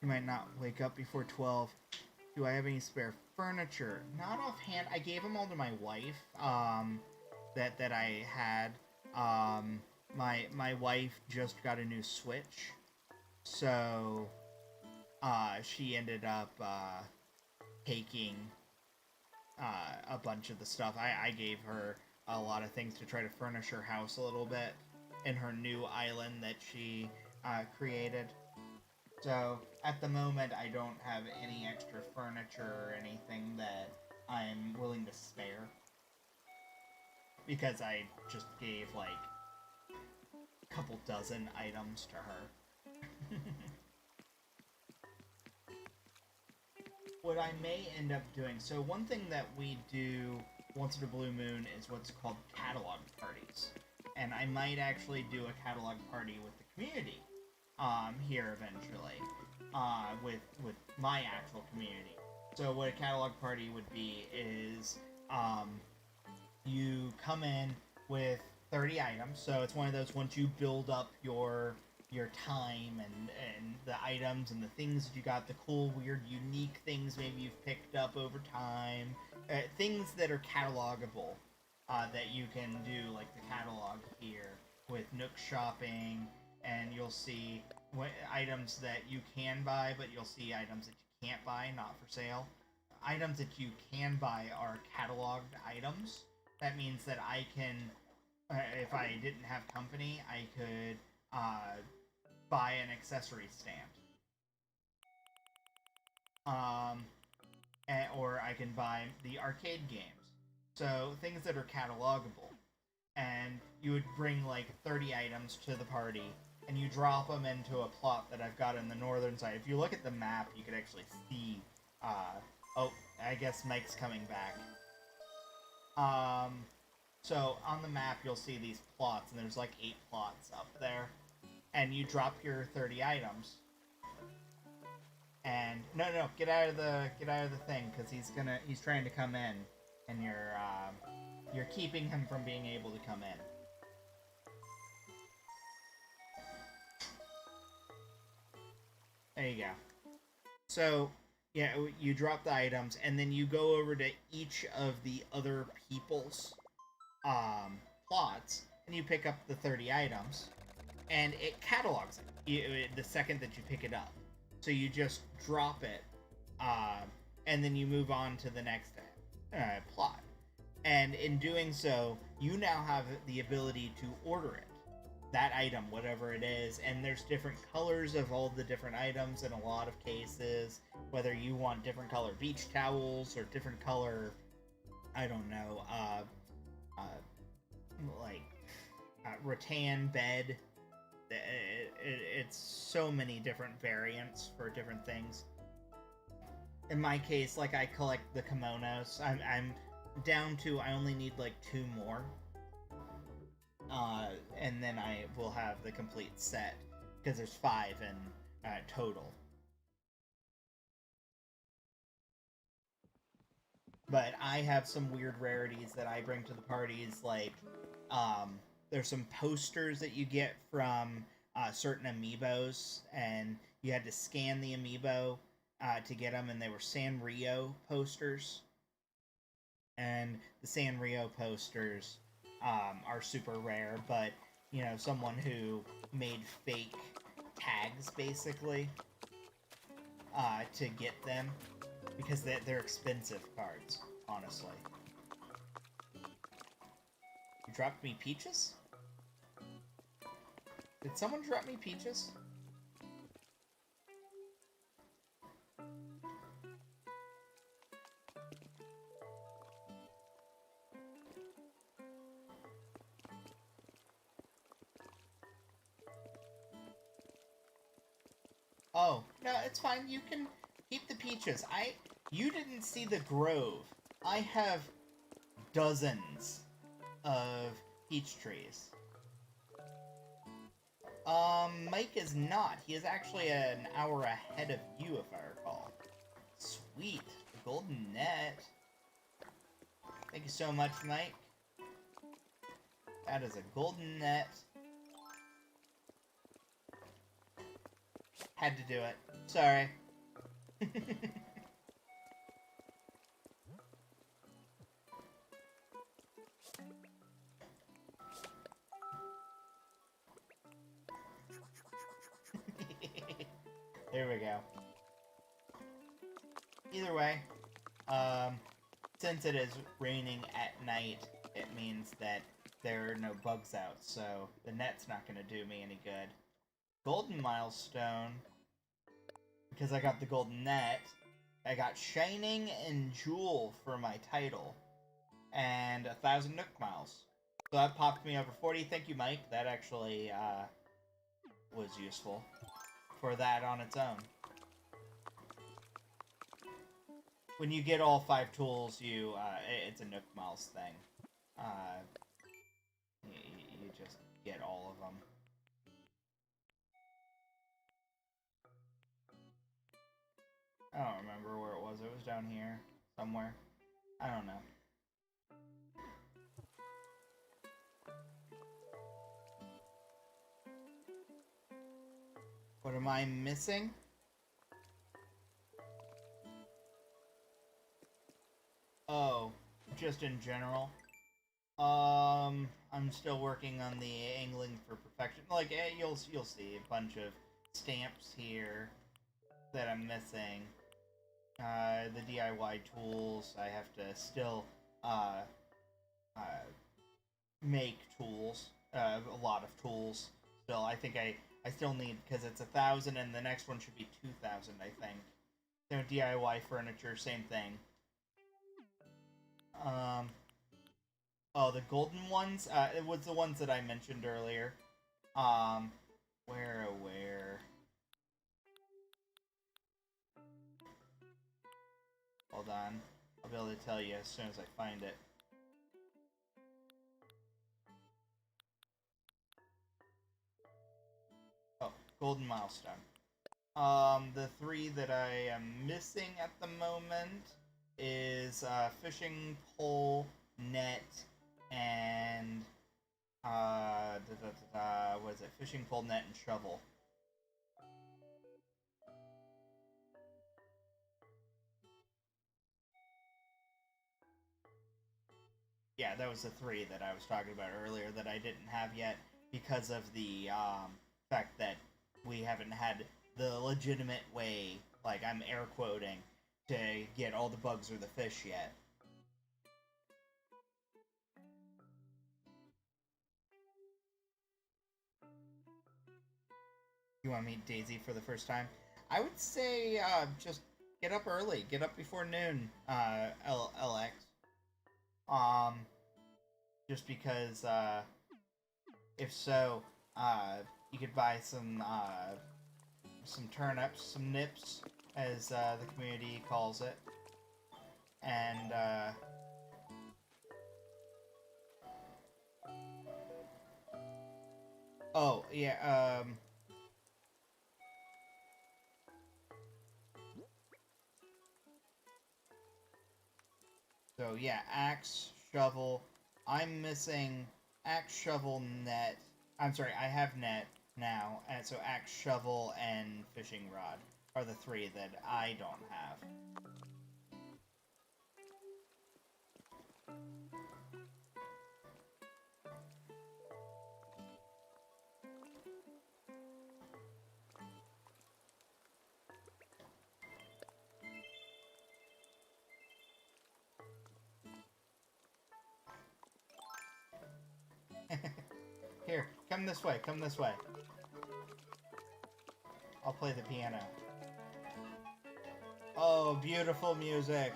You might not wake up before 12. Do I have any spare furniture? Not offhand. I gave them all to my wife. That I had. My wife just got a new Switch, so she ended up taking a bunch of the stuff. I gave her a lot of things to try to furnish her house a little bit in her new island that she created. So, at the moment, I don't have any extra furniture or anything that I'm willing to spare. Because I just gave, like, a couple dozen items to her. What I may end up doing... So, one thing that we do once in a blue moon is what's called catalog parties. And I might actually do a catalog party with the community. Here eventually, with my actual community. So what a catalog party would be is, you come in with 30 items. So it's one of those, once you build up your time and the items and the things that you got, the cool, weird, unique things maybe you've picked up over time, things that are catalogable, that you can do, like the catalog here with Nook Shopping. And you'll see items that you can buy, but you'll see items that you can't buy, not for sale. Items that you can buy are cataloged items. That means that I can, if I didn't have company, I could buy an accessory stand. Or I can buy the arcade games. So things that are catalogable. And you would bring like 30 items to the party, and you drop them into a plot that I've got in the northern side. If you look at the map, you could actually see, oh, I guess Mike's coming back. So on the map, you'll see these plots, and there's like 8 plots up there. And you drop your 30 items. And, no, get out of the thing, because he's trying to come in, and you're keeping him from being able to come in. There you go. So, yeah, you drop the items, and then you go over to each of the other people's plots, and you pick up the 30 items, and it catalogs it the second that you pick it up. So you just drop it, and then you move on to the next plot. And in doing so, you now have the ability to order it. That item, whatever it is, and there's different colors of all the different items in a lot of cases, whether you want different color beach towels or different color, I don't know, rattan bed. It's so many different variants for different things. In my case, like, I collect the kimonos. I'm down to, I only need like 2 more. And then I will have the complete set, because there's 5 in total. But I have some weird rarities that I bring to the parties, like there's some posters that you get from certain amiibos, and you had to scan the amiibo to get them, and they were Sanrio posters. And the Sanrio posters are super rare, but someone who made fake tags basically to get them, because they're expensive cards, honestly. You dropped me peaches? Did someone drop me peaches? Oh, no, it's fine. You can keep the peaches. You didn't see the grove. I have dozens of peach trees. Mike is not. He is actually an hour ahead of you, if I recall. Sweet. The golden net. Thank you so much, Mike. That is a golden net. Had to do it. Sorry. There we go. Either way, since it is raining at night, it means that there are no bugs out, so the net's not going to do me any good. Golden milestone, because I got the golden net. I got Shining and Jewel for my title, and 1,000 Nook Miles. So that popped me over 40. Thank you, Mike. That actually was useful for that on its own. When you get all 5 tools, it's a Nook Miles thing. You just get all of them. I don't remember where it was. It was down here somewhere. I don't know. What am I missing? Oh, just in general. I'm still working on the angling for perfection. Like, you'll see a bunch of stamps here that I'm missing. The DIY tools, I have to still make tools, a lot of tools. Still, I think I still need, because it's 1,000 and the next one should be 2,000, I think. So DIY furniture, same thing. Oh, the golden ones? It was the ones that I mentioned earlier. Where? Hold on. I'll be able to tell you as soon as I find it. Oh, golden milestone. The 3 that I am missing at the moment is fishing pole, net, and what is it? Fishing pole, net, and shovel. Yeah, that was the 3 that I was talking about earlier that I didn't have yet because of the fact that we haven't had the legitimate way, like I'm air quoting, to get all the bugs or the fish yet. You want to meet Daisy for the first time? I would say just get up early. Get up before noon, LX. Just because, if so, you could buy some turnips, some nips, as the community calls it. And, oh, yeah, so, yeah, axe, shovel. I'm missing axe, shovel, net. I'm sorry, I have net now, and so axe, shovel, and fishing rod are the 3 that I don't have. Here, come this way, come this way. I'll play the piano. Oh, beautiful music.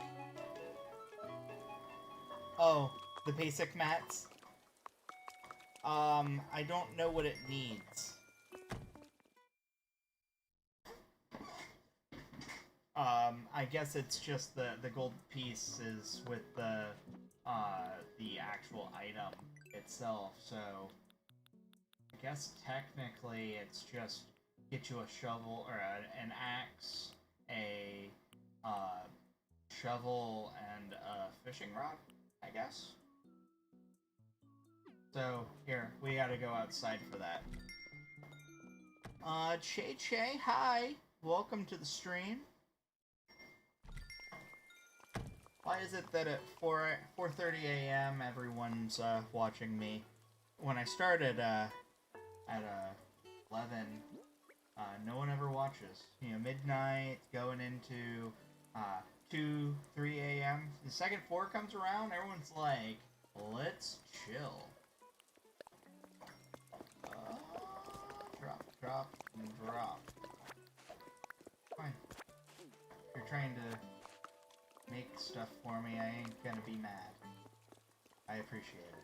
Oh, the basic mats. I don't know what it needs. I guess it's just the gold pieces with the actual item itself, so I guess technically it's just get you a shovel or an axe, a shovel, and a fishing rod, I guess. So here, we gotta go outside for that. Che, hi! Welcome to the stream. Why is it that at 4:30 a.m. everyone's watching me? When I started at 11, no one ever watches. You know, midnight going into 2, 3 a.m. The second 4 comes around, everyone's like, let's chill. Drop, and drop. Fine. If you're trying to make stuff for me, I ain't gonna be mad. I appreciate it.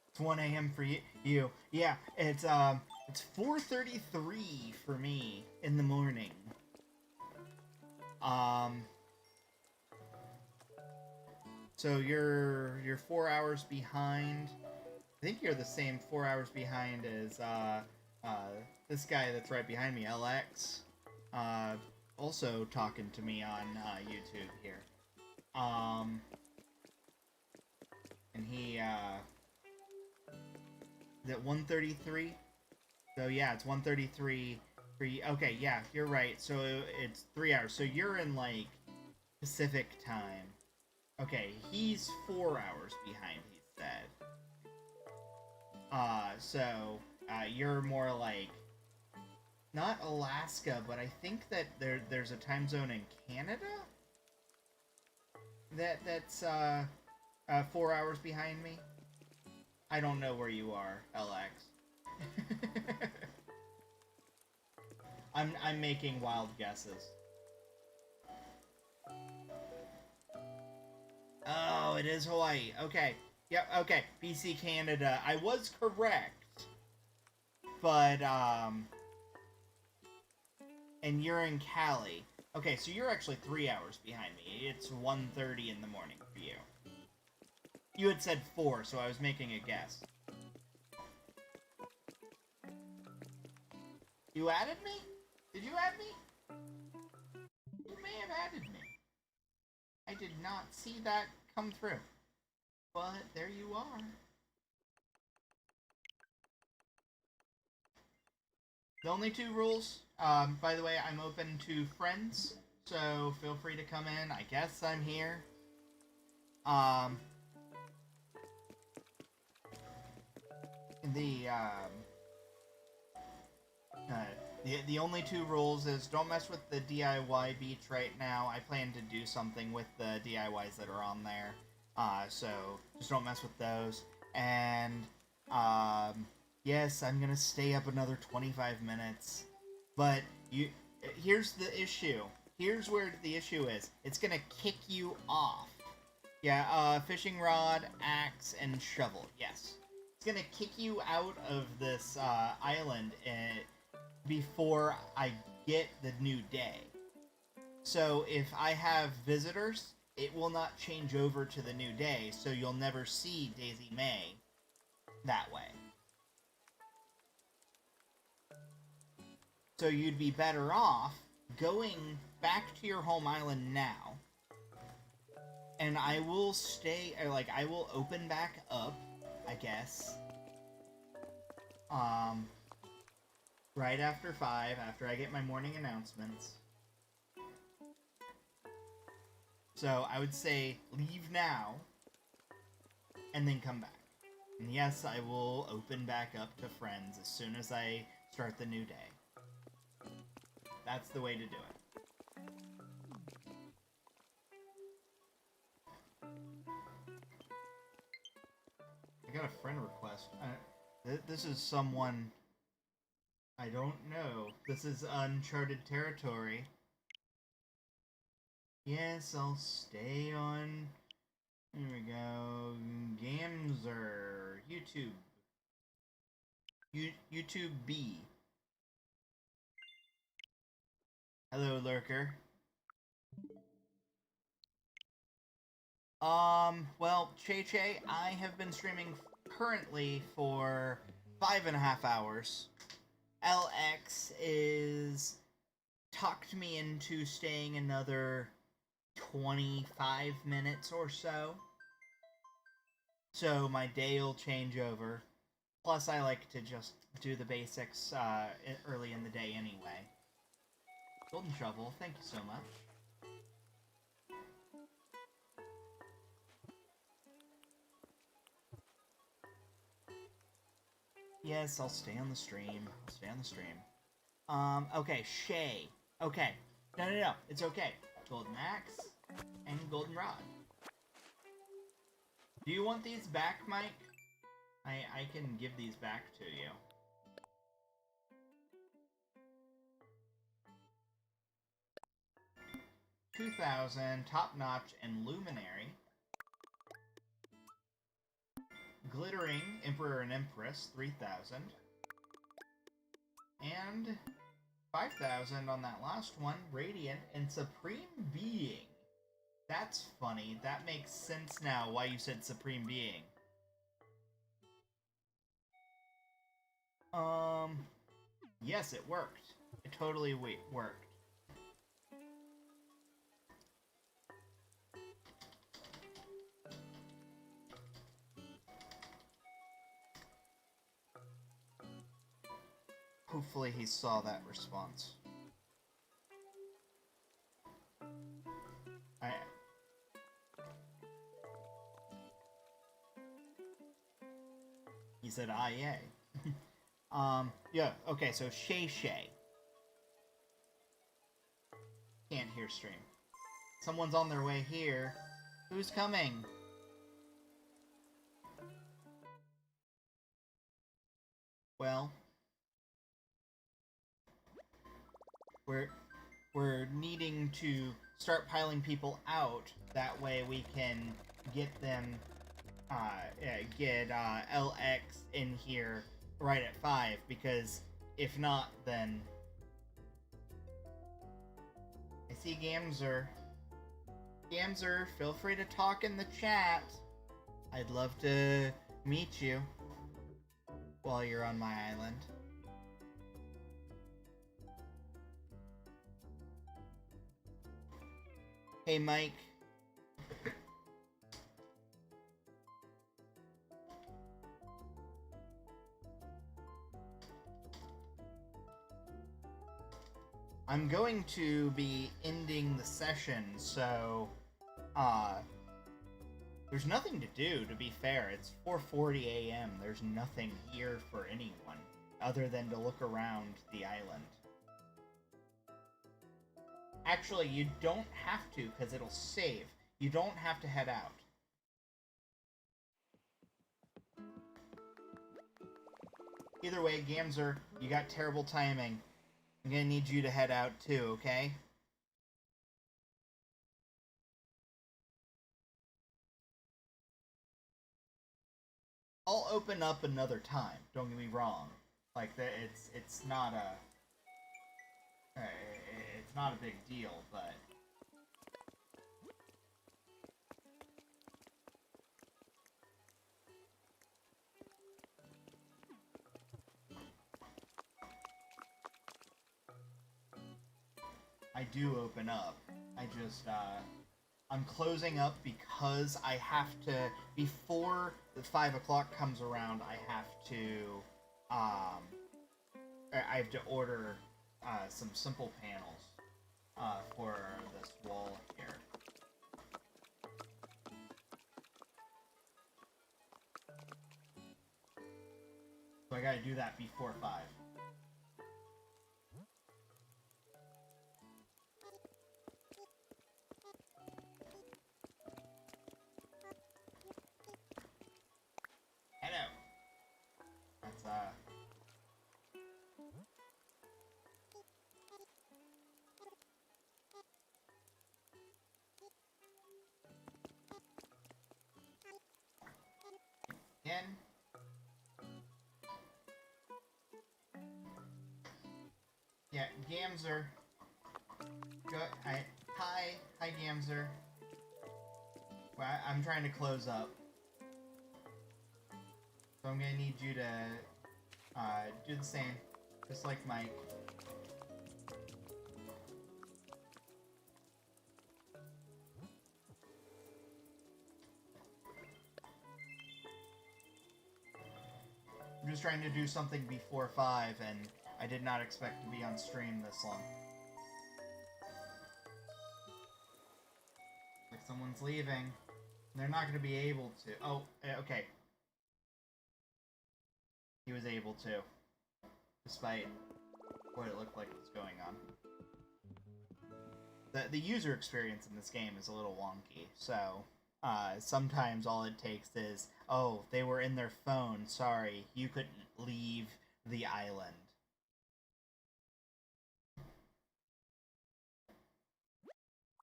It's 1 a.m. for you. Yeah, it's 4:33 for me in the morning. So you're 4 hours behind. I think you're the same 4 hours behind as this guy that's right behind me, LX. Also talking to me on YouTube here. And he is it 1:33? So yeah, it's 1:33 for you. Okay, yeah, you're right. So it's 3 hours. So you're in like Pacific time. Okay, he's 4 hours behind, he said. So you're more like not Alaska, but I think that there's a time zone in Canada that's 4 hours behind me. I don't know where you are, LX. I'm making wild guesses. Oh, it is Hawaii. Okay. Yep, okay. BC, Canada. I was correct. But, and you're in Cali. Okay, so you're actually 3 hours behind me. It's 1:30 in the morning for you. You had said 4, so I was making a guess. You added me? Did you add me? You may have added me. I did not see that come through. But there you are. The only 2 rules, by the way, I'm open to friends, so feel free to come in. I guess I'm here. The only 2 rules is don't mess with the DIY beach right now. I plan to do something with the DIYs that are on there. So just don't mess with those. And, yes, I'm gonna stay up another 25 minutes. But here's the issue. Here's where the issue is. It's gonna kick you off. Yeah, fishing rod, axe, and shovel. Yes. It's gonna kick you out of this, island before I get the new day. So if I have visitors, it will not change over to the new day, so you'll never see Daisy May that way. So you'd be better off going back to your home island now And I will stay, or like, I will open back up, I guess. Right after 5, after I get my morning announcements. So I would say leave now, and then come back. And yes, I will open back up to friends as soon as I start the new day. That's the way to do it. I got a friend request. This is someone I don't know. This is uncharted territory. Yes, I'll stay on. Here we go. Gamzer. YouTube. YouTube B. Hello, lurker. Well, Che, I have been streaming currently for 5.5 hours. LX is talked me into staying another 25 minutes or so. So my day will change over. Plus, I like to just do the basics early in the day anyway. Golden Shovel, thank you so much. Yes, I'll stay on the stream. I'll stay on the stream. Okay, Shay. Okay. No. It's okay. Golden Axe and Golden Rod. Do you want these back, Mike? I can give these back to you. $2,000, Top Notch, and Luminary. Glittering, Emperor and Empress, 3,000. And 5,000 on that last one, Radiant and Supreme Being. That's funny. That makes sense now why you said Supreme Being. Yes, it worked. It totally worked. Hopefully he saw that response. He said, yay. Yeah, okay, so Shay. Can't hear stream. Someone's on their way here. Who's coming? Well, we're needing to start piling people out. That way we can get them, get LX in here right at 5, because if not, then... I see Gamzer. Gamzer, feel free to talk in the chat. I'd love to meet you while you're on my island. Hey, Mike. I'm going to be ending the session, so, there's nothing to do, to be fair. It's 4:40 a.m. There's nothing here for anyone, other than to look around the island. Actually, you don't have to, because it'll save. You don't have to head out. Either way, Gamzer, you got terrible timing. I'm gonna need you to head out too, okay? I'll open up another time, don't get me wrong. Like, it's not a... it's not a big deal, but... I do open up. I just, I'm closing up because I have to, before the 5 o'clock comes around, I have to order some simple panels for this wall here. So I gotta do that before 5. Hello. That's again. Yeah, Gamzer. Go. Hi, Gamzer. Well, I'm trying to close up, so I'm gonna need you to do the same, just like Mike. I'm just trying to do something before 5, and I did not expect to be on stream this long. Like someone's leaving. They're not going to be able to. Oh, okay. He was able to, despite what it looked like was going on. The user experience in this game is a little wonky, so sometimes all it takes is, oh, they were in their phone, sorry, you couldn't leave the island.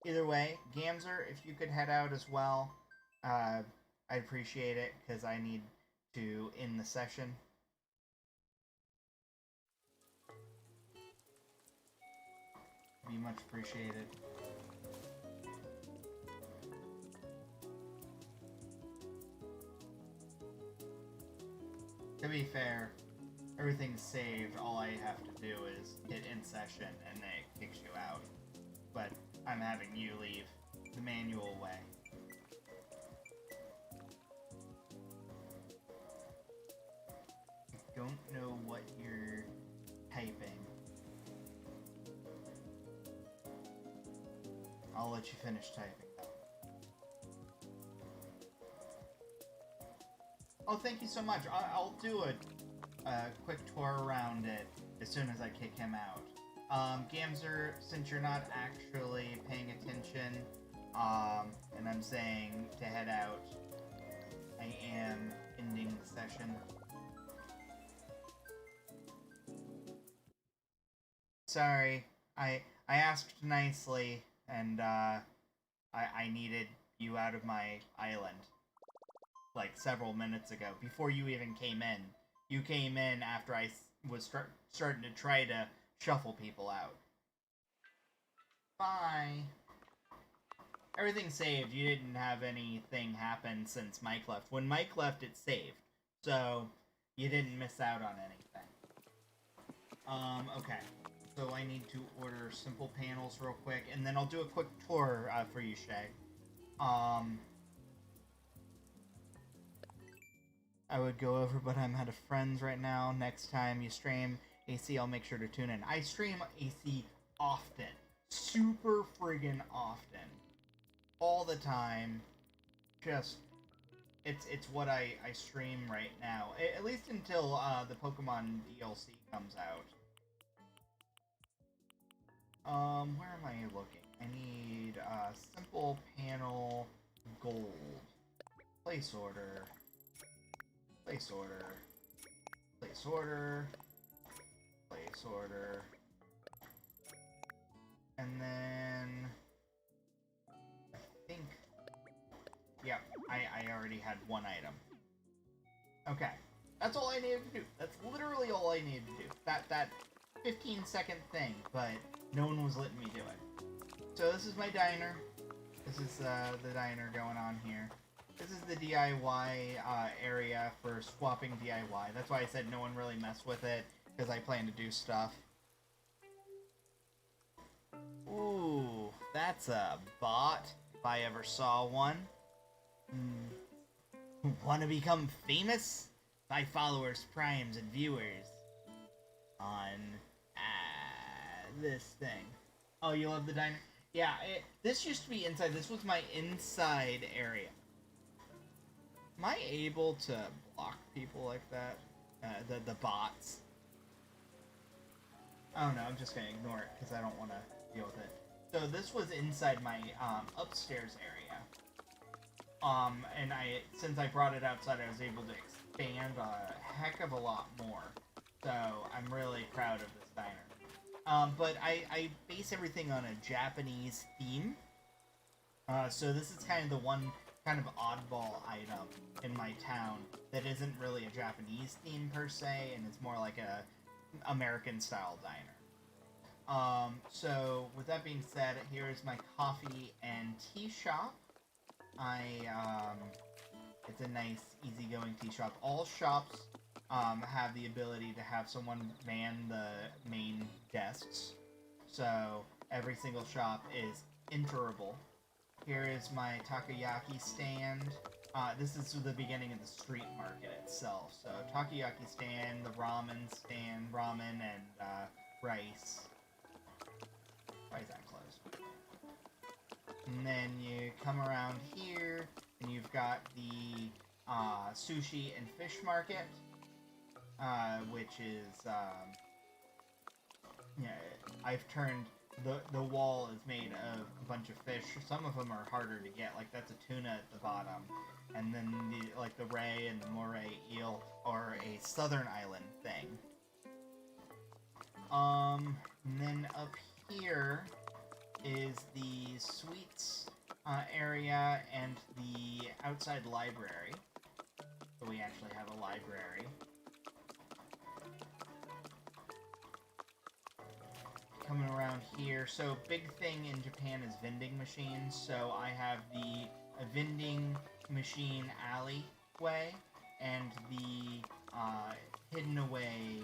Either way, Gamzer, if you could head out as well, I'd appreciate it, because I need to end the session. Be much appreciated. To be fair, everything's saved. All I have to do is hit end session and it kicks you out. But I'm having you leave the manual way. I don't know what you're typing. I'll let you finish typing. Oh, thank you so much. I'll do a quick tour around it as soon as I kick him out. Gamzer, since you're not actually paying attention, and I'm saying to head out, I am ending the session. Sorry, I asked nicely, and I needed you out of my island. Like several minutes ago, before you even came in. You came in after I was starting to try to shuffle people out. Bye. Everything's saved. You didn't have anything happen since Mike left. When Mike left, it saved. So, you didn't miss out on anything. Okay. So I need to order simple panels real quick, and then I'll do a quick tour for you, Shay. I would go over, but I'm out of friends right now. Next time you stream AC, I'll make sure to tune in. I stream AC often. Super friggin' often. All the time. Just, it's what I stream right now. At least until the Pokemon DLC comes out. Where am I looking? I need simple panel gold. Place order. Place order. Place order. Place order. And then I think, yeah, I already had one item. Okay. That's all I needed to do. That's literally all I needed to do. That 15-second thing, but no one was letting me do it. So this is my diner. This is the diner going on here. This is the DIY area for swapping DIY. That's why I said no one really mess with it, because I plan to do stuff. Ooh, that's a bot. if I ever saw one. Want to become famous? By followers, primes, and viewers on this thing. Oh, you love the diner? Yeah, this used to be inside. This was my inside area. Am I able to block people like that? The bots? Oh no, I'm just gonna ignore it because I don't want to deal with it. So this was inside my upstairs area. And since I brought it outside, I was able to expand a heck of a lot more. So I'm really proud of this diner. But I base everything on a Japanese theme. So this is kind of the one kind of oddball item in my town that isn't really a Japanese theme per se, and it's more like a American style diner. So with that being said, here's my coffee and tea shop. It's a nice, easygoing tea shop. All shops have the ability to have someone man the main desks. So every single shop is enterable. Here is my takoyaki stand. This is the beginning of the street market itself. So takoyaki stand, the ramen stand, ramen and rice. Why is that closed? And then you come around here, and you've got the sushi and fish market, which is, I've turned, the wall is made of a bunch of fish. Some of them are harder to get, like that's a tuna at the bottom, and then the ray and the moray eel are a southern island thing. And then up here is the sweets area and the outside library. So we actually have a library. Coming around here, so big thing in Japan is vending machines. So I have the vending machine alleyway and the hidden away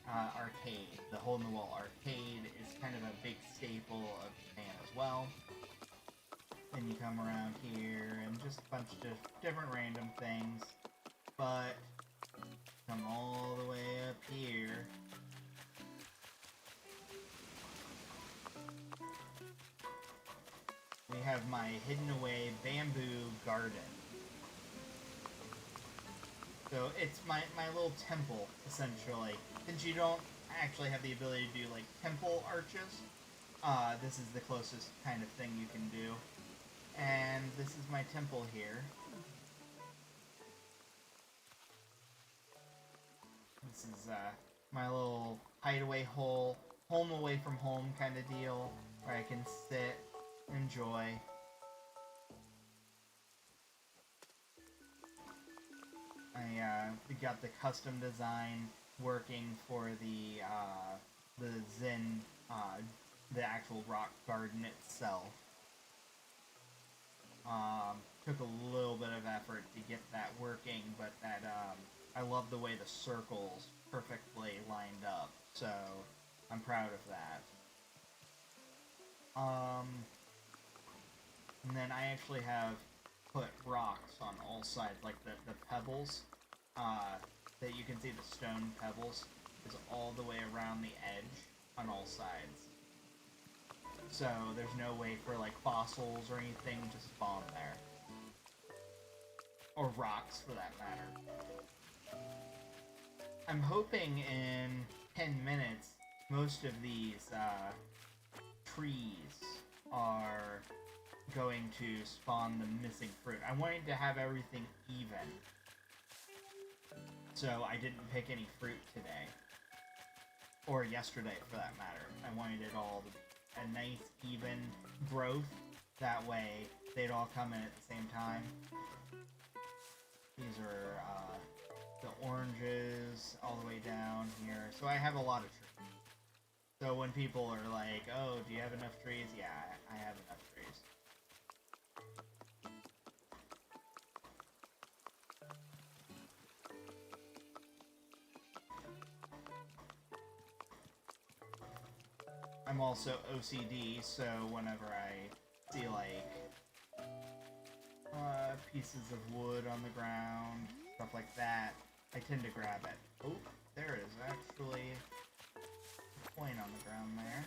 arcade. The hole-in-the-wall arcade is kind of a big staple of Japan as well. Then you come around here and just a bunch of different random things. But come all the way up here. We have my hidden away bamboo garden. So it's my little temple, essentially. Since you don't actually have the ability to do, like, temple arches, this is the closest kind of thing you can do. And this is my temple here. This is, my little hideaway hole, home away from home kind of deal, where I can sit, enjoy. We got the custom design working for the Zen, the actual rock garden itself. Took a little bit of effort to get that working, but I love the way the circles perfectly lined up, so I'm proud of that. And then I actually have put rocks on all sides, like the pebbles, that you can see the stone pebbles is all the way around the edge on all sides. So there's no way for like fossils or anything to spawn there. Or rocks for that matter. I'm hoping in 10 minutes most of these trees are going to spawn the missing fruit. I wanted to have everything even. So I didn't pick any fruit today. Or yesterday for that matter. I wanted it all to be a nice even growth. That way they'd all come in at the same time. These are the oranges all the way down here. So I have a lot of trees. So when people are like, oh, do you have enough trees? Yeah, I have enough trees. I'm also OCD, so whenever I see like pieces of wood on the ground, stuff like that, I tend to grab it. Oh, there is actually a coin on the ground there.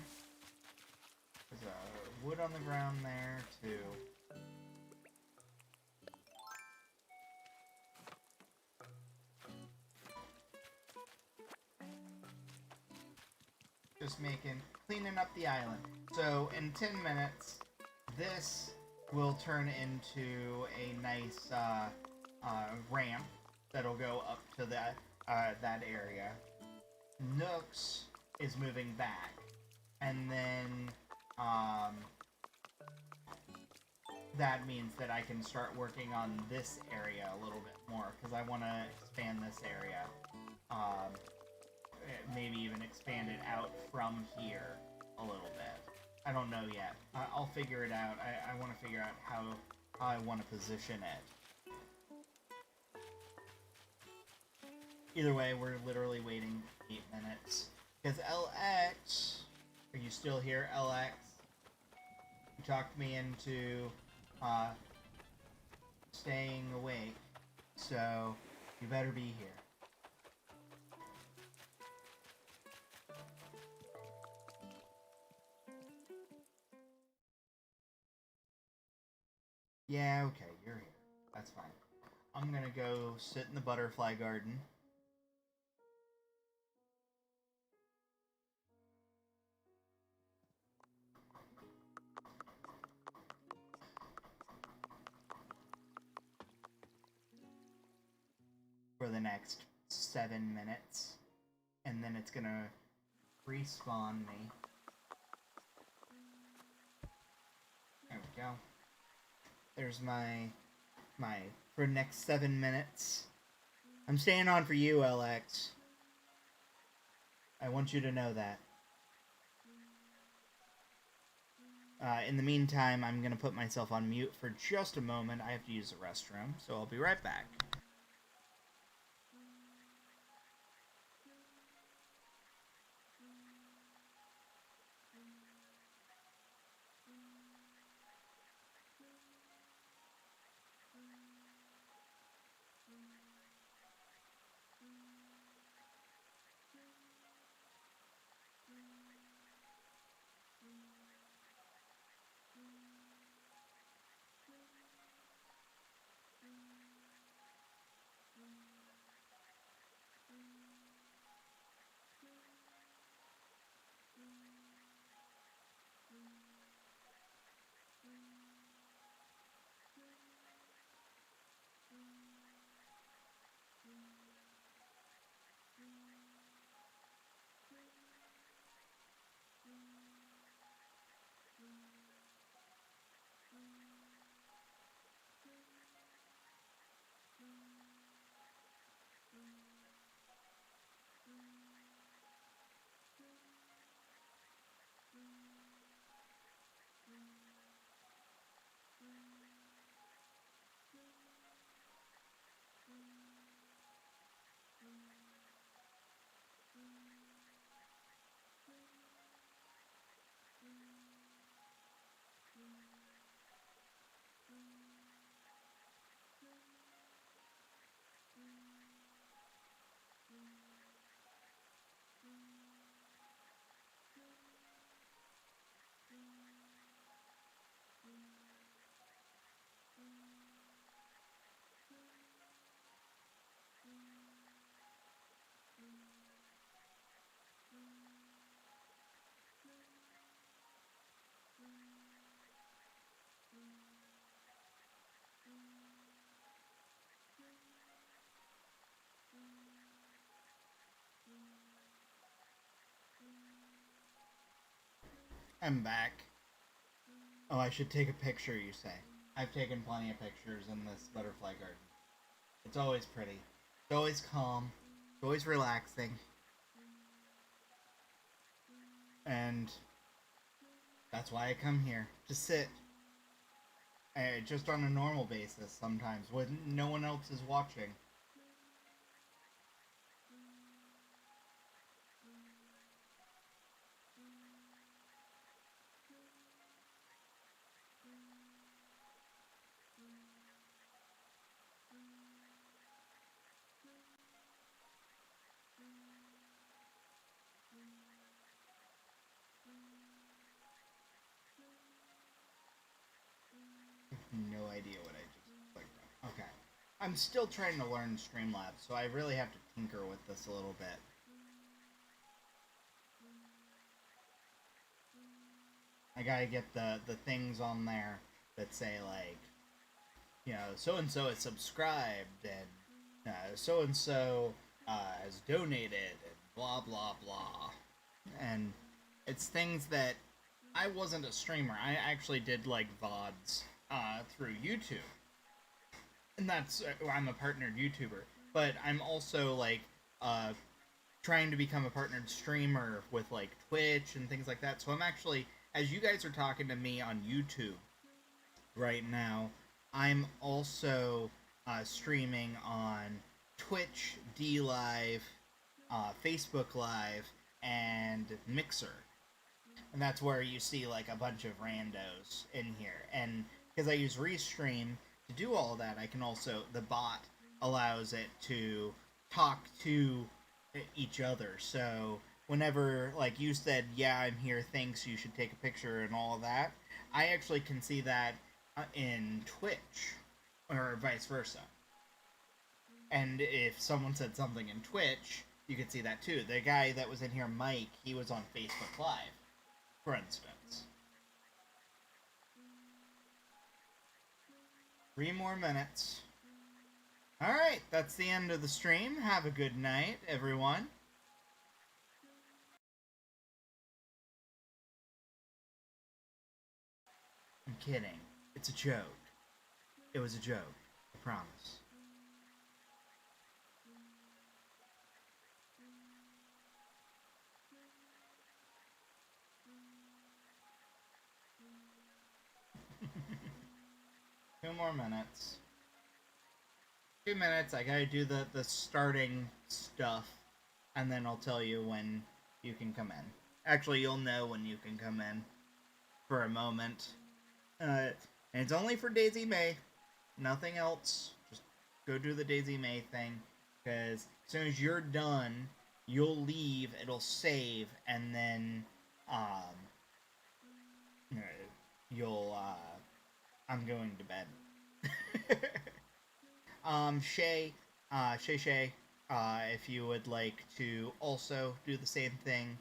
There's a wood on the ground there, too. Just cleaning up the island. So, in 10 minutes, this will turn into a nice, ramp that'll go up to that area. Nooks is moving back. And then, that means that I can start working on this area a little bit more, because I want to expand this area. Maybe even expand it out from here a little bit. I don't know yet. I'll figure it out. I want to figure out how I want to position it. Either way, we're literally waiting 8 minutes. Because LX... Are you still here, LX? You talked me into staying awake, so you better be here. Yeah, okay, you're here. That's fine. I'm gonna go sit in the butterfly garden. For the next 7 minutes. And then it's gonna respawn me. There we go. There's my for the next 7 minutes. I'm staying on for you, LX. I want you to know that. In the meantime, I'm gonna put myself on mute for just a moment. I have to use the restroom, so I'll be right back. I'm back. Oh, I should take a picture, you say. I've taken plenty of pictures in this butterfly garden. It's always pretty. It's always calm. It's always relaxing. And that's why I come here. To sit. Just on a normal basis sometimes, when no one else is watching. I'm still trying to learn Streamlabs, so I really have to tinker with this a little bit. I gotta get the things on there that say, like, you know, so-and-so is subscribed, and so-and-so has donated, and blah, blah, blah. And it's things that I wasn't a streamer. I actually did, like, VODs through YouTube. And that's, I'm a partnered YouTuber. But I'm also, like, trying to become a partnered streamer with, like, Twitch and things like that. So I'm actually, as you guys are talking to me on YouTube right now, I'm also streaming on Twitch, DLive, Facebook Live, and Mixer. And that's where you see, like, a bunch of randos in here. And because I use Restream to do all of that, I can also, the bot allows it to talk to each other. So whenever, like, you said, yeah, I'm here, thanks, you should take a picture and all of that, I actually can see that in Twitch, or vice versa. And if someone said something in Twitch, you could see that too. The guy that was in here, Mike, he was on Facebook Live, for instance. 3 more minutes. Alright, that's the end of the stream. Have a good night, everyone. I'm kidding. It's a joke. It was a joke. I promise. Two more minutes. 2 minutes, I gotta do the starting stuff, and then I'll tell you when you can come in. Actually, you'll know when you can come in for a moment. And it's only for Daisy May. Nothing else. Just go do the Daisy May thing, because as soon as you're done, you'll leave, it'll save, and then, you'll, I'm going to bed. Shay, if you would like to also do the same thing,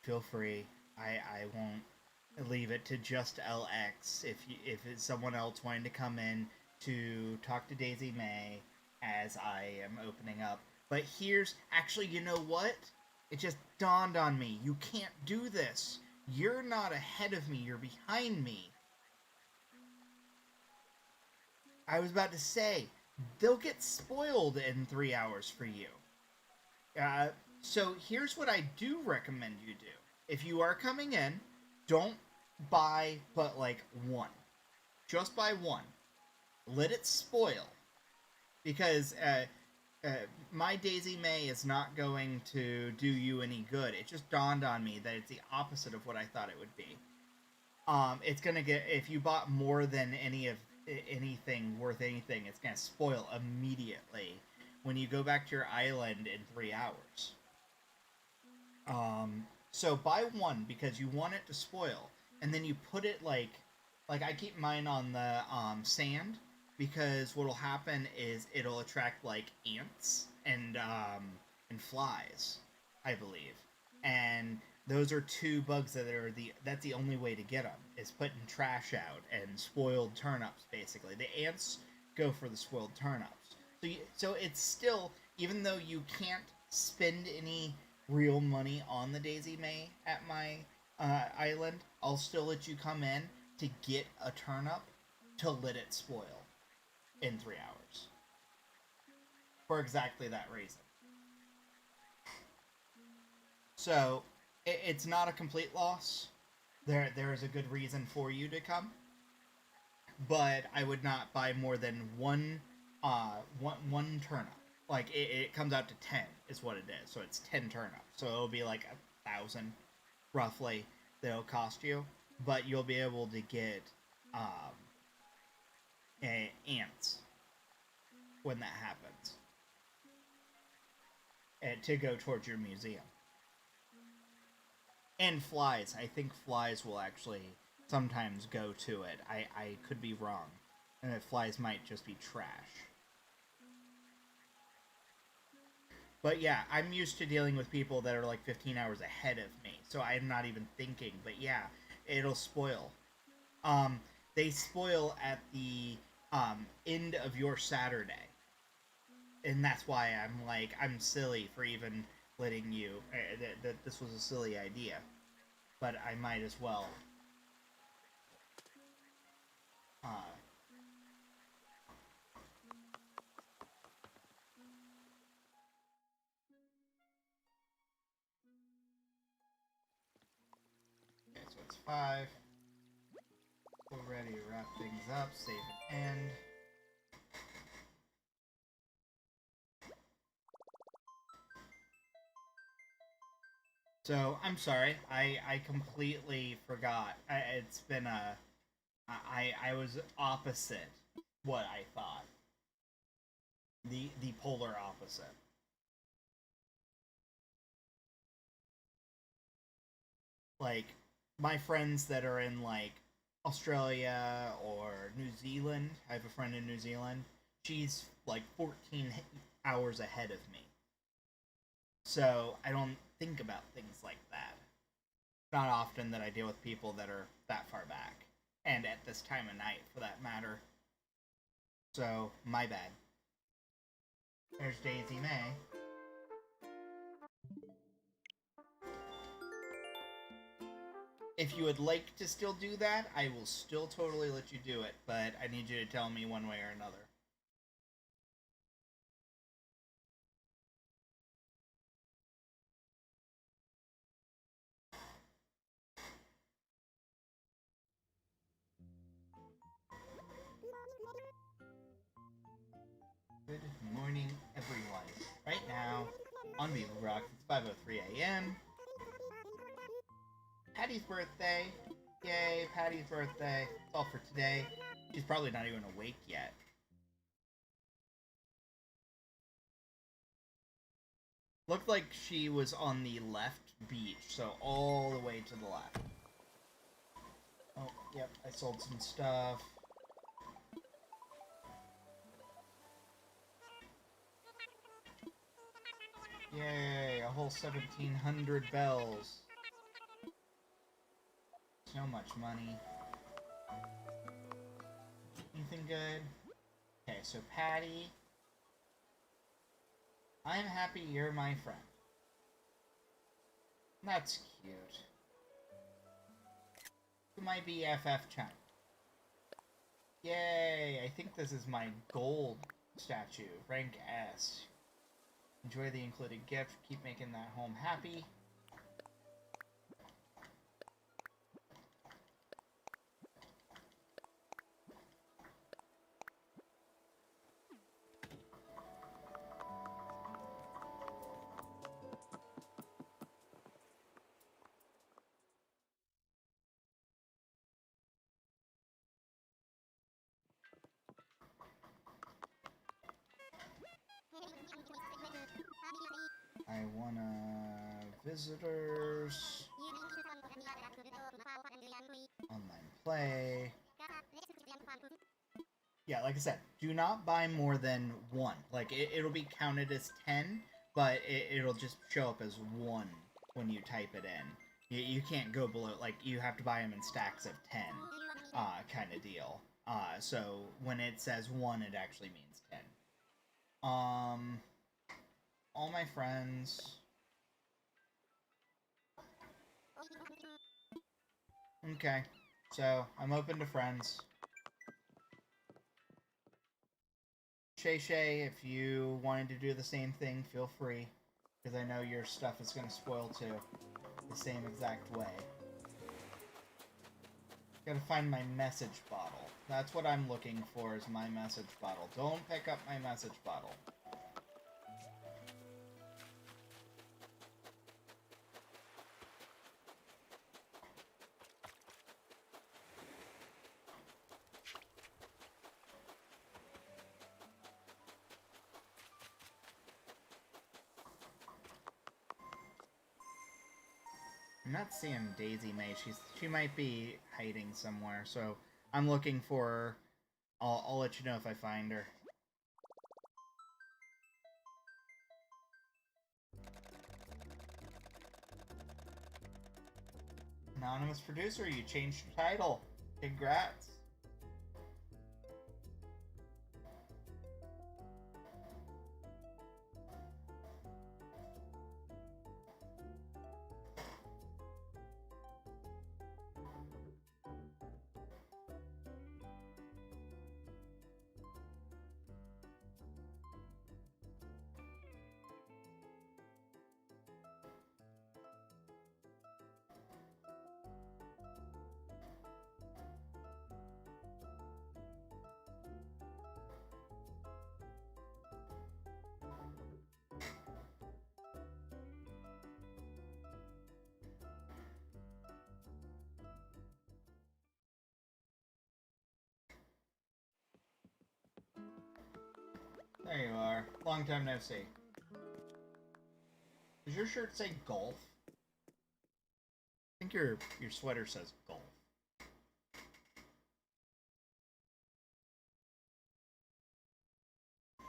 feel free. I won't leave it to just LX. If it's someone else wanting to come in to talk to Daisy May as I am opening up. But actually, you know what? It just dawned on me. You can't do this. You're not ahead of me. You're behind me. I was about to say, they'll get spoiled in 3 hours for you. So here's what I do recommend you do. If you are coming in, don't buy but like one. Just buy one. Let it spoil. Because my Daisy May is not going to do you any good. It just dawned on me that it's the opposite of what I thought it would be. It's gonna if you bought more than anything worth anything, it's gonna spoil immediately when you go back to your island in 3 hours. So buy one because you want it to spoil, and then you put it like I keep mine on the sand, because what'll happen is it'll attract like ants and flies, I believe, and those are 2 bugs that's the only way to get them, is putting trash out and spoiled turnips, basically. The ants go for the spoiled turnips. So it's still, even though you can't spend any real money on the Daisy May at my island, I'll still let you come in to get a turnip to let it spoil in 3 hours. For exactly that reason. So it's not a complete loss. There is a good reason for you to come, but I would not buy more than one turnip. Like it comes out to 10 is what it is. So it's 10 turnips. So it'll be like 1,000 roughly that it'll cost you, but you'll be able to get ants when that happens, and to go towards your museum. And flies. I think flies will actually sometimes go to it. I could be wrong. And if flies might just be trash. But yeah, I'm used to dealing with people that are like 15 hours ahead of me, so I'm not even thinking. But yeah, it'll spoil. They spoil at the end of your Saturday, and that's why I'm silly for even letting you. That this was a silly idea, but I might as well. Okay, so it's 5. We're ready to wrap things up, save and end. So, I'm sorry, I completely forgot. It's been a... I was opposite what I thought. The polar opposite. Like, my friends that are in, like, Australia or New Zealand, I have a friend in New Zealand, she's, like, 14 hours ahead of me. So, I don't think about things like that. Not often that I deal with people that are that far back. And at this time of night, for that matter. So, my bad. There's Daisy May. If you would like to still do that, I will still totally let you do it, but I need you to tell me one way or another. Good morning, everyone. Right now, on Beaver Rock, it's 5:03 a.m. Patty's birthday. Yay, Patty's birthday. It's all for today. She's probably not even awake yet. Looked like she was on the left beach, so all the way to the left. Oh, yep, I sold some stuff. Yay, a whole 1,700 bells. So much money. Anything good? Okay, so Patty. I'm happy you're my friend. That's cute. To my BFF channel. Yay! I think this is my gold statue. Rank S. Enjoy the included gift. Keep making that home happy. I wanna... visitors... online play... Yeah, like I said, do not buy more than 1. Like, it'll be counted as 10, but it'll just show up as 1 when you type it in. You can't go below, like, you have to buy them in stacks of 10, kind of deal. So when it says 1, it actually means 10. All my friends... Okay, so I'm open to friends. Shay, if you wanted to do the same thing, feel free. Because I know your stuff is going to spoil too. The same exact way. Gotta find my message bottle. That's what I'm looking for, is my message bottle. Don't pick up my message bottle. I'm not seeing Daisy May. She might be hiding somewhere, so I'm looking for her. I'll let you know if I find her. Anonymous producer, you changed your title. Congrats. There you are. Long time no see. Does your shirt say golf? I think your sweater says golf.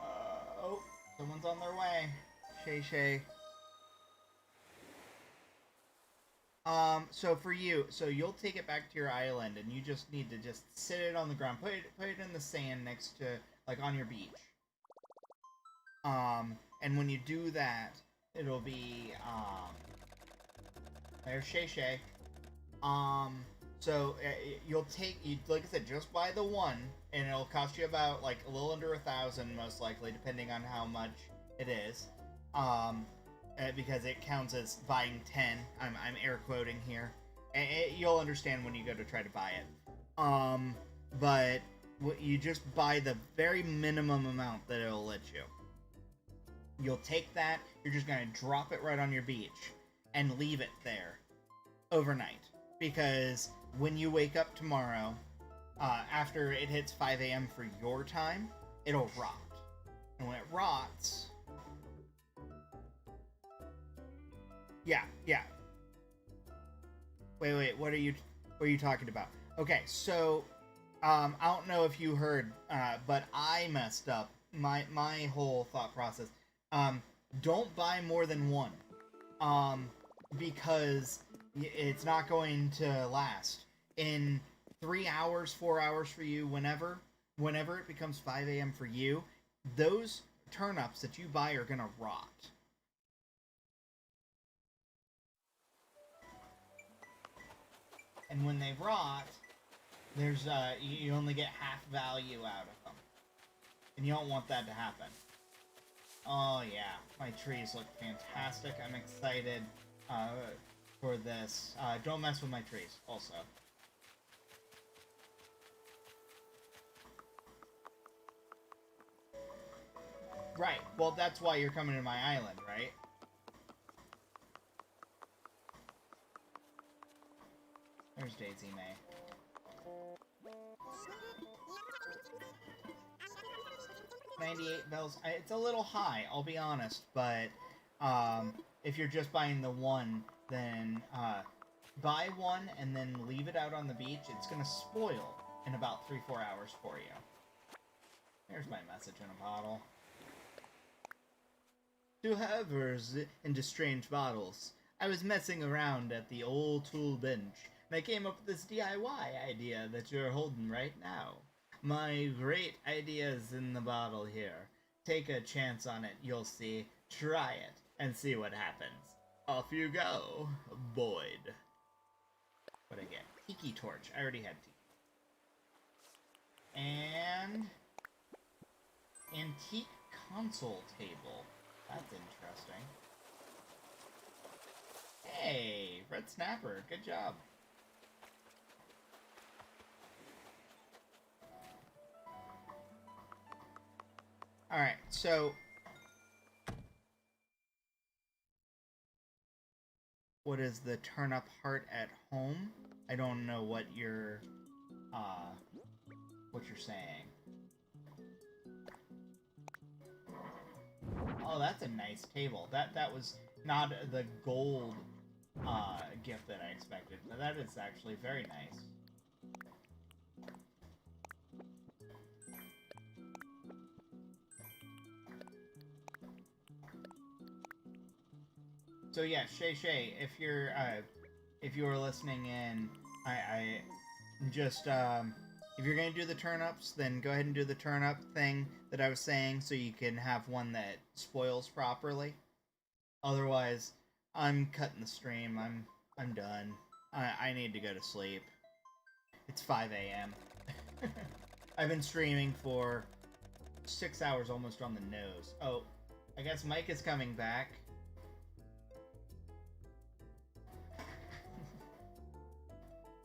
Oh, someone's on their way. Shay. So for you, so you'll take it back to your island, and you just need to just sit it on the ground, put it in the sand next to, like, on your beach. And when you do that, it'll be, there's Shay. So you'll take, like I said, just buy the one, and it'll cost you about, like, a little under 1,000, most likely, depending on how much it is. Because it counts as buying 10. I'm air quoting here. You'll understand when you go to try to buy it. But you just buy the very minimum amount that it'll let you. You'll take that, you're just going to drop it right on your beach and leave it there overnight. Because when you wake up tomorrow, after it hits 5 a.m. for your time, it'll rot. And when it rots... Yeah. Wait, what are you talking about? Okay, so, I don't know if you heard, but I messed up my whole thought process. Don't buy more than one. Because it's not going to last. In 3 hours, 4 hours for you, whenever it becomes 5 a.m. for you, those turnips that you buy are gonna rot. And when they rot, there's you only get half value out of them. And you don't want that to happen. Oh yeah, my trees look fantastic. I'm excited for this. Don't mess with my trees, also. Right, well that's why you're coming to my island, right? There's Daisy May. $98 bells. It's a little high, I'll be honest, but if you're just buying the one, then buy one and then leave it out on the beach. It's gonna spoil in about 3-4 hours for you. There's my message in a bottle. To havers into strange bottles. I was messing around at the old tool bench, and I came up with this DIY idea that you're holding right now. My great idea's in the bottle here. Take a chance on it, you'll see. Try it, and see what happens. Off you go, Boyd. What I get? Tiki torch. I already had tiki. And... antique console table. That's interesting. Hey, Red Snapper, good job. Alright, so... what is the turnip heart at home? I don't know what you're saying. Oh, that's a nice table. That was not the gold gift that I expected, but that is actually very nice. So yeah, Shay, if you're listening in, I just if you're gonna do the turnips, then go ahead and do the turnip thing that I was saying, so you can have one that spoils properly. Otherwise, I'm cutting the stream. I'm done. I need to go to sleep. It's 5 a.m. I've been streaming for 6 hours almost on the nose. Oh, I guess Mike is coming back.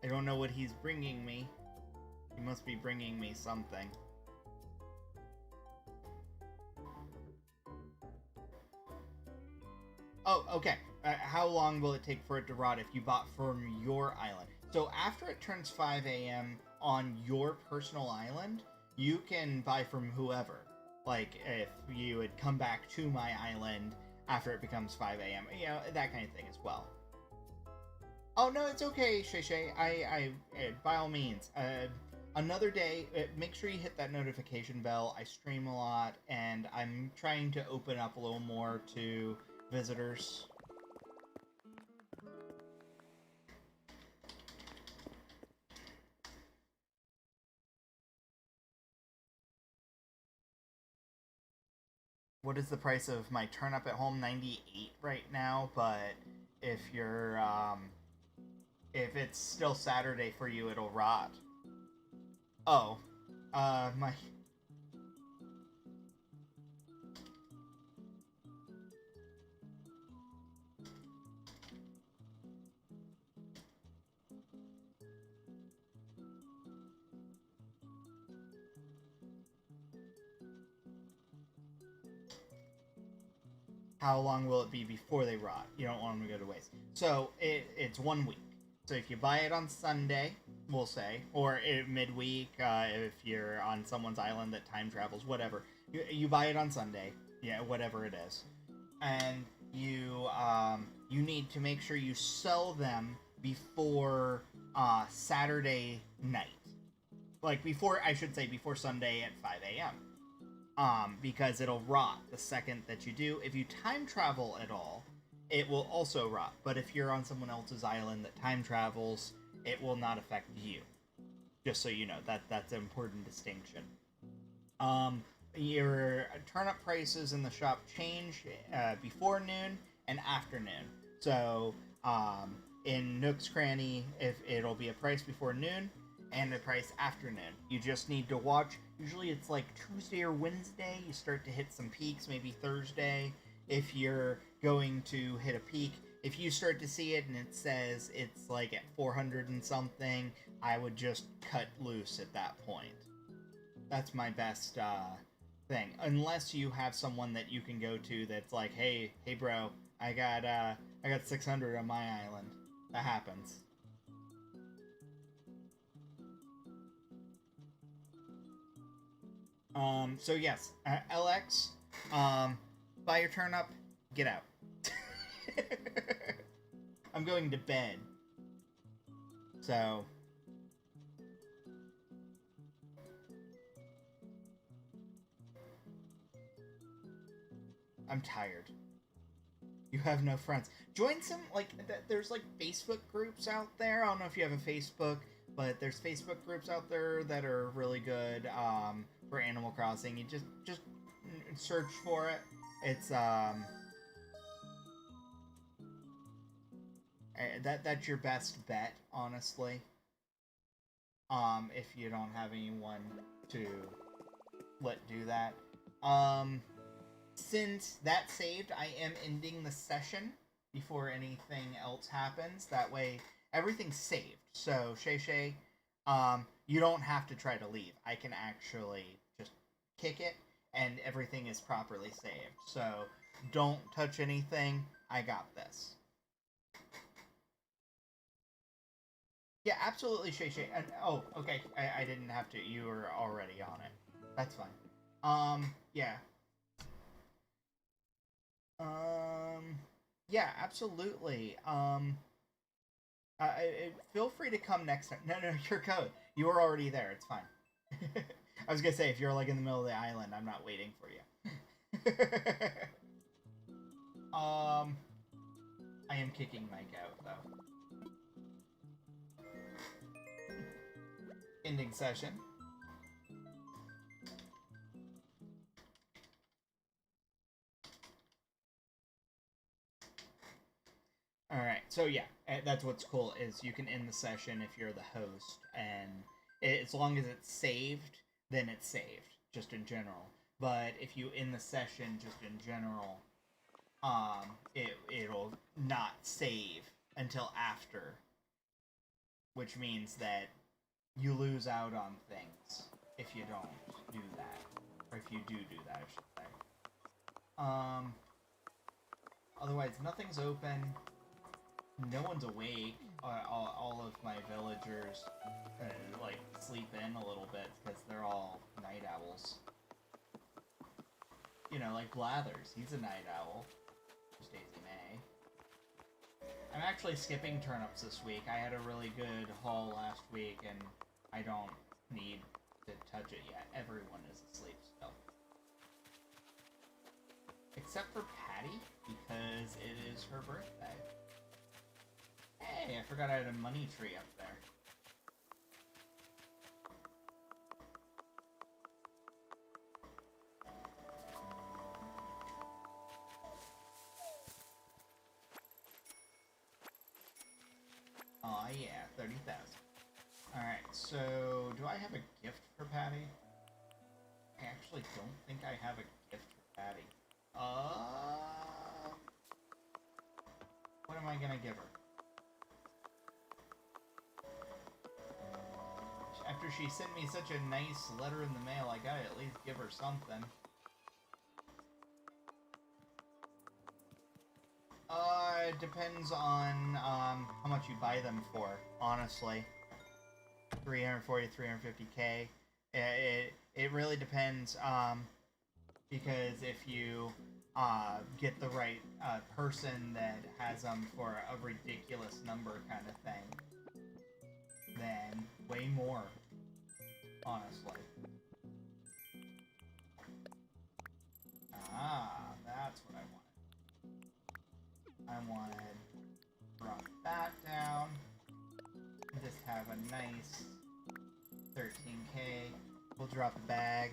I don't know what he's bringing me. He must be bringing me something. Oh, okay. How long will it take for it to rot if you bought from your island? So after it turns 5 a.m. on your personal island, you can buy from whoever. Like, if you would come back to my island after it becomes 5 a.m., you know, that kind of thing as well. Oh, no, it's okay, Shay. I by all means, another day, make sure you hit that notification bell. I stream a lot, and I'm trying to open up a little more to visitors. What is the price of my turnip at home? 98 right now, but if you're, if it's still Saturday for you, it'll rot. Oh, my... How long will it be before they rot? You don't want them to go to waste. So, it's 1 week. So if you buy it on Sunday, we'll say, or midweek, if you're on someone's island that time travels, whatever. You buy it on Sunday, yeah, whatever it is. And you need to make sure you sell them before Saturday night. Like, before Sunday at 5 a.m. Because it'll rot the second that you do. If you time travel at all, it will also rot. But if you're on someone else's island that time travels, it will not affect you. Just so you know, that's an important distinction. Your turnip prices in the shop change before noon and after noon. So, in Nook's Cranny, if it'll be a price before noon and a price after noon. You just need to watch. Usually it's like Tuesday or Wednesday. You start to hit some peaks, maybe Thursday. If you're going to hit a peak, if you start to see it and it says it's like at 400 and something, I would just cut loose at that point. That's my best thing. Unless you have someone that you can go to that's like, hey bro, I got 600 on my island. That happens. So yes, LX, buy your turnip, get out. I'm going to bed. So... I'm tired. You have no friends. Join some, like, there's, like, Facebook groups out there. I don't know if you have a Facebook, but there's Facebook groups out there that are really good, for Animal Crossing. You just search for it. It's, that's your best bet, honestly. If you don't have anyone to let do that. Since that's saved, I am ending the session before anything else happens. That way, everything's saved. So, Shay, you don't have to try to leave. I can actually just kick it, and everything is properly saved. So, don't touch anything. I got this. Yeah, absolutely, Shay. And, oh, okay. I didn't have to. You were already on it. That's fine. Yeah. Yeah, absolutely. Feel free to come next time. No, your code. You were already there. It's fine. I was gonna say, if you're like in the middle of the island, I'm not waiting for you. I am kicking Mike out, though. Ending session. Alright, so yeah, that's what's cool, is you can end the session if you're the host, and as long as it's saved, then it's saved, just in general. But if you end the session just in general, it'll not save until after, which means that you lose out on things if you don't do that, or if you do that, I should say. Otherwise, nothing's open. No one's awake. All of my villagers like sleep in a little bit because they're all night owls. You know, like Blathers. He's a night owl. Just Daisy May. I'm actually skipping turnips this week. I had a really good haul last week, and I don't need to touch it yet. Everyone is asleep still. Except for Patty, because it is her birthday. Hey, I forgot I had a money tree up there. Aw, yeah, 30,000. Alright, so do I have a gift for Patty? I actually don't think I have a gift for Patty. What am I gonna give her? After she sent me such a nice letter in the mail, I gotta at least give her something. It depends on how much you buy them for, honestly. 340, 350k. It really depends, because if you get the right person that has them for a ridiculous number kind of thing, then way more, honestly. That's what I wanted. I wanted to drop that down, and just have a nice 13k. We'll drop a bag.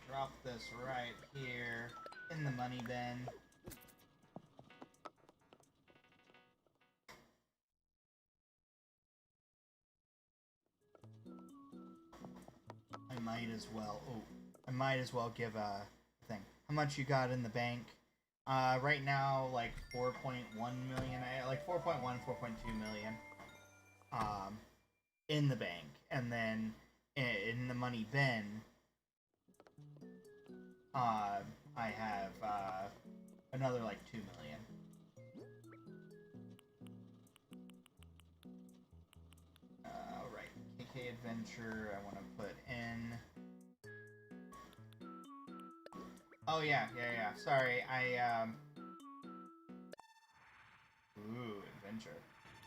Drop this right here in the money bin. I might as well give a thing. How much you got in the bank? Right now, like 4.1 million, like 4.1, 4.2 million, in the bank. And then in the money bin, I have, another like 2 million. Alright, KK Adventure, I want to put in. Oh yeah. Sorry, Ooh, adventure.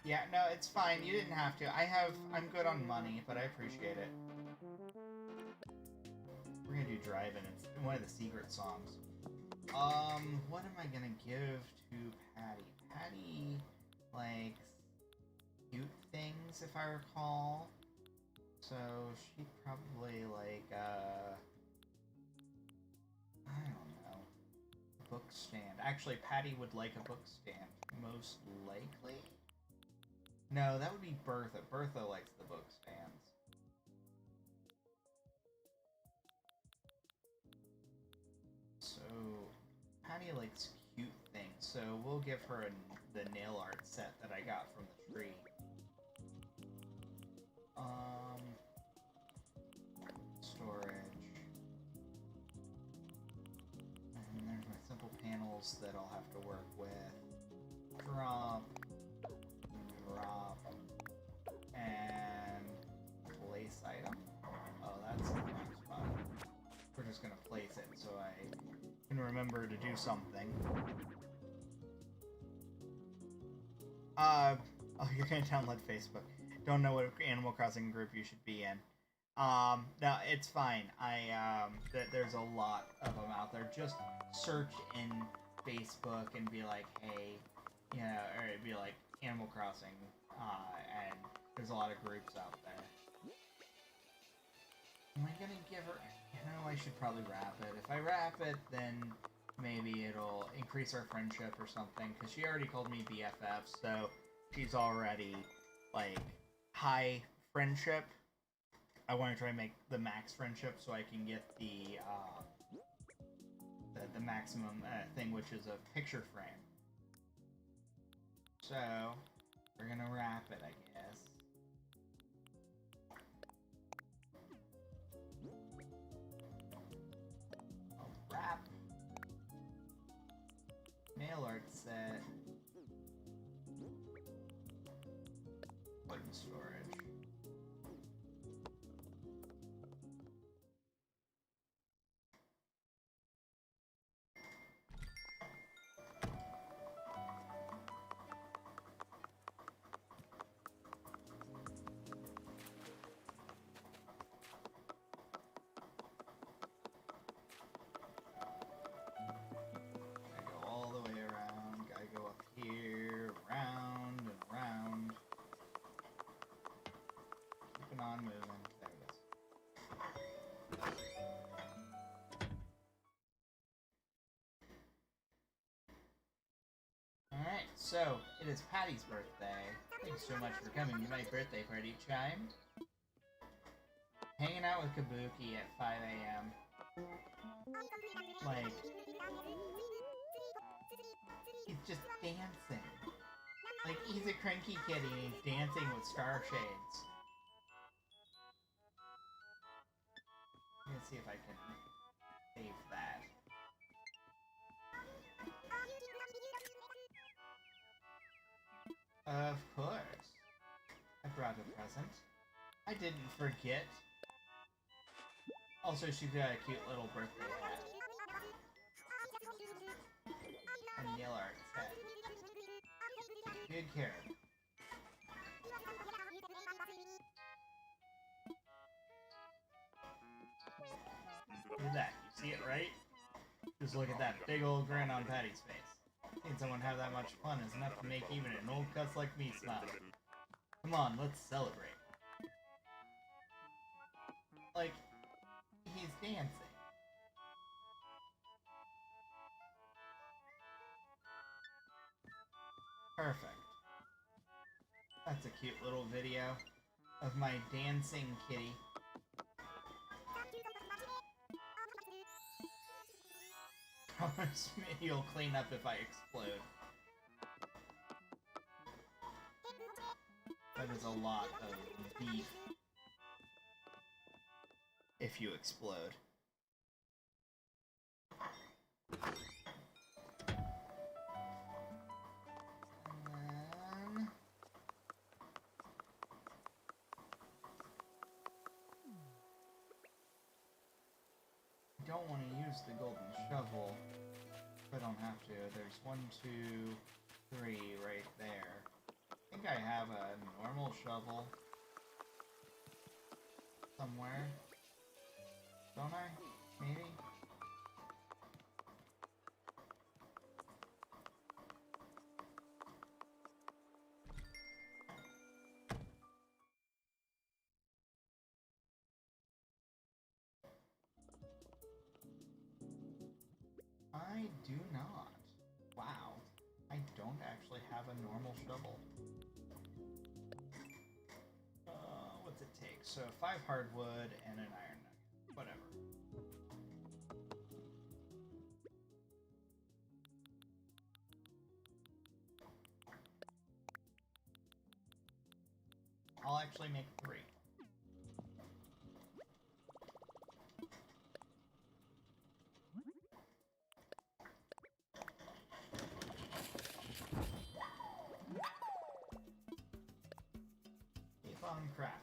Yeah, no, it's fine. You didn't have to. I'm good on money, but I appreciate it. We're gonna do Drive-In. It's one of the secret songs. What am I gonna give to Patty? Patty likes cute things, if I recall. So she'd probably like, I don't know, a book stand. Actually, Patty would like a book stand, most likely. No, that would be Bertha. Bertha likes the book stands. So, Patty likes cute things, so we'll give her the nail art set that I got from the tree. Storage. And there's my simple panels that I'll have to work with. Drop, and place item. Oh, that's the wrong spot. We're just gonna place it so I can remember to do something. Oh, you're gonna download Facebook. Don't know what Animal Crossing group you should be in. No, it's fine. There's a lot of them out there. Just search in Facebook and be like, hey, you know, or it'd be like Animal Crossing, and there's a lot of groups out there. Am I gonna give her... You know, I should probably wrap it. If I wrap it, then maybe it'll increase our friendship or something, because she already called me BFF, so she's already, like, high friendship. I want to try and make the max friendship so I can get the maximum thing, which is a picture frame. So, we're gonna wrap it, I guess. I'll wrap. Mail art set. Put in storage. On moving. There it is. Alright, so it is Patty's birthday. Thanks so much for coming to my birthday party, Chime. Hanging out with Kabuki at 5 a.m. Like, he's just dancing. Like, he's a cranky kitty and he's dancing with star shades. Let's see if I can save that. Of course. I brought a present. I didn't forget. Also, she's got a cute little birthday hat. And nail art set. Good care. Look at that. You see it, right? Just look at that big old grin on Patty's face. Seeing someone have that much fun is enough to make even an old cuss like me smile. Come on, let's celebrate. Like, he's dancing. Perfect. That's a cute little video of my dancing kitty. Promise me you'll clean up if I explode. That is a lot of beef if you explode. And I don't want to use the golden shovel. I don't have to. There's 1, 2, 3 right there. I think I have a normal shovel somewhere. Don't I? Maybe? I do not. Wow. I don't actually have a normal shovel. What's it take? So 5 hardwood and an iron nugget. Whatever. I'll actually make 3. Craft.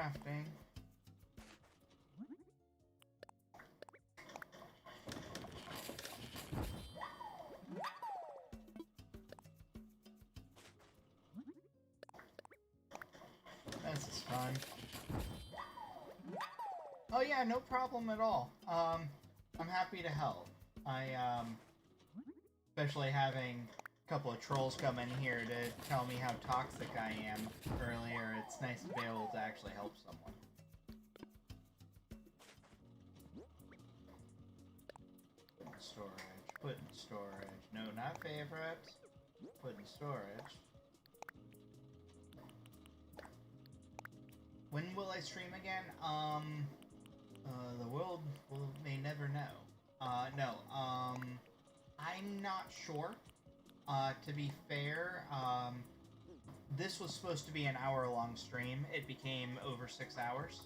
crafting. This is fun. Oh yeah, no problem at all. I'm happy to help. Especially having a couple of trolls come in here to tell me how toxic I am earlier, it's nice to be able to actually help someone. Put in storage, put in storage. No, not favorite. Put in storage. When will I stream again? The world may never know. No, I'm not sure. To be fair, this was supposed to be an hour-long stream. It became over 6 hours.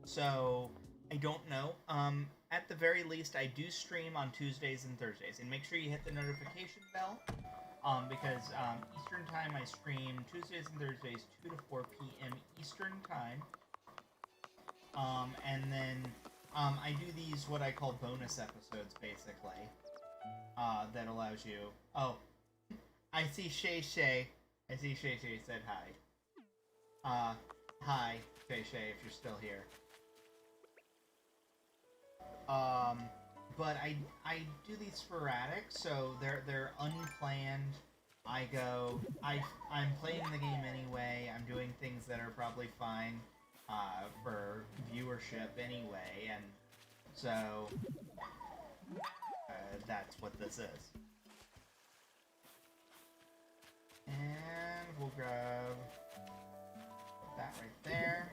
So, I don't know. At the very least, I do stream on Tuesdays and Thursdays. And make sure you hit the notification bell. Because Eastern Time I stream Tuesdays and Thursdays 2 to 4 p.m. Eastern Time. And then I do these what I call bonus episodes, basically. That allows you... Oh, I see Shay Shay. I see Shay Shay said hi. Hi, Shay Shay, if you're still here. But I do these sporadic, so they're unplanned. I'm playing the game anyway. I'm doing things that are probably fine for viewership anyway, and so that's what this is. And we'll grab that right there.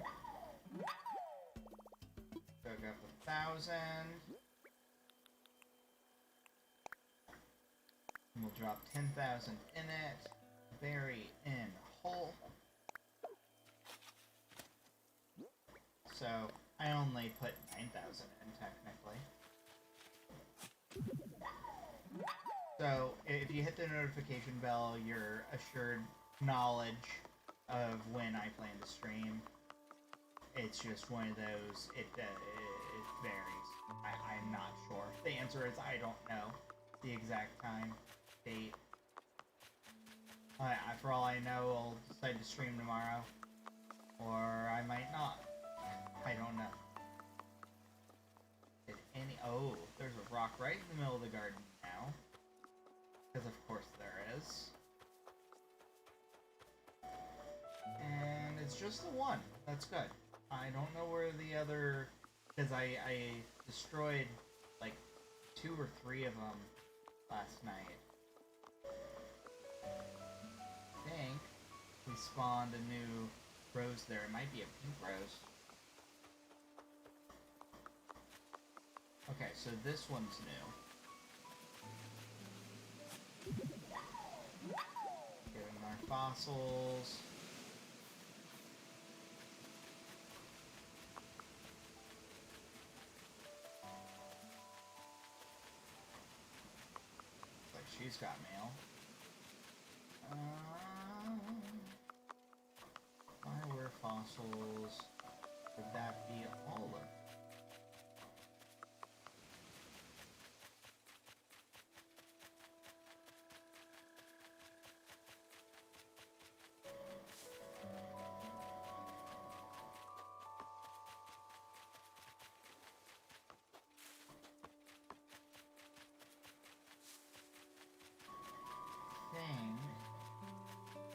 Go up 1,000. And we'll drop 10,000 in it. Bury in hole. So I only put 9,000 in technically. So if you hit the notification bell, you're assured knowledge of when I plan to stream. It's just one of those, it varies. I'm not sure. The answer is I don't know the exact time, date. For all I know, I'll decide to stream tomorrow. Or I might not. I don't know. Oh, there's a rock right in the middle of the garden now. Because of course there is. And it's just the one. That's good. I don't know where the other... Because I destroyed like 2 or 3 of them last night. I think we spawned a new rose there. It might be a pink rose. Okay, so this one's new. Getting our fossils. Like she's got mail. Why were fossils? Would that be all of them?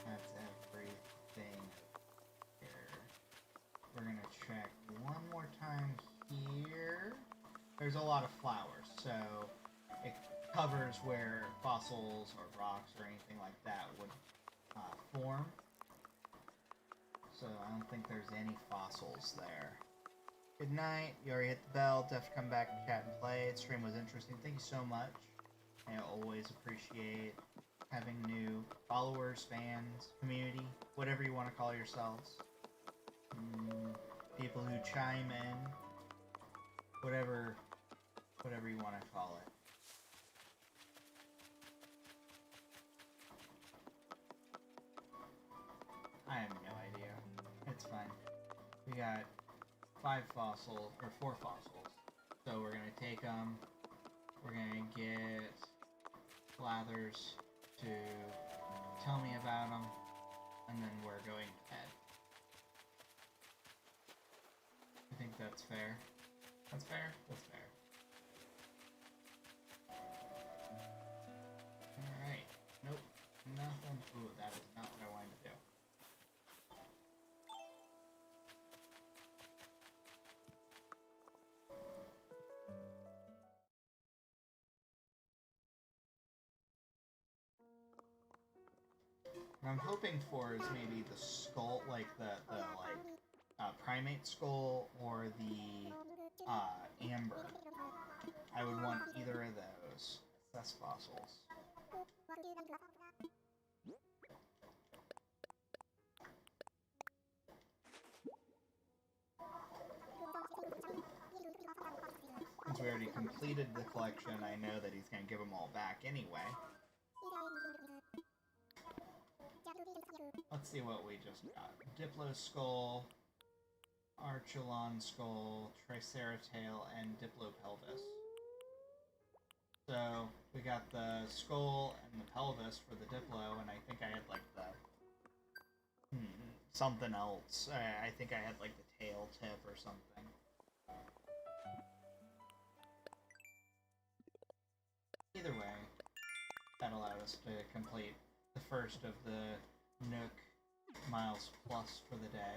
That's everything here. We're gonna check one more time here. There's a lot of flowers, so it covers where fossils or rocks or anything like that would form. So I don't think there's any fossils there. Good night. You already hit the bell. Definitely come back, chat, and play. The stream was interesting. Thank you so much. I always appreciate having new followers, fans, community, whatever you want to call yourselves. People who chime in, whatever you want to call it. I have no idea. It's fine. We got 5 fossils, or 4 fossils. So we're gonna take them, we're gonna get Blathers to tell me about them, and then we're going to bed. I think that's fair. That's fair? That's fair. Alright. Nope. Nothing. Ooh, that is not what I wanted to do. What I'm hoping for is maybe the skull, like the primate skull or the amber. I would want either of those. Assess fossils. Since we already completed the collection, I know that he's going to give them all back anyway. Let's see what we just got. Diplo skull, Archelon skull, Triceratail, and Diplo pelvis. So, we got the skull and the pelvis for the Diplo, and I think I had like the... something else. I think I had like the tail tip or something. Either way, that allowed us to complete the first of the Nook Miles Plus for the day.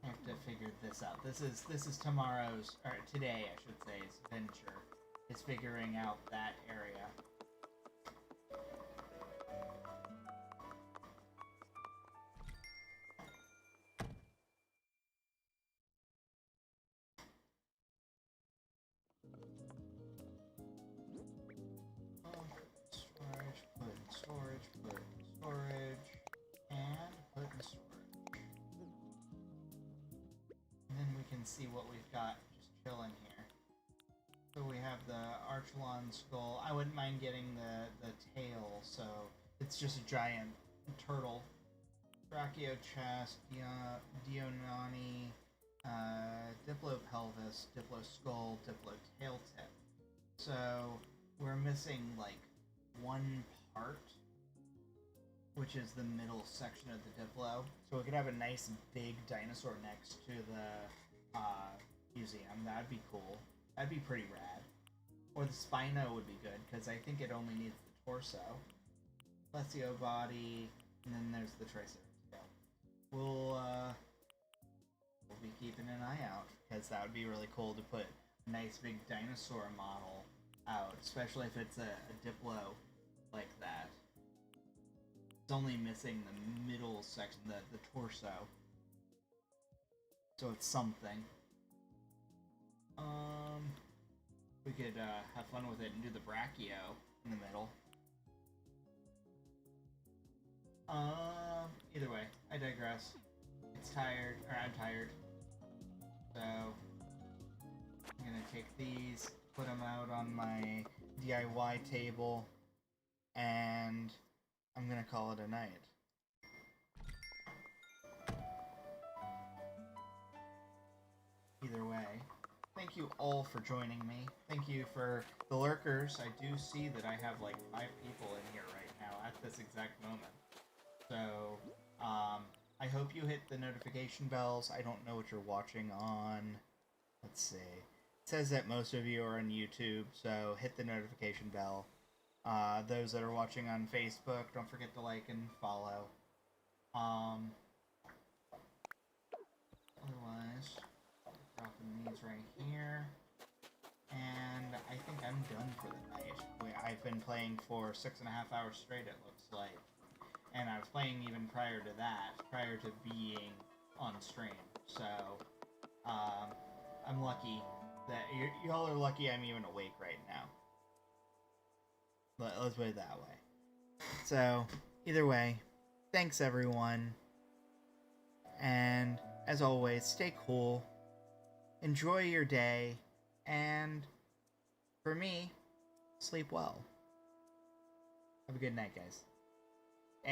I have to figure this out. This is tomorrow's, or today I should say, is venture. Is figuring out that area. See what we've got just chilling here. So we have the Archelon skull. I wouldn't mind getting the tail, so it's just a giant turtle. Brachio chest, Dionani, Diplo pelvis, Diplo skull, Diplo tail tip. So we're missing like one part, which is the middle section of the Diplo. So we could have a nice big dinosaur next to the museum. That'd be cool. That'd be pretty rad. Or the Spino would be good, because I think it only needs the torso. Plesio body, and then there's the Triceratops. We'll be keeping an eye out, because that would be really cool to put a nice big dinosaur model out, especially if it's a Diplo like that. It's only missing the middle section, the torso. So it's something. We could have fun with it and do the Brachio in the middle. Either way, I digress. It's tired, or I'm tired. So I'm gonna take these, put them out on my DIY table, and I'm gonna call it a night. Either way, thank you all for joining me. Thank you for the lurkers. I do see that I have like 5 people in here right now at this exact moment. So, I hope you hit the notification bells. I don't know what you're watching on. Let's see. It says that most of you are on YouTube, so hit the notification bell. Those that are watching on Facebook, don't forget to like and follow. Otherwise, dropping these right here. And I think I'm done for the night. I've been playing for 6.5 hours straight, it looks like. And I was playing even prior to that, prior to being on stream. So, I'm lucky that y'all are lucky I'm even awake right now. Let's put it that way. So, either way, thanks everyone. And, as always, stay cool. Enjoy your day. And, for me, sleep well. Have a good night, guys.